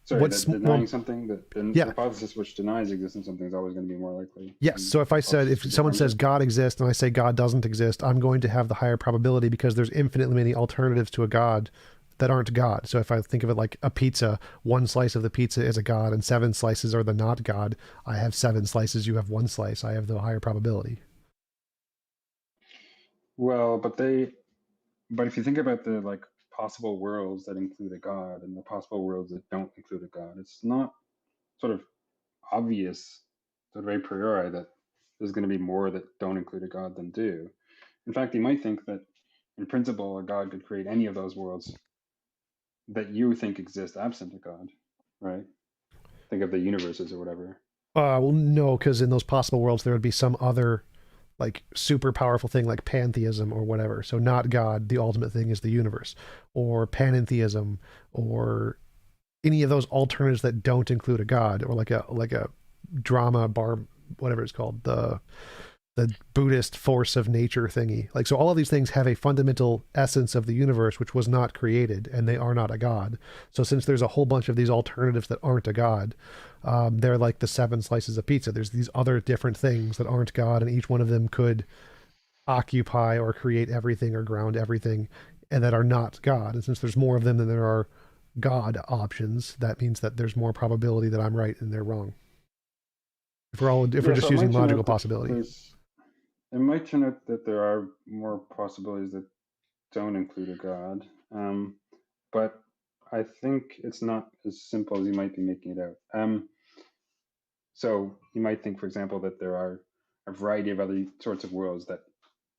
denying something, the yeah. hypothesis which denies existence of something is always going to be more likely. Yes. So if I said, if someone says God exists and I say God doesn't exist, I'm going to have the higher probability, because there's infinitely many alternatives to a God that aren't God. So if I think of it like a pizza, one slice of the pizza is a God and 7 slices are the not God. I have 7 slices, you have 1 slice. I have the higher probability. Well, but if you think about the possible worlds that include a God and the possible worlds that don't include a God, it's not sort of obvious sort of a priori that there's going to be more that don't include a God than do. In fact, you might think that in principle a God could create any of those worlds that you think exist absent a God, right? Think of the universes or whatever. Well, no, because in those possible worlds there would be some other like super powerful thing like pantheism or whatever. So not God, the ultimate thing is the universe, or panentheism, or any of those alternatives that don't include a God, or like a drama bar, whatever it's called, the Buddhist force of nature thingy. Like, so all of these things have a fundamental essence of the universe which was not created, and they are not a God. So since there's a whole bunch of these alternatives that aren't a God, they're like the 7 slices of pizza. There's these other different things that aren't God, and each one of them could occupy or create everything or ground everything, and that are not God. And since there's more of them than there are God options, that means that there's more probability that I'm right and they're wrong. If we're just using logical possibility. It might turn out that there are more possibilities that don't include a God, but I think it's not as simple as you might be making it out. So you might think, for example, that there are a variety of other sorts of worlds that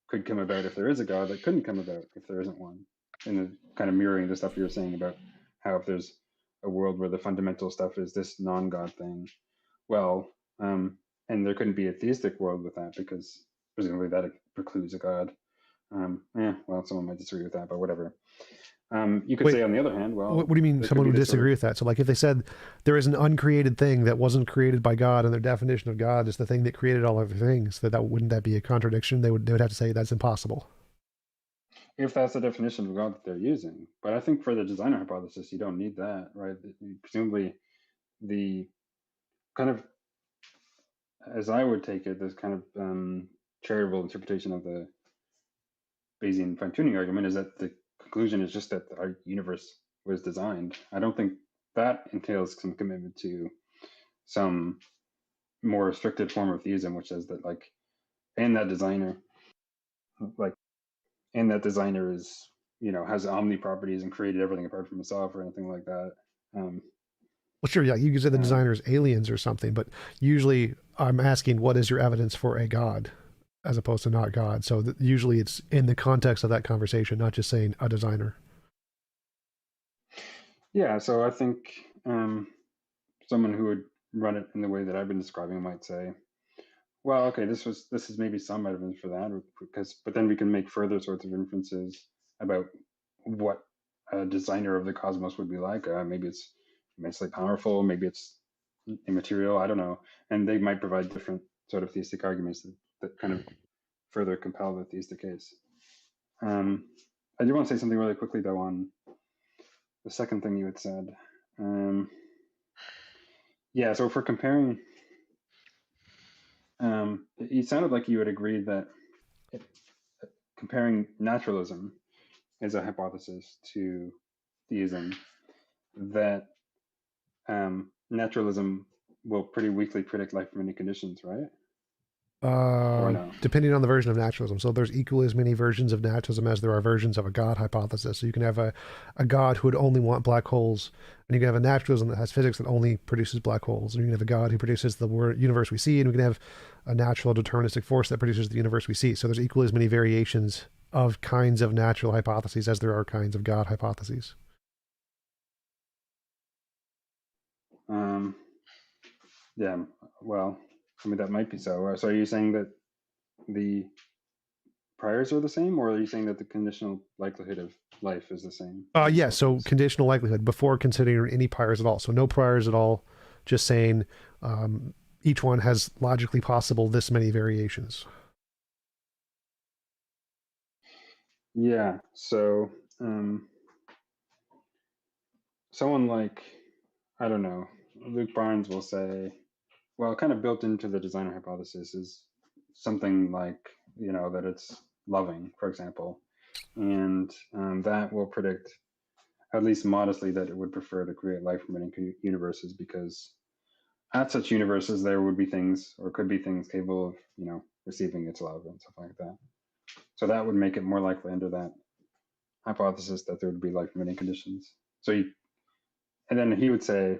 could come about if there is a God that couldn't come about if there isn't one. And kind of mirroring the stuff you were saying about how if there's a world where the fundamental stuff is this non-God thing, well, and there couldn't be a theistic world with that because presumably that precludes a God. Well, someone might disagree with that, but whatever. You could Wait, say, on the other hand, well, what do you mean there could someone be would this sort disagree of- with that? So, like, if they said there is an uncreated thing that wasn't created by God, and their definition of God is the thing that created all other things, that wouldn't that be a contradiction? They would have to say that's impossible. If that's the definition of God that they're using. But I think for the designer hypothesis, you don't need that, right? Presumably, the kind of, as I would take it, this kind of charitable interpretation of the Bayesian fine-tuning argument is that the conclusion is just that our universe was designed. I don't think that entails some commitment to some more restricted form of theism, which says that, like, and that designer is, has omni properties and created everything apart from himself or anything like that. Well, sure, yeah, you could say the Um, designer's aliens or something, but usually I'm asking what is your evidence for a God as opposed to not God. So usually it's in the context of that conversation, not just saying a designer. Yeah, so I think someone who would run it in the way that I've been describing might say, well, okay, this is maybe some evidence for that, but then we can make further sorts of inferences about what a designer of the cosmos would be like. Maybe it's immensely powerful, maybe it's immaterial, I don't know. And they might provide different sort of theistic arguments that kind of further compel the theistic case. I do want to say something really quickly, though, on the second thing you had said. Yeah, so if we're comparing, it sounded like you had agreed that comparing naturalism as a hypothesis to theism, that naturalism will pretty weakly predict life from any conditions, right? Or no? Depending on the version of naturalism. So there's equally as many versions of naturalism as there are versions of a God hypothesis. So you can have a God who would only want black holes, and you can have a naturalism that has physics that only produces black holes. And you can have a God who produces the universe we see, and we can have a natural deterministic force that produces the universe we see. So there's equally as many variations of kinds of natural hypotheses as there are kinds of God hypotheses. Yeah, well, I mean, that might be so. So are you saying that the priors are the same, or are you saying that the conditional likelihood of life is the same? Yeah, so conditional likelihood before considering any priors at all. So no priors at all, just saying each one has logically possible this many variations. Yeah, so someone like, I don't know, Luke Barnes will say, well, kind of built into the designer hypothesis is something like, that it's loving, for example. And that will predict, at least modestly, that it would prefer to create life from any universes, because at such universes, there would be things, or could be things, capable of, receiving its love and stuff like that. So that would make it more likely under that hypothesis that there would be life from any conditions. And then he would say,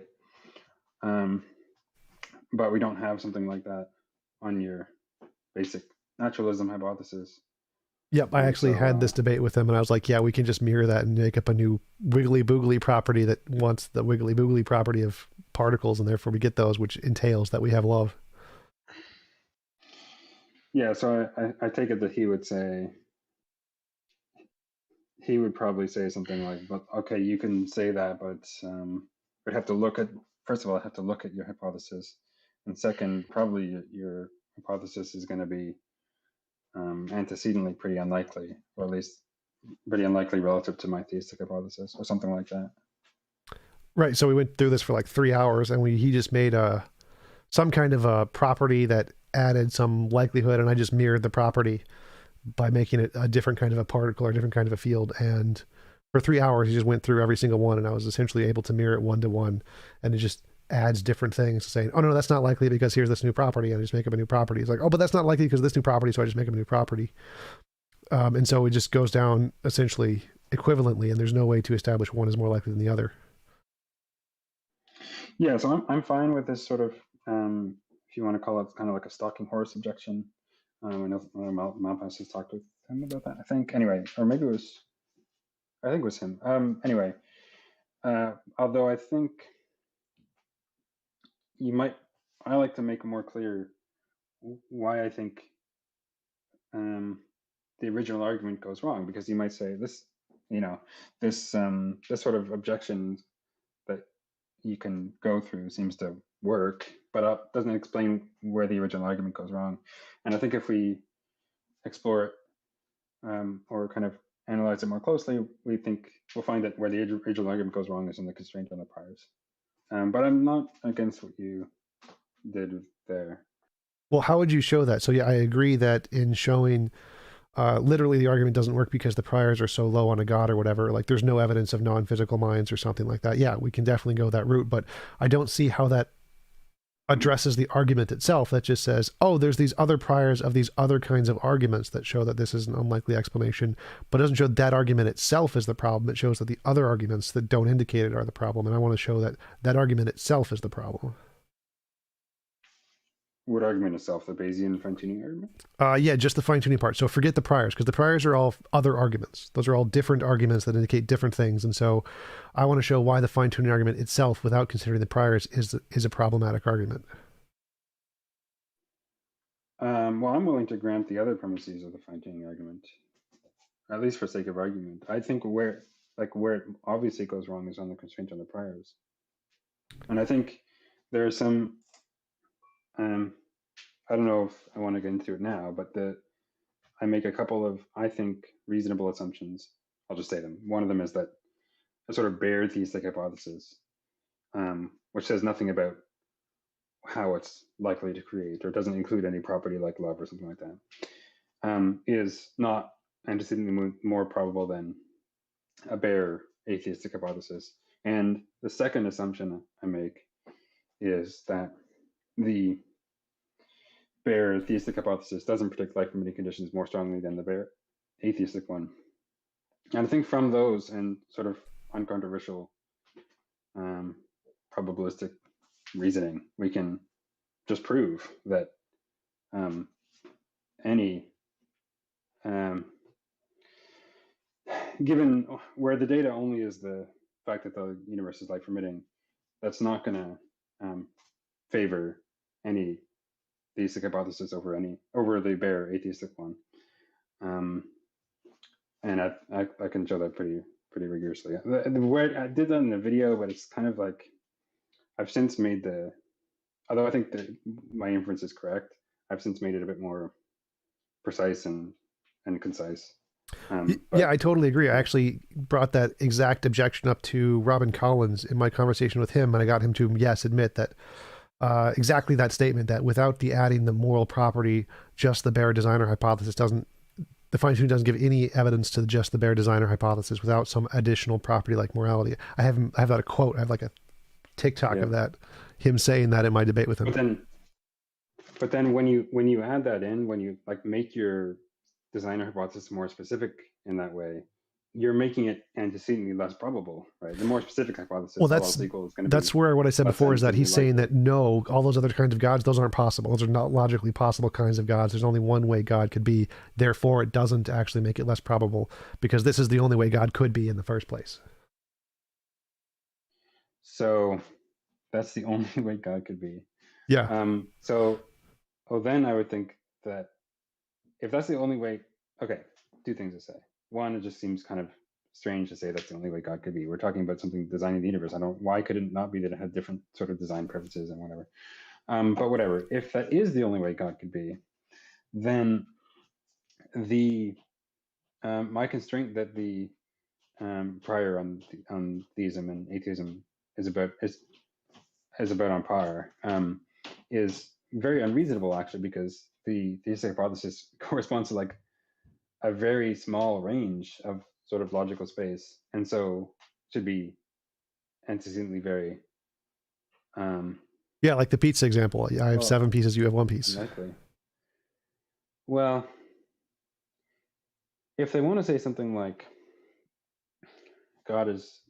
but we don't have something like that on your basic naturalism hypothesis. Yep, I actually had this debate with him, and I was like, yeah, we can just mirror that and make up a new wiggly boogly property that wants the wiggly boogly property of particles, and therefore we get those, which entails that we have love. Yeah, so I take it that he would probably say something like, but okay, you can say that, but we'd have to look at, first of all, I have to look at your hypothesis. And second, probably your hypothesis is going to be antecedently pretty unlikely, or at least pretty unlikely relative to my theistic hypothesis, or something like that. Right. So we went through this for like 3 hours, and he just made some kind of a property that added some likelihood, and I just mirrored the property by making it a different kind of a particle or a different kind of a field. And for 3 hours, he just went through every single one, and I was essentially able to mirror it 1-to-1, and it just adds different things, saying, oh no, that's not likely because here's this new property, and I just make up a new property. It's like, oh, but that's not likely because of this new property, so I just make up a new property. And so it just goes down essentially equivalently, and there's no way to establish one is more likely than the other. Yeah, so I'm fine with this sort of, if you want to call it kind of like a stalking horse objection. I know Malpass has talked with him about that, I think. Anyway, or maybe it was him. Anyway, although I think I like to make more clear why I think the original argument goes wrong, because you might say this, this sort of objection that you can go through seems to work, but doesn't explain where the original argument goes wrong. And I think if we explore it or kind of analyze it more closely, we'll find that where the original argument goes wrong is in the constraint on the priors. But I'm not against what you did there. Well, how would you show that? So yeah, I agree that in showing literally the argument doesn't work because the priors are so low on a god or whatever, like there's no evidence of non-physical minds or something like that. Yeah, we can definitely go that route, but I don't see how that addresses the argument itself. That just says, oh, there's these other priors of these other kinds of arguments that show that this is an unlikely explanation, but it doesn't show that argument itself is the problem. It shows that the other arguments that don't indicate it are the problem, and I want to show that that argument itself is the problem. What argument itself? The Bayesian fine-tuning argument? Yeah, just the fine-tuning part. So forget the priors, because the priors are all other arguments. Those are all different arguments that indicate different things. And so I want to show why the fine-tuning argument itself, without considering the priors, is a problematic argument. Well, I'm willing to grant the other premises of the fine-tuning argument, at least for sake of argument. I think where it obviously goes wrong is on the constraint on the priors. And I think there are some... I don't know if I want to get into it now, but I make a couple of, I think, reasonable assumptions. I'll just say them. One of them is that a sort of bare theistic hypothesis, which says nothing about how it's likely to create, or doesn't include any property like love or something like that, is not antecedently more probable than a bare atheistic hypothesis. And the second assumption I make is that the bare theistic hypothesis doesn't predict life-permitting conditions more strongly than the bare atheistic one. And I think from those and sort of uncontroversial probabilistic reasoning, we can just prove that given where the data only is the fact that the universe is life-permitting, that's not going to favor any theistic hypothesis over the bare atheistic one, and I can show that pretty rigorously. Where I did that in the video, but it's kind of like I've since made although I think that my inference is correct, I've since made it a bit more precise and concise. Yeah, I totally agree. I actually brought that exact objection up to Robin Collins in my conversation with him, and I got him to admit that. Exactly that statement, that without adding the moral property, just the bare designer hypothesis the fine-tuning doesn't give any evidence to just the bare designer hypothesis without some additional property like morality. I have that a quote. I have like a TikTok of that, him saying that in my debate with him. But then when you add that in, when you like make your designer hypothesis more specific in that way, you're making it antecedently less probable, right? The more specific hypothesis, well, that's where what I said before is that he's saying that no, all those other kinds of gods, those aren't possible. Those are not logically possible kinds of gods. There's only one way God could be. Therefore, it doesn't actually make it less probable because this is the only way God could be in the first place. So that's the only way God could be. Yeah. Then I would think that if that's the only way, okay, two things to say. One, it just seems kind of strange to say that's the only way God could be. We're talking about something designing the universe. Why could it not be that it had different sort of design preferences and whatever? But whatever. If that is the only way God could be, then my constraint that the prior on theism and atheism is about on par is very unreasonable actually, because the theistic hypothesis corresponds to like a very small range of sort of logical space, and so should be antecedently very like the pizza example. I have 7 pieces, you have 1 piece. Exactly. Well, if they want to say something like God is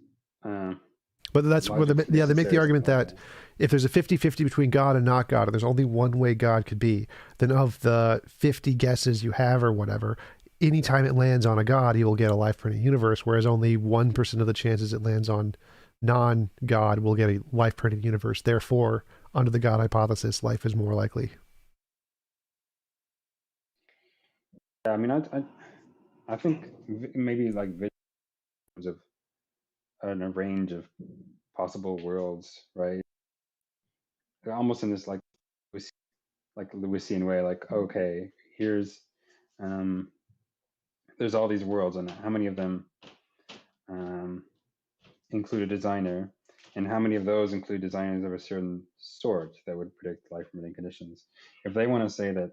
but that's where they make the argument that if there's a 50-50 between God and not God, and there's only one way God could be, then of the 50 guesses you have or whatever, anytime it lands on a God, you will get a life-permitting universe, whereas only 1% of the chances it lands on non-God will get a life-permitting universe. Therefore, under the God hypothesis, life is more likely. Yeah, I mean, I think maybe like a range of possible worlds, right? Almost in this like Lewisian way, like, okay, here's there's all these worlds, and how many of them include a designer, and how many of those include designers of a certain sort that would predict life permitting conditions. If they want to say that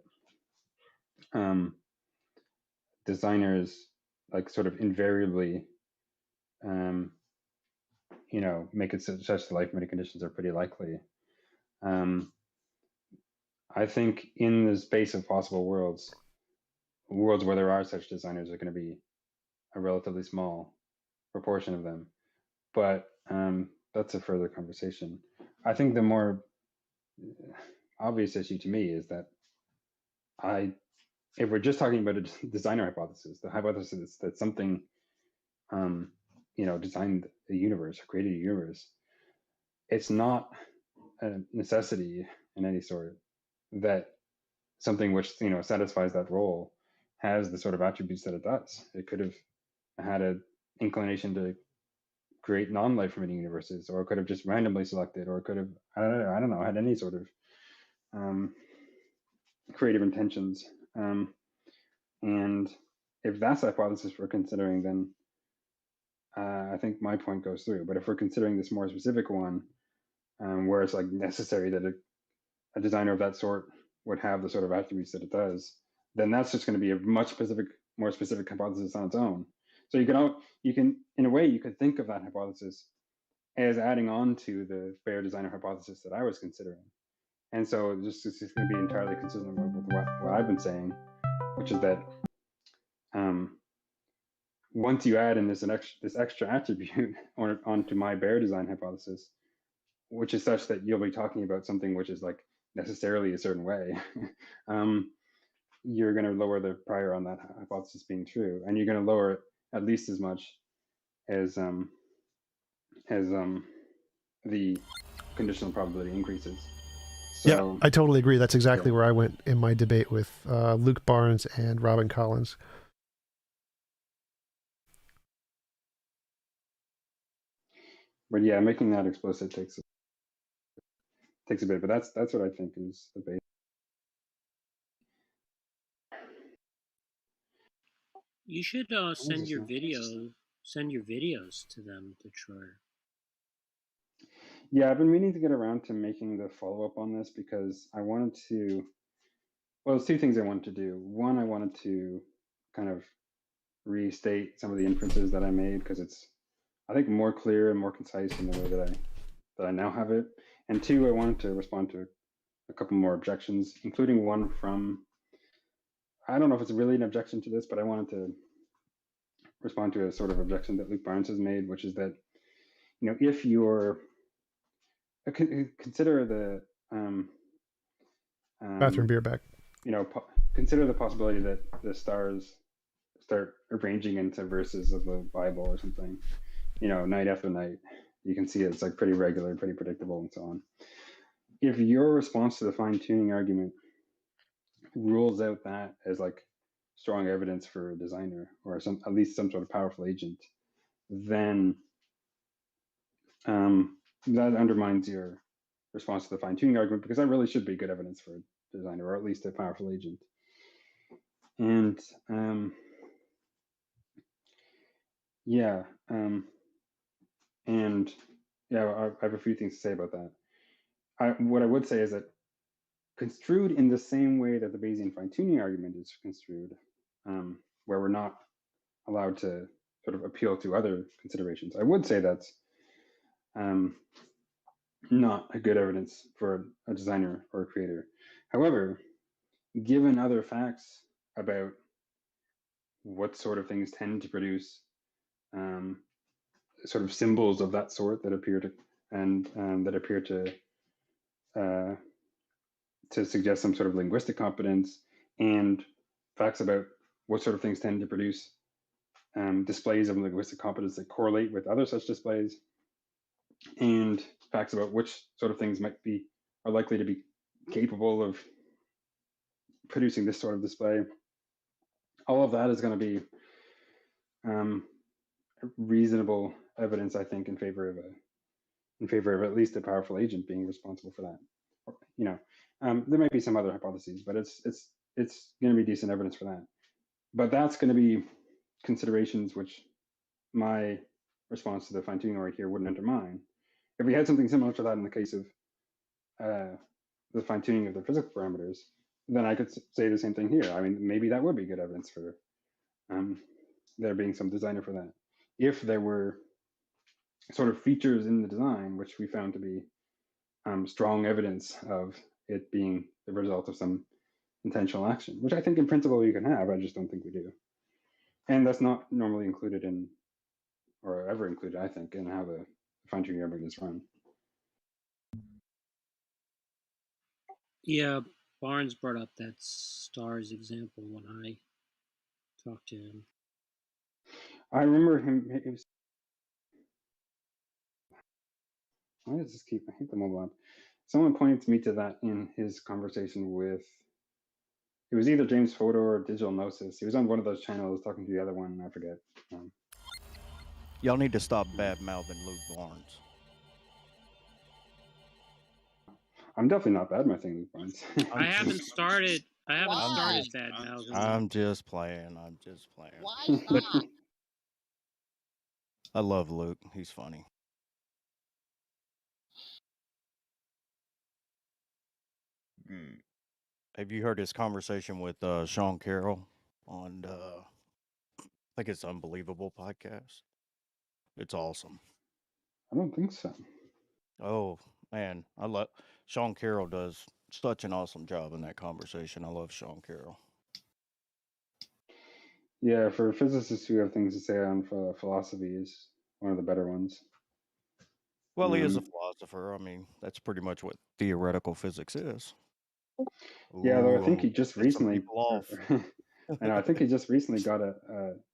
designers like sort of invariably make it such that life permitting conditions are pretty likely, I think in the space of possible worlds where there are such designers are going to be a relatively small proportion of them. But that's a further conversation. I think the more obvious issue to me is that if we're just talking about a designer hypothesis, the hypothesis that something designed a universe or created a universe, it's not a necessity in any sort that something which satisfies that role has the sort of attributes that it does. It could have had an inclination to create non-life permitting universes, or it could have just randomly selected, or it could have I don't know had any sort of creative intentions. And if that's the hypothesis we're considering, then I think my point goes through. But if we're considering this more specific one, where it's like necessary that a designer of that sort would have the sort of attributes that it does, then that's just going to be a much more specific hypothesis on its own. So you can in a way you could think of that hypothesis as adding on to the fair designer hypothesis that I was considering. And so it's going to be entirely consistent with what I've been saying, which is that once you add in this extra attribute onto my bare design hypothesis, which is such that you'll be talking about something which is like necessarily a certain way, you're going to lower the prior on that hypothesis being true, and you're going to lower it at least as much as the conditional probability increases. So, yeah, I totally agree. That's exactly where I went in my debate with Luke Barnes and Robin Collins. But yeah, making that explicit takes a bit. But that's what I think is the base. You should send your videos to them, to Troy. Yeah, I've been meaning to get around to making the follow-up on this because I wanted to. Well, there's two things I wanted to do. One, I wanted to kind of restate some of the inferences that I made because it's, I think, more clear and more concise in the way that I now have it. And two, I wanted to respond to a couple more objections, including one from, I don't know if it's really an objection to this, but I wanted to respond to a sort of objection that Luke Barnes has made, which is that, if you're, consider the bathroom beer back. Consider the possibility that the stars start arranging into verses of the Bible or something, night after night. You can see it's like pretty regular, pretty predictable, and so on. If your response to the fine-tuning argument rules out that as like strong evidence for a designer or at least some sort of powerful agent, then that undermines your response to the fine-tuning argument, because that really should be good evidence for a designer or at least a powerful agent. And I have a few things to say about that. What I would say is that construed in the same way that the Bayesian fine-tuning argument is construed, where we're not allowed to sort of appeal to other considerations, I would say that's not a good evidence for a designer or a creator. However, given other facts about what sort of things tend to produce sort of symbols of that sort that appear to suggest some sort of linguistic competence, and facts about what sort of things tend to produce displays of linguistic competence that correlate with other such displays, and facts about which sort of things are likely to be capable of producing this sort of display. All of that is going to be reasonable evidence, I think, in favor of at least a powerful agent being responsible for that. There might be some other hypotheses, but it's going to be decent evidence for that. But that's going to be considerations which my response to the fine-tuning right here wouldn't undermine. If we had something similar to that in the case of the fine-tuning of the physical parameters, then I could say the same thing here. I mean, maybe that would be good evidence for there being some designer for that. If there were sort of features in the design which we found to be strong evidence of it being the result of some intentional action, which I think in principle you can have, I just don't think we do. And that's not normally included in, or ever included, I think, in how the fine-tuning rubric is run. Yeah, Barnes brought up that stars example when I talked to him. I remember him. Why does this keep? I hate the mobile app. Someone pointed me to that in his conversation with. It was either James Fodor or Digital Gnosis. He was on one of those channels talking to the other one. I forget. Y'all need to stop bad-mouthing Luke Barnes. I'm definitely not bad-mouthing Luke Barnes. I haven't started bad mouthing. I'm just playing. Why not? I love Luke. He's funny. Have you heard his conversation with Sean Carroll on, I think it's Unbelievable podcast? It's awesome. I don't think so. Oh, man. Sean Carroll does such an awesome job in that conversation. I love Sean Carroll. Yeah, for physicists who have things to say on philosophy, is one of the better ones. Well, he is a philosopher. I mean, that's pretty much what theoretical physics is. Yeah, though I think he just set some recently. people off. I know. I think he just recently got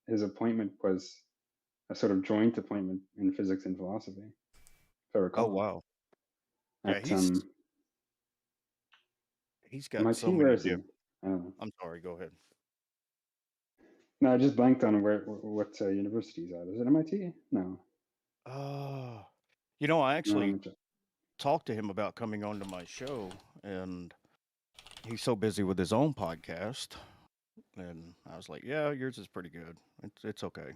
his appointment was a sort of joint appointment in physics and philosophy. If I recall. Oh wow. At, Yeah, he's got MIT, so where many is he? different. I don't know. I'm sorry. Go ahead. No, I just blanked on what university he's at. Is it MIT? No. I actually No, talked to him about coming on to my show, and he's so busy with his own podcast. And I was like, "Yeah, yours is pretty good. It's okay."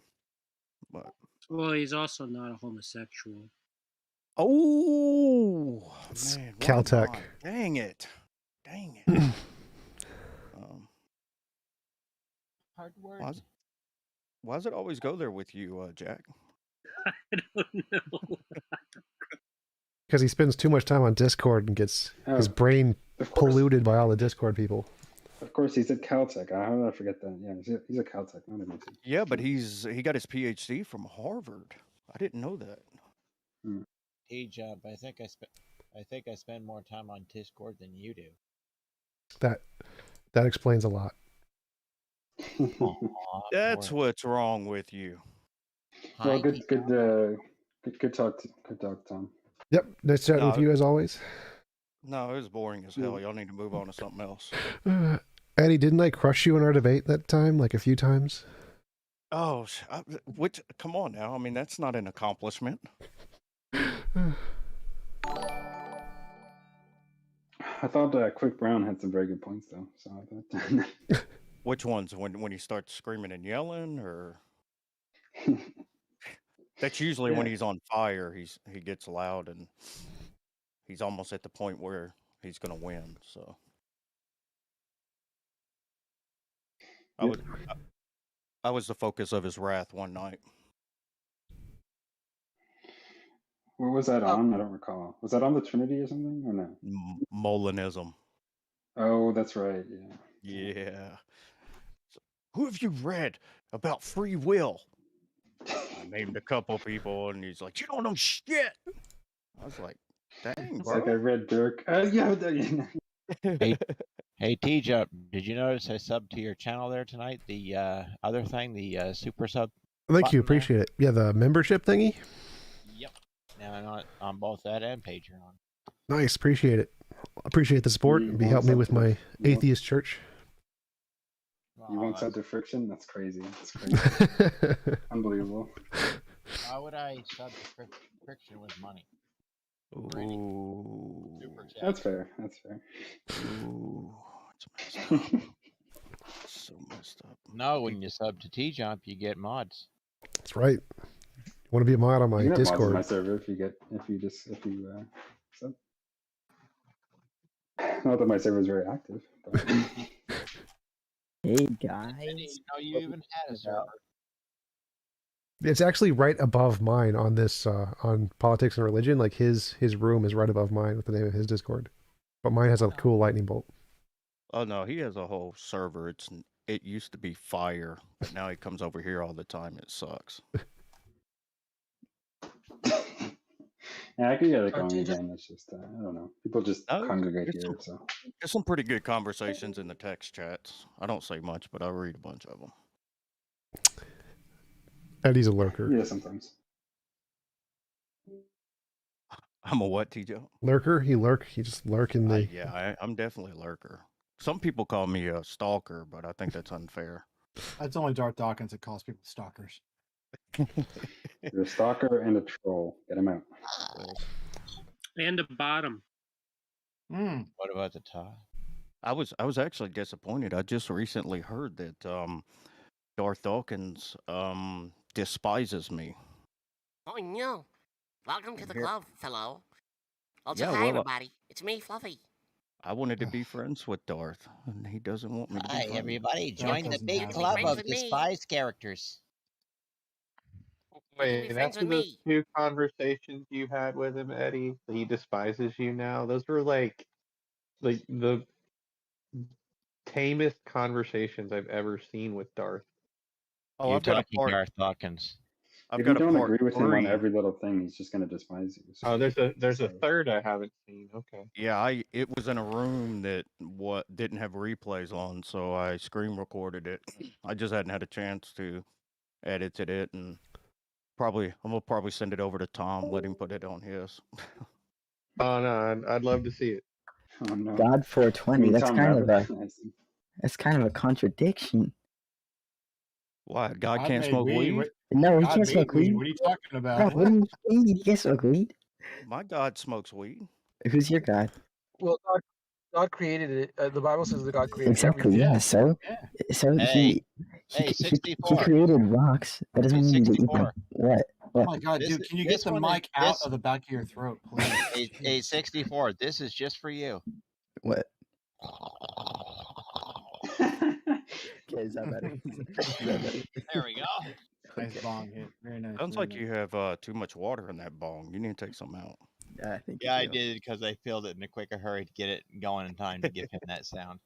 But Well, he's also not a homosexual. oh It's man, Caltech. Dang it! Hard word. Why does it always go there with you, Jack? I don't know. Because he spends too much time on Discord and gets his brain polluted by all the Discord people. Of course, he's at Caltech. How did I forget that? Yeah, he's at Caltech, not MIT. Yeah, but he got his PhD from Harvard. I didn't know that. TJump. I think I spend more time on Discord than you do. That explains a lot. That's what's wrong with you. Well, good talk, Tom. Yep, nice chatting with you as always. No, it was boring as hell. Y'all need to move on to something else. Eddie, didn't I crush you in our debate that time, like a few times? Oh, come on now. I mean, that's not an accomplishment. I thought Quick Brown had some very good points, though. So I thought. Which ones? When he starts screaming and yelling, or that's usually when he's on fire. He gets loud and he's almost at the point where he's going to win. So I was the focus of his wrath one night. What was that on? I don't recall. Was that on the Trinity or something, or no? Molinism. Oh, that's right. Yeah. Yeah. So, who have you read about free will? I named a couple people, and he's like, "You don't know shit." I was like, "Dang, It's bro." like I read Dirk. Yeah. Hey, TJump, did you notice I subbed to your channel there tonight? The other thing, the super sub. Thank you, appreciate it. Yeah, the membership thingy. Yep. Now on both that and Patreon. Nice, appreciate it. Appreciate the support. It'll be helping me with my atheist church. You Oh, won't sub that's- to Friction? That's crazy. That's crazy. Unbelievable. Why would I sub to Friction with money? Ooh. Super chat. That's fair. That's fair. Ooh. It's messed up. So messed up. No, when you sub to TJump, you get mods. That's right. You want to be a mod on You my can have mods on Discord? my server if you sub. Not that my server is very active. But... Hey I didn't guys. know you even had a server. It's actually right above mine on this on politics and religion. Like his room is right above mine with the name of his Discord, but mine has a cool lightning bolt. Oh no, he has a whole server. It used to be fire, but now he comes over here all the time. It sucks. Yeah, I can get it Are going TJ again. It's just I don't know. People just No, congregate it's here, some, so there's some pretty good conversations in the text chats. I don't say much, but I read a bunch of them. Eddie's a lurker. yeah, sometimes. I'm a what, TJ? Lurker? He just lurk in the. I'm definitely a lurker. Some people call me a stalker, but I think that's unfair. That's only Darth Dawkins that calls people stalkers. You're a stalker and a troll. Get him out. And the bottom. What about the top? I was actually disappointed. I just recently heard that Darth Dawkins despises me. Oh no! Welcome to the Here- club, fellow. Also, Yeah, hi well, everybody. It's me, Fluffy. I wanted to be friends with Darth, and he doesn't want me to be Hi, friends. everybody. Darth Join the doesn't big have club friends of with me. despised characters. You can be Wait, friends after with those me. 2 conversations you had with him, Eddie, that he despises you now, those were like the tamest conversations I've ever seen with Darth. Oh, You're I've got a talking part. Darth Dawkins. I've If you got a don't part agree with him on 3. every little thing, he's just gonna despise you. So Oh, there's a sorry. third I haven't seen. Okay. Yeah, it was in a room that didn't have replays on, so I screen recorded it. I just hadn't had a chance to edit it, and I'm gonna probably send it over to Tom, let him put it on his. Oh no, I'd love to see it. Oh no. God 420. mean, That's Tom kind of Rabbit? a I see. that's kind of a contradiction. Why? God God can't made smoke weed. weed? What- No, he God can't made smoke weed. weed. What are you talking God, about? what do you mean? You can't smoke weed. My God smokes weed. Who's your God? Well, God created it. The Bible says that God created Exactly. everything. Yeah. So Hey, he hey, he 64. created rocks. That doesn't Hey, mean that you 64. have what? Oh What? my God, This, dude! Can you this get the one is mic out this. of the back of your throat, please? Hey, 64. This is just for you. What? Okay, is that better? Is that better? There we go. Nice bong hit. Very nice. Sounds very like nice. you have too much water in that bong. You need to take some out. Yeah, I think. Yeah, I did because I filled it in a quicker hurry to get it going in time to give him that sound.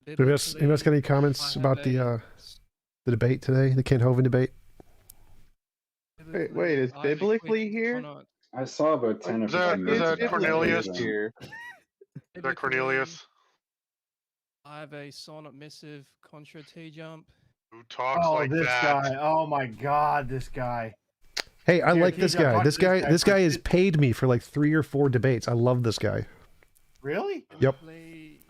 Anybody else got any comments about the debate today, the Ken Hovind debate? Wait, is biblically here? I saw about 10 or Is that 15 is minutes that of Cornelius? videos. Here. Is that Cornelius? I have a sonnet missive contra TJump. Who talks Oh, like this that? guy! Oh my God, this guy! Hey, I Here, like this TJ, guy. talk This to this guy. guy This guy has first. paid me for like 3 or 4 debates. I love this guy. Really? Yep.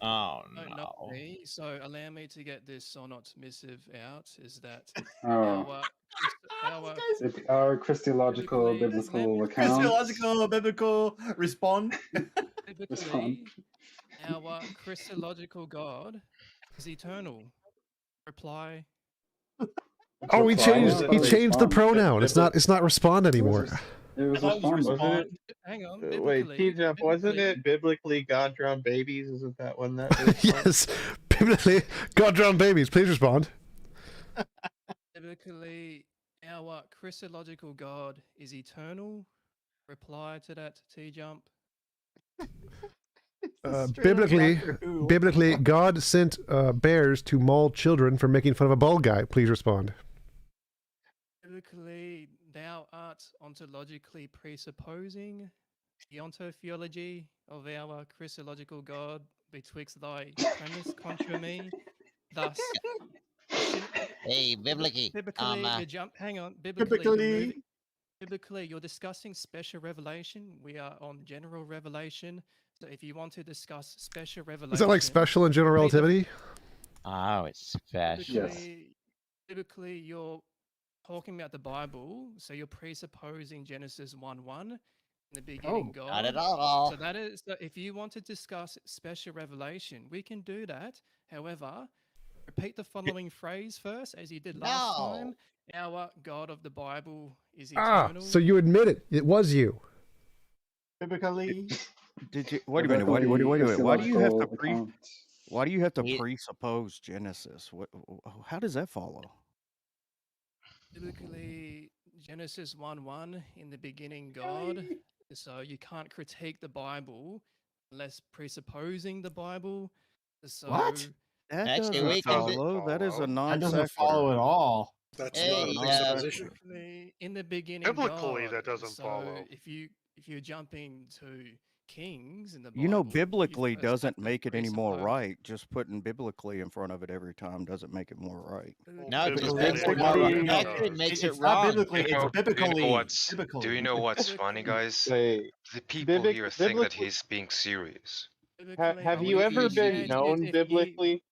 Oh Not no. me. So allow me to get this sonnet missive out. Is that Oh. our Our Christological biblical accounts. Christological biblical respond. biblically our Christological God is eternal. Reply. Oh, he Reply? changed. I He thought it changed the was pronoun. It's not respond anymore. It was I thought it was respond. respond. Wasn't it? Hang on. Wait, Biblically, TJump, wasn't it biblically God drawn babies? Isn't that one that was? Yes. Biblically, God drowned babies. Please respond. biblically, our Christological God is eternal. Reply to that TJump. Biblically, God sent bears to maul children for making fun of a bald guy. Please respond. Biblically, thou art ontologically presupposing the ontotheology of our Christological God betwixt thy premise contra me. Thus, Hey, biblically. the jump. Hang on. Biblically, you're discussing special revelation. We are on general revelation. So if you want to discuss special revelation, Is that like special and general repeat the- relativity? Oh, it's special. Typically, you're talking about the Bible, so you're presupposing Genesis 1:1 in the beginning, God. Not at all. So that is, so if you want to discuss special revelation, we can do that. However, repeat the following phrase first, as you did last time. Our God of the Bible is eternal. So you admit it. It was you. Typically, Did you wait a minute? Wait a minute. Why do you have to Why do you have to presuppose Genesis? How does that follow? Typically, Genesis 1:1 in the beginning, God. So you can't critique the Bible unless presupposing the Bible. So What? That Actually, doesn't we can follow. That is a non That doesn't follow at all. That's Hey, not a presupposition. Typically, in the beginning, Biblically, God. that doesn't so follow. If you're jumping to Kings in the Bible, You know, you biblically first have doesn't to make it any more presuppose- right. Just putting biblically in front of it every time doesn't make it more right. No, because Biblically, biblically it actually does. makes it It's not wrong. biblically. You It's know, biblically. do you know what's funny, guys? Wait, The people here think that biblically, he's being serious. Biblically, have I would you ever been appreciate it known if biblically?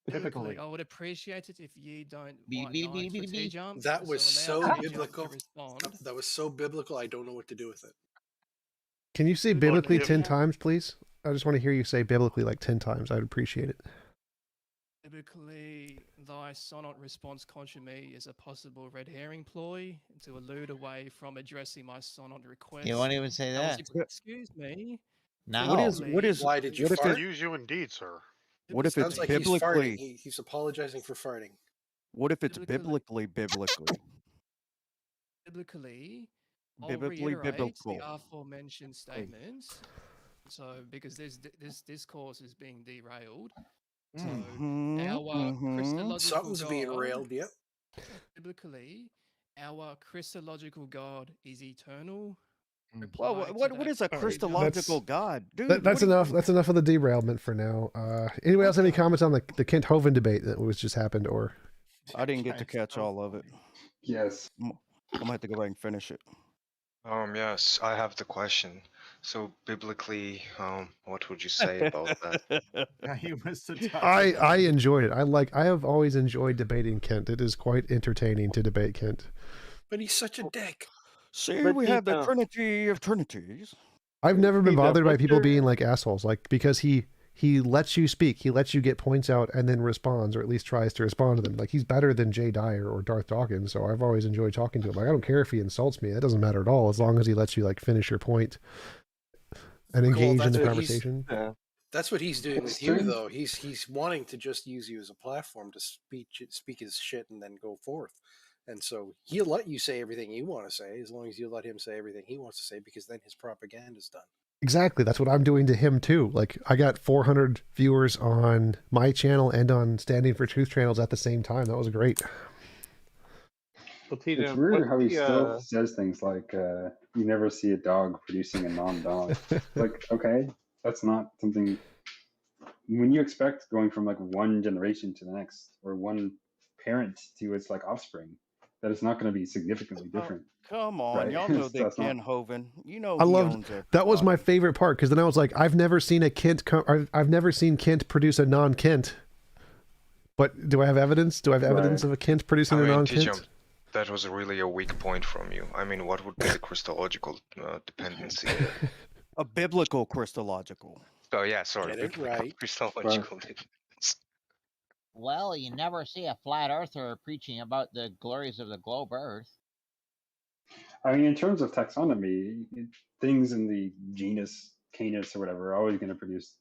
Biblically, I would appreciate it if you don't Beep, white beep, knight beep, for beep, beep. TJump. That was so allow TJump biblical. to respond. That was so biblical. I don't know what to do with it. Can you say biblically if- 10 times, please? I just want to hear you say biblically like 10 times. I'd appreciate it. Biblically, thy sonnet response contra me is a possible red herring ploy to elude away from addressing my sonnet request. You won't even say I was that. excuse me. No. What is? Why did you what if fart? it- Use you indeed, sir. What if it's Sounds like he's farting. biblically? He's apologizing for farting. What if it's Biblically- biblically? Biblically, I'll Biblically reiterate biblical. the aforementioned statements. So, because this discourse is being derailed. So, our Christological Something's being God, railed. Yep. Biblically, our Christological God is eternal. Well, Reply to what that is a phrase. Christological God, dude? That's what do you- enough. That's enough of the derailment for now. Anybody else have any comments on the Kent Hovind debate that was just happened? Or I didn't get to catch all of it. Yes. I'm gonna have to go back and finish it. Yes, I have the question. So biblically, what would you say about that? He was so I enjoyed it. I have always enjoyed debating Kent. It is quite entertaining to debate Kent. But he's such a dick. See, But we he- have the Trinity of Trinities. I've never been Hey, Jeff, bothered by what's people your- being like assholes, like because he lets you speak, he lets you get points out, and then responds, or at least tries to respond to them. Like he's better than Jay Dyer or Darth Dawkins, so I've always enjoyed talking to him. Like I don't care if he insults me; that doesn't matter at all, as long as he lets you like finish your point and engage in that's the what conversation. That's what he's doing It's with you, strange. though. He's wanting to just use you as a platform to speak his shit and then go forth. And so he'll let you say everything you want to say as long as you let him say everything he wants to say, because then his propaganda's done. Exactly, that's what I'm doing to him too. Like I got 400 viewers on my channel and on Standing for Truth channels at the same time. That was great. Well, It's TJump, weird what's how he the, still says things like, you never see a dog producing a non-dog. Like, okay, that's not something... When you expect going from like one generation to the next, or one parent to its like offspring, that it's not going to be significantly different. Come on, Right? y'all know So that that's not- Ken Hovind. You know I he loved owns that was my everybody. favorite part, because then I was like, I've never seen a Kent I've never seen Kent produce a non-Kent. But do I have evidence? Do I have evidence of a Kent producing a non-Kent? TJump, that was really a weak point from you. I mean, what would be the Christological dependency? A biblical Christological. Oh yeah, sorry, Get it biblical right. Christological dependency. Well, you never see a flat earther preaching about the glories of the globe Earth. I mean, in terms of taxonomy, things in the genus Canis or whatever are always going to produce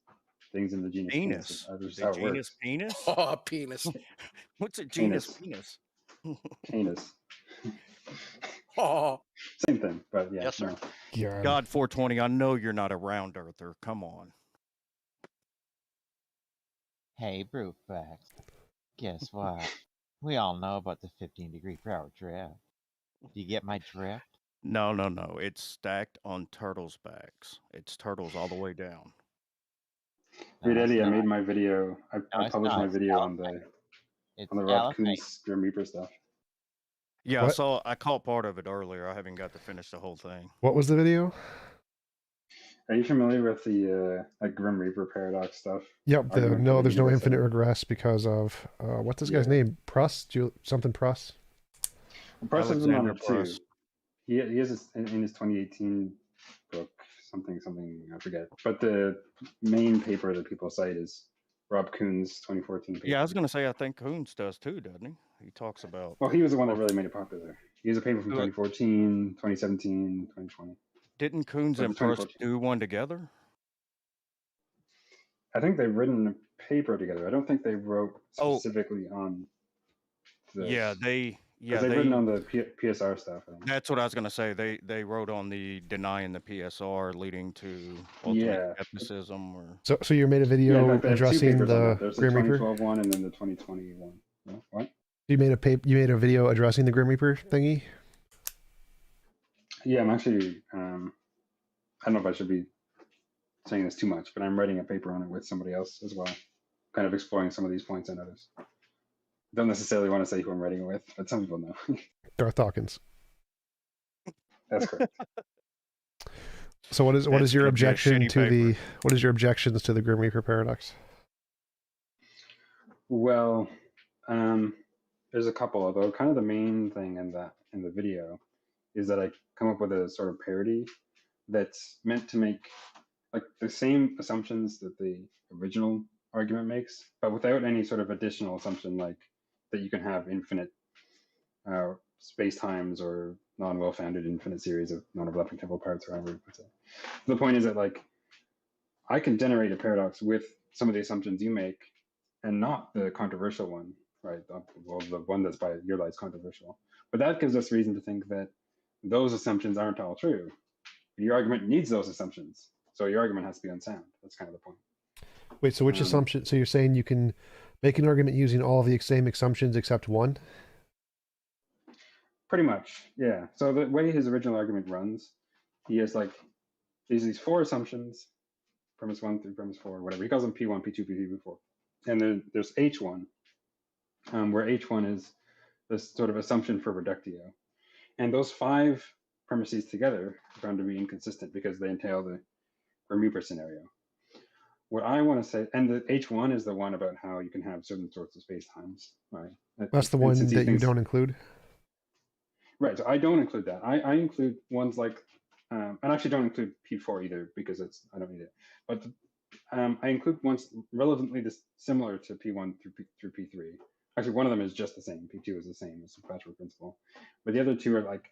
things in the genus Canis. Penis. That's just The how it genus works. penis? Oh, penis. What's a genus penis? Canis. Oh. Same thing, but yeah. Yes, sir. No. God 420, I know you're not a round earther. Come on. Hey, Brewfax. Guess what? We all know about the 15-degree-per-hour drift. Do you get my drift? No. It's stacked on turtles' backs. It's turtles all the way down. Wait, Eddie, I not. made my video. I it's published not. my It's video elephant. It's on the Rob elephant. Coons Grim Reaper stuff. Yeah, What? I caught part of it earlier. I haven't got to finish the whole thing. What was the video? Are you familiar with the like Grim Reaper paradox stuff? Yep. Argument for the There's no universe infinite ending? regress because of what's this guy's name? Pruss? Something Pruss? Pruss has been on Alexander it too. Pruss. He has this in his 2018 book, something I forget. But the main paper that people cite is Rob Kuhn's 2014 paper. Yeah, I was gonna say I think Coons does too, doesn't he? He talks about. Well, he was the one that really made it popular. He has a paper from Do it. 2014, 2017, 2020. Didn't Coons But the and Pruss 2014. do one together? I think they've written a paper together. I don't think they wrote Oh. specifically on this. Yeah, Because they've written on the PSR stuff. I think. That's what I was gonna say. They wrote on the denying the PSR, leading to ultimate Yeah. skepticism. Or So you made a Yeah, in video fact, they have two addressing papers on the that. There's the Grim Reaper. 2012 one and then the 2020 one. What? You made a video addressing the Grim Reaper thingy. Yeah, I'm actually. I don't know if I should be saying this too much, but I'm writing a paper on it with somebody else as well, kind of exploring some of these points I noticed. Don't necessarily want to say who I'm writing it with, but some people know. Darth Dawkins. That's correct. So what is That's your gonna be a objection shitty to paper. what is your objections to the Grim Reaper paradox? Well, there's a couple, although kind of the main thing in the video is that I come up with a sort of parody that's meant to make like the same assumptions that the original argument makes, but without any sort of additional assumption like that you can have infinite space times or non-well-founded infinite series of non-overlapping temporal parts, or however you put it. The point is that like I can generate a paradox with some of the assumptions you make, and not the controversial one, right? Well, the one that's by your light is controversial, but that gives us reason to think that those assumptions aren't all true. Your argument needs those assumptions, so your argument has to be unsound. That's kind of the point. Wait, so which assumption? So you're saying you can make an argument using all of the same assumptions except one? Pretty much, yeah. So the way his original argument runs, he has like these four assumptions, premise 1 through premise 4, whatever. He calls them P1, P2, P3, P4. And then there's H1, where H1 is this sort of assumption for reductio. And those 5 premises together are found to be inconsistent because they entail the Grim Reaper scenario. What I want to say, and the H1 is the one about how you can have certain sorts of space-times, right? That's the one that you don't include? Right, so I don't include that. I include ones like, and I actually don't include P4 either because I don't need it. But I include ones relevantly similar to P1 through P3. Actually, one of them is just the same. P2 is the same. It's a patchwork principle. But the other two are like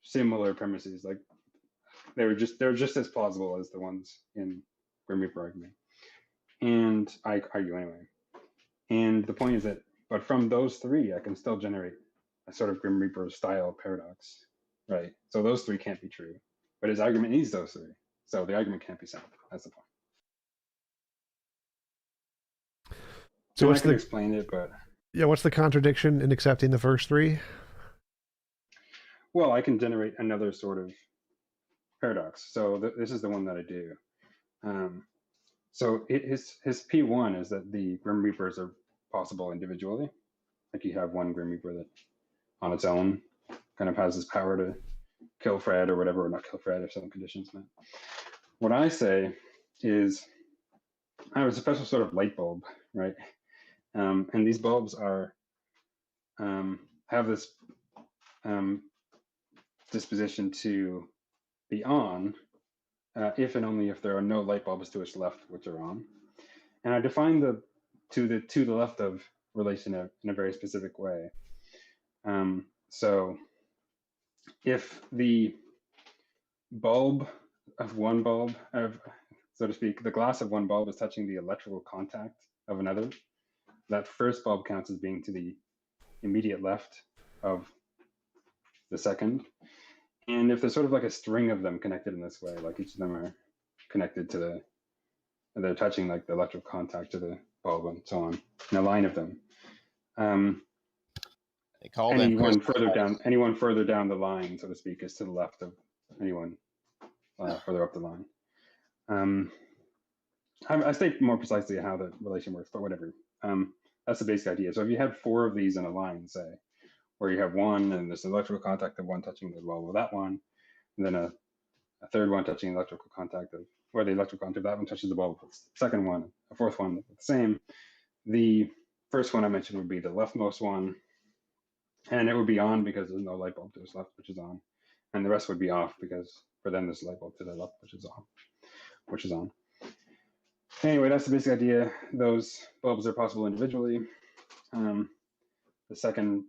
similar premises. Like they're just as plausible as the ones in Grim Reaper argument. And I argue anyway. And the point is that, but from those 3, I can still generate a sort of Grim Reaper style paradox, right? So those 3 can't be true, but his argument needs those 3. So the argument can't be sound. That's the point. So I can explain it, but yeah, what's the contradiction in accepting the first 3? Well, I can generate another sort of paradox. So this is the one that I do. So his P1 is that the Grim Reapers are possible individually. Like you have one Grim Reaper that on its own kind of has this power to kill Fred or whatever, or not kill Fred if some conditions met. What I say is I have a special sort of light bulb, right? And these bulbs are have this disposition to be on if and only if there are no light bulbs to its left which are on. And I define the to the left of relation in a very specific way. So if the bulb of one bulb, so to speak, the glass of one bulb is touching the electrical contact of another, that first bulb counts as being to the immediate left of the second. And if there's sort of like a string of them connected in this way, like each of them are connected to they're touching like the electrical contact to the bulb and so on, in a line of them. They call anyone further down the line, so to speak, is to the left of anyone further up the line. I state more precisely how the relation works, but whatever. That's the basic idea. So if you have 4 of these in a line, say, where you have one and there's an electrical contact of one touching the bulb of that one, and then a third one touching electrical contact of where the electrical contact of that one touches the bulb. Second one, a fourth one, the same. The first one I mentioned would be the leftmost one, and it would be on because there's no light bulb to its left, which is on, and the rest would be off because for them there's a light bulb to the left, which is on. Anyway, that's the basic idea. Those bulbs are possible individually. The second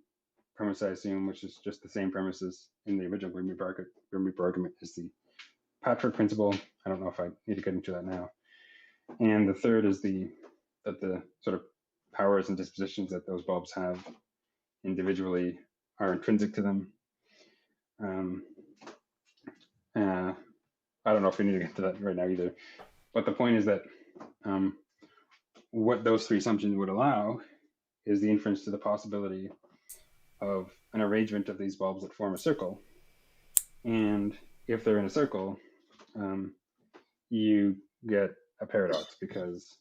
premise, I assume, which is just the same premises in the original Grim Reaper argument, is the patchwork principle. I don't know if I need to get into that now. And the third is that the sort of powers and dispositions that those bulbs have individually are intrinsic to them. I don't know if we need to get to that right now either. But the point is that what those three assumptions would allow is the inference to the possibility of an arrangement of these bulbs that form a circle. And if they're in a circle, you get a paradox because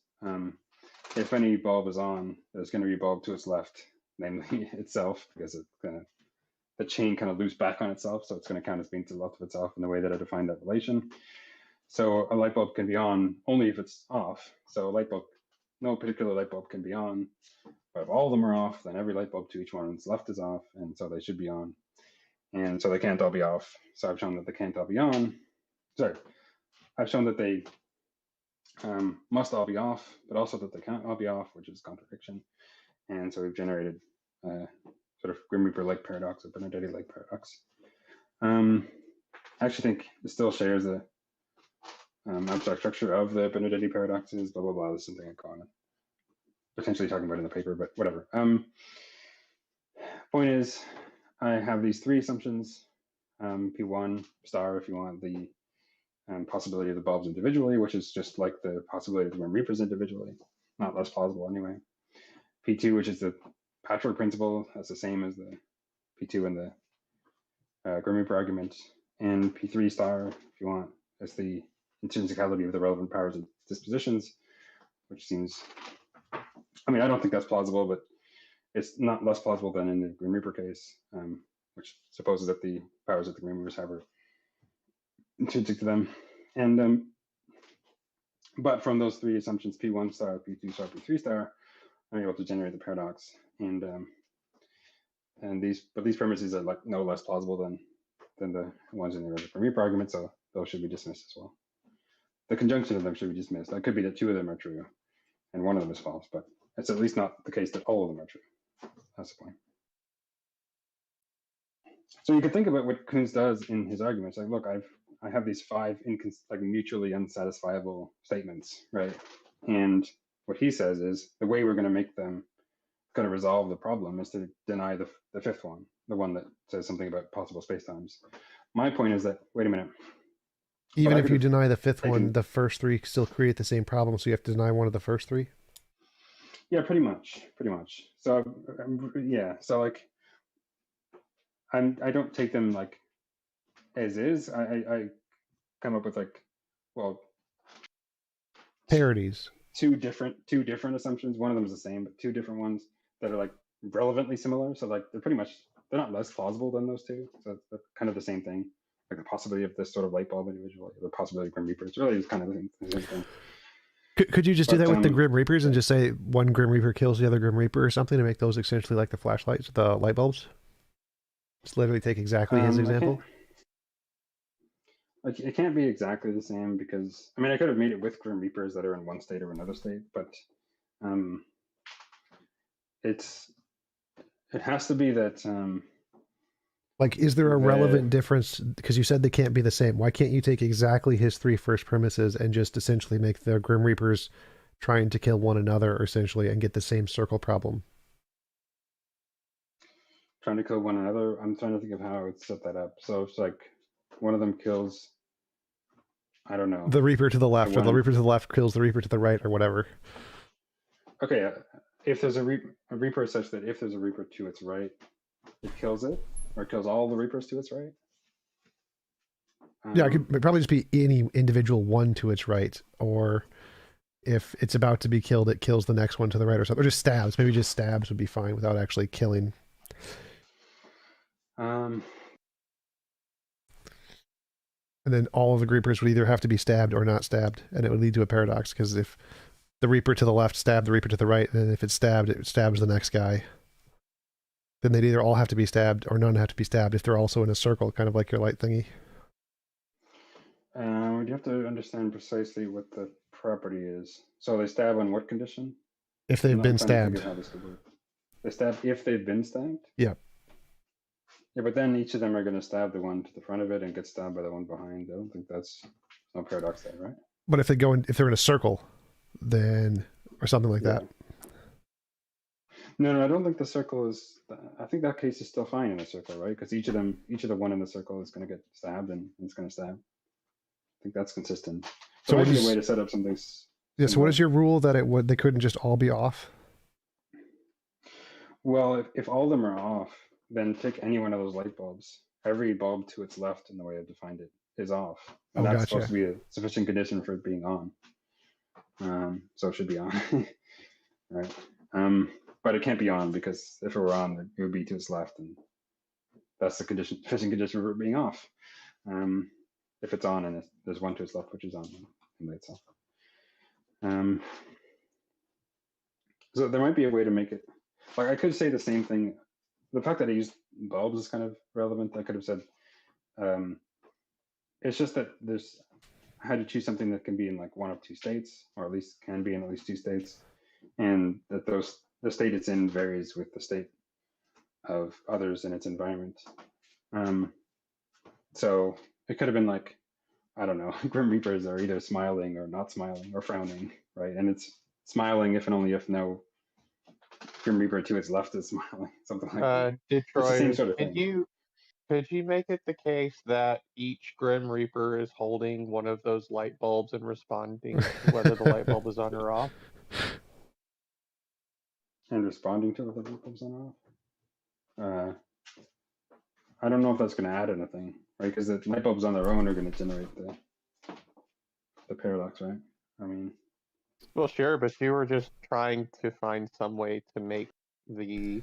if any bulb is on, there's going to be a bulb to its left, namely itself, because it's going to, the chain kind of loops back on itself, so it's going to count as being to the left of itself in the way that I defined that relation. So a light bulb can be on only if it's off. So a light bulb, no particular light bulb can be on, but if all of them are off, then every light bulb to each one's left is off, and so they should be on. And so they can't all be off. So I've shown that they can't all be on. Sorry, I've shown that they must all be off, but also that they can't all be off, which is contradiction. And so we've generated a sort of Grim Reaper-like paradox, or Benedetti-like paradox. I actually think it still shares the abstract structure of the Benedetti paradoxes, blah, blah, blah. There's something I call it. Potentially talking about in the paper, but whatever. Point is, I have these three assumptions. P1 star, if you want, the possibility of the bulbs individually, which is just like the possibility of the Grim Reapers individually, not less plausible anyway. P2, which is the patchwork principle, that's the same as the P2 in the Grim Reaper argument. And P3 star, if you want, is the intrinsicality of the relevant powers and dispositions, which seems, I mean, I don't think that's plausible, but it's not less plausible than in the Grim Reaper case, which supposes that the powers that the Grim Reapers have are intrinsic to them. And but from those three assumptions, P1 star, P2 star, P3 star, I'm able to generate the paradox. And these premises are like no less plausible than the ones in the Grim Reaper argument, so those should be dismissed as well. The conjunction of them should be dismissed. That could be that two of them are true and one of them is false, but it's at least not the case that all of them are true. That's the point. So you can think about what Kuntz does in his arguments. Like, look, I have these five mutually unsatisfiable statements, right? And what he says is the way we're going to make them, going to resolve the problem is to deny the fifth one, the one that says something about possible spacetimes. My point is that, wait a minute. Even if you deny the fifth one, the first three still create the same problem, so you have to deny one of the first three? Yeah, pretty much. So, yeah, so like, I don't take them like as is. I come up with like, well, parodies. Two different assumptions. One of them is the same, but two different ones that are like relevantly similar. So like they're not less plausible than those two. So it's kind of the same thing. Like the possibility of this sort of light bulb individually, the possibility of Grim Reaper. It's really kind of the same thing. Could you just do that with the Grim Reapers and just say one Grim Reaper kills the other Grim Reaper or something to make those essentially like the flashlights, the light bulbs? Just literally take exactly his example. It can't be exactly the same because, I mean, I could have made it with Grim Reapers that are in one state or another state, but it has to be that. Like, is there a relevant difference? Because you said they can't be the same. Why can't you take exactly his three first premises and just essentially make the Grim Reapers trying to kill one another, essentially, and get the same circle problem? Trying to kill one another? I'm trying to think of how I would set that up. So it's like one of them kills, I don't know. The Reaper to the left, or the Reaper to the left kills the Reaper to the right, or whatever. Okay, if there's a Reaper such that if there's a Reaper to its right, it kills it, or it kills all the Reapers to its right? Yeah, it could probably just be any individual one to its right, or if it's about to be killed, it kills the next one to the right or something. Or just stabs. Maybe just stabs would be fine without actually killing. And then all of the Reapers would either have to be stabbed or not stabbed, and it would lead to a paradox, because if the Reaper to the left stabbed the Reaper to the right, and if it's stabbed, it stabs the next guy. Then they'd either all have to be stabbed or none have to be stabbed if they're also in a circle, kind of like your light thingy. You have to understand precisely what the property is. So they stab on what condition? If they've been I'm trying to think stabbed. of how this would work. They stab if they've been stabbed? Yeah. Yeah, but then each of them are going to stab the one to the front of it and get stabbed by the one behind. I don't think that's no paradox there, right? But if if they're in a circle, then, or something like that. No, I don't think the circle is. I think that case is still fine in a circle, right? Because each of the one in the circle is going to get stabbed and it's going to stab. I think that's consistent. So what might be is- a way to set up something. Yeah. So what is your rule that they couldn't just all be off? Well, if all of them are off, then take any one of those light bulbs. Every bulb to its left in the way I've defined it is off. And Oh, that's gotcha. supposed to be a sufficient condition for it being on. So it should be on. Right. But it can't be on because if it were on, it would be to its left. And that's the sufficient condition for it being off. If it's on and there's one to its left, which is on in by itself. So there might be a way to make it, like I could say the same thing. The fact that I used bulbs is kind of relevant. I could have said, it's just that I had to choose something that can be in like one of two states, or at least can be in at least two states. And that the state it's in varies with the state of others in its environment. So it could have been like, I don't know, Grim Reapers are either smiling or not smiling or frowning, right? And it's smiling if and only if no Grim Reaper to its left is smiling, something like that. It's the same Detroit, sort of thing. could you make it the case that each Grim Reaper is holding one of those light bulbs and responding to whether the light bulb is on or off? And responding to whether the light bulb's on or off? I don't know if that's going to add anything, right? Because the light bulbs on their own are going to generate the paradox, right? I mean, Well, sure, but you were just trying to find some way to make the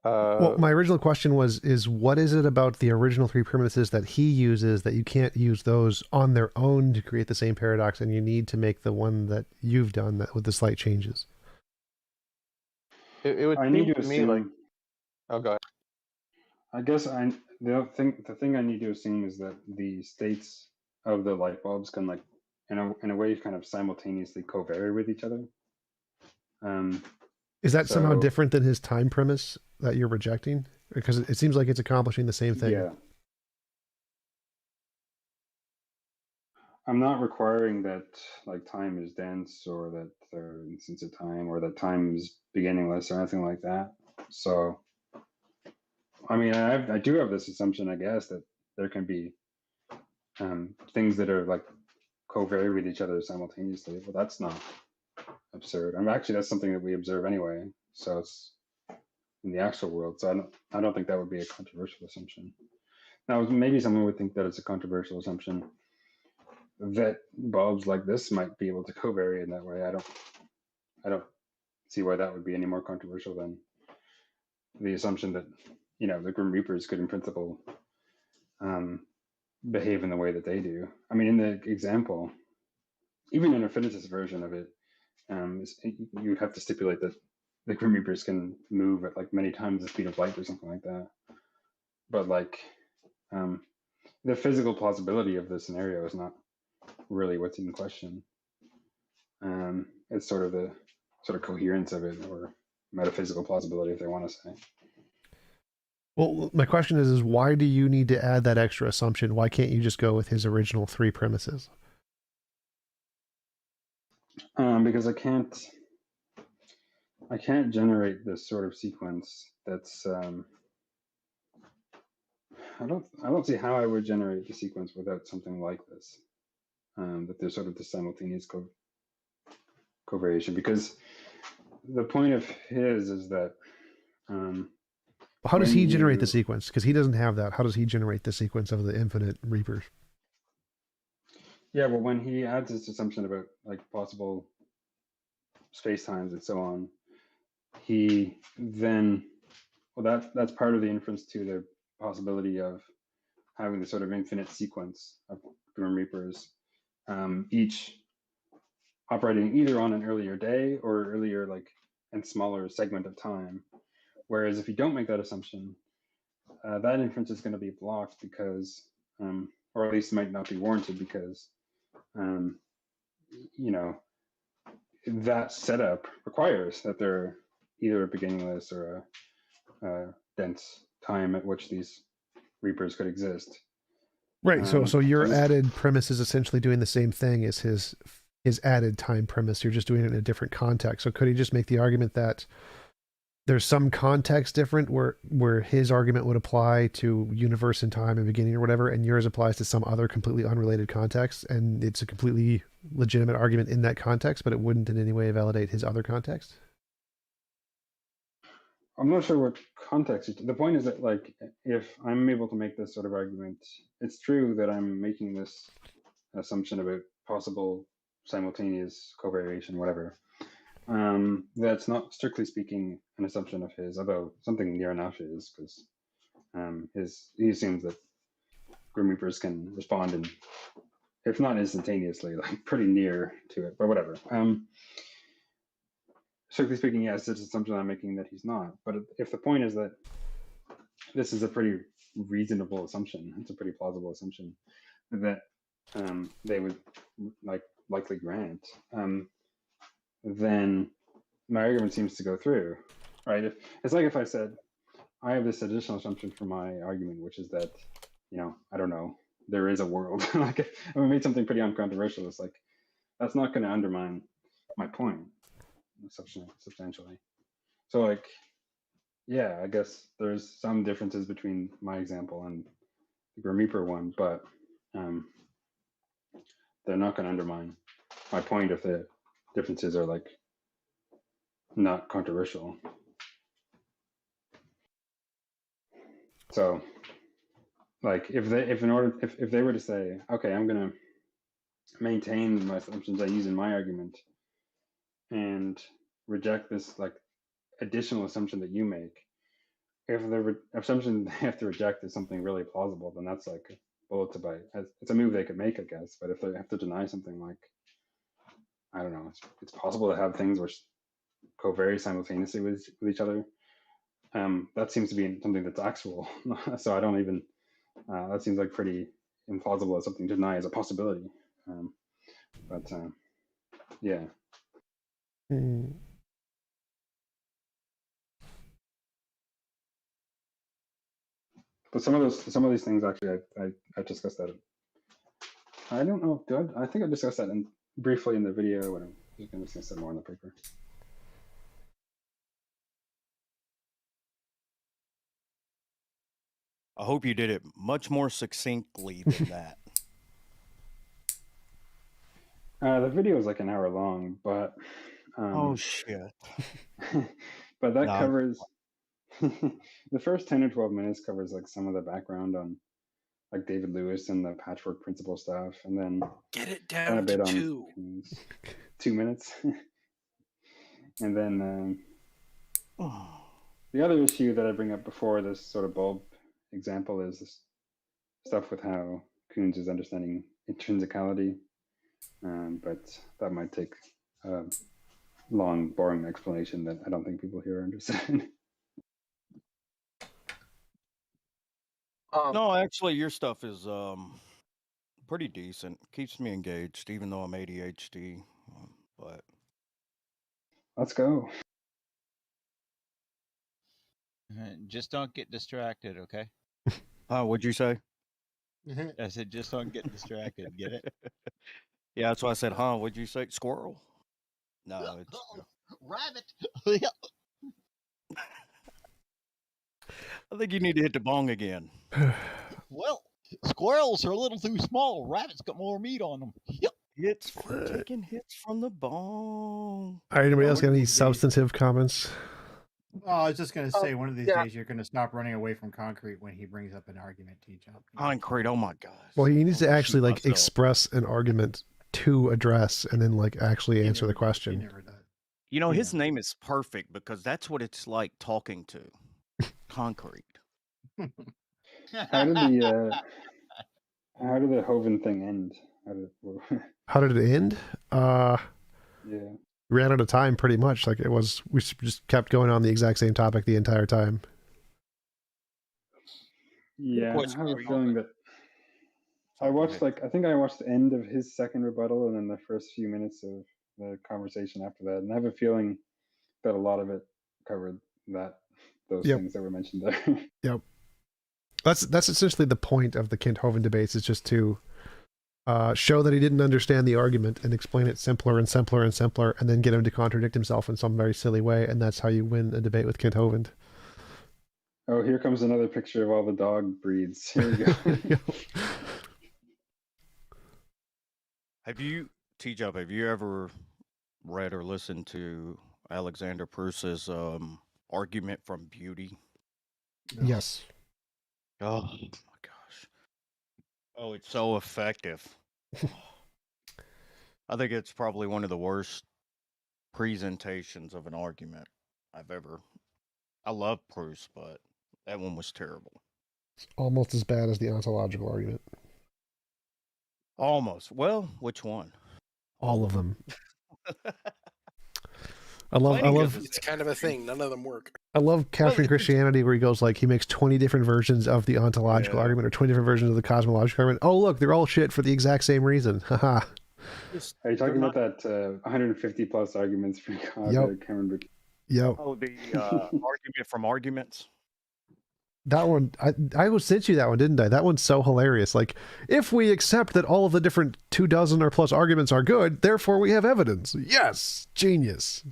Well, my original question is what is it about the original three premises that he uses that you can't use those on their own to create the same paradox, and you need to make the one that you've done that with the slight changes? it would I seem need to to me like assume. oh god. I guess the thing I need to assume is that the states of the light bulbs can like in a way kind of simultaneously co-vary with each other. Is that somehow so- different than his time premise that you're rejecting? Because it seems like it's accomplishing the same thing. Yeah. I'm not requiring that like time is dense or that there are instances of time or that time is beginningless or anything like that. So, I mean, I do have this assumption, I guess, that there can be things that are like co-vary with each other simultaneously. But that's not absurd. I mean, actually, that's something that we observe anyway. So it's in the actual world. So I don't think that would be a controversial assumption. Now, maybe someone would think that it's a controversial assumption that bulbs like this might be able to co-vary in that way. I don't see why that would be any more controversial than the assumption that the Grim Reapers could in principle behave in the way that they do. I mean, in the example, even in a finitist version of it, you have to stipulate that the Grim Reapers can move at like many times the speed of light or something like that. But like the physical plausibility of the scenario is not really what's in question. It's sort of the coherence of it, or metaphysical plausibility, if they want to say. Well, my question is why do you need to add that extra assumption? Why can't you just go with his original three premises? Because I can't generate this sort of sequence that's I don't see how I would generate the sequence without something like this. That there's sort of the simultaneous covariation, because the point of his is that How does when he generate you- the sequence? Because he doesn't have that. How does he generate the sequence of the infinite Reapers? Yeah, well, when he adds this assumption about like possible space times and so on, he then, well, that's part of the inference to the possibility of having the sort of infinite sequence of Grim Reapers, each operating either on an earlier day or earlier and smaller segment of time. Whereas if you don't make that assumption, that inference is going to be blocked because, or at least might not be warranted because, that setup requires that there either a beginningless or a dense time at which these Reapers could exist. Right. So your this- added premise is essentially doing the same thing as his added time premise. You're just doing it in a different context. So could he just make the argument that there's some context different where his argument would apply to universe and time and beginning or whatever, and yours applies to some other completely unrelated context, and it's a completely legitimate argument in that context, but it wouldn't in any way validate his other context? I'm not sure what context. The point is that, if I'm able to make this sort of argument, it's true that I'm making this assumption about possible simultaneous covariation, whatever. That's not strictly speaking an assumption of his, although something near enough is, because he assumes that Grim Reapers can respond in, if not instantaneously, pretty near to it, but whatever. Strictly speaking, yes, it's an assumption I'm making that he's not. But if the point is that this is a pretty reasonable assumption, it's a pretty plausible assumption that they would likely grant, then my argument seems to go through, right? It's like if I said, I have this additional assumption for my argument, which is that, I don't know, there is a world. If I made something pretty uncontroversial, it's like, that's not going to undermine my point substantially. So yeah, I guess there's some differences between my example and the Grim Reaper one, but they're not going to undermine my point if the differences are not controversial. So if they were to say, okay, I'm going to maintain my assumptions I use in my argument and reject this additional assumption that you make, if the assumption they have to reject is something really plausible, then that's a bullet to bite. It's a move they could make, I guess. But if they have to deny something I don't know, it's possible to have things which covary simultaneously with each other. That seems to be something that's actual. So I don't even, that seems pretty implausible as something to deny as a possibility. Yeah. But some of these things actually I discussed that. I don't know. I think I discussed that briefly in the video, and I'm just going to discuss it more in the paper. I hope you did it much more succinctly than that. The video is an hour long, but oh shit! But that covers the first 10 or 12 minutes covers some of the background on David Lewis and the patchwork principle stuff, and then get it down a bit to 2. 2 minutes, and then the other issue that I bring up before this sort of bulb example is this stuff with how Kuhns is understanding intrinsicality, but that might take a long, boring explanation that I don't think people here understand. No, actually, your stuff is pretty decent. Keeps me engaged, even though I'm ADHD. But let's go. Just don't get distracted, okay? What'd you say? I said, just don't get distracted. Get it? Yeah, that's why I said, what'd you say? Squirrel? No, it's rabbit. I think you need to hit the bong again. Well, squirrels are a little too small. Rabbits got more meat on them. Yep. It's for taking hits from the bong. All right, anybody else got any substantive comments? Oh, I was just going to say, one of these days you're going to stop running away from concrete when he brings up an argument, TJump. Concrete, oh my gosh. Well, he needs to actually express an argument to address and then actually answer the question. His name is perfect because that's what it's like talking to concrete. How did How did the Hovind thing end? How did it end? Yeah. Ran out of time pretty much. Like it was, we just kept going on the exact same topic the entire time. Yeah, I have a feeling that I Sorry, go watched ahead. I think I watched the end of his second rebuttal and then the first few minutes of the conversation after that, and I have a feeling that a lot of it covered those Yep. things that were mentioned there. Yep. That's essentially the point of the Kent Hovind debates, is just to show that he didn't understand the argument and explain it simpler and simpler and simpler, and then get him to contradict himself in some very silly way, and that's how you win a debate with Kent Hovind. Oh, here comes another picture of all the dog breeds. Here we go. Have you, TJump, have you ever read or listened to Alexander Pruse's argument from Beauty? Yes. Oh my gosh. Oh, it's so effective. I think it's probably one of the worst presentations of an argument I've ever. I love Pruse, but that one was terrible. It's almost as bad as the ontological argument. Almost. Well, which one? All of them. It's kind of a thing. None of them work. I love Capturing Christianity, where he goes like, he makes 20 different versions of the ontological argument, or 20 different versions of the cosmological argument. Oh, look, they're all shit for the exact same reason. Haha. Are you talking about that 150 plus arguments for God? Yep. I can't remember. Yep. Oh, the argument from arguments. That one, I sent you that one, didn't I? That one's so hilarious. Like, if we accept that all of the different 24 or plus arguments are good, therefore we have evidence. Yes, genius.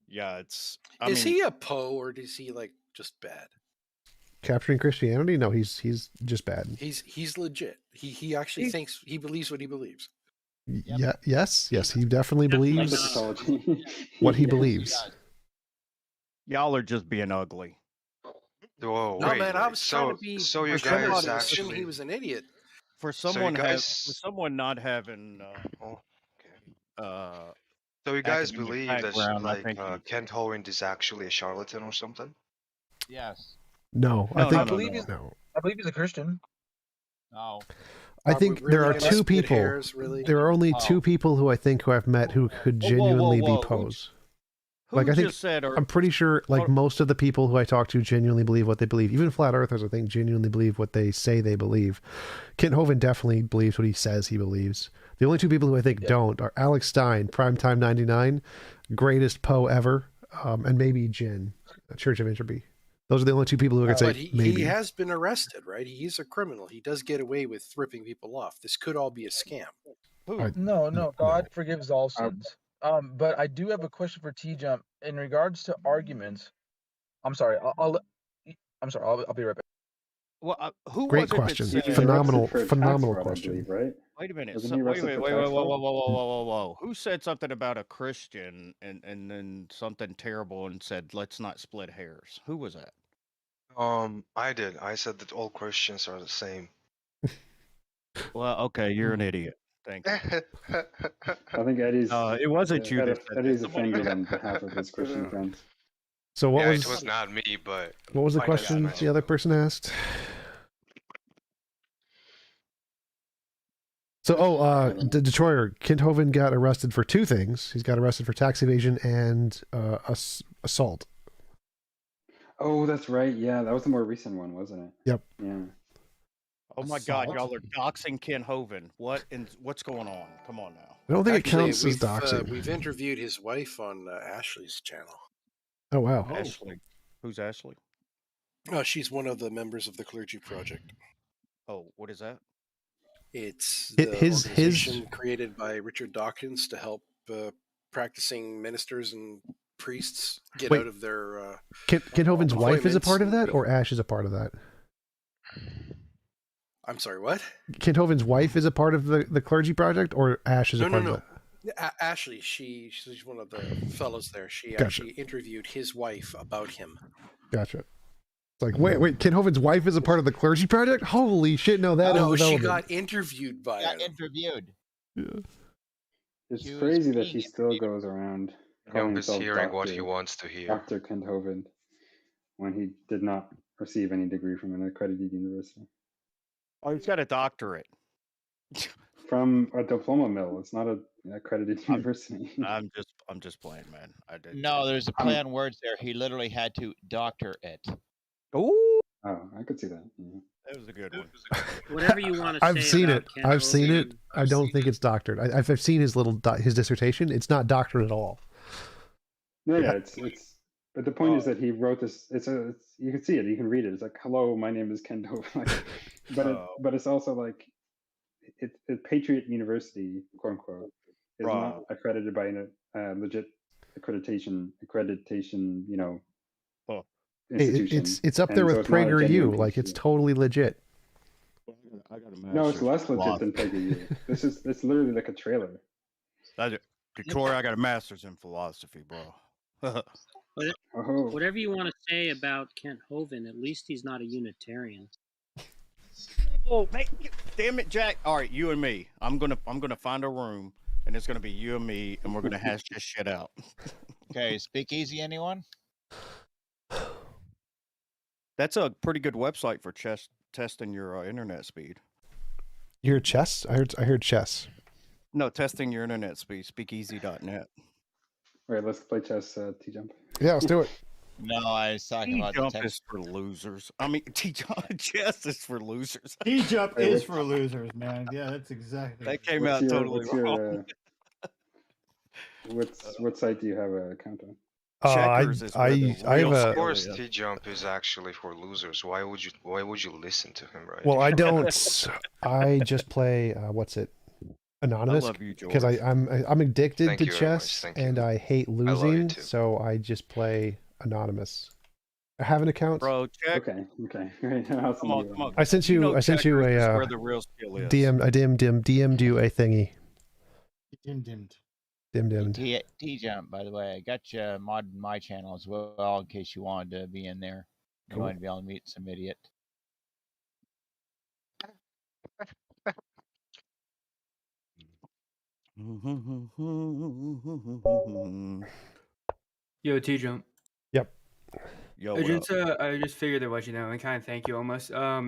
Yeah, it's. Is he a Poe or is he like just bad? Capturing Christianity? No, he's just bad. He's legit. He actually thinks, he believes what he believes. Yeah. Yes. He definitely believes what he believes. Y'all are just being ugly. Whoa, No, wait, man, I wait. was trying to be. So you for somebody guys to assume actually he was an idiot. For So you someone guys- for someone not having So you guys academic believe that background, I think Kent Hovind is actually a charlatan or something? Yes. No, I think I believe he's a Christian. No. I think Are we there really are gonna two split people. hairs, really? There are only two people who I think who I've met who could genuinely be Poes. Like, I think just said, or- I'm pretty sure like most of the people who I talk to genuinely believe what they believe. Even flat earthers, I think, genuinely believe what they say they believe. Kent Hovind definitely believes what he says he believes. The only two people who I think don't are Alex Stein, Primetime 99, greatest Poe ever, and maybe Jin, Church of Entropy. Those are the only two people who I can say But he maybe. has been arrested, right? He's a criminal. He does get away with ripping people off. This could all be a scam. No, God forgives all sins. But I do have a question for TJump in regards to arguments. I'm sorry. I'll be right back. Well, who Great was it question. that said? Phenomenal for a tax phenomenal fraud, I question. believe, right? Wait a minute. Wasn't So, he wait, arrested wait, for wait, tax whoa, whoa, fraud? whoa, whoa, whoa, whoa! Who said something about a Christian and then something terrible and said, "Let's not split hairs"? Who was that? I did. I said that all Christians are the same. Well, okay, you're an idiot. Thank you. I think Eddie's. It wasn't you that said Eddie's that. offended on behalf of his Christian friends. So what yeah, was it was not me, but what was the I just question mentioned the other person asked? So, Detroiter, Kent Hovind got arrested for two things. He's got arrested for tax evasion and assault. Oh, that's right. Yeah, that was the more recent one, wasn't it? Yep. Yeah. Oh my God, y'all are doxing Ken Hovind. What's going on? Come on now. I don't think it Actually, counts as doxing. We've interviewed his wife on Ashley's channel. Oh, wow. Ashley. Who's Ashley? She's one of the members of the Clergy Project. Oh, what is that? It's the his organization created by Richard Dawkins to help practicing ministers and priests get Wait. out of their. Kent Hovind's wife is a appointments part of that, and or Ash is a part of that? I'm sorry, what? Kent Hovind's wife is a part of the Clergy Project, or Ash is a part of that? Ashley, she's one of the fellows there. She Gotcha. actually interviewed his wife about him. Gotcha. It's like, wait, Kent Hovind's wife is a part of the Clergy Project? Holy shit, no, that No, is she relevant. got interviewed by him. Interviewed. Yeah. It's crazy that he still goes around calling Jump is himself hearing what he Dr. wants to hear. Dr. Kent Hovind when he did not receive any degree from an accredited university. Oh, he's got a doctorate. From a diploma mill. It's not an accredited university. I'm just playing, man. I did. No, there's a play on words there. He literally had to doctor it. Ooh. Oh, I could see that. Yeah. That was a good one. Whatever you want to say. I've seen about it. Ken I've seen it. Hovind. I don't think it's doctored. I've seen his his dissertation. It's not doctored at all. Yeah, it's. But the point is that he wrote this. You can see it. You can read it. It's like, "Hello, my name is Ken Hovind." But it's also like, it's Patriot University, quote unquote, is not accredited by a legit accreditation. Institution. It's up there And so with it's not a PragerU. genuine Like it's totally legit. I got a No, it's master's less in legit than PragerU. It's literally like a trailer. Troy, I got a master's in philosophy, bro. Whatever you want to say about Kent Hovind, at least he's not a Unitarian. Oh, damn it, Jack! All right, you and me. I'm gonna find a room, and it's gonna be you and me, and we're gonna hash this shit out. Okay, speakeasy, anyone? That's a pretty good website for testing your internet speed. Your chess? I heard chess. No, testing your internet speed. Speakeasy.net. All right, let's play chess, TJump. Yeah, let's do it. No, I was talking about the TJump text. is for losers. I mean, TJump chess is for losers. TJump is for losers, man. Yeah, that's exactly. That came out totally wrong. What site do you have an account on? Checkers is where the real Of skill course, is. TJump is actually for losers. Why would you listen to him, right? Well, I don't. I just play. What's it? Anonymous. I love you, Because George. I'm addicted Thank to you very much. chess Thank and I hate love you losing, too. so I just play anonymous. I have an account. Bro, check. Okay. Come on. I sent you. I sent you Checkers is a where the real skill is. DM'd you a thingy. Dimmed. TJump, by the way, I got you modded my channel as well in case you wanted to be in there. You Cool. wanted to be able to meet some idiot. Yo, TJump. Yep. Yo, I just figured they're watching now and kind of thank you almost. A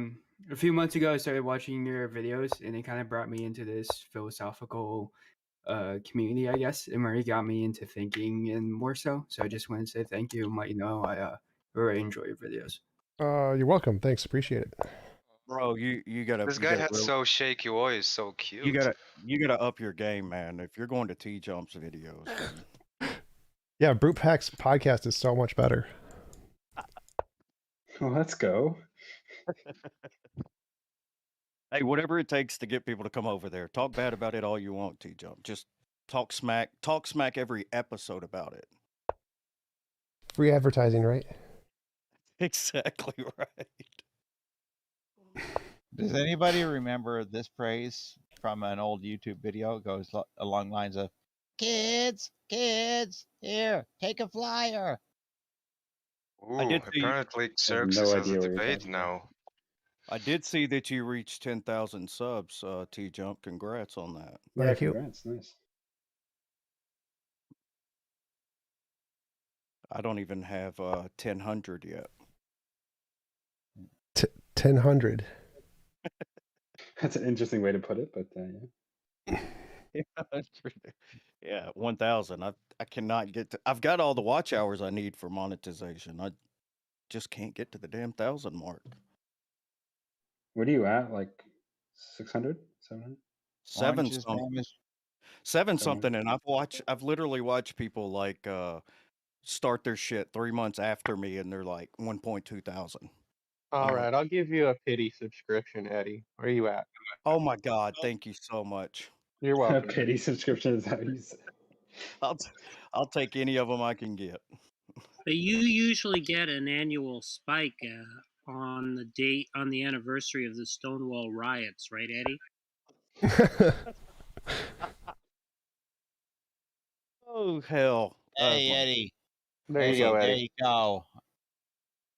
few months ago, I started watching your videos, and it kind of brought me into this philosophical community, I guess. It really got me into thinking and more so. So I just want to say thank you and let you know I really enjoy your videos. You're welcome. Thanks. Appreciate it. Bro, you gotta. This guy had so shaky voice, so cute. You gotta up your game, man. If you're going to TJump's videos, then... Yeah, Brute Pack's podcast is so much better. Well, let's go. Hey, whatever it takes to get people to come over there. Talk bad about it all you want, TJump. Just talk smack every episode about it. Free advertising, right? Exactly right. Does anybody remember this phrase from an old YouTube video? It goes along the lines of, kids, here, take a flyer. Ooh, I did see- apparently I have Xerxes no has idea a what you're debate talking now. I did see that you reached 10,000 subs, TJump. Congrats on that. Thank you. Congrats, nice. I don't even have 1,000 yet. 1,000. That's an interesting way to put it, but yeah. Yeah, 1,000. I cannot get to. I've got all the watch hours I need for monetization. I just can't get to the damn 1,000 mark. What are you at? Like 600, 700? Seven Oranges, something. man. Seven something, and I've literally watched people like start their shit 3 months after me, and they're like 1.2 thousand. All right, I'll give you a pity subscription, Eddie. Where are you at? Oh my God! Thank you so much. You're A welcome. pity subscription is how you say. I'll take any of them I can get. But you usually get an annual spike on the anniversary of the Stonewall riots, right, Eddie? Oh hell! Hey, Eddie. There you go, There Eddie. you go.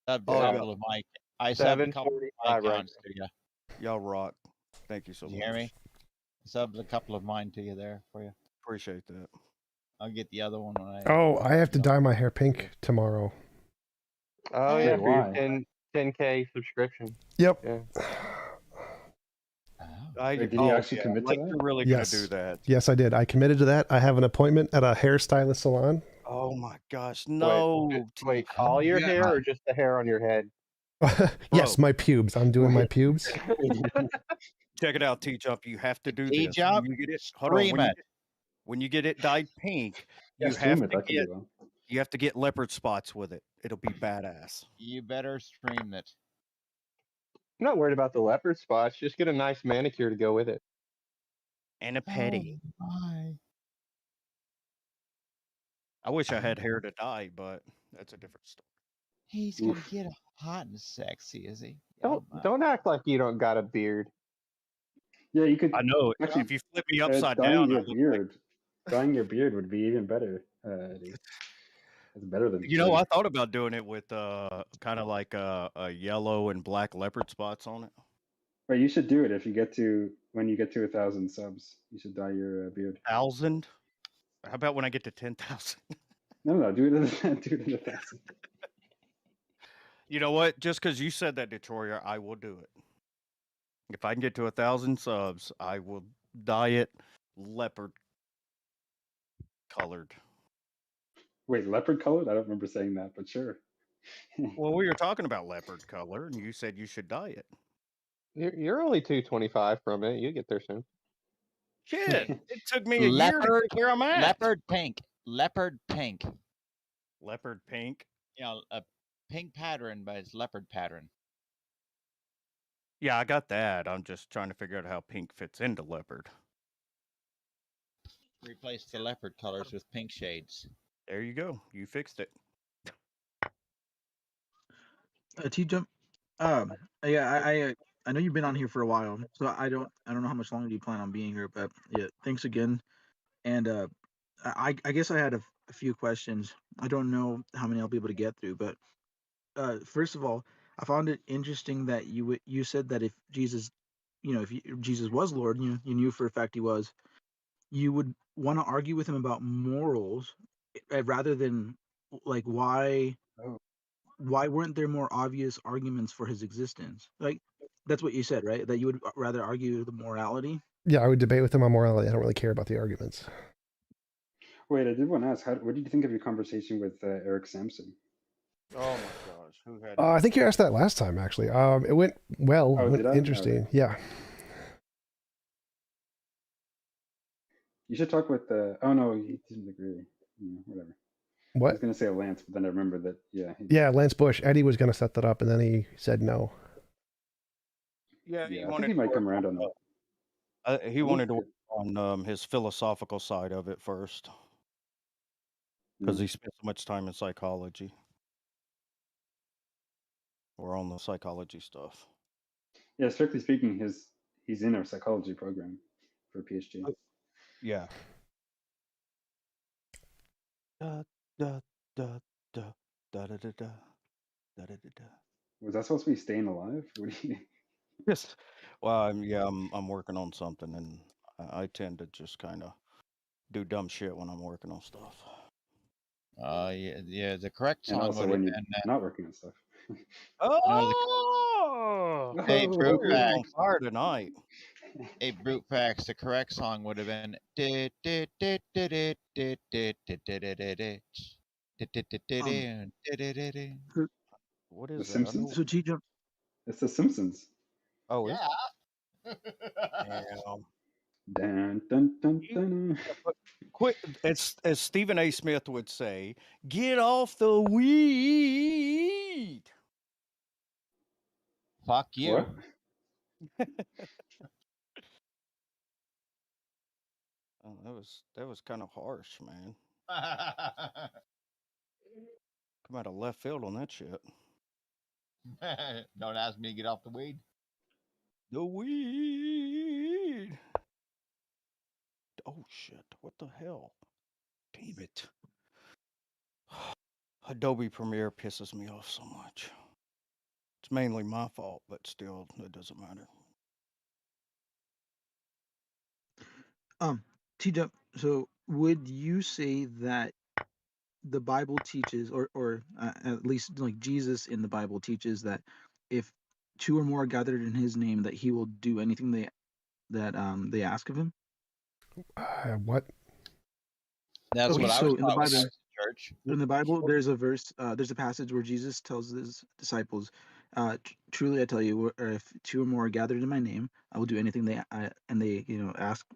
Subbed a couple of my, I subbed a couple of my 7:45 right accounts to you. Y'all rock. Thank you so Did much. you hear me? Subbed a couple of mine to you there for you. Appreciate that. I'll get the other one when I. Oh, I have to dye my hair pink tomorrow. Oh Hey, yeah, for your why? 10K subscription. Yep. Yeah. I Wait, did you actually yeah, commit to like that? you're really Yes. gonna do that. Yes, I did. I committed to that. I have an appointment at a hairstylist salon. Oh my gosh, Wait, no, wait, all your Yeah. hair or just the hair on your head? Yes, bro. my pubes. I'm doing my pubes. Check it out, TJump. You have to do this. When TJump, you get it, hold on. stream it. When you get it dyed pink, Yeah, you stream have it. to That could be get well. you have to get leopard spots with it. It'll be badass. You better stream it. I'm not worried about the leopard spots. Just get a nice manicure to go with it. And a Oh petty. my. I wish I had hair to dye, but that's a different story. He's gonna get hot and sexy, is he? Don't act like you don't got a beard. Yeah, you could. I know. Actually, If you flip me upside dyeing down, your I look like. beard, dyeing your beard would be even better. It's better than. You know, I thought about doing it with kind of like a yellow and black leopard spots on it. Wait, you should do it when you get to 1,000 subs. You should dye your beard. 1,000? How about when I get to 10,000? No, do it at 1,000. You know what? Just because you said that, Detroit, I will do it. If I can get to 1,000 subs, I will dye it leopard colored. Wait, leopard colored? I don't remember saying that, but sure. Well, we were talking about leopard color, and you said you should dye it. You're only 225 from it. You get there soon. Shit! It took me a year to get where I'm at. Leopard pink. Leopard pink. Leopard pink. Yeah, a pink pattern, but it's leopard pattern. Yeah, I got that. I'm just trying to figure out how pink fits into leopard. Replace the leopard colors with pink shades. There you go. You fixed it. TJump. Yeah, I know you've been on here for a while, so I don't know how much longer you plan on being here, but yeah, thanks again. And I guess I had a few questions. I don't know how many I'll be able to get through, but first of all, I found it interesting that you said that if Jesus, if Jesus was Lord, you knew for a fact he was, you would want to argue with him about morals rather than like why weren't there more obvious arguments for his existence? Like that's what you said, right? That you would rather argue the morality. Yeah, I would debate with him on morality. I don't really care about the arguments. Wait, I did want to ask, what did you think of your conversation with Eric Sampson? Oh my gosh, who had? I think you asked that last time, actually. It went well. Oh, Went did I? interesting. Okay. Yeah. You should talk with. Oh no, he didn't agree. Whatever. I What? was gonna say Lance, but then I remembered that. Yeah. Yeah, Lance Bush. Eddie was going to set that up, and then he said no. Yeah, I think wanted he to might work come around on that. he wanted to work on his philosophical side of it first, because he spent so much time in psychology. Or on the psychology stuff. Yeah, strictly speaking, he's in our psychology program for PhD. Yeah. Da da da da da da da da da da da. Was that supposed to be staying alive? What do you? Yes. Well, I'm working on something, and I tend to just kind of do dumb shit when I'm working on stuff. Yeah. The correct And song also would when have you're been. not working on stuff. Oh! Hey, Brute You're on Facts. fire tonight. Hey, Brute Facts. The correct song would have been. What The is that? Simpsons? So TJump. It's The Simpsons. Oh, is it? Dun, dun, dun, dun. Quit, as Stephen A. Smith would say, get off the weed. Fuck you. What? Oh, that was kind of harsh, man. Come out of left field on that shit. Don't ask me to get off the weed. The weed. Oh shit! What the hell? Damn it! Adobe Premiere pisses me off so much. It's mainly my fault, but still, it doesn't matter. TJump. So would you say that the Bible teaches, or at least like Jesus in the Bible teaches that if two or more are gathered in His name, that He will do anything they that they ask of him? What? That's Okay, what I was so in the taught when I Bible, was in church. there's a verse, there's a passage where Jesus tells his disciples, "Truly I tell you, if two or more are gathered in my name, I will do anything and they ask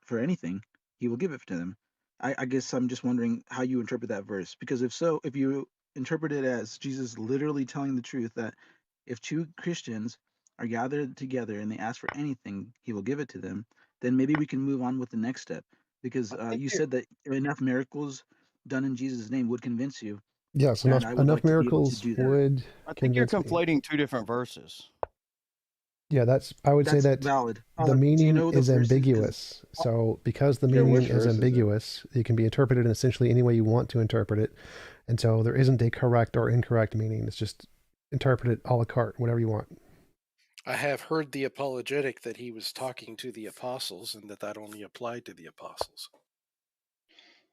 for anything, he will give it to them." I guess I'm just wondering how you interpret that verse, because if you interpret it as Jesus literally telling the truth that if two Christians are gathered together and they ask for anything, he will give it to them, then maybe we can move on with the next step, because you said that enough miracles done in Jesus' name would convince you. Yes, And I would enough like to be able to miracles do that. would I think you're convince me. conflating two different verses. Yeah, I would say That's that valid. the Do you meaning know the is verses? 'Cause- ambiguous. So because the Yeah, meaning which is verse is it? ambiguous, it can be interpreted in essentially any way you want to interpret it. And so there isn't a correct or incorrect meaning. It's just interpret it a la carte, whatever you want. I have heard the apologetic that he was talking to the apostles and that only applied to the apostles.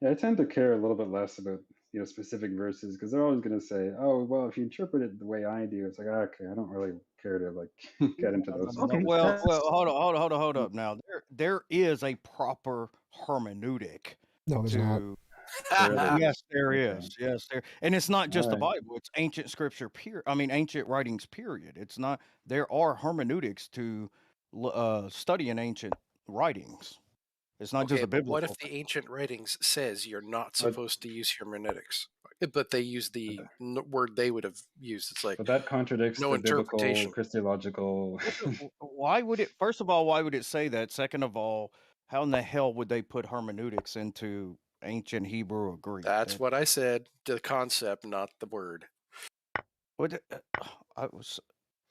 Yeah, I tend to care a little bit less about specific verses because they're always going to say, "Oh, well, if you interpret it the way I do, it's like okay, I don't really care to like get into those." Okay, Well, hold up. Now there is a proper hermeneutic No, there's not. to. There is. Yes, there Okay. is. Yes, there, and it's not just the Alright. Bible; it's ancient scripture. I mean, ancient writings. Period. It's not. There are hermeneutics to studying ancient writings. It's not just Okay, a but what biblical if the ancient writings says you're not But supposed to use hermeneutics, but they use the word they would have used? It's like but that contradicts no the biblical interpretation. Christological. Why would it? First of all, why would it say that? Second of all, how in the hell would they put hermeneutics into ancient Hebrew or Greek? That's what I said. The concept, not the word. What? I was.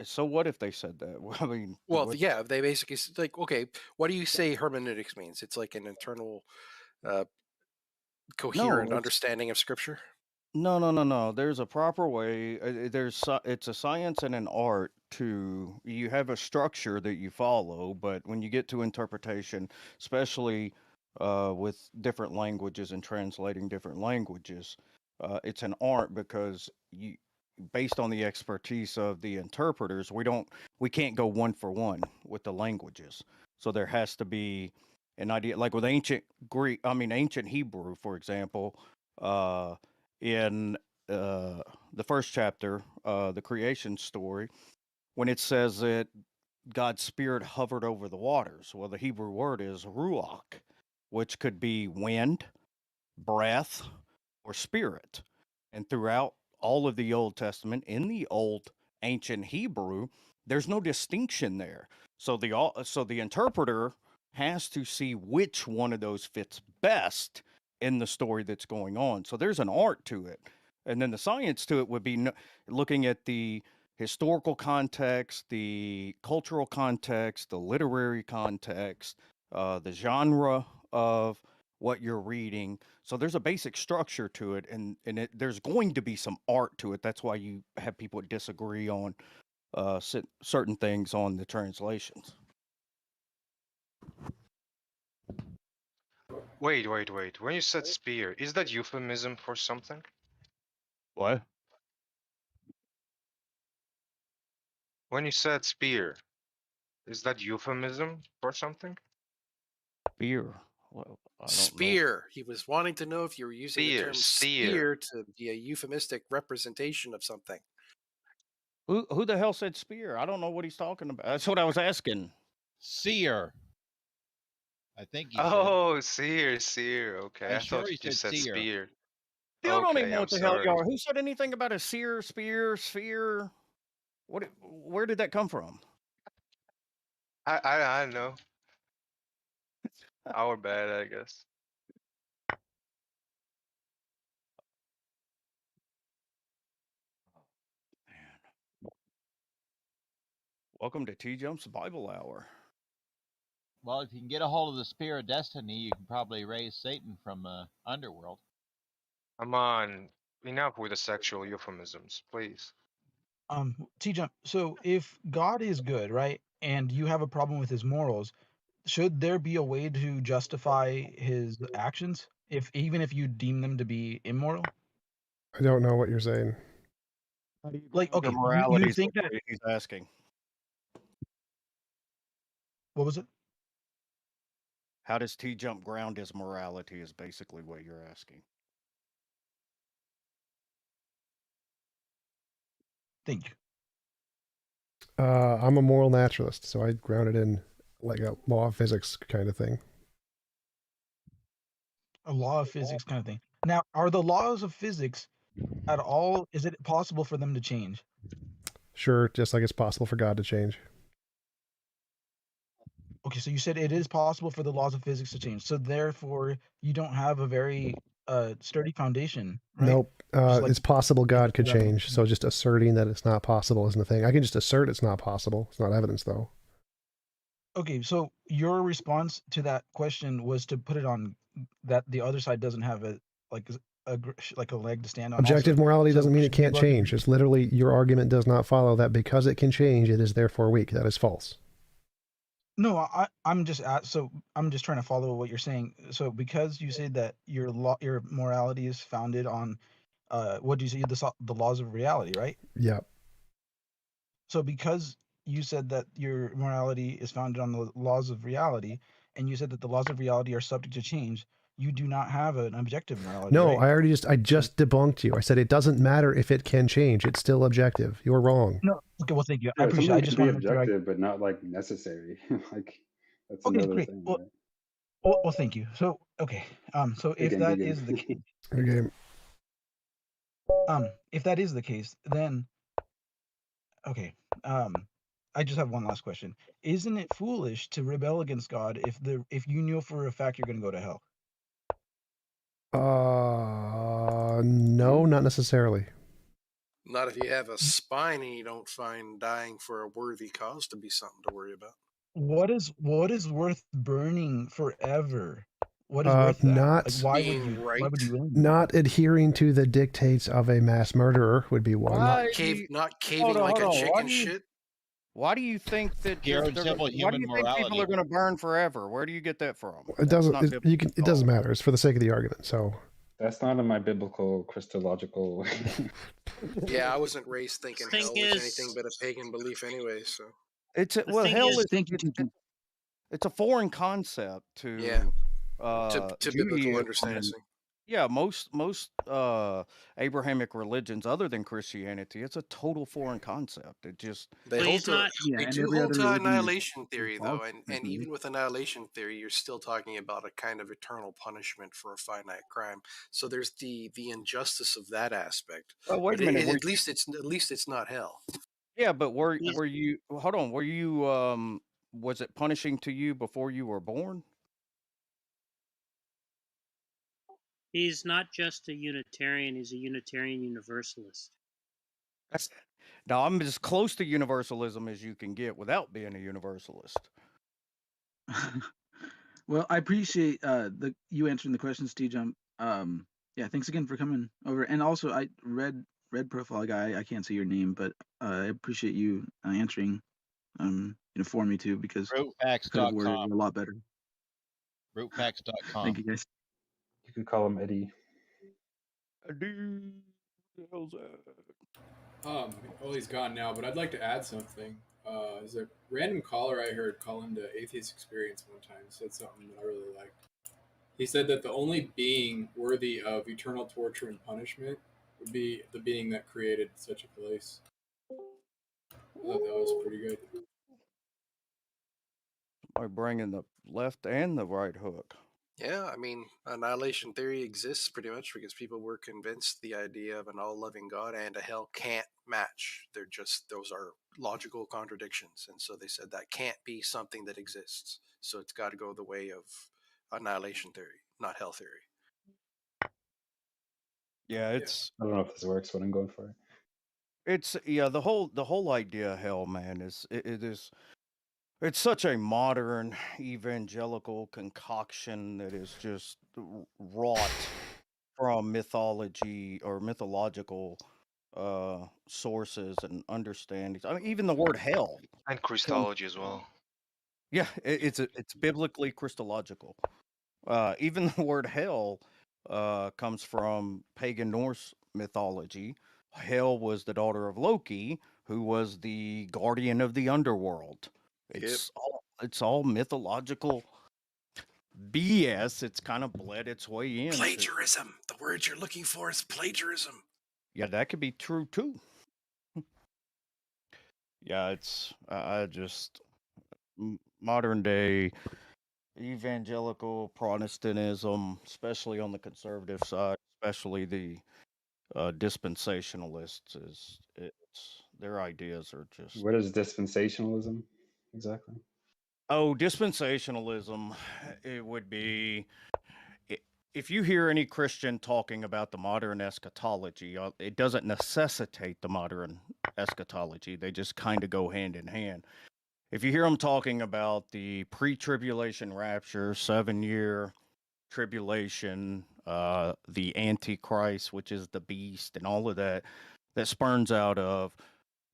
So what if they said that? Well, I mean, Well, yeah, they basically like, okay, what do you say hermeneutics means? It's like an internal, coherent it's understanding of scripture. no. There's a proper way. It's a science and an art to. You have a structure that you follow, but when you get to interpretation, especially with different languages and translating different languages, it's an art because based on the expertise of the interpreters, we can't go one for one with the languages. So there has to be an idea, like with ancient Hebrew, for example, in the first chapter, the creation story, when it says that God's spirit hovered over the waters. Well, the Hebrew word is ruach, which could be wind, breath, or spirit. And throughout all of the Old Testament, in the old ancient Hebrew, there's no distinction there. So the interpreter has to see which one of those fits best in the story that's going on. So there's an art to it. And then the science to it would be looking at the historical context, the cultural context, the literary context, the genre of what you're reading. So there's a basic structure to it, and there's going to be some art to it. That's why you have people disagree on certain things on the translations. Wait. When you said spear, is that euphemism for something? What? When you said spear, is that euphemism for something? Spear. Well, I don't know. Spear. He was wanting to know if you were using the term Spear. spear to be a euphemistic representation of something. Who the hell said spear? I don't know what he's talking about. That's what I was asking. Seer. I think he Oh, seer. Okay, I'm I sure thought he you said said seer. spear. You don't even Okay, know I'm what the hell you sorry. are. Who said anything about a seer, spear, sphere? Where did that come from? I know. Our bad, I guess. Welcome to TJump's Bible Hour. Well, if you can get a hold of the Spear of Destiny, you can probably raise Satan from Underworld. Come on, enough with the sexual euphemisms, please. TJump. So if God is good, right, and you have a problem with his morals, should there be a way to justify his actions, even if you deem them to be immoral? I don't know what you're saying. Like, The okay, you moralities think is that what he's asking. what was it? How does TJump ground his morality is basically what you're asking. Thank you. I'm a moral naturalist, so I ground it in like a law of physics kind of thing. A law of physics kind of thing. Now, are the laws of physics at all? Is it possible for them to change? Sure, just like it's possible for God to change. Okay, so you said it is possible for the laws of physics to change. So therefore, you don't have a very sturdy foundation, right? Nope. Just like It's possible God could rather- change. So just asserting that it's not possible isn't the thing. I can just assert it's not possible. It's not evidence, though. Okay, so your response to that question was to put it on that the other side doesn't have a like like a leg to stand on. Objective also. morality So doesn't mean it should you can't argue- change. It's literally your argument does not follow that because it can change, it is therefore weak. That is false. No, I'm just so I'm just trying to follow what you're saying. So because you said that your morality is founded on what do you say the laws of reality, right? Yeah. So because you said that your morality is founded on the laws of reality, and you said that the laws of reality are subject to change, you do not have an objective morality, No, right? I just debunked you. I said it doesn't matter if it can change. It's still objective. You're wrong. No. Okay. Well, thank you. I Yeah, appreciate it. I something just can be want to make sure. objective, but not like necessary. Like that's Okay, another great. thing, Well, right? well, thank you. So, okay. So Big if and that big is the and- case, Okay. if that is the case, then okay. I just have one last question. Isn't it foolish to rebel against God if you know for a fact you're going to go to hell? No, not necessarily. Not if you have a spine and you don't find dying for a worthy cause to be something to worry about. What is worth burning forever? What is worth that? Not Like, why would you? Why would you? not adhering to the dictates of a mass murderer would be one. Not caving like a chicken shit. Why do you think that? Pure and they're- simple why do human you think people morality. are going to burn forever? Where do you get that from? It doesn't. It doesn't matter. It's for the sake of the argument. So That's not in my biblical Christological. Yeah, I wasn't raised thinking Thing hell was is- anything but a pagan belief anyway. So It's The thing hell is- it's a foreign concept to to biblical Judaism understanding. and- yeah, most Abrahamic religions other than Christianity, it's a total foreign concept. It just They hold to they do hold to annihilation theory though, and even with annihilation theory, you're still talking about a kind of eternal punishment for a finite crime. So there's the injustice of that aspect. Oh, wait a But minute, at least it's not hell. yeah, but were you hold on, were you was it punishing to you before you were born? He's not just a Unitarian, he's a Unitarian Universalist. Now I'm as close to universalism as you can get without being a universalist. Well, I appreciate you answering the questions, TJump. Yeah, thanks again for coming over. And also, I red profile guy. I can't see your name, but I appreciate you answering. For me too, because I could have worded it a lot better. Rootpacks.com. Thank you, guys. You could call him Eddie. Well, he's gone now, but I'd like to add something. There's a random caller I heard call into Atheist Experience one time said something that I really liked. He said that the only being worthy of eternal torture and punishment would be the being that created such a place. I thought that was pretty good. By bringing the left and the right hook. Yeah, I mean, annihilation theory exists pretty much because people were convinced the idea of an all-loving God and a hell can't match. Those are logical contradictions, and so they said that can't be something that exists. So it's got to go the way of annihilation theory, not hell theory. Yeah, it's I don't know if this works, but I'm going for it. it's the whole idea of hell, man, it's such a modern evangelical concoction that is just wrought from mythology or mythological sources and understandings. I mean, even the word hell And Christology as well. Yeah, it's biblically Christological. Even the word hell comes from pagan Norse mythology. Hel was the daughter of Loki, who was the guardian of the underworld. It's all mythological BS. It's kind of bled its way in. Plagiarism. The word you're looking for is plagiarism. Yeah, that could be true too. Yeah, it's just modern day evangelical Protestantism, especially on the conservative side, especially the dispensationalists, it's their ideas are just. What is dispensationalism exactly? Oh, dispensationalism, it would be if you hear any Christian talking about the modern eschatology, it doesn't necessitate the modern eschatology. They just kind of go hand in hand. If you hear them talking about the pre-tribulation rapture, 7-year tribulation, the Antichrist, which is the beast, and all of that, that spurns out of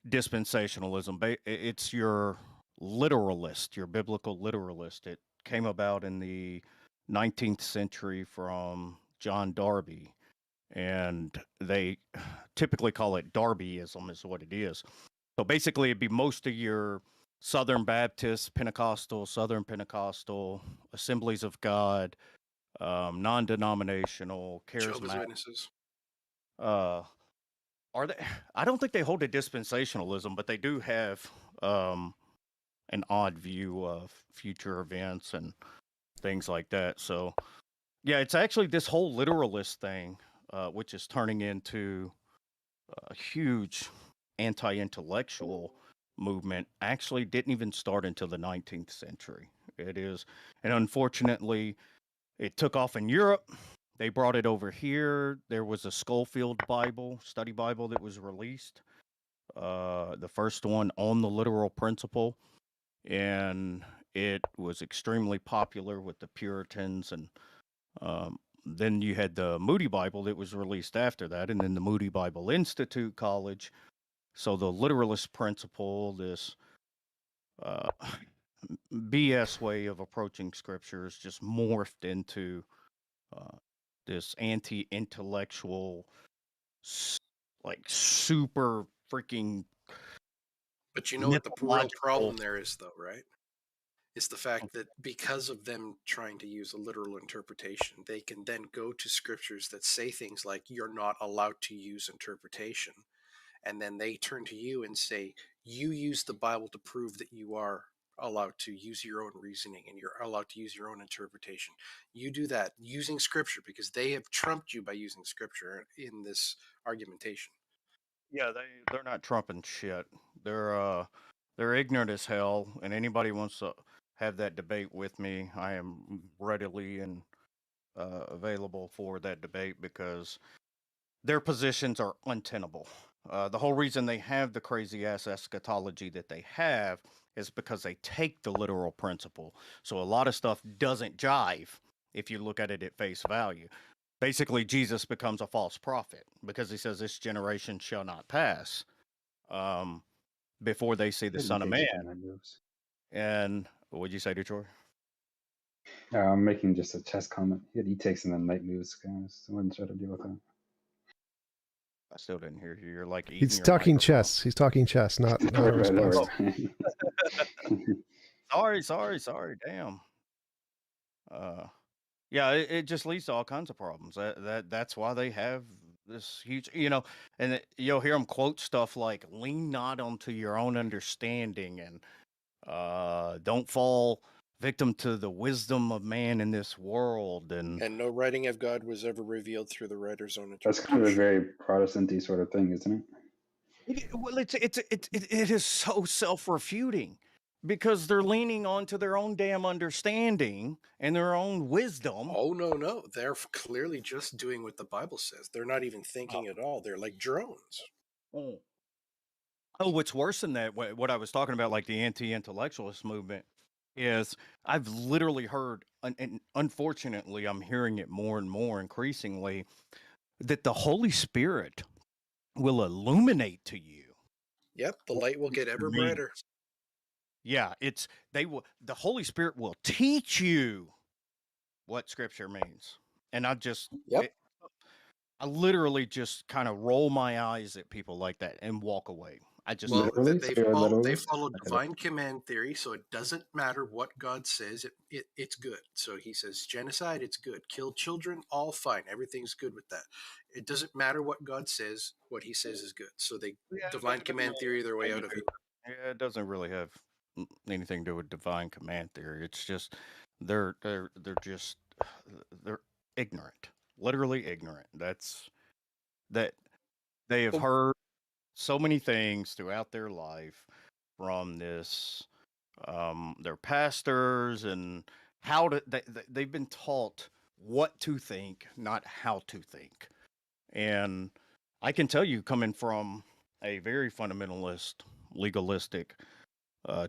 dispensationalism. It's your literalist, your biblical literalist. It came about in the 19th century from John Darby, and they typically call it Darbyism, is what it is. So basically, it'd be most of your Southern Baptist, Pentecostal, Southern Pentecostal, Assemblies of God, non-denominational, Jehovah's charismatic. Witnesses. Are they? I don't think they hold to dispensationalism, but they do have an odd view of future events and things like that. So, yeah, it's actually this whole literalist thing, which is turning into a huge anti-intellectual movement, actually didn't even start until the 19th century. It is, and unfortunately, it took off in Europe. They brought it over here. There was a Schofield Bible, study Bible, that was released. The first one on the literal principle. And it was extremely popular with the Puritans. And then you had the Moody Bible that was released after that. And then the Moody Bible Institute College. So the literalist principle, this BS way of approaching scripture, is just morphed into this anti-intellectual, like super freaking. But you know what the real problem there is, though, right? It's the fact that because of them trying to use a literal interpretation, they can then go to scriptures that say things like, you're not allowed to use interpretation. And then they turn to you and say, you use the Bible to prove that you are allowed to use your own reasoning and you're allowed to use your own interpretation. You do that using scripture because they have trumped you by using scripture in this argumentation. Yeah, they're not trumping shit. They're ignorant as hell, and anybody wants to have that debate with me, I am readily and available for that debate because their positions are untenable. The whole reason they have the crazy ass eschatology that they have is because they take the literal principle. So a lot of stuff doesn't jive if you look at it at face value. Basically, Jesus becomes a false prophet because he says this generation shall not pass before they see the Son of Man. And what would you say, Detroit? I'm making just a chess comment. He takes in the night moves, guys. I wouldn't try to deal with that. I still didn't hear you. You're like eating He's your talking microphone. chess. He's talking chess, not a Right, response. Sorry. Damn. Yeah, it just leads to all kinds of problems. That's why they have this huge, and you'll hear them quote stuff like "lean not onto your own understanding" and "don't fall victim to the wisdom of man in this world." And no writing of God was ever revealed through the writer's own That's interpretation. kind of a very Protestant-y sort of thing, isn't it? It is so self-refuting because they're leaning onto their own damn understanding and their own wisdom. Oh, no. They're clearly just doing what the Bible says. They're not even thinking at all. They're like drones. Oh, what's worse than that, what I was talking about, like the anti-intellectualist movement, is I've literally heard, and unfortunately I'm hearing it more and more increasingly, that the Holy Spirit will illuminate to you. Yep, the light will get ever brighter. Yeah, the Holy Spirit will teach you what Scripture means. And I just, I literally just kind of roll my eyes at people like that and walk away. I just Well, Literally? they So you're a follow literalist? I get it. divine command theory, so it doesn't matter what God says. It's good. So he says genocide, it's good. Kill children, all fine. Everything's good with that. It doesn't matter what God says. What he says is good. So they divine command theory their way out of it. Yeah, it doesn't really have anything to do with divine command theory. It's just they're just they're ignorant, literally ignorant. That's that they have heard so many things throughout their life from this their pastors and how to they've been taught what to think, not how to think. And I can tell you, coming from a very fundamentalist, legalistic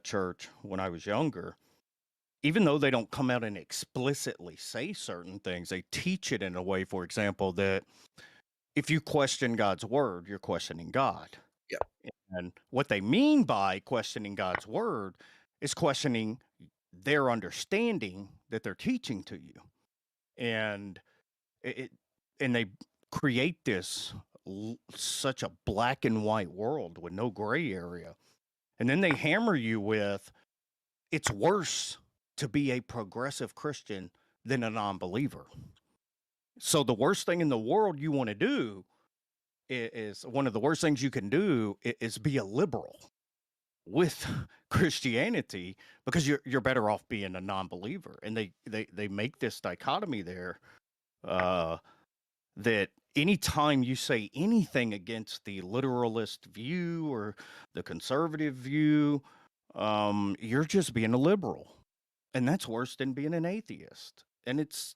church when I was younger, even though they don't come out and explicitly say certain things, they teach it in a way, for example, that if you question God's word, you're questioning God. Yeah. And what they mean by questioning God's word is questioning their understanding that they're teaching to you. And and they create this such a black and white world with no gray area. And then they hammer you with it's worse to be a progressive Christian than a non-believer. So the worst thing in the world you want to do is one of the worst things you can do is be a liberal with Christianity, because you're better off being a non-believer. And they make this dichotomy there that anytime you say anything against the literalist view or the conservative view, you're just being a liberal, and that's worse than being an atheist. And it's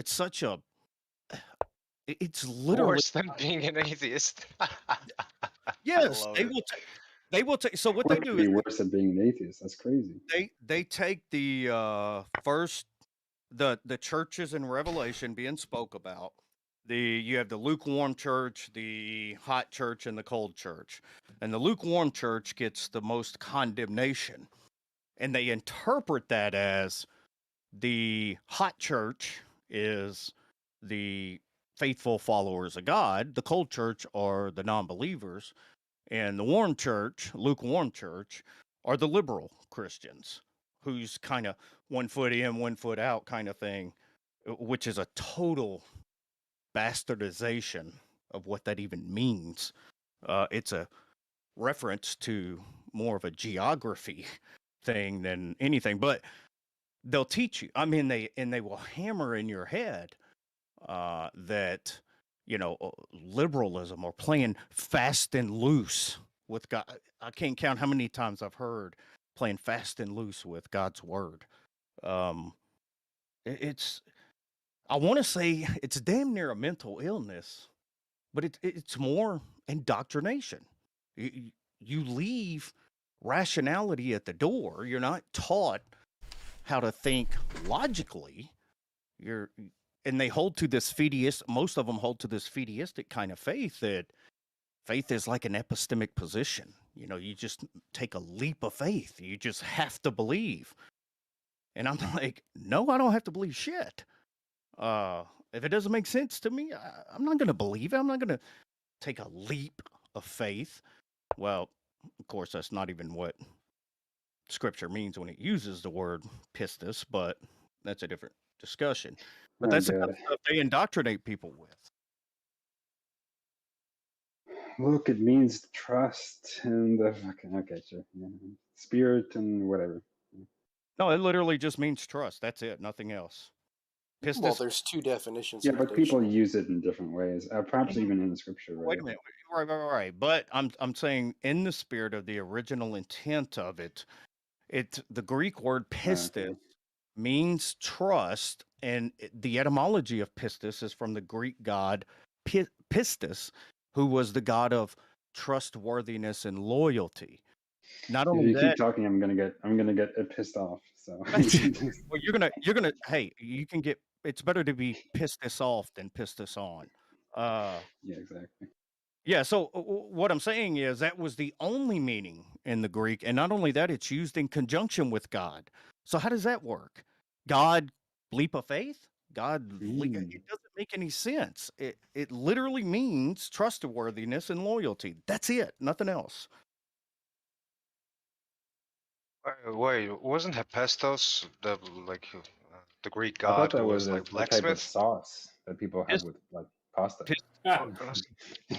such a it's literally Worse than being an atheist. yes, love they it. will take. They will take. So what What they could do be is worse than being an atheist? That's crazy. they take the first the churches in Revelation being spoke about. You have the lukewarm church, the hot church, and the cold church. And the lukewarm church gets the most condemnation. And they interpret that as the hot church is the faithful followers of God, the cold church are the non-believers, and the lukewarm church, are the liberal Christians, who's kind of 1 foot in, 1 foot out kind of thing, which is a total bastardization of what that even means. It's a reference to more of a geography thing than anything, but they'll teach you. I mean, they will hammer in your head that liberalism or playing fast and loose with God. I can't count how many times I've heard playing fast and loose with God's word. It's I want to say it's damn near a mental illness, but it's more indoctrination. You leave rationality at the door. You're not taught how to think logically. And they hold to this most of them hold to this fideistic kind of faith, that faith is like an epistemic position. You just take a leap of faith. You just have to believe. And I'm like, no, I don't have to believe shit. If it doesn't make sense to me, I'm not going to believe it. I'm not going to take a leap of faith. Well, of course, that's not even what scripture means when it uses the word pistis, but that's a different discussion. But that's the kind of stuff they indoctrinate people with. Look, it means trust and the fucking sure, yeah. Spirit and whatever. No, it literally just means trust. That's it, nothing else. Pistis, well, there's two definitions. Yeah, but people use it in different ways, perhaps even in the scripture. Right? Wait a minute, right. But I'm saying in the spirit of the original intent of it, the Greek word pistis means trust, and the etymology of pistis is from the Greek god Pistis, who was the god of trustworthiness and loyalty. Not only if you that, keep talking, I'm gonna get pissed off. So well, you're gonna. Hey, you can get. It's better to be pissed this off than pissed this on. Yeah, exactly. Yeah. So what I'm saying is that was the only meaning in the Greek, and not only that, it's used in conjunction with God. So how does that work? God leap of faith? God, it doesn't make any sense. It literally means trustworthiness and loyalty. That's it. Nothing else. Wait, wasn't Hephaestus the Greek I god thought that who was was like a type of blacksmith? sauce that people have Pist- with like pasta.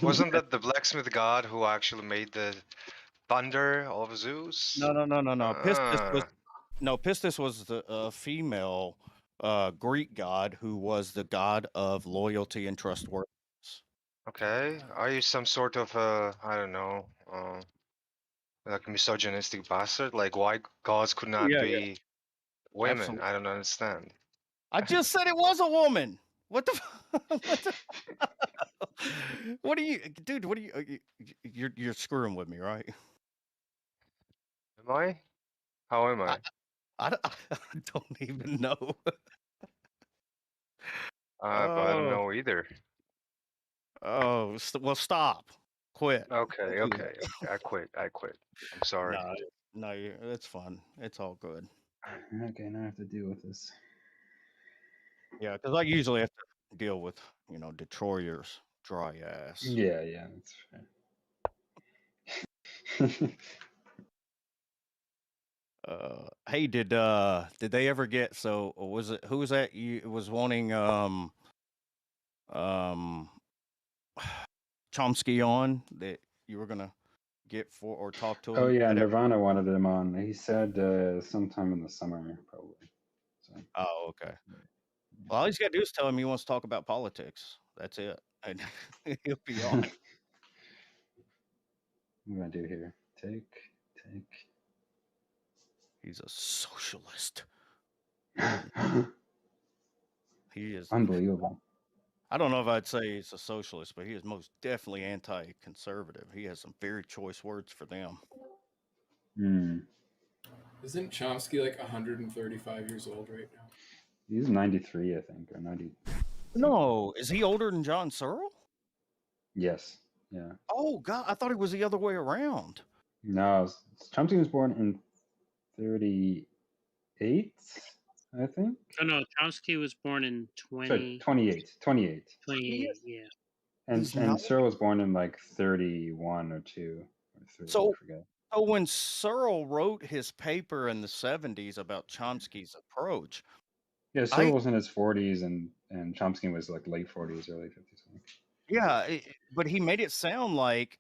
Wasn't that the blacksmith god who actually made the thunder of Zeus? No. Ah, Pistis was the female Greek god who was the god of loyalty and trustworthiness. okay. Are you some sort of I don't know, like misogynistic bastard? Like why gods could not Yeah, be women? absolutely. I don't understand. I just said it was a woman. What the? What the? What are you, dude? What are you're screwing with me, right? Am I? How am I? I don't even know. But I don't know either. Well, stop. Quit. Okay, Don't do okay, okay. I quit. I'm sorry. No, it's fun. It's all good. Okay, now I have to deal with this. Yeah, because I usually have to deal with, Detroiters dry ass. Yeah, that's fair. Hey, did they ever get, so was it, who was that you was wanting Chomsky on that you were gonna get for or talk to him? Oh yeah, That ever- Nirvana wanted him on. He said sometime in the summer, probably. So. Oh, okay. Well, all he's got to do is tell him he wants to talk about politics. That's it, and he'll be on. What am I gonna do here? Take. He's a socialist. He is Unbelievable. I don't know if I'd say he's a socialist, but he is most definitely anti-conservative. He has some very choice words for them. Isn't Chomsky like 135 years old right now? He's 93, I think, or 90. No, is he older than John Searle? Yes. Yeah. Oh God, I thought it was the other way around. No, Chomsky was born in 38, I think. Oh no, Chomsky was born in 28. 28. 28, yeah. And Searle was born in like 31 or 2 or 3, I forget. So when Searle wrote his paper in the 70s about Chomsky's approach, yeah, Searle was in his 40s and Chomsky was like late 40s, early 50s. Yeah, but he made it sound like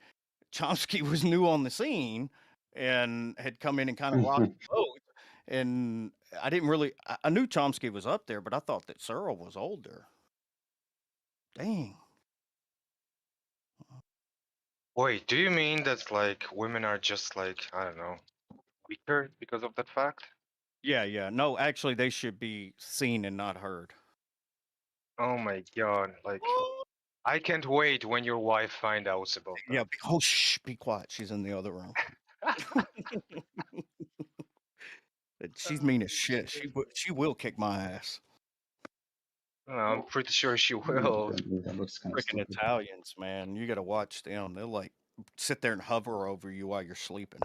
Chomsky was new on the scene and had come in and kind of rocked the boat. And I didn't really, I knew Chomsky was up there, but I thought that Searle was older. Dang. Wait, do you mean that like women are just like, I don't know, weaker because of that fact? Yeah. No, actually, they should be seen and not heard. Oh my god! Like, I can't wait when your wife finds out about that. Yeah. Shh, be quiet. She's in the other room. She's mean as shit. She will kick my ass. I'm pretty sure she will. That looks kind of Freaking Italians, man. You got to watch them. They'll like sit there and hover over you while you're sleeping.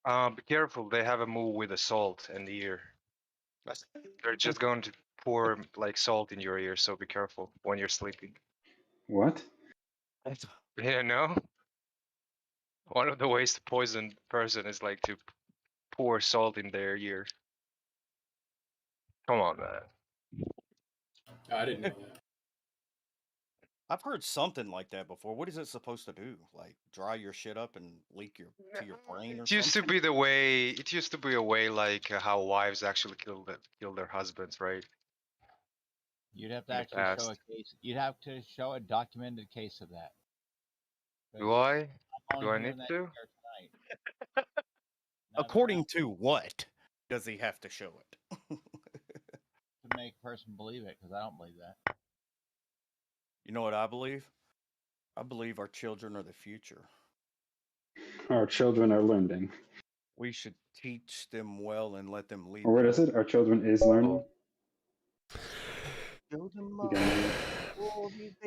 Be careful. They have a move with the salt in the ear. They're just going to pour like salt in your ear, so be careful when you're sleeping. What? Yeah, no. One of the ways to poison a person is like to pour salt in their ear. Come on, man. I didn't know that. I've heard something like that before. What is it supposed to do? Like dry your shit up and leak to your brain or It used to something? be the way. It used to be a way like how wives actually kill their husbands, right? You'd have to In the actually show a past. case. You'd have to show a documented case of that. Do I? I'm Do only I hearing need that to? here tonight. According to what does he have to show it? To make a person believe it, because I don't believe that. You know what I believe? I believe our children are the future. Our children are learning. We should teach them well and let them lead. Or what is it? Our children is learning.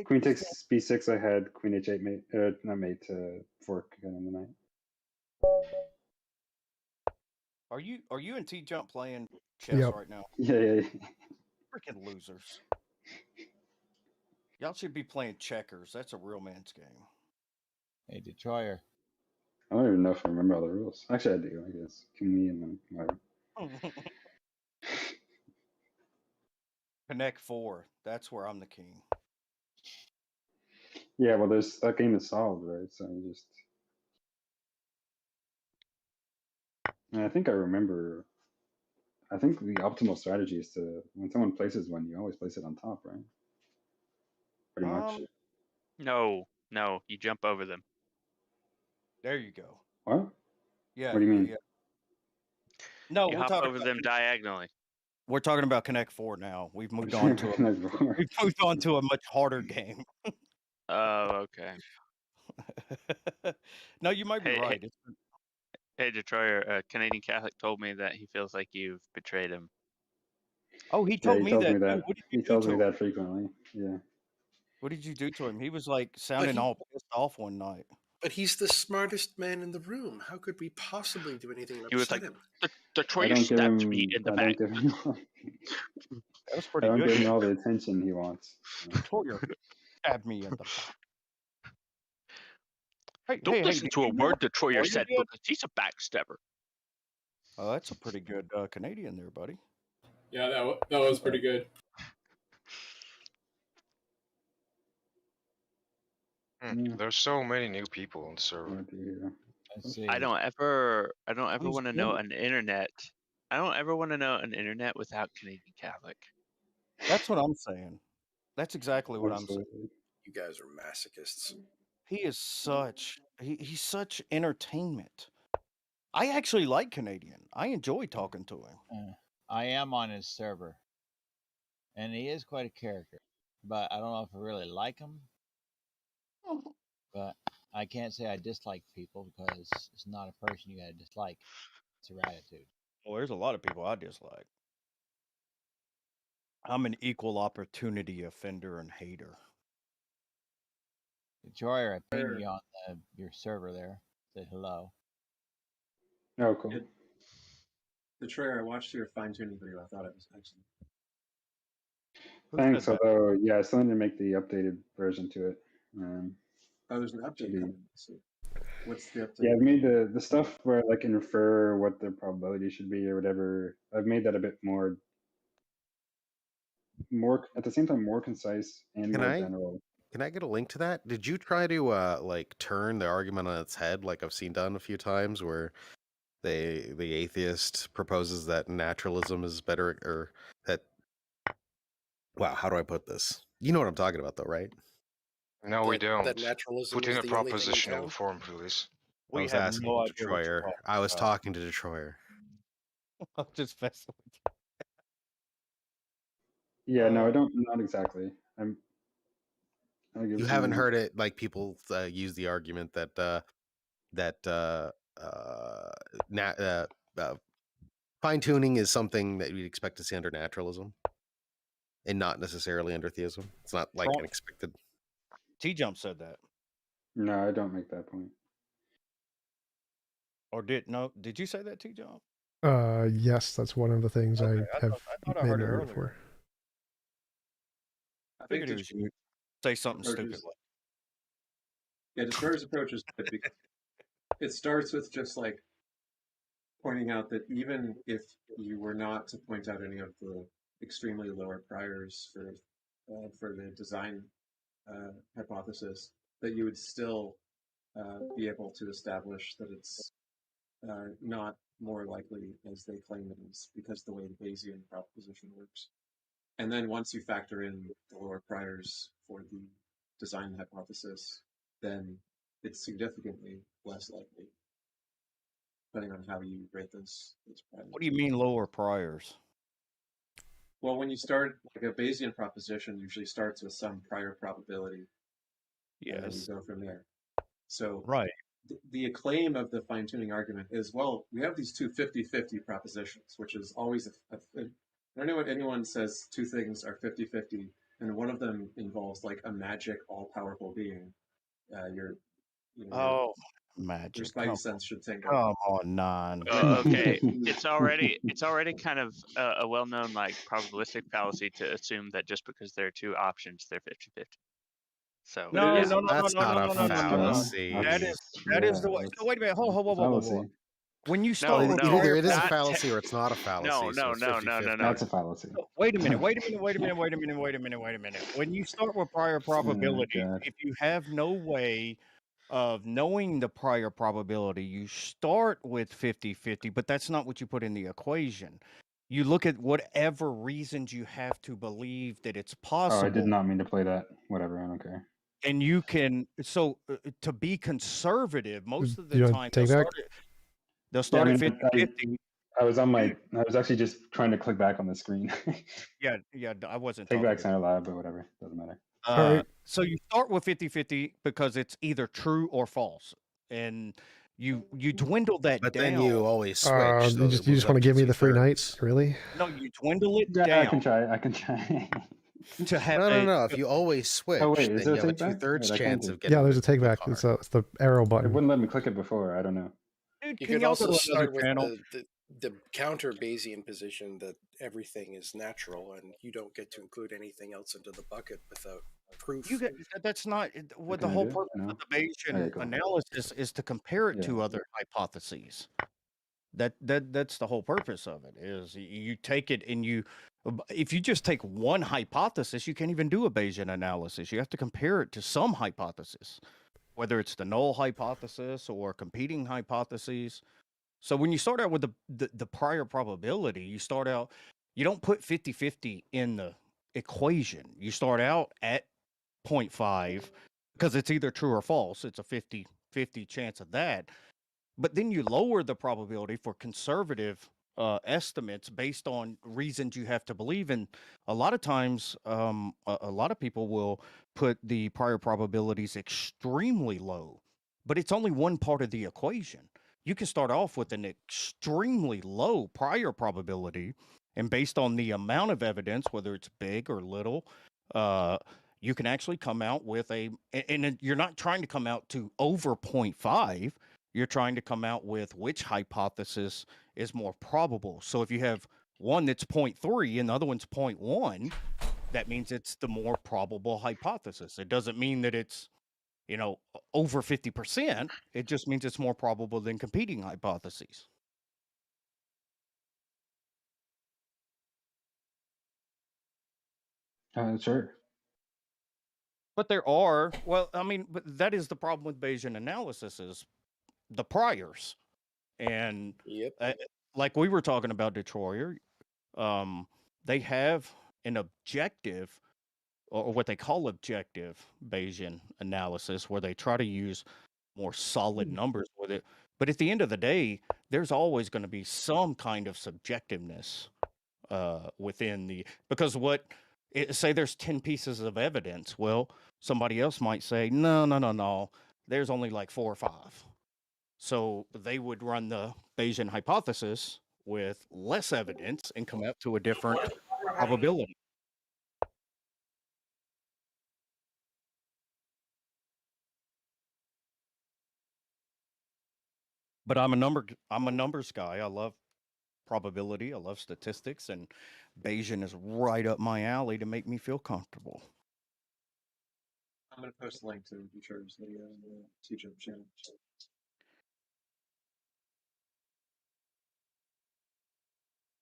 Queen takes b6. I had queen h8 mate. Not mate. Fork again in the night. Are you and TJump playing chess right now? Yeah. Freaking losers. Y'all should be playing checkers. That's a real man's game. Hey, Detroyer. I don't even know if I remember all the rules. Actually, I do. I guess. Can we and then whatever. Connect 4. That's where I'm the king. Yeah, well, there's that game is solved, right? So you just. And I think I remember. I think the optimal strategy is to when someone places one, you always place it on top, right? Pretty much. No, you jump over them. There you go. What? Yeah, What do you mean? yeah. No, You we're hop talking over about them diagonally. We're talking about Connect 4 now. We've moved on to a much harder game. Oh, okay. No, you might be Hey, right. hey, Detroyer, a Canadian Catholic told me that he feels like you've betrayed him. Oh, he Yeah, told he me tells that me that. too. What did you He do tells to me him? that frequently. Yeah. What did you do to him? He was like sounding he- all pissed off one night. But he's the smartest man in the room. How could we possibly do anything to He was upset like, him? Detroyer stabbed me in the I back. don't give him. That was I pretty don't good. give him all the attention he wants. Detroyer stabbed me in the back. Hey, Don't hey, listen did to a you know word what Detroyer Detroyer said did? because he's a backstabber. Oh, that's a pretty good Canadian there, buddy. Yeah, that was pretty good. There's so many new people on the server. Let's see. I don't ever Who's want to new? know an internet. I don't ever want to know an internet without Canadian Catholic. That's what I'm saying. That's exactly what I'm saying. You guys are masochists. He is he's such entertainment. I actually like Canadian. I enjoy talking to him. I am on his server, and he is quite a character. But I don't know if I really like him. But I can't say I dislike people because it's not a person you gotta dislike. It's their attitude. Well, there's a lot of people I dislike. I'm an equal opportunity offender and hater. Detroyer, I pinged you on your server there. Said hello. Oh, cool. Detroyer, I watched your fine tuning video. I thought it was excellent. Thanks. Although, yeah, I still need to make the updated version to it. Oh, there's an update coming. So what's the update? Yeah, I've made the stuff where I can infer what the probability should be or whatever. I've made that a bit more at the same time more concise and more general. Can I get a link to that? Did you try to like turn the argument on its head, like I've seen done a few times, where the atheist proposes that naturalism is better, or that? Wow, how do I put this? You know what I'm talking about, though, right? No, we don't. That naturalism Put in is a the only thing in propositional town? form, please. I was asking Detroyer. I was talking to Detroyer. I'm just messing with you. Yeah, no, I don't. Not exactly. You haven't heard it like people use the argument that fine tuning is something that we'd expect to see under naturalism, and not necessarily under theism. It's not like an expected. TJump said that. No, I don't make that point. Or did you say that, TJump? Yes, that's one of the things I have I made heard an it argument for. earlier. I figured he was going to say something stupid like. Yeah, Destroyer's approach is good because it starts with just like pointing out that even if you were not to point out any of the extremely lower priors for the design hypothesis, that you would still be able to establish that it's not more likely as they claim it is because the way the Bayesian proposition works. And then once you factor in the lower priors for the design hypothesis, then it's significantly less likely, depending on how you rate those priors. What do you mean lower priors? Well, when you start, like a Bayesian proposition usually starts with some prior probability. And then you go from there. So right. The claim of the fine-tuning argument is, well, we have these two 50-50 propositions, which is always I don't know what anyone says two things are 50-50, and one of them involves like a magic all-powerful being. Your Magic. spidey sense should think of. Come on, Nine. Okay, it's already kind of a well-known like probabilistic fallacy to assume that just because there are two options, they're 50-50. So No, yeah. no, no, That's no, not no, a no, no, no, no, no. fallacy. That is the way. So wait a minute. Whoa, whoa, whoa, whoa, whoa, whoa. When you start Well, with either it is a not fallacy or it's not a fallacy. No, so no, it's no, no, 50-50. no, no. That's a fallacy. Wait a minute. Wait a minute. Wait a minute. Wait a minute. Wait a minute. Wait a minute. When you start with prior probability, God. if you have no way of knowing the prior probability, you start with 50-50, but that's not what you put in the equation. You look at whatever reasons you have to believe that it's Oh, possible. I did not mean to play that. Whatever, I don't care. And you can, so to be conservative, most of the You want time to take back? they'll start Yeah, at I mean, 50-50. I was on my. I was actually just trying to click back on the screen. Yeah, I wasn't Take talking back's to not allowed, but whatever, doesn't matter. All right. So you start with 50-50 because it's either true or false. And you dwindle that But down. then you always switch. so You it just moves want to up give me the free night, two-thirds. really? No, you dwindle it Yeah, down I can try. I can try. to have No. If you always switch, Oh wait, is then there you a have a take back? two-thirds Wait, I can chance take. of getting Yeah, there's a the take blue back. card. It's the arrow It button. wouldn't let me click it before. I don't know. Dude, You can could y'all also go to another start with channel? the counter Bayesian position that everything is natural and you don't get to include anything else into the bucket without proof. You get that's not what the Can I whole do it? purpose No. of the Bayesian Okay, cool. analysis is to compare it Yeah. to other hypotheses. That's the whole purpose of it. Is you take it and you, if you just take one hypothesis, you can't even do a Bayesian analysis. You have to compare it to some hypothesis, whether it's the null hypothesis or competing hypotheses. So when you start out with the prior probability, you don't put 50-50 in the equation. You start out at 0.5 because it's either true or false. It's a 50-50 chance of that. But then you lower the probability for conservative estimates based on reasons you have to believe. And a lot of times, a lot of people will put the prior probabilities extremely low, but it's only one part of the equation. You can start off with an extremely low prior probability, and based on the amount of evidence, whether it's big or little, you can actually come out with and you're not trying to come out to over 0.5. You're trying to come out with which hypothesis is more probable. So if you have one that's 0.3 and the other one's 0.1, that means it's the more probable hypothesis. It doesn't mean that it's, over 50%. It just means it's more probable than competing hypotheses. Sure. But but that is the problem with Bayesian analysis is the priors. And like we were talking about Detroit, they have an objective or what they call objective Bayesian analysis where they try to use more solid numbers with it. But at the end of the day, there's always going to be some kind of subjectiveness within because say there's 10 pieces of evidence. Well, somebody else might say, no, there's only like 4 or 5. So they would run the Bayesian hypothesis with less evidence and come up to a different probability. But I'm a numbers guy. I love probability. I love statistics, and Bayesian is right up my alley to make me feel comfortable. I'm going to post a link to Detroit's video on the TJump channel.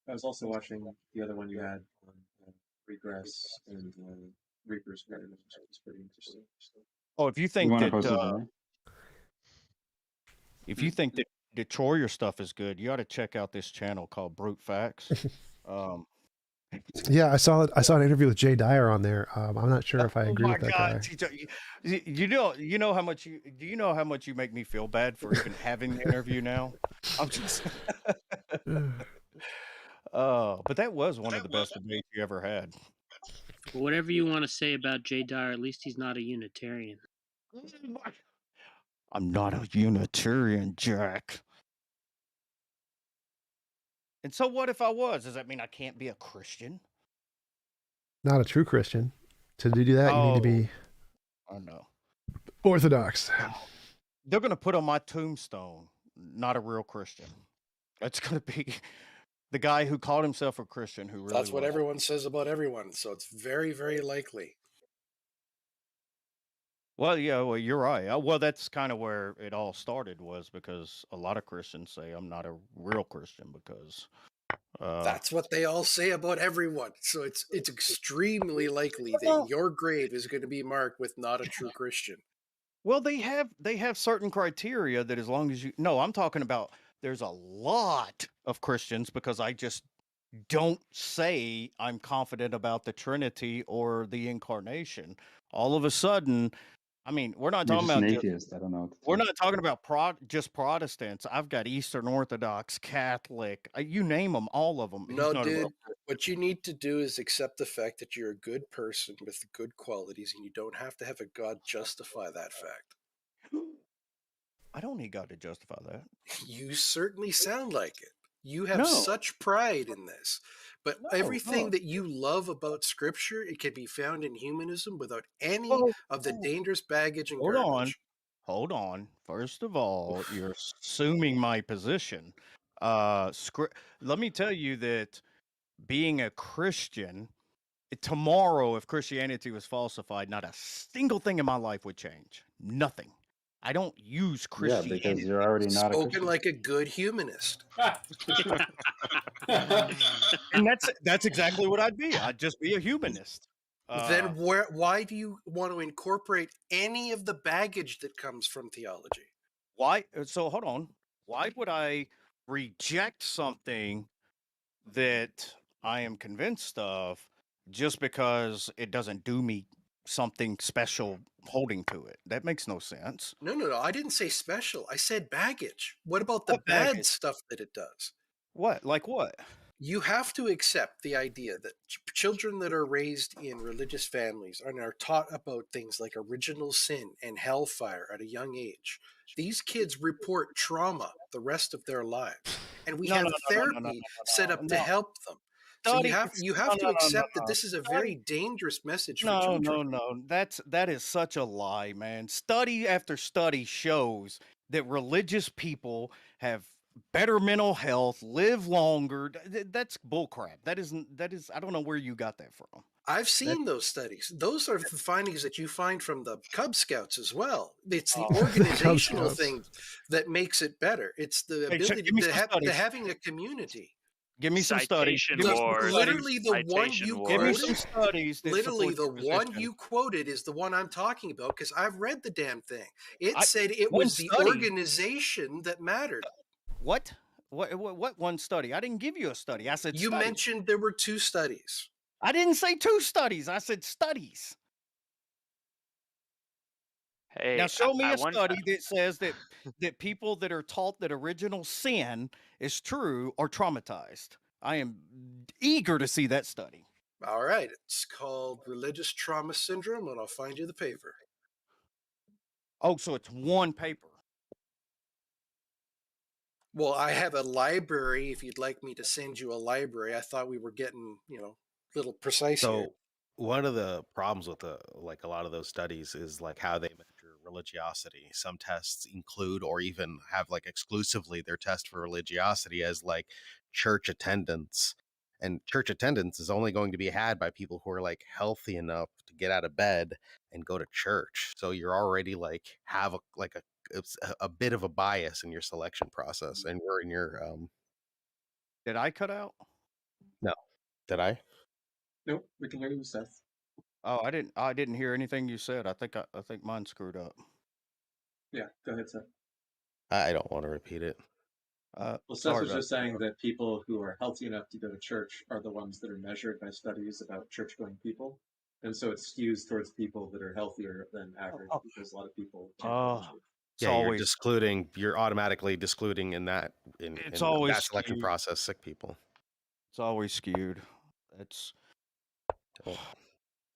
I was also watching the other one you had on regress and Reaper's Garden, which was pretty interesting. Oh, if you think want to that post it there? if you think that Detroit stuff is good, you ought to check out this channel called Brute Facts. Yeah, I saw it. I saw an interview with Jay Dyer on there. I'm not sure if I agree with that guy. You know how much you make me feel bad for even having the interview now? I'm just but that was one of the best debates you ever had. Whatever you want to say about Jay Dyer, at least he's not a Unitarian. I'm not a Unitarian, Jack. And so what if I was? Does that mean I can't be a Christian? Not a true Christian. To do that, you need to be I know. Orthodox. they're going to put on my tombstone, not a real Christian. It's going to be the guy who called himself a Christian who really That's what was. everyone says about everyone, so it's very, very likely. Well, yeah, well, you're right. Well, that's kind of where it all started, was because a lot of Christians say I'm not a real Christian because That's what they all say about everyone. So it's extremely likely that Well- your grave is going to be marked with not a true Christian. well, they have certain criteria that as long as you no, I'm talking about there's a lot of Christians because I just don't say I'm confident about the Trinity or the incarnation. All of a sudden, I mean, we're not You're talking just an about atheist. I don't know. we're not talking about just Protestants. I've got Eastern Orthodox, Catholic, you name them, all of them. No, dude, what you need to do is accept the fact that you're a good person with good qualities, and you don't have to have a God justify that fact. I don't need God to justify that. You certainly sound like it. You have No. such pride in this. But everything no. that you love about Scripture, it can be found in humanism without any of the dangerous baggage and garbage. Hold on. First of all, you're assuming my position. Let me tell you that being a Christian, tomorrow, if Christianity was falsified, not a single thing in my life would change. Nothing. I don't use Yeah, Christianity. because you're already not a Spoken Christian. like a good humanist. And that's exactly what I'd be. I'd just be a humanist. Then why do you want to incorporate any of the baggage that comes from theology? Why? So hold on. Why would I reject something that I am convinced of just because it doesn't do me something special holding to it? That makes no sense. No. I didn't say special. I said baggage. What about the What bad baggage? stuff that it does? What? Like what? You have to accept the idea that children that are raised in religious families and are taught about things like original sin and hellfire at a young age. These kids report trauma the rest of their lives, and we have therapy set up to help them. So you have to accept that this is a very dangerous message for children. No. That is such a lie, man. Study after study shows that religious people have better mental health, live longer. That's bullcrap. That is I don't know where you got that from. I've seen those studies. Those are the findings that you find from the Cub Scouts as well. It's the organizational thing that makes it better. It's the ability to having a community. Give me some studies. Literally the one you quoted. Give me some studies. Literally the one you quoted is the one I'm talking about because I've read the damn thing. It said it was the organization that mattered. What? What one study? I didn't give you a study. I said you mentioned there were 2 studies. I didn't say 2 studies. I said studies. Hey, now show me a study that says that people that are taught that original sin is true are traumatized. I am eager to see that study. All right. It's called religious trauma syndrome, and I'll find you the paper. Oh, so it's one paper. Well, I have a library. If you'd like me to send you a library, I thought we were getting, a little precise here. So one of the problems with like a lot of those studies is like how they measure religiosity. Some tests include or even have like exclusively their test for religiosity as like church attendance. And church attendance is only going to be had by people who are like healthy enough to get out of bed and go to church. So you're already like have a bit of a bias in your selection process, and we're in your Did I cut out? No. Did I? Nope, we can hear you, Seth. Oh, I didn't hear anything you said. I think mine screwed up. Yeah, go ahead, Seth. I don't want to repeat it. Well, Seth was just saying that people who are healthy enough to go to church are the ones that are measured by studies about church-going people. And so it skews towards people that are healthier than average because a lot of people can't go to church. You're automatically discluding in that selection process sick people. It's always skewed. It's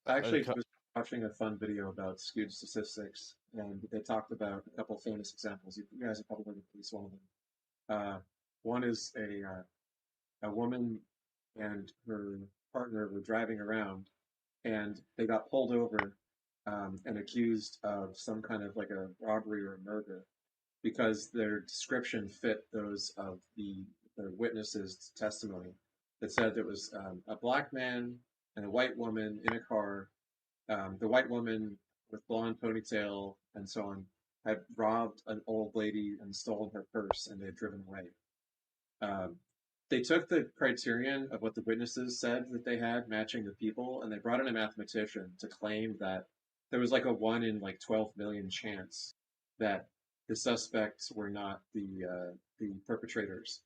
I actually was watching a fun video about skewed statistics, and they talked about a couple famous examples. You guys have probably heard of at least one of them. One is a woman and her partner were driving around, and they got pulled over and accused of some kind of like a robbery or a murder. because their description fit those of the witnesses' testimony. That said there was a black man and a white woman in a car. The white woman with blonde ponytail and so on had robbed an old lady and stolen her purse, and they had driven away. They took the criterion of what the witnesses said that they had matching the people, and they brought in a mathematician to claim that there was like a 1 in like 12 million chance that the suspects were not the perpetrators.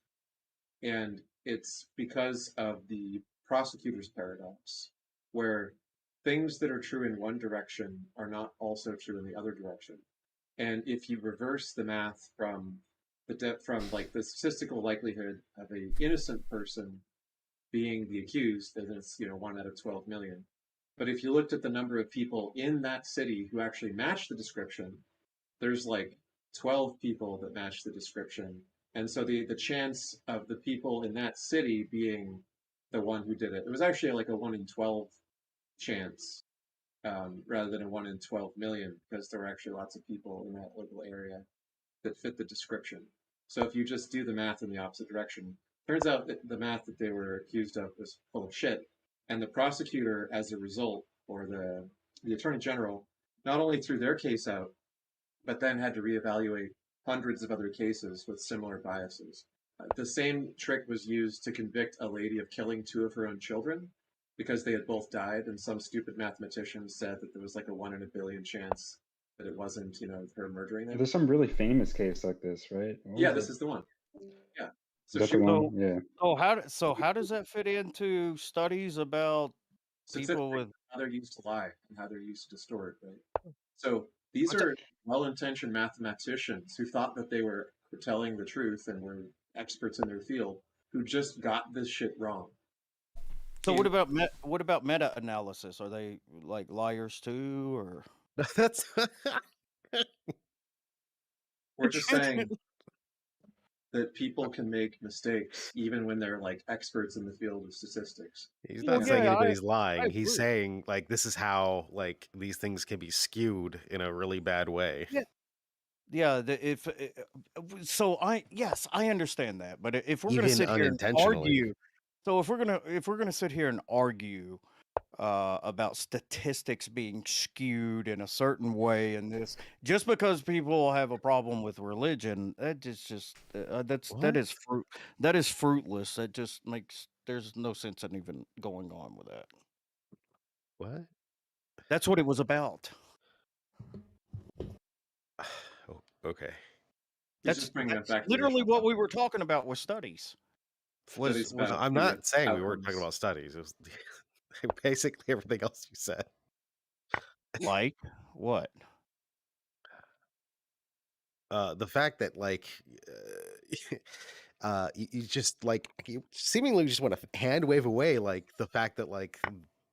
And it's because of the prosecutor's paradox, where things that are true in one direction are not also true in the other direction. And if you reverse the math from like the statistical likelihood of a innocent person being the accused, then it's 1 out of 12 million. But if you looked at the number of people in that city who actually matched the description, there's like 12 people that match the description. And so the chance of the people in that city being the one who did it was actually like a 1 in 12 chance, rather than a 1 in 12 million, because there were actually lots of people in that local area that fit the description. So if you just do the math in the opposite direction, turns out that the math that they were accused of was full of shit. And the prosecutor, as a result, or the attorney general, not only threw their case out, but then had to reevaluate hundreds of other cases with similar biases. The same trick was used to convict a lady of killing 2 of her own children, because they had both died, and some stupid mathematician said that there was like a 1 in a billion chance that it wasn't, her murdering them. There's some really famous case like this, right? Yeah, this is the one. Yeah. So is that the one? Yeah. How does that fit into studies about people with how they're used to lie and how they're used to distort, right? So these are well-intentioned mathematicians who thought that they were telling the truth and were experts in their field, who just got this shit wrong. So what about meta-analysis? Are they like liars too, or that's? We're just saying that people can make mistakes even when they're like experts in the field of statistics. He's not saying anybody's lying. He's saying like this is how like these things can be skewed in a really bad way. Yeah, yes, I understand that. But if we're going to Even sit here and unintentionally. argue, so if we're gonna sit here and argue about statistics being skewed in a certain way, and this just because people have a problem with religion, that is fruitless. That just makes there's no sense in even going on with that. What? That's what it was about. Oh, okay. That's literally what we were talking about with studies. I'm not saying we weren't talking about studies. It was basically everything else you said. Like what? The fact that like you just like you seemingly just want to hand wave away like the fact that like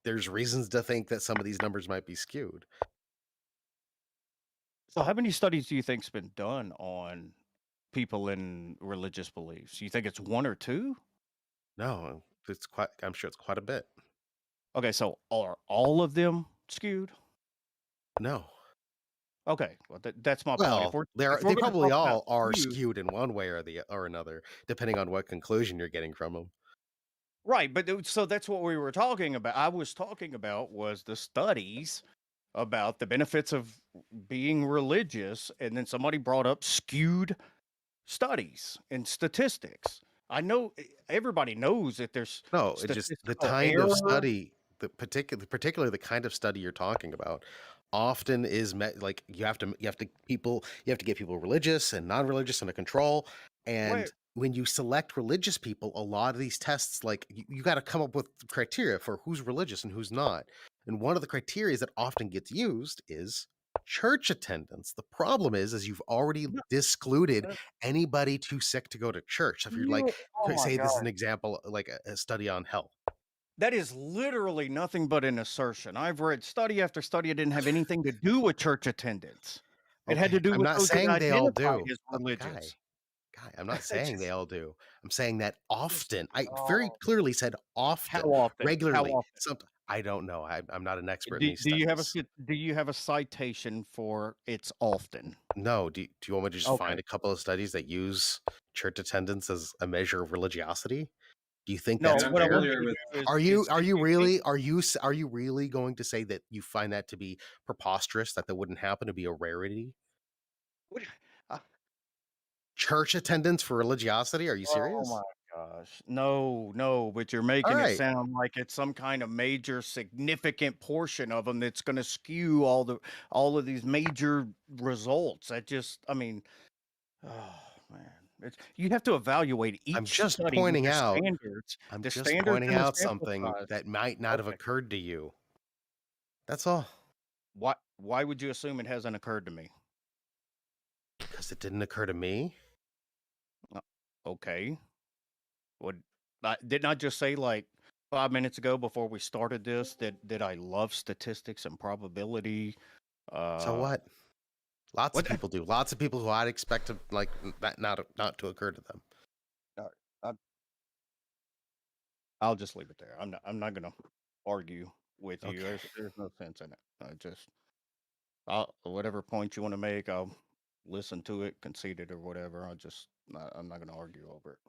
there's reasons to think that some of these numbers might be skewed. So how many studies do you think's been done on people in religious beliefs? You think it's 1 or 2? No, I'm sure it's quite a bit. Okay, so are all of them skewed? No. Okay, well that's my point. point. They probably all are skewed in one way or another, depending on what conclusion you're getting from them. Right, but so that's what we were talking about. I was talking about was the studies about the benefits of being religious, and then somebody brought up skewed studies and statistics. I know everybody knows that there's it's just the kind of study, particularly the kind of study you're talking about, often is like you have to get people religious and non-religious under control, and when you select religious people, a lot of these tests, like you got to come up with criteria for who's religious and who's not. And one of the criteria that often gets used is church attendance. The problem is you've already discluded anybody too sick to go to church. So if you're like, say this is an example, like a study on hell. That is literally nothing but an assertion. I've read study after study. It didn't have anything to do with church attendance. It had to do with those that identified as religious. Guy, I'm not saying they all do. I'm saying that often. I very clearly said often. How often? Regularly. How often? I don't know. I'm not an expert in Do, these do you have a studies. do you have a citation for it's often? No. Do you want me to just Okay. find a couple of studies that use church attendance as a measure of religiosity? Do you think No, that's what I want fair? you to do is Are you make- really going to say that you find that to be preposterous, that wouldn't happen, to be a rarity? What- uh, Church attendance for religiosity? Are you Oh serious? my gosh. No, but you're making it right. sound like it's some kind of major significant portion of them that's going to skew all of these major results. I mean, oh man. You have to evaluate I'm each just study with pointing their out. standards. I'm The just standards pointing and the out sample something size. that might not have Okay. occurred to you. That's all. Why would you assume it hasn't occurred to me? Because it didn't occur to me. Okay. Didn't I just say like 5 minutes ago before we started this that I love statistics and probability? So what? Lots of people do. Lots of people who I'd expect to like that not to occur to them. I'll just leave it there. I'm not gonna argue with you. Okay. There's no sense in it. Whatever point you want to make, I'll listen to it, concede it, or whatever. I'm not gonna argue over it.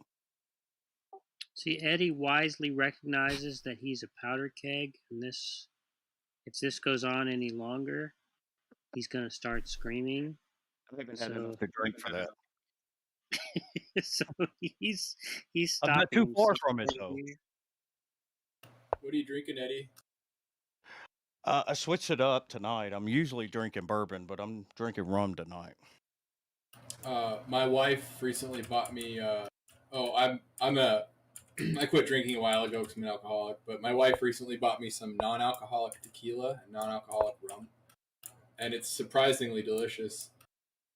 See, Eddie wisely recognizes that he's a powder keg, and if this goes on any longer, he's gonna start screaming. I haven't had enough to drink for that. So he's I'm not stopping too far himself from it right though. here. What are you drinking, Eddie? I switched it up tonight. I'm usually drinking bourbon, but I'm drinking rum tonight. My wife recently bought me. I quit drinking a while ago because I'm an alcoholic. But my wife recently bought me some non-alcoholic tequila and non-alcoholic rum, and it's surprisingly delicious.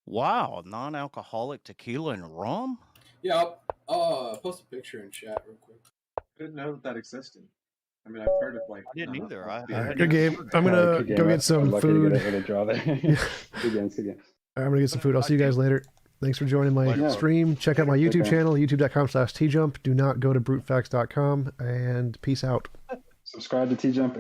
Wow, non-alcoholic tequila and rum? Yeah, I'll post a picture in chat real quick. I didn't know that existed. I mean, I've heard of like. I didn't either. Good game. I'm gonna go get some food. To get a draw there. Good games. I'm gonna get some food. I'll see you guys later. Thanks for joining my stream. Check out my YouTube channel, youtube.com/TJump. Do not go to brutefacts.com, and peace out. Subscribe to TJump.